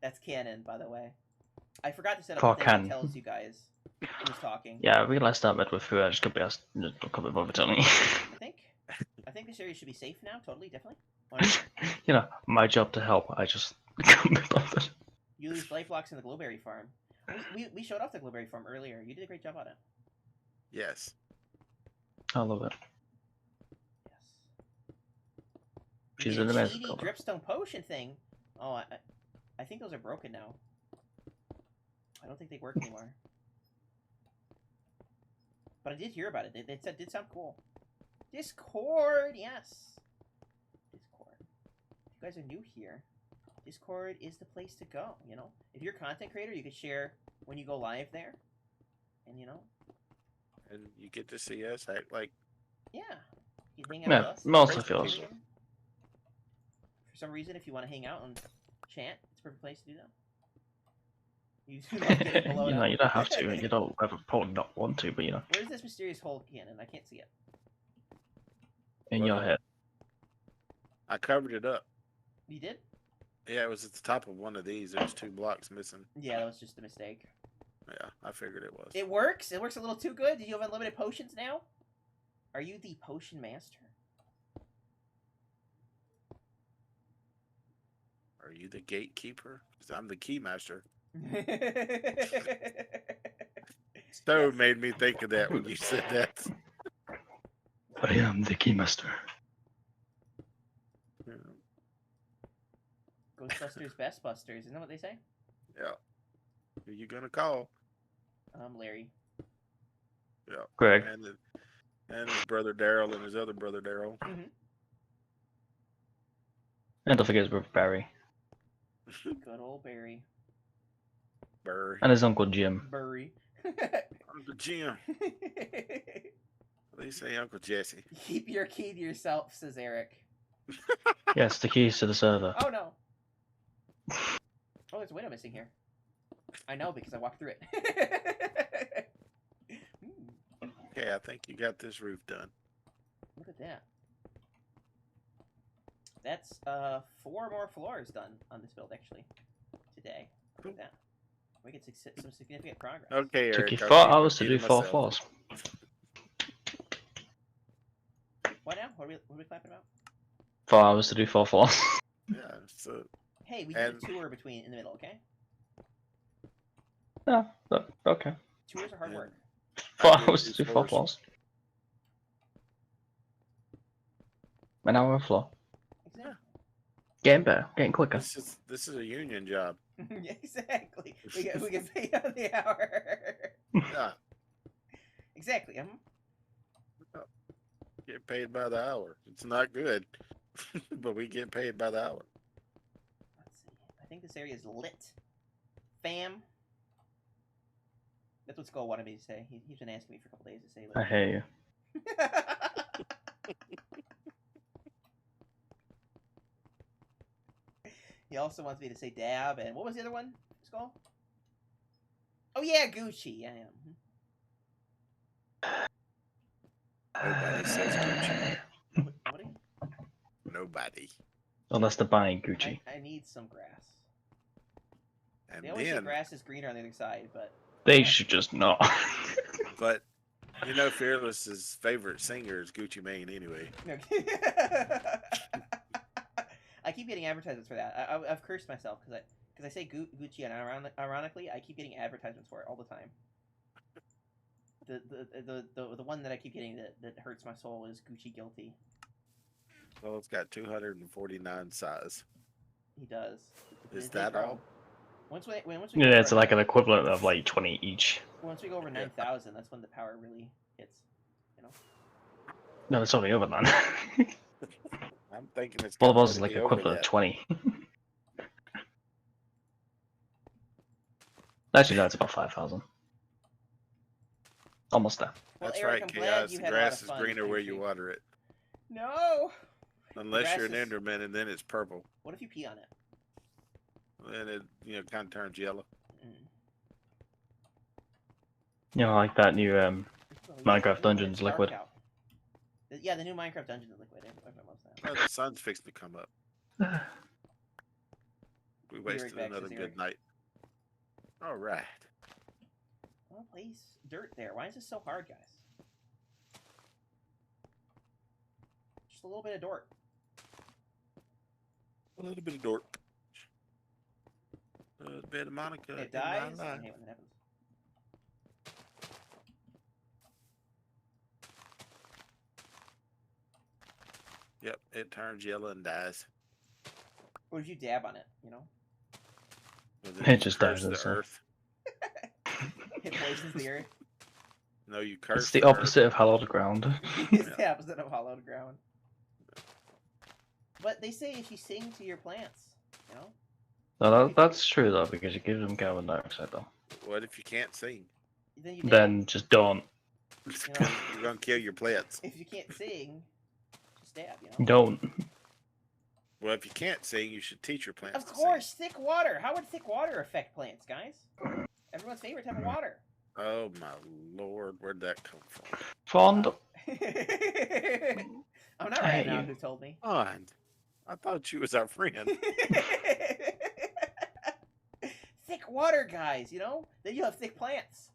S1: That's canon, by the way. I forgot to set up
S3: For
S1: the thing
S3: canon.
S1: that tells you guys who's talking.
S3: Yeah, I realized that midway through. I just could be asked. Could be bothered telling me.
S1: I think this area should be safe now. Totally, definitely. 100%.
S3: You know, my job to help. I just couldn't be bothered.
S1: You lose life blocks in the Glowberry farm. We showed off the Glowberry farm earlier. You did a great job on it.
S2: Yes.
S3: I love it.
S1: Yes.
S3: She's
S1: You
S3: an
S1: did a
S3: amazing
S1: cheaty
S3: builder.
S1: dripstone potion thing. Oh, I think those are broken now. I don't think they work anymore. But I did hear about it. They said it did sound cool. Discord, yes. Discord. If you guys are new here, Discord is the place to go, you know? If you're a content creator, you can share when you go live there. And, you know?
S2: And you get to see us act like
S1: Yeah. You can hang out
S3: Yeah,
S1: with us.
S3: mostly
S1: It's
S3: feels-
S1: stream. For some reason, if you want to hang out and chant, it's a perfect place to do that. You do love getting below
S3: You know,
S1: now.
S3: you don't have to. You don't ever probably not want to, but you know,
S1: Where's this mysterious hole, Cannon? I can't see it.
S3: in
S2: What
S3: your
S2: hole?
S3: head.
S2: I covered it up.
S1: You did?
S2: Yeah, it was at the top of one of these. There's 2 blocks missing.
S1: Yeah, that was just a mistake.
S2: Yeah, I figured it was.
S1: It works? It works a little too good? Do you have unlimited potions now? Are you the potion master?
S2: Are you the gatekeeper? Because I'm the key master. Stove made me think of that when you said that.
S3: I am the keymaster.
S2: Yeah.
S1: Ghostbusters, Best Busters. Isn't that what they say?
S2: Yeah. Who you gonna call?
S1: Larry.
S2: Yeah.
S3: Greg.
S2: And his brother Daryl and his other brother Daryl.
S1: Mm-hmm.
S3: And don't forget his brother Barry.
S1: Good old Barry.
S2: Burry.
S3: And his uncle Jim.
S1: Burry.
S2: Uncle Jim. They say Uncle Jesse.
S1: Keep your key to yourself, says Eric.
S3: Yes, the keys to the server.
S1: Oh no. Oh, there's a window missing here. I know because I walked through it.
S2: Okay, I think you got this roof done.
S1: Look at that. That's 4 more floors done on this build actually today. Look at that. We get some significant progress.
S2: Okay, Eric.
S3: Took you
S2: I'll
S3: 4
S2: keep
S3: hours to do
S2: repeating
S3: 4
S2: myself.
S3: floors.
S1: What now? What are we clapping about?
S3: 4 hours to do 4 floors.
S2: Yeah, so
S1: Hey, we did
S2: And-
S1: a tour in the middle, okay?
S3: Yeah, okay.
S1: Tours are hard
S2: Yeah.
S1: work.
S3: 4
S2: I did
S3: hours to
S2: two
S3: do 4
S2: floors.
S3: floors. An hour a floor.
S1: Exactly.
S3: Getting better, getting quicker.
S2: this is a union job.
S1: Yeah, exactly. We get paid on the hour.
S2: Yeah,
S1: Exactly.
S2: get paid by the hour. It's not good, but we get paid by the hour.
S1: Let's see. I think this area is lit. Fam. That's what Skull wanted me to say. He's been asking me for a couple days to say
S3: I
S1: lit.
S3: hear you.
S1: He also wants me to say dab, and what was the other one, Skull? Oh yeah, Gucci. Yeah, yeah.
S2: Nobody says Gucci.
S1: Nobody?
S2: Nobody.
S3: Unless they're buying Gucci.
S1: I need some grass.
S2: And
S1: They always say
S2: then,
S1: grass is greener on the other side, but
S3: They should just not.
S2: but you know, Fearless's favorite singer is Gucci Mane anyway.
S1: no. I keep getting advertisements for that. I've cursed myself because I say Gucci, and ironically, I keep getting advertisements for it all the time. The one that I keep getting that hurts my soul is Gucci Guilty.
S2: Well, it's got 249 size.
S1: He does.
S2: Is
S1: They
S2: that
S1: grow.
S2: all?
S1: Once we
S3: Yeah,
S1: go
S3: it's
S1: over
S3: like an equivalent of like 20 each.
S1: once we go over 9,000, that's when the power really hits. You know.
S3: No, it's only over 9.
S2: I'm thinking it's
S3: All of
S2: gonna
S3: us is like
S2: be over
S3: equivalent of
S2: that.
S3: 20. Actually, no, it's about 5,000. Almost there.
S1: Well,
S2: That's
S1: Eric,
S2: right,
S1: I'm glad
S2: Chaos.
S1: you
S2: The
S1: had a lot
S2: grass
S1: of
S2: is
S1: fun
S2: greener
S1: with
S2: where
S1: your
S2: you
S1: stream.
S2: water it.
S1: No.
S2: Unless you're an
S1: grass is-
S2: Enderman, and then it's purple.
S1: What if you pee on it?
S2: Then it, kind of turns yellow.
S1: Mm.
S3: You know, like that new
S1: Oh, yeah,
S3: Minecraft
S1: it's
S3: Dungeons
S1: dark
S3: liquid.
S1: out. Yeah, the new Minecraft Dungeons liquid. Everyone loves that.
S2: Oh, the sun's fixing to come up. We wasted
S1: back,
S2: another
S1: says
S2: good
S1: Eric.
S2: night. All right.
S1: Well, place dirt there. Why is this so hard, guys? Just a little bit of dirt.
S2: A little bit of dork. A bit of Monica.
S1: It
S2: in my
S1: dies. I
S2: life.
S1: hate when that happens.
S2: Yep, it turns yellow and dies.
S1: Or did you dab on it? You know,
S2: And then
S3: It
S2: you
S3: just
S2: curse
S3: dies
S2: the
S3: itself.
S2: earth.
S1: it poisons the earth.
S2: No, you curse
S3: It's the
S2: earth.
S3: opposite of hallowed ground.
S1: It's the opposite of hollowed ground. But they say if you sing to your plants, you know.
S3: No, that's true though, because it gives them carbon dioxide though.
S2: What if you can't sing?
S1: Then you dab.
S3: Then just don't.
S1: know-
S2: You're gonna kill your plants.
S1: If you can't sing, just dab. You know.
S3: Don't.
S2: Well, if you can't sing, you should teach your plants.
S1: Of course, thick water. How would thick water affect plants, guys? Everyone's favorite type of water.
S2: Oh my lord, where'd that come from?
S3: Fond.
S1: I'm not right now. Who told me?
S2: Fond. I thought you was our friend.
S1: Thick water, guys. You know, then you have thick plants.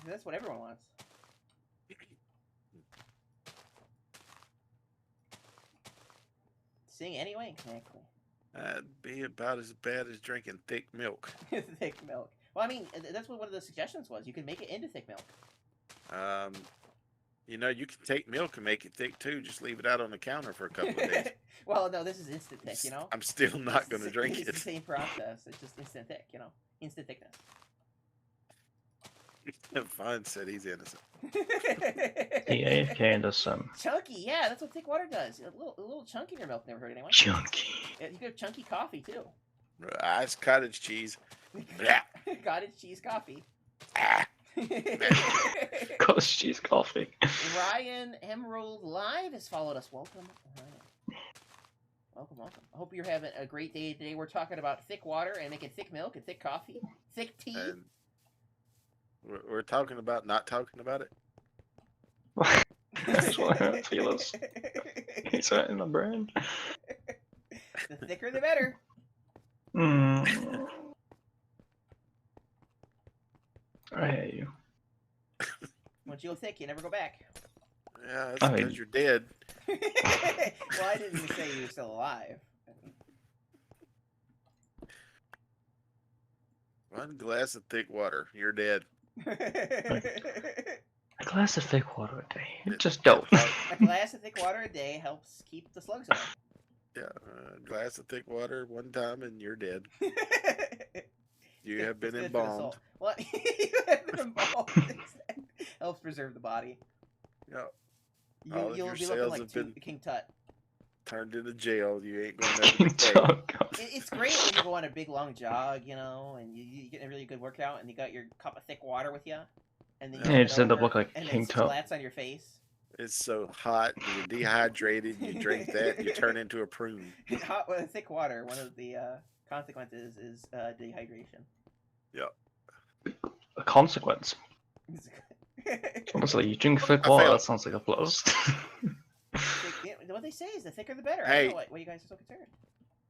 S1: That's what everyone wants. Sing anyway, exactly.
S2: That'd be about as bad as drinking thick milk.
S1: Thick milk. Well, I mean, that's what one of the suggestions was. You could make it into thick milk.
S2: You know, you can take milk and make it thick too. Just leave it out on the counter for a couple of days.
S1: Well, no, this is instant thick, you know?
S2: I'm still not going to drink it.
S1: It's the same process. It's just instant thick, you know? Instant thickness.
S2: Fine said he's innocent.
S3: The AFK and the sun.
S1: Chunky, yeah, that's what thick water does. A little chunky in your milk never hurt anyone.
S3: Chunky.
S1: Yeah, you could have chunky coffee, too.
S2: It's cottage cheese. Blah.
S1: Cottage cheese coffee.
S2: Ah.
S3: Cottage cheese coffee.
S1: Ryan Emerald Live has followed us. Welcome, Ryan. Welcome, welcome. I hope you're having a great day today. We're talking about thick water and making thick milk and thick coffee, thick tea.
S2: And we're talking about not talking about it.
S3: That's what MrFearless. He's right in the brain.
S1: The thicker, the better.
S3: I hate you.
S1: Once you go thick, you never go back.
S2: Yeah, that's because you're dead.
S1: Well, I didn't say you were still alive.
S2: One glass of thick water, you're dead.
S3: A glass of thick water a day. Just don't.
S1: A glass of thick water a day helps keep the slugs away.
S2: Yeah, a glass of thick water one time and you're dead. You have been embalmed.
S1: What? You have been embalmed. Helps preserve the body.
S2: Yeah.
S1: You'll be looking like King Tut.
S2: Turned into jail. You ain't going
S3: King
S2: to
S1: It's great when you go on a big long jog, you know, and you get a really good workout, and you got your cup of thick water with you, and then
S3: you just end up looking like King Tut.
S1: Splats on your face.
S2: It's so hot, you're dehydrated, you drink that, you turn into a prune.
S1: Hot with thick water, one of the consequences is dehydration.
S2: Yeah.
S3: A consequence? Honestly, you drink thick water, that sounds like a plus.
S1: What they say is the thicker the better.
S2: Hey,
S1: I don't know why you guys are so concerned.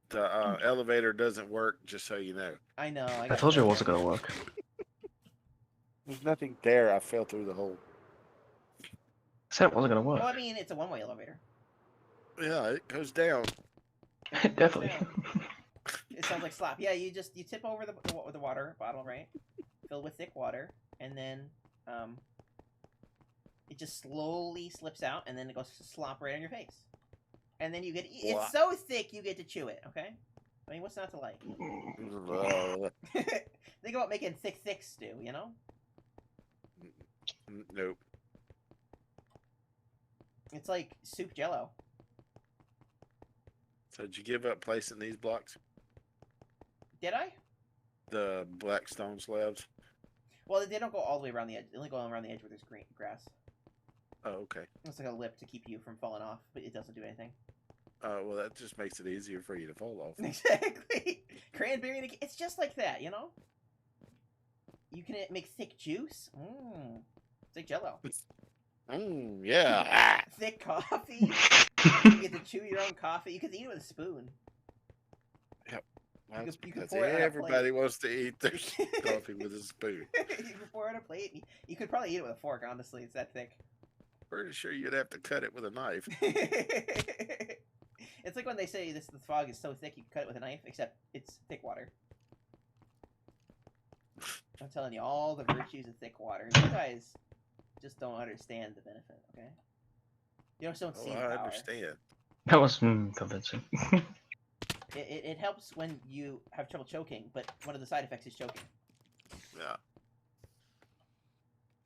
S2: The elevator doesn't work, just so you know.
S1: I know.
S3: I told you it wasn't going to work.
S2: There's nothing there. I fell through the hole.
S3: I said it wasn't going to work.
S1: Well, I mean, it's a one-way elevator.
S2: Yeah, it goes down.
S3: Definitely.
S1: It sounds like slop. Yeah, you tip over the water bottle, right? Filled with thick water, and then it just slowly slips out, and then it goes to slop right on your face. And then you get it's so thick you get to chew it. Okay, I mean, what's not to like? Think about making thick stew, you know?
S2: Nope.
S1: It's like soup Jello.
S2: So did you give up placing these blocks?
S1: Did I?
S2: The black stone slabs?
S1: Well, they don't go all the way around the edge. They only go around the edge where there's green grass.
S2: Oh, okay.
S1: It's like a lip to keep you from falling off, but it doesn't do anything.
S2: Well, that just makes it easier for you to fall off.
S1: Exactly. Cranberry and it's just like that, you know? You can make thick juice. It's like Jello.
S2: Yeah.
S1: Thick coffee. You get to chew your own coffee. You can eat it with a spoon.
S2: Yep.
S1: You can
S2: That's
S1: pour it on a
S2: everybody
S1: plate.
S2: wants to eat their coffee with a spoon.
S1: You can pour it on a plate. You could probably eat it with a fork, honestly. It's that thick.
S2: Pretty sure you'd have to cut it with a knife.
S1: It's like when they say the fog is so thick you can cut it with a knife, except it's thick water. I'm telling you all the virtues of thick water. You guys just don't understand the benefit, okay? You just don't see the power.
S2: I understand.
S3: That was convincing.
S1: It helps when you have trouble choking, but one of the side effects is choking.
S2: Yeah.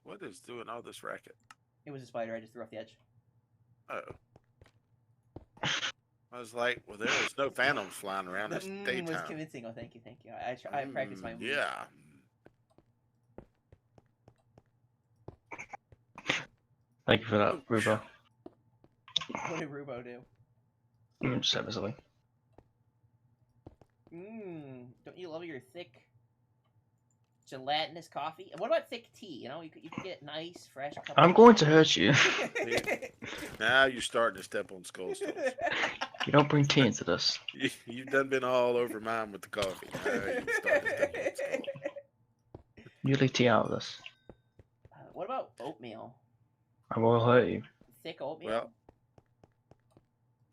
S2: What is doing all this racket?
S1: It was a spider. I just threw off the edge.
S2: Uh-oh. I was like, well, there was no phantoms flying around this daytime.
S1: Was convincing. Oh, thank you. I practiced my moves.
S2: Yeah.
S3: Thank you for that, Rubo.
S1: What What did Rubo do?
S3: Same as
S1: Don't you love your thick, gelatinous coffee? And what about thick tea? You know, you could get nice, fresh cup
S3: I'm
S1: of
S3: going
S1: tea.
S3: to hurt you.
S2: Now you're starting to step on Skull's toes.
S3: You don't bring tea into this.
S2: You've done been all over mine with the coffee. Now you're starting to step on Skull.
S3: You leave tea out of this.
S1: What about oatmeal?
S3: I will hurt you.
S1: Thick oatmeal?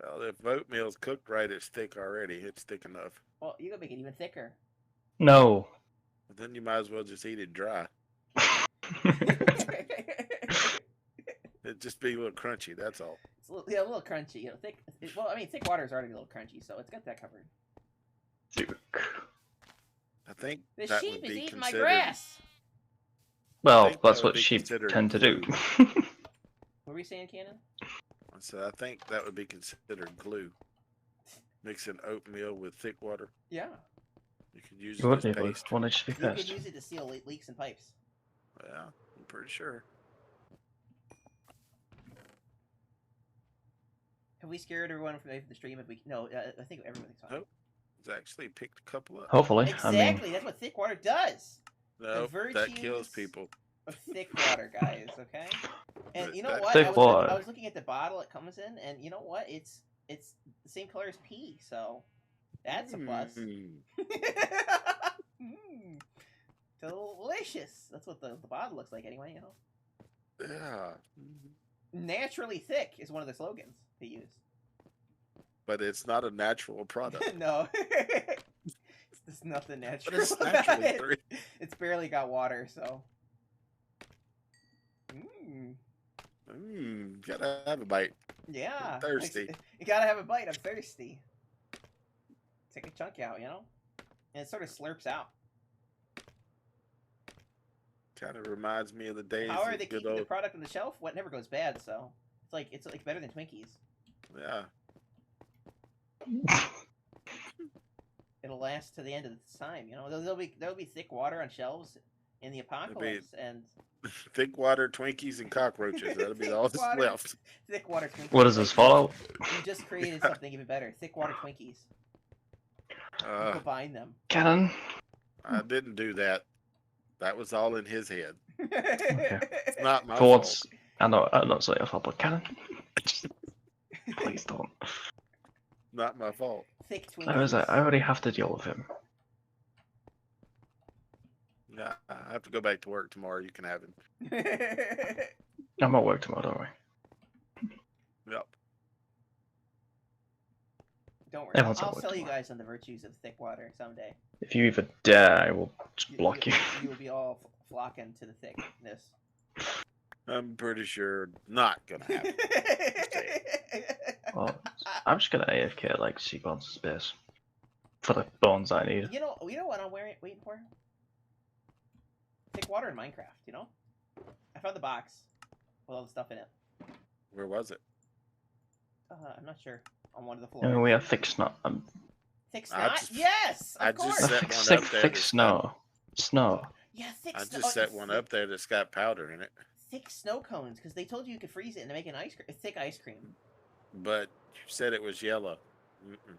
S2: Well, if oatmeal's cooked right, it's thick already. It's thick enough.
S1: Well, you can make it even thicker.
S3: No.
S2: But then you might as well just eat it dry. It'd just be a little crunchy. That's all.
S1: It's a little crunchy. You know, thick. Well, I mean, thick water is already a little crunchy, so it's got that covered.
S2: I think
S1: The
S2: that
S1: sheep
S2: would
S1: is
S2: be
S1: eating my
S2: considered.
S1: grass.
S3: Well,
S2: think
S3: that's
S2: that would
S3: what
S2: be
S3: sheep
S2: considered
S3: tend to do.
S1: What were you saying, Cannon?
S2: So I think that would be considered glue. Mixing oatmeal with thick water.
S1: Yeah.
S2: You could use
S3: You
S2: it
S3: would
S2: as
S3: be able
S2: paste.
S3: to want it to be
S1: You could
S3: first.
S1: use it to seal leaks in pipes.
S2: Yeah, I'm pretty sure.
S1: Have we scared everyone from the stream? If we no, I think everything's fine.
S2: Nope. It's actually picked a couple up.
S3: Hopefully.
S1: Exactly.
S3: I mean,
S1: That's what thick water does.
S2: No, that kills
S1: virtues
S2: people.
S1: Of thick water, guys. Okay. And you know
S2: That
S1: what?
S3: thick water.
S1: I was looking at the bottle it comes in, and you know what? It's the same color as pee, so that's a plus. Mm. Delicious. That's what the bottle looks like, anyway. You know.
S2: Yeah.
S1: Naturally thick is one of the slogans they use.
S2: But it's not a natural product.
S1: No. It's nothing natural.
S2: But it's naturally three.
S1: It's barely got water, so.
S2: Gotta have a bite.
S1: Yeah.
S2: I'm thirsty.
S1: You gotta have a bite. I'm thirsty. Take a chunk out, you know? And it sort of slurps out.
S2: Kind of reminds me of the days.
S1: How are
S2: of
S1: they
S2: good
S1: keeping
S2: old...
S1: the product on the shelf? What never goes bad, so it's like better than Twinkies.
S2: Yeah.
S1: It'll last to the end of its time, you know. There'll be thick water on shelves in the apocalypse, and
S2: Thick water, Twinkies, and cockroaches. That'll be all that's
S1: water.
S2: left.
S1: thick water Twinkies.
S3: what is this, Fallout?
S1: You just created something even better. Thick water Twinkies. Combine them.
S3: Cannon?
S2: I didn't do that. That was all in his head.
S3: Okay.
S2: It's not my
S3: For
S2: fault.
S3: once, I'm not saying your fault, but Cannon? Please don't.
S2: Not my fault.
S1: Thick
S3: I
S1: Twinkies.
S3: already have to deal with him.
S2: Yeah, I have to go back to work tomorrow. You can have him.
S3: I'm at work tomorrow, don't worry.
S2: Yep.
S1: Don't worry.
S3: Everyone's
S1: I'll
S3: at work
S1: sell you
S3: tomorrow.
S1: guys on the virtues of thick water someday.
S3: If you even dare, I will just block you.
S1: You will be all flocking to the thickness.
S2: I'm pretty sure not gonna happen.
S3: Well, I'm just gonna AFK like Cbones space for the bones I need.
S1: You know what I'm waiting for? Thick water in Minecraft. You know, I found the box with all the stuff in it.
S2: Where was it?
S1: I'm not sure. On one of the floors.
S3: I mean, we have thick snow.
S1: Thick
S2: I
S1: snot?
S2: just-
S1: Yes,
S2: I
S1: of
S2: just
S1: course.
S2: set one
S3: thick,
S2: up there
S3: thick
S2: that's
S3: snow. Snow.
S1: Yeah, thick
S2: I
S1: snow.
S2: just set one up there that's got powder in it.
S1: Thick snow cones, because they told you could freeze it and make an thick ice cream.
S2: But you said it was yellow. Mm-mm.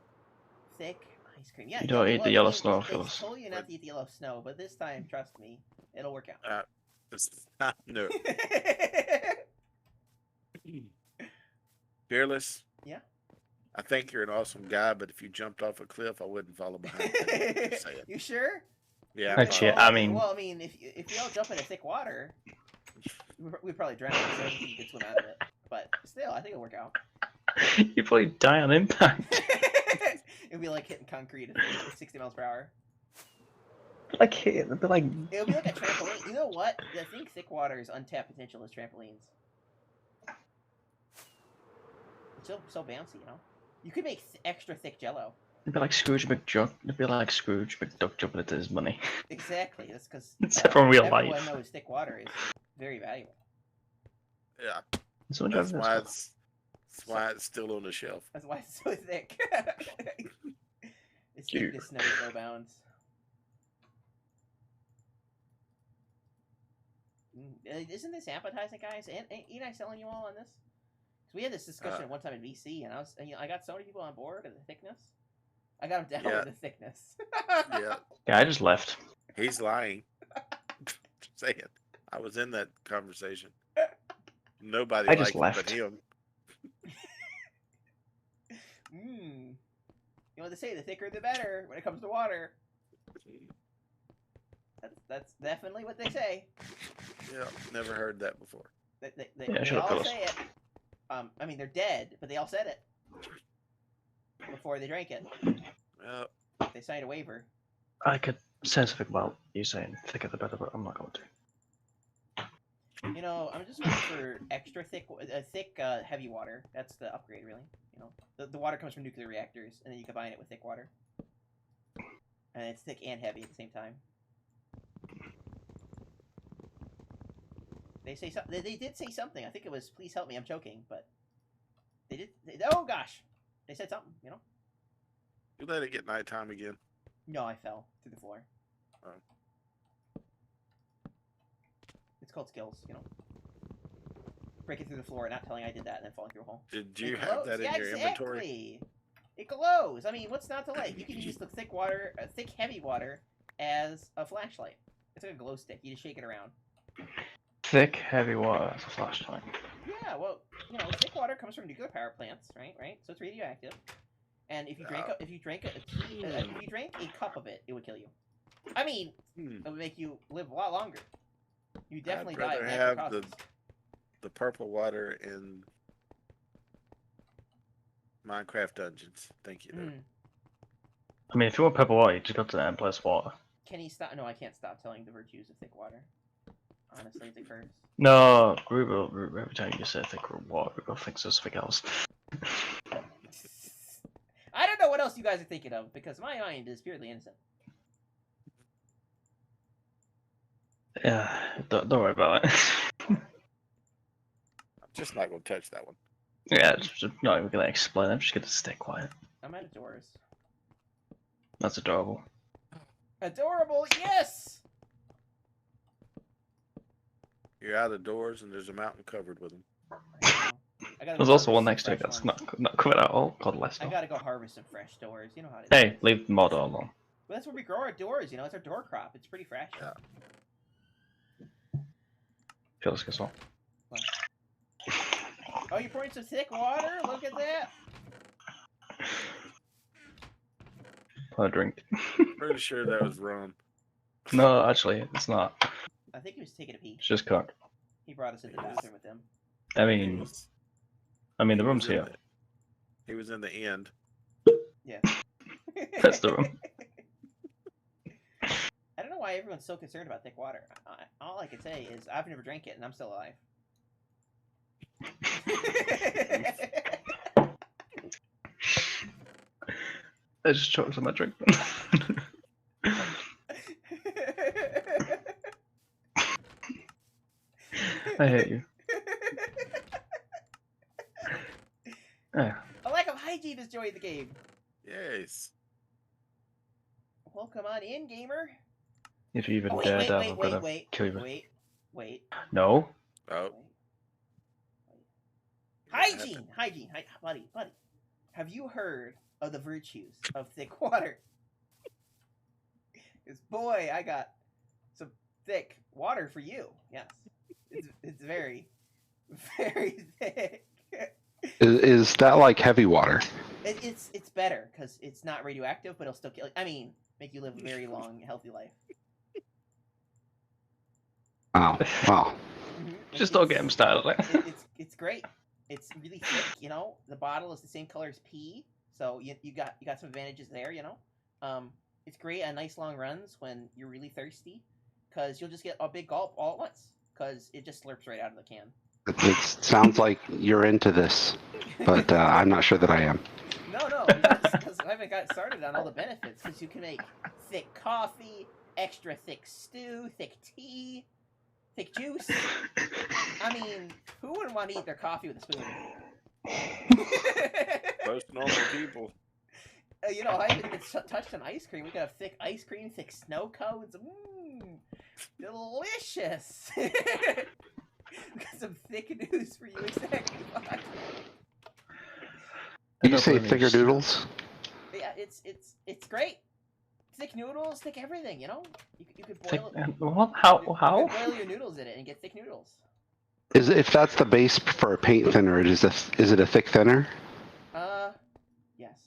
S1: Thick ice cream. Yeah.
S3: You don't eat the yellow snow,
S1: They
S3: Phyllis.
S1: told you not to eat the yellow snow, but this time, trust me, it'll work out.
S2: It's not no. Fearless.
S1: Yeah?
S2: I think you're an awesome guy, but if you jumped off a cliff, I wouldn't follow behind you. Just saying.
S1: You sure?
S2: Yeah.
S3: Actually, I mean-
S1: Well, I mean, if we all jump into thick water, we'd probably drown. So you could swim out of it. But still, I think it'll work out.
S3: You probably die on impact.
S1: It'd be like hitting concrete at 60 miles per hour.
S3: Like it'd be like
S1: It'll be like a trampoline. You know what? I think thick water's untapped potential is trampolines. It's so bouncy, you know. You could make extra thick Jello.
S3: it'd be like Scrooge McDuck. It'd be like Scrooge McDuck jumping into his money.
S1: Exactly. That's because
S3: Except for in real
S1: everyone
S3: life.
S1: knows thick water is very valuable.
S2: Yeah.
S3: Someone
S2: That's
S3: driving
S2: why
S3: this
S2: that's why it's still on the shelf.
S1: That's why it's so thick. Its
S3: Dude.
S1: thickness knows no bounds. Isn't this appetizing, guys? Ain't I selling you all on this? We had this discussion one time in VC, and I got so many people on board of the thickness. I got them down with the thickness.
S2: Yeah.
S3: Yeah, I just left.
S2: He's lying. Say it. I was in that conversation. Nobody
S3: I just
S2: liked it
S3: left.
S2: but him.
S1: You know what they say? The thicker, the better when it comes to water. That's definitely what they say.
S2: Yeah, never heard that before.
S1: They all say it. I mean, they're dead, but they all said it before they drank it. They signed a waiver.
S3: I could say something about you saying thicker the better, but I'm not going to.
S1: You know, I'm just looking for extra thick, heavy water. That's the upgrade, really. You know, the water comes from nuclear reactors, and then you combine it with thick water, and it's thick and heavy at the same time. They say something. They did say something. I think it was, "Please help me, I'm choking," but they did. Oh gosh, they said something. You know.
S2: You let it get nighttime again.
S1: No, I fell through the floor.
S2: Oh.
S1: It's called skills, you know. Breaking through the floor and not telling I did that, and then falling through a hole.
S2: Did you have that in your inventory?
S1: It glows. I mean, what's not to like? You can use the thick water, thick heavy water, as a flashlight. It's like a glow stick. You just shake it around.
S3: Thick, heavy water as a flashlight.
S1: Yeah, well, you know, thick water comes from nuclear power plants, right? So it's radioactive. And if you drank a cup of it, it would kill you. I mean, it would make you live a lot longer. You definitely die.
S2: I'd rather have the purple water in Minecraft dungeons. Thank you.
S3: I mean, if you want purple water, you just go to the endless water.
S1: Can he stop? No, I can't stop telling the virtues of thick water. Honestly, it's a curse.
S3: No, every time you say thick water, Rubo thinks of something else.
S1: I don't know what else you guys are thinking of, because my mind is purely innocent.
S3: Yeah, don't worry about it.
S2: I'm just not going to touch that one.
S3: Yeah, just not even going to explain. I'm just going to stay quiet.
S1: I'm out of doors.
S3: That's adorable.
S1: Adorable, yes!
S2: You're out of doors and there's a mountain covered with them.
S3: There's also one next to it that's not covered at all, called Leicester.
S1: I gotta go harvest some fresh doors, you know how it is.
S3: Hey, leave the model alone.
S1: Well, that's where we grow our doors, you know, it's our door crop. It's pretty fresh.
S2: Yeah.
S3: Feels good song.
S1: Oh, you're pouring some thick water? Look at that!
S3: A drink.
S2: Pretty sure that was rum.
S3: No, actually, it's not.
S1: I think he was taking a pee.
S3: It's just cooked.
S1: He brought us in the bathroom with him.
S3: I mean, the room's here.
S2: He was in the end.
S1: Yeah.
S3: That's the room.
S1: I don't know why everyone's so concerned about thick water. All I can say is I've never drank it and I'm still alive.
S3: I just choked on my drink. I hate you.
S1: ALackOfHygine has joined the game.
S2: Yes.
S1: Welcome on in, gamer.
S3: If you even dare down, I'm gonna kill you.
S1: Wait.
S3: No.
S2: Oh.
S1: Hygiene, buddy. Have you heard of the virtues of thick water? Because boy, I got some thick water for you. Yes, it's very, very thick.
S4: Is that like heavy water?
S1: It's better because it's not radioactive, but it'll still kill. I mean, make you live a very long, healthy life.
S4: Oh, wow.
S3: Just don't get him started.
S1: It's great. It's really thick. You know, the bottle is the same color as pee, so you got some advantages there. You know, it's great on nice long runs when you're really thirsty, because you'll just get a big gulp all at once, because it just slurps right out of the can.
S4: It sounds like you're into this, but I'm not sure that I am.
S1: No, because I haven't got started on all the benefits, because you can make thick coffee, extra thick stew, thick tea, thick juice. I mean, who wouldn't want to eat their coffee with a spoon?
S2: Most normal people.
S1: You know, I even touched on ice cream. We got a thick ice cream, thick snow cones. Mmm, delicious. got some thick news for you, exactly.
S4: Did you say thicker noodles?
S1: Yeah, it's great. Thick noodles, thick everything. You know, you could
S3: Thick,
S1: boil.
S3: what? How?
S1: You
S3: How?
S1: could boil your noodles in it and get thick noodles.
S4: If that's the base for a paint thinner, is it a thick thinner?
S1: Yes.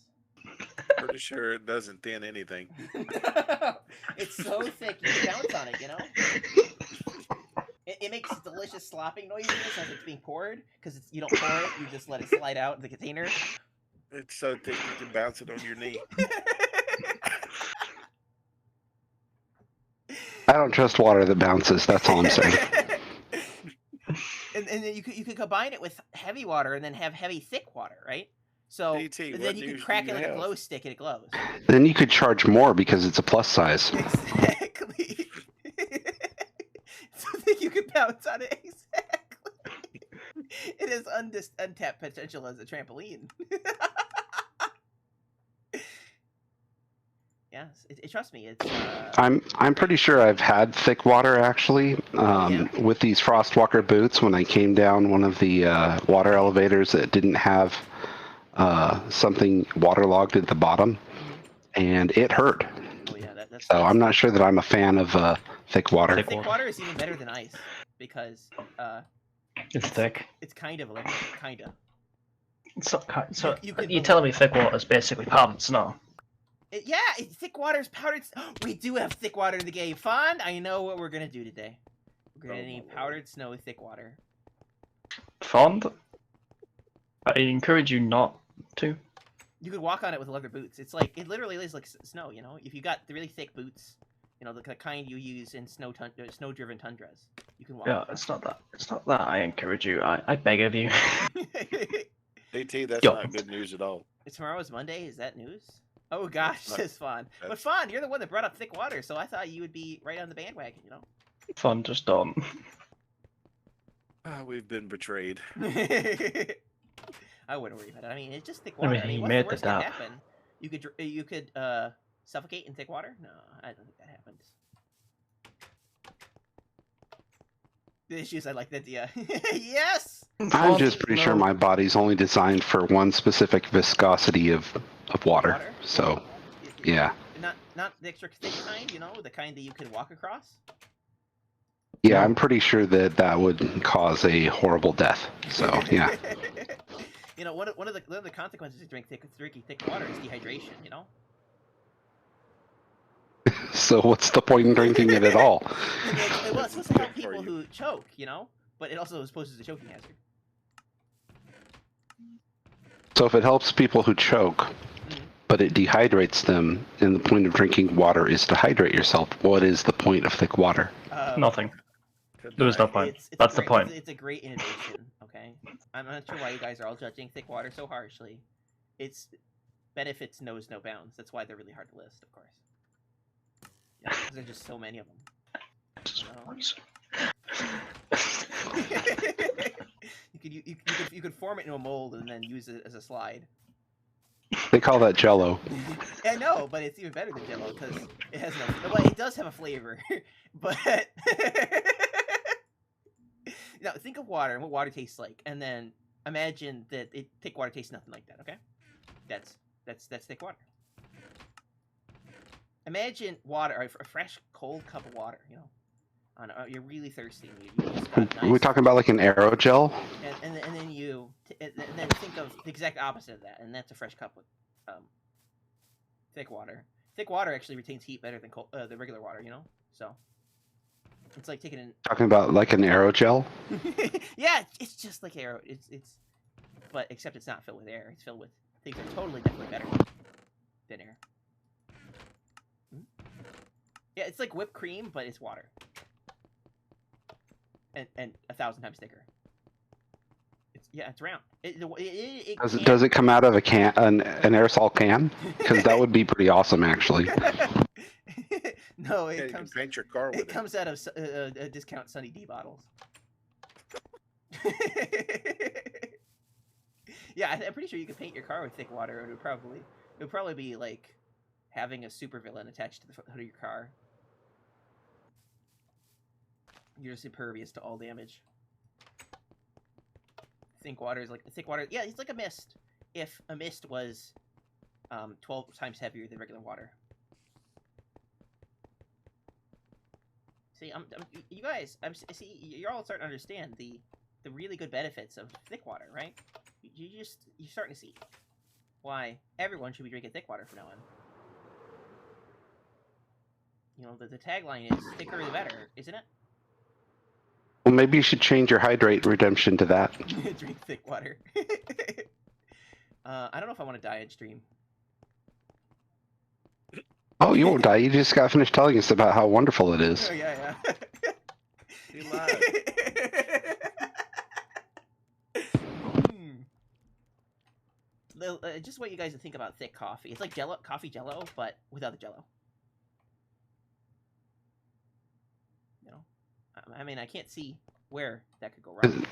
S2: Pretty sure it doesn't thin anything.
S1: It's so thick you can bounce on it. You know. It makes delicious slopping noises as it's being poured because you don't pour it, you just let it slide out in the container.
S2: It's so thick you can bounce it on your knee.
S4: I don't trust water that bounces. That's all I'm saying.
S1: and then you could combine it with heavy water and then have heavy thick water, right? So
S2: DT,
S1: then
S2: what
S1: you can
S2: news
S1: crack
S2: do
S1: it
S2: you
S1: like a
S2: have?
S1: glow stick and it glows.
S4: Then you could charge more because it's a plus size.
S1: Exactly. So that you can bounce on it. Exactly. It has untapped potential as a trampoline. Yes, trust me. It's.
S4: I'm pretty sure I've had thick water actually with these Frostwalker boots when I came down one of the water elevators that didn't have something waterlogged at the bottom, and it hurt.
S1: Oh yeah, that's.
S4: So I'm not sure that I'm a fan of thick water.
S1: Thick water is even better than ice because
S3: It's thick.
S1: it's kind of electric, kind of.
S3: So
S1: You could
S3: you're telling me thick water is basically powdered snow?
S1: Thick water is powdered. We do have thick water in the game. Fun. I know what we're gonna do today. We're gonna need powdered snow with thick water.
S3: Fond? I encourage you not to.
S1: You could walk on it with leather boots. It literally is like snow. You know, if you got the really thick boots, you know, the kind you use in snow-driven tundras, you can walk.
S3: Yeah, it's not that. It's not that I encourage you. I beg of you.
S2: DT, that's
S3: Yo.
S2: not good news at all.
S1: Tomorrow's Monday. Is that news? Oh gosh, says Fawn. But
S2: that's-
S1: Fawn, you're the one that brought up thick water, so I thought you would be right on the bandwagon. You know.
S3: Fun, just don't.
S2: We've been betrayed.
S1: I wouldn't worry about it. I mean, it's just thick
S3: I
S1: water.
S3: mean,
S1: I mean,
S3: he
S1: what's the
S3: made the
S1: worst that
S3: tap.
S1: happen? You could suffocate in thick water? No, I don't think that happens. The issue is I like that. Yes.
S4: I'm just pretty sure my body's only designed for one specific viscosity of water. So, yeah.
S1: Not the extra thick kind, you know, the kind that you could walk across.
S4: Yeah, I'm pretty sure that would cause a horrible death. So, yeah.
S1: You know, one of the consequences of drinking thick water is dehydration. You know.
S4: So what's the point in drinking it at all?
S1: Well, it's supposed to help people who choke, you know, but it also poses a choking hazard.
S4: So if it helps people who choke, but it dehydrates them, and the point of drinking water is to hydrate yourself, what is the point of thick water?
S3: Nothing. There is no point. That's the point.
S1: It's a great innovation. Okay, I'm not sure why you guys are all judging thick water so harshly. Its benefits knows no bounds. That's why they're really hard to list, of course. Yeah, 'cause there's just so many of them. You could form it into a mold and then use it as a slide.
S4: They call that Jello.
S1: I know, but it's even better than Jello because it has no. Well, it does have a flavor, but now think of water and what water tastes like, and then imagine that thick water tastes nothing like that. Okay, that's thick water. Imagine water, a fresh, cold cup of water. You know, you're really thirsty. You just got nice,
S4: Are we talking about like an aerogel?
S1: and then think of the exact opposite of that, and that's a fresh cup with thick water. Thick water actually retains heat better than the regular water. You know, so it's like taking an.
S4: Talking about like an aerogel?
S1: Yeah, it's just like air. But except it's not filled with air. It's filled with things that are totally, definitely better than air. Yeah, it's like whipped cream, but it's water. And 1,000 times thicker. It's round.
S4: Does it come out of an aerosol can? Because that would be pretty awesome, actually.
S1: No,
S2: You can paint your car with it.
S1: It comes out of discount Sunny D bottles. Yeah, I'm pretty sure you could paint your car with thick water. It would probably be like having a supervillain attached to the hood of your car. You're just impervious to all damage. think water is like thick water. Yeah, it's like a mist. If a mist was 12 times heavier than regular water. See, you guys, see, you're all starting to understand the really good benefits of thick water, right? You're starting to see why everyone should be drinking thick water from now on. You know, the tagline is thicker the better, isn't it?
S4: Well, maybe you should change your hydrate redemption to that.
S1: Drink thick water. I don't know if I want to die in stream.
S4: Oh, you won't die. You just got finished telling us about how wonderful it is.
S1: Oh, yeah.
S2: He lied.
S1: Just want you guys to think about thick coffee. It's like coffee jello, but without the jello. You know? I mean, I can't see where that could go wrong.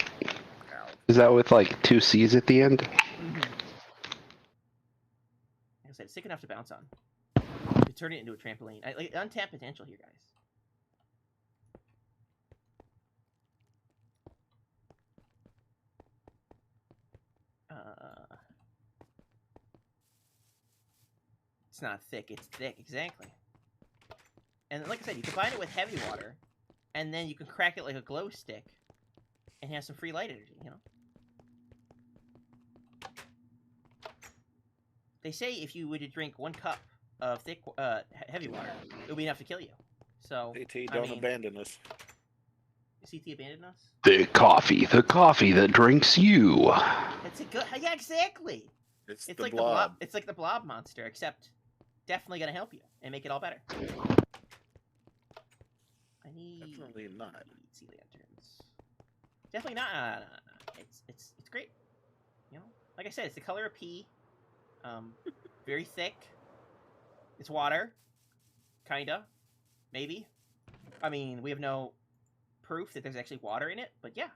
S4: Is that with like 2 C's at the end?
S1: Mm-hmm. Like I said, it's thick enough to bounce on. To turn it into a trampoline. Like untapped potential here, guys. It's not thick, it's thick, exactly. And like I said, you combine it with heavy water, and then you can crack it like a glow stick, and have some free light energy, you know? They say if you were to drink 1 cup of thick, heavy water, it would be enough to kill you. So,
S2: CT, don't abandon us.
S1: CT abandoned us?
S4: The coffee that drinks you.
S1: It's a good, yeah, exactly.
S2: It's
S1: It's
S2: the
S1: like
S2: blob.
S1: the blob. It's like the blob monster, except definitely gonna help you and make it all better. I need
S2: Definitely not.
S1: sea lanterns. Definitely not. No. It's great. You know, like I said, it's the color of pee. Very thick. It's water, kinda, maybe. I mean, we have no proof that there's actually water in it, but yeah.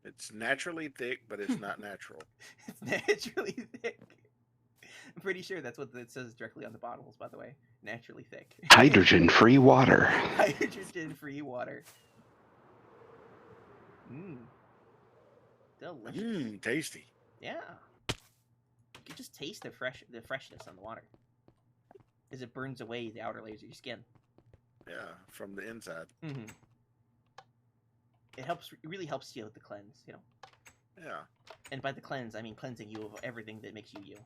S2: It's naturally thick, but it's not natural.
S1: It's naturally thick. I'm pretty sure that's what it says directly on the bottles, by the way. Naturally thick.
S4: Hydrogen-free water.
S1: Hydrogen-free water. Mmm. Delicious.
S2: Tasty.
S1: Yeah. You can just taste the freshness on the water. As it burns away the outer layers of your skin.
S2: Yeah, from the inside.
S1: Mm-hmm. It really helps you with the cleanse, you know?
S2: Yeah.
S1: And by the cleanse, I mean cleansing you of everything that makes you you.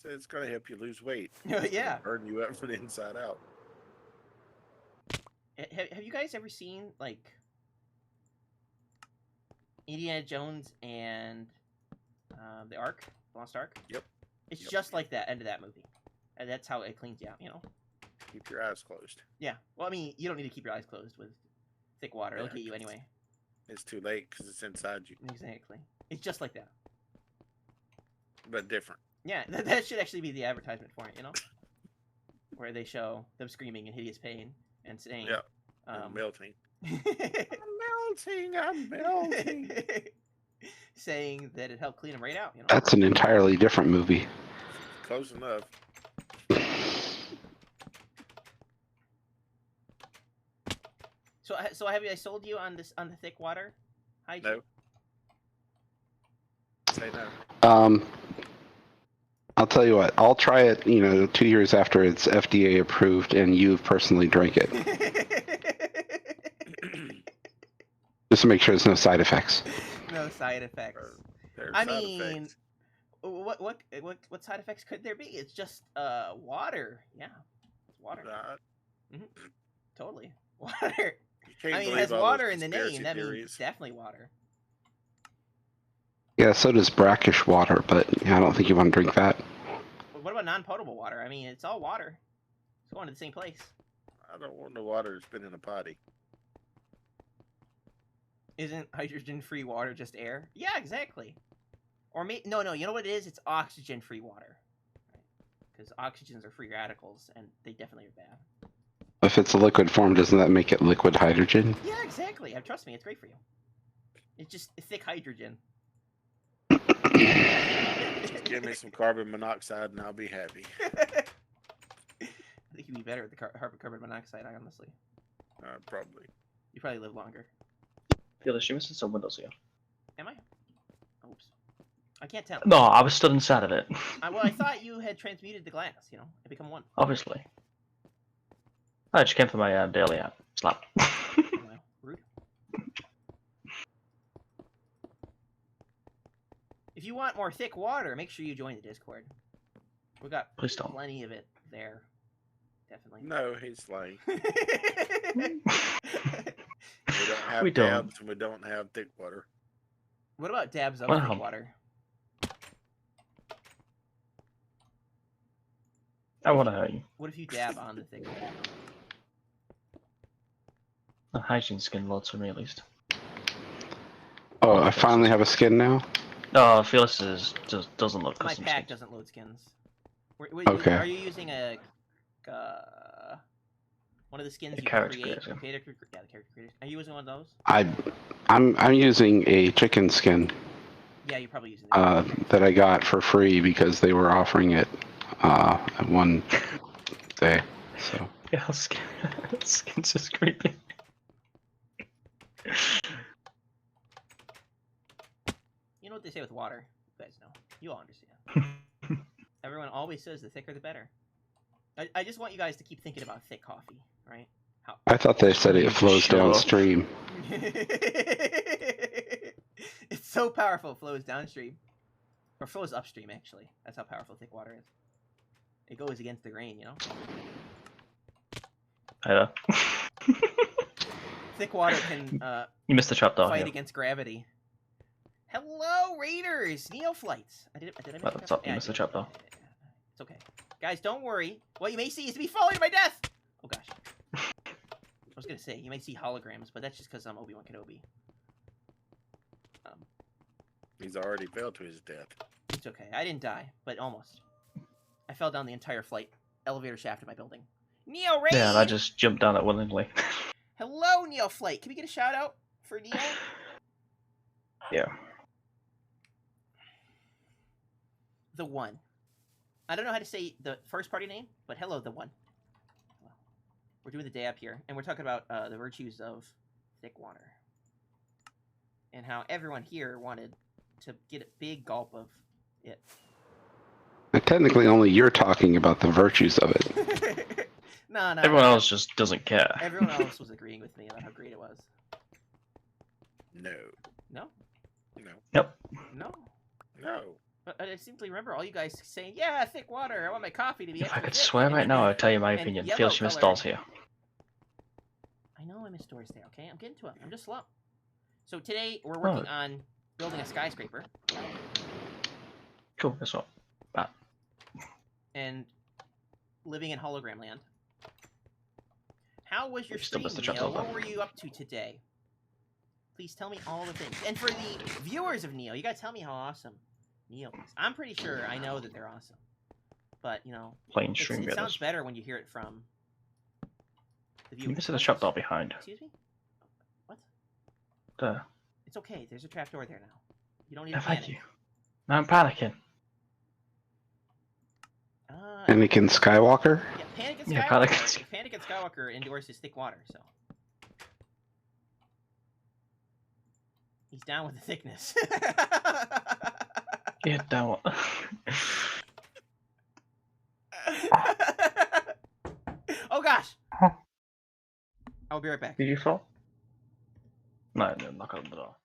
S2: So it's going to help you lose weight.
S1: Yeah.
S2: Burn you up from the inside out.
S1: Have you guys ever seen, like, Indiana Jones and the Ark? The Lost Ark?
S2: Yep.
S1: It's just like that end of that movie. And that's how it cleans you out, you know?
S2: Keep your eyes closed.
S1: Yeah. Well, I mean, you don't need to keep your eyes closed with thick water. Look at you anyway.
S2: It's too late because it's inside you.
S1: Exactly. It's just like that.
S2: But different.
S1: Yeah, that should actually be the advertisement for it, you know? Where they show them screaming in hideous pain and saying...
S2: Yeah. I'm melting. I'm melting.
S1: Saying that it helped clean them right out, you know?
S4: That's an entirely different movie.
S2: Close enough.
S1: So have I sold you on the thick water?
S2: No. Say no.
S4: I'll tell you what. I'll try it. 2 years after it's FDA approved, and you've personally drank it, just to make sure there's no side effects.
S1: No side effects. I mean, what side effects could there be? It's just water. Yeah, it's water. Totally water. I mean, it has water in the name. That means it's definitely water.
S4: Yeah, so does brackish water, but I don't think you want to drink that.
S1: What about non-potable water? I mean, it's all water. It's going to the same place.
S2: I don't want no water that's been in a potty.
S1: Isn't hydrogen-free water just air? Yeah, exactly. Or no. You know what it is? It's oxygen-free water. Because oxygens are free radicals, and they definitely are bad.
S4: If it's a liquid form, doesn't that make it liquid hydrogen?
S1: Yeah, exactly. Trust me, it's great for you. It's just thick hydrogen.
S2: Give me some carbon monoxide and I'll be happy.
S1: I think you'd be better with the carbon monoxide, honestly.
S2: Probably.
S1: You probably live longer.
S3: Fearless, you missing some windows here.
S1: Am I? Oops. I can't tell.
S3: No, I was stood inside of it.
S1: Well, I thought you had transmuted the glass, you know, and become one.
S3: Obviously. I just came for my daily slap.
S1: Well, rude. If you want more thick water, make sure you join the Discord. We got
S3: Please don't.
S1: plenty of it there. Definitely.
S2: No, he's lying.
S1: What
S2: We don't have
S3: We don't.
S2: dabs and we don't have thick water.
S1: about dabs of
S3: Wow.
S1: thick water?
S3: I want to hurt you.
S1: What if you dab on the thick water?
S3: The hygiene skin loads for me at least.
S4: Oh, I finally have a skin now.
S3: No, Fearless just doesn't look
S1: My
S3: custom
S1: pack
S3: skins.
S1: doesn't load skins.
S4: Okay.
S1: Are you using a one of the skins
S3: The
S1: you
S3: character
S1: create?
S3: creator.
S1: Yeah, the character creators. Are you using one of those?
S4: I'm using a chicken skin
S1: Yeah, you're probably using that.
S4: that I got for free because they were offering it at one day. So
S3: Yeah, skin's just creepy.
S1: You know what they say with water? You guys know. You all understand. Everyone always says the thicker the better. I just want you guys to keep thinking about thick coffee, right?
S4: I thought they said it flows
S3: Sure.
S4: downstream.
S1: It's so powerful, it flows downstream. Or flows upstream, actually. That's how powerful thick water is. It goes against the grain, you know?
S3: Yeah.
S1: Thick water can
S3: You missed the trap though.
S1: fight
S3: Yeah.
S1: against gravity. Hello, Raiders! Neoflights! Did I miss
S3: That's up. You missed the trap though.
S1: It's okay. Guys, don't worry. What you may see is me falling to my death! Oh gosh. I was gonna say, you might see holograms, but that's just because I'm Obi-Wan Kenobi.
S2: He's already fell to his death.
S1: It's okay. I didn't die, but almost. I fell down the entire flight elevator shaft of my building. Neo Raid!
S3: Yeah, and I just jumped down it willingly.
S1: Hello, Neo Flight. Can we get a shout out for Neo?
S3: Yeah.
S1: The One. I don't know how to say the first party name, but hello, The One. We're doing the day up here, and we're talking about the virtues of thick water. And how everyone here wanted to get a big gulp of it.
S4: And technically, only you're talking about the virtues of it.
S1: No.
S3: Everyone else just doesn't care.
S1: Everyone else was agreeing with me about how great it was.
S2: No.
S1: No?
S2: No.
S3: Yep.
S1: No?
S2: No.
S1: But I distinctly remember all you guys saying, yeah, thick water, I want my coffee to be
S3: If I
S1: extra
S3: could
S1: thick,"
S3: swear
S1: and
S3: right
S1: then-
S3: now, I'd tell you my
S1: and
S3: opinion.
S1: yellow
S3: Feels you missed
S1: color.
S3: dolls here.
S1: I know I missed doors there, okay? I'm getting to it. I'm just slow. So today, we're working on building a skyscraper.
S3: Cool. That's what.
S1: And living in hologram land. How was your
S3: We still
S1: stream,
S3: missed the trap
S1: Neo?
S3: though.
S1: What were you up to today? Please tell me all the things. And for the viewers of Neo, you gotta tell me how awesome Neo is. I'm pretty sure I know that they're awesome. But, you know,
S3: Plain stream
S1: it sounds
S3: videos.
S1: better when you hear it from the viewers.
S3: You missed the trap door behind.
S1: Excuse me? What?
S3: There.
S1: It's okay. There's a trapdoor there now. You don't need
S3: Yeah,
S1: to panic.
S3: thank you. Now I'm panicking.
S4: Anakin Skywalker?
S1: Yeah, Panic and
S3: Yeah,
S1: Skywalker. Panic and Skywalker endorses thick water, so he's down with the thickness.
S3: Yeah, down.
S1: Oh gosh! I'll be right back.
S3: Did you fall? No, knock on the door.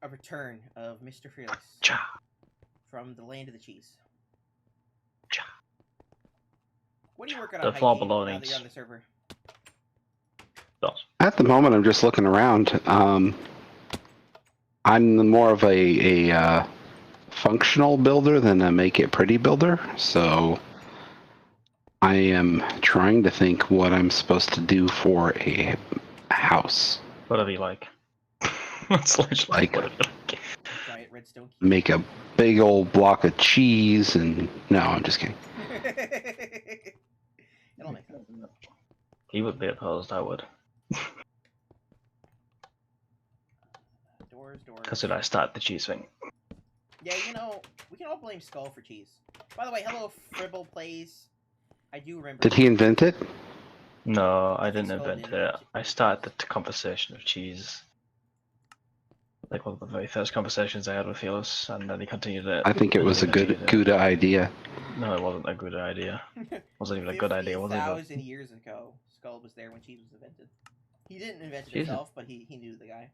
S1: a return of Mr. Fearless
S3: Cha.
S1: from the land of the cheese.
S3: Cha.
S1: What are you working
S3: The
S1: on,
S3: floor
S1: Hygiene,
S3: below
S1: now that
S3: needs-
S1: you're on the server?
S3: Dos.
S4: At the moment, I'm just looking around. I'm more of a functional builder than a make it pretty builder. So I am trying to think what I'm supposed to do for a house.
S3: Whatever you like. It's literally
S4: Like-
S3: whatever you like.
S1: Giant redstone cube.
S4: Make a big old block of cheese and no, I'm just kidding.
S1: It'll make sense.
S3: He would be opposed, I would.
S1: Doors.
S3: Because did I start the cheese thing?
S1: Yeah, you know, we can all blame Sköll for cheese. By the way, hello, Fribble Plays. I do remember.
S4: Did he invent it?
S3: No, I
S1: think
S3: didn't
S1: Sköll
S3: invent
S1: did
S3: it.
S1: invent
S3: I
S1: it.
S3: started the conversation of cheese. Like one of the very first conversations I had with Fearless, and then he continued it.
S4: I think it
S3: and
S4: was
S3: he
S4: a good
S3: continued it.
S4: Gouda idea.
S3: No, it wasn't a good idea. It wasn't even a good idea, was it?
S1: 50,000 years ago, Sköll was there when cheese was invented. He didn't invent it
S3: Jesus.
S1: himself, but he knew the guy.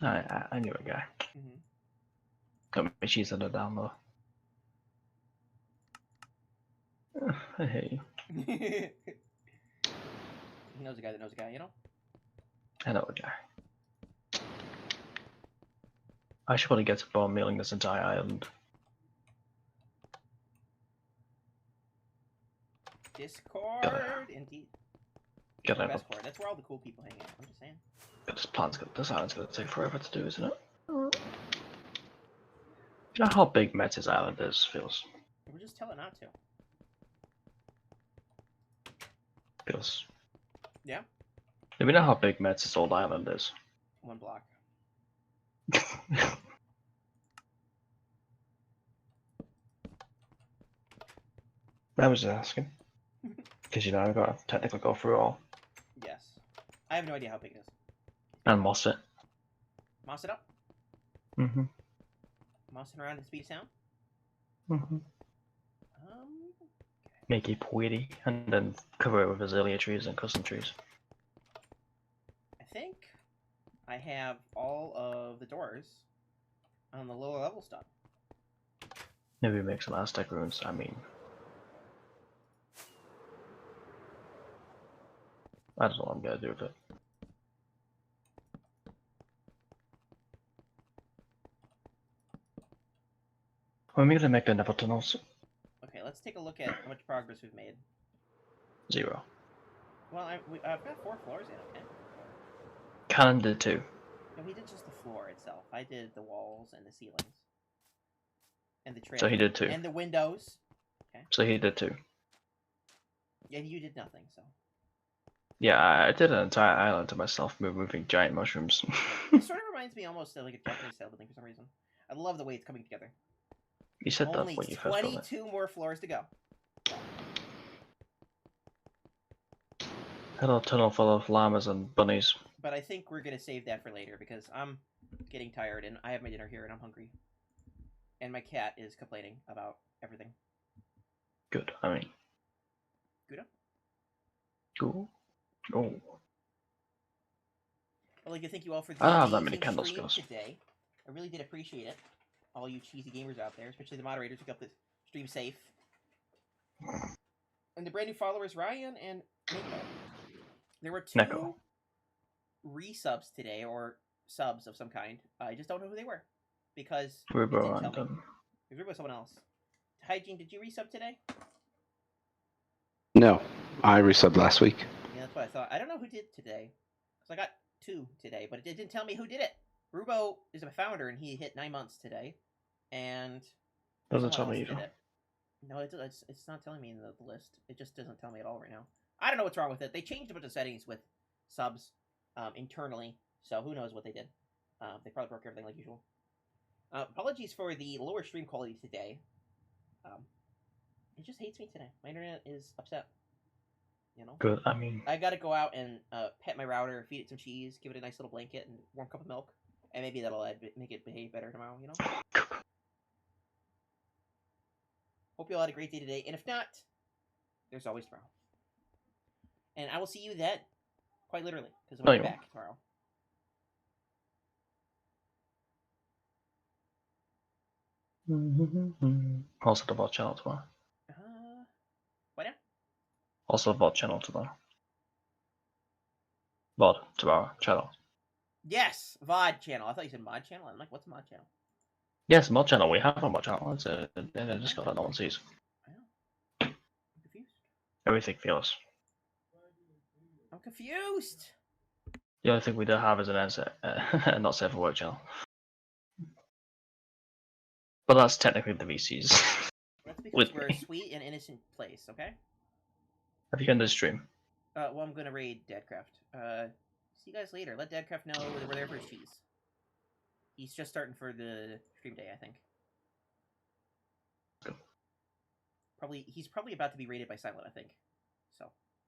S3: I knew a guy.
S1: Mhm.
S3: Got my cheese under down though. I hate you.
S1: He knows a guy that knows a guy, you know?
S3: I know a guy. I should probably get to bone mealing this entire island.
S1: Discord, indeed.
S3: Get over.
S1: Discord. That's where all the cool people hang out. I'm just saying.
S3: This island's gonna take forever to do, isn't it? Do you know how big Metz's island is, Feels?
S1: We're just telling not to.
S3: Feels.
S1: Yeah.
S3: Do we know how big Metz's old island is?
S1: 1 block.
S3: I was just asking. Because you know, I've got to technically go through all.
S1: Yes. I have no idea how big it is.
S3: And moss it.
S1: Moss it up.
S3: Mm-hmm.
S1: Mossing around at the speed of sound.
S3: Mm-hmm.
S1: Um,
S3: Make it pretty, and then cover it with azalea trees and custom trees.
S1: I think I have all of the doors on the lower level stuff.
S3: Maybe make some Aztec runes. I mean, I don't know what I'm gonna do with it. When are we gonna make the nether tunnels?
S1: Okay, let's take a look at how much progress we've made.
S3: 0.
S1: Well, I've got 4 floors in, okay?
S3: Cannon did 2.
S1: No, he did just the floor itself. I did the walls and the ceilings. And the trim.
S3: So he did 2.
S1: And the windows.
S3: So he did 2.
S1: And you did nothing, so.
S3: Yeah, I did an entire island to myself, moving giant mushrooms.
S1: It sort of reminds me almost of like a Japanese style building for some reason. I love the way it's coming together.
S3: You said that
S1: Only
S3: when you first built it.
S1: 22 more floors to go.
S3: Hello, tunnel full of llamas and bunnies.
S1: But I think we're gonna save that for later because I'm getting tired and I have my dinner here and I'm hungry. And my cat is complaining about everything.
S3: Good, I mean.
S1: Good.
S3: Cool. Oh.
S1: I'd like to thank you all for the
S3: I don't have that many
S1: amazing
S3: candle
S1: stream
S3: skills.
S1: today. I really did appreciate it. All you cheesy gamers out there, especially the moderators who kept the stream safe. And the brand new followers, Ryan and Nico. There were 2
S3: Neko.
S1: resubs today, or subs of some kind. I just don't know who they were. Because it
S3: Rubo
S1: didn't tell
S3: and
S1: me. It was someone else. Hygiene, did you resub today?
S4: No, I resubbed last week.
S1: Yeah, that's what I thought. I don't know who did today. Because I got 2 today, but it didn't tell me who did it. Rubo is a founder, and he hit 9 months today. And
S3: doesn't tell
S1: someone
S3: me
S1: else did
S3: either.
S1: it. No, it's not telling me in the list. It just doesn't tell me at all right now. I don't know what's wrong with it. They changed a bunch of settings with subs internally, so who knows what they did. They probably broke everything like usual. Apologies for the lower stream quality today. It just hates me today. My internet is upset. You know?
S3: Good, I mean.
S1: I gotta go out and pet my router, feed it some cheese, give it a nice little blanket, and warm cup of milk. And maybe that'll make it behave better tomorrow, you know? Hope you all had a great day today. And if not, there's always tomorrow. And I will see you then. Quite literally. Because I'm
S3: No,
S1: going
S3: you
S1: back tomorrow.
S3: Also the VOD channel tomorrow.
S1: What now?
S3: Also the VOD channel tomorrow. VOD tomorrow channel.
S1: Yes, VOD channel. I thought you said mod channel. I'm like, what's a mod channel?
S3: Yes, mod channel. We have a mod channel. It's a Discord that no one sees.
S1: I know. I'm confused.
S3: Everything fearless.
S1: I'm confused.
S3: The only thing we do have is an not safe for work channel. But that's technically the VCs.
S1: That's because
S3: With
S1: we're
S3: me.
S1: a sweet and innocent place, okay?
S3: Have you done this stream?
S1: Well, I'm gonna raid DeadCraft. See you guys later. Let DeadCraft know that we're there for his cheese. He's just starting for the stream day, I think.
S3: Good.
S1: He's probably about to be raided by Silent, I think. So.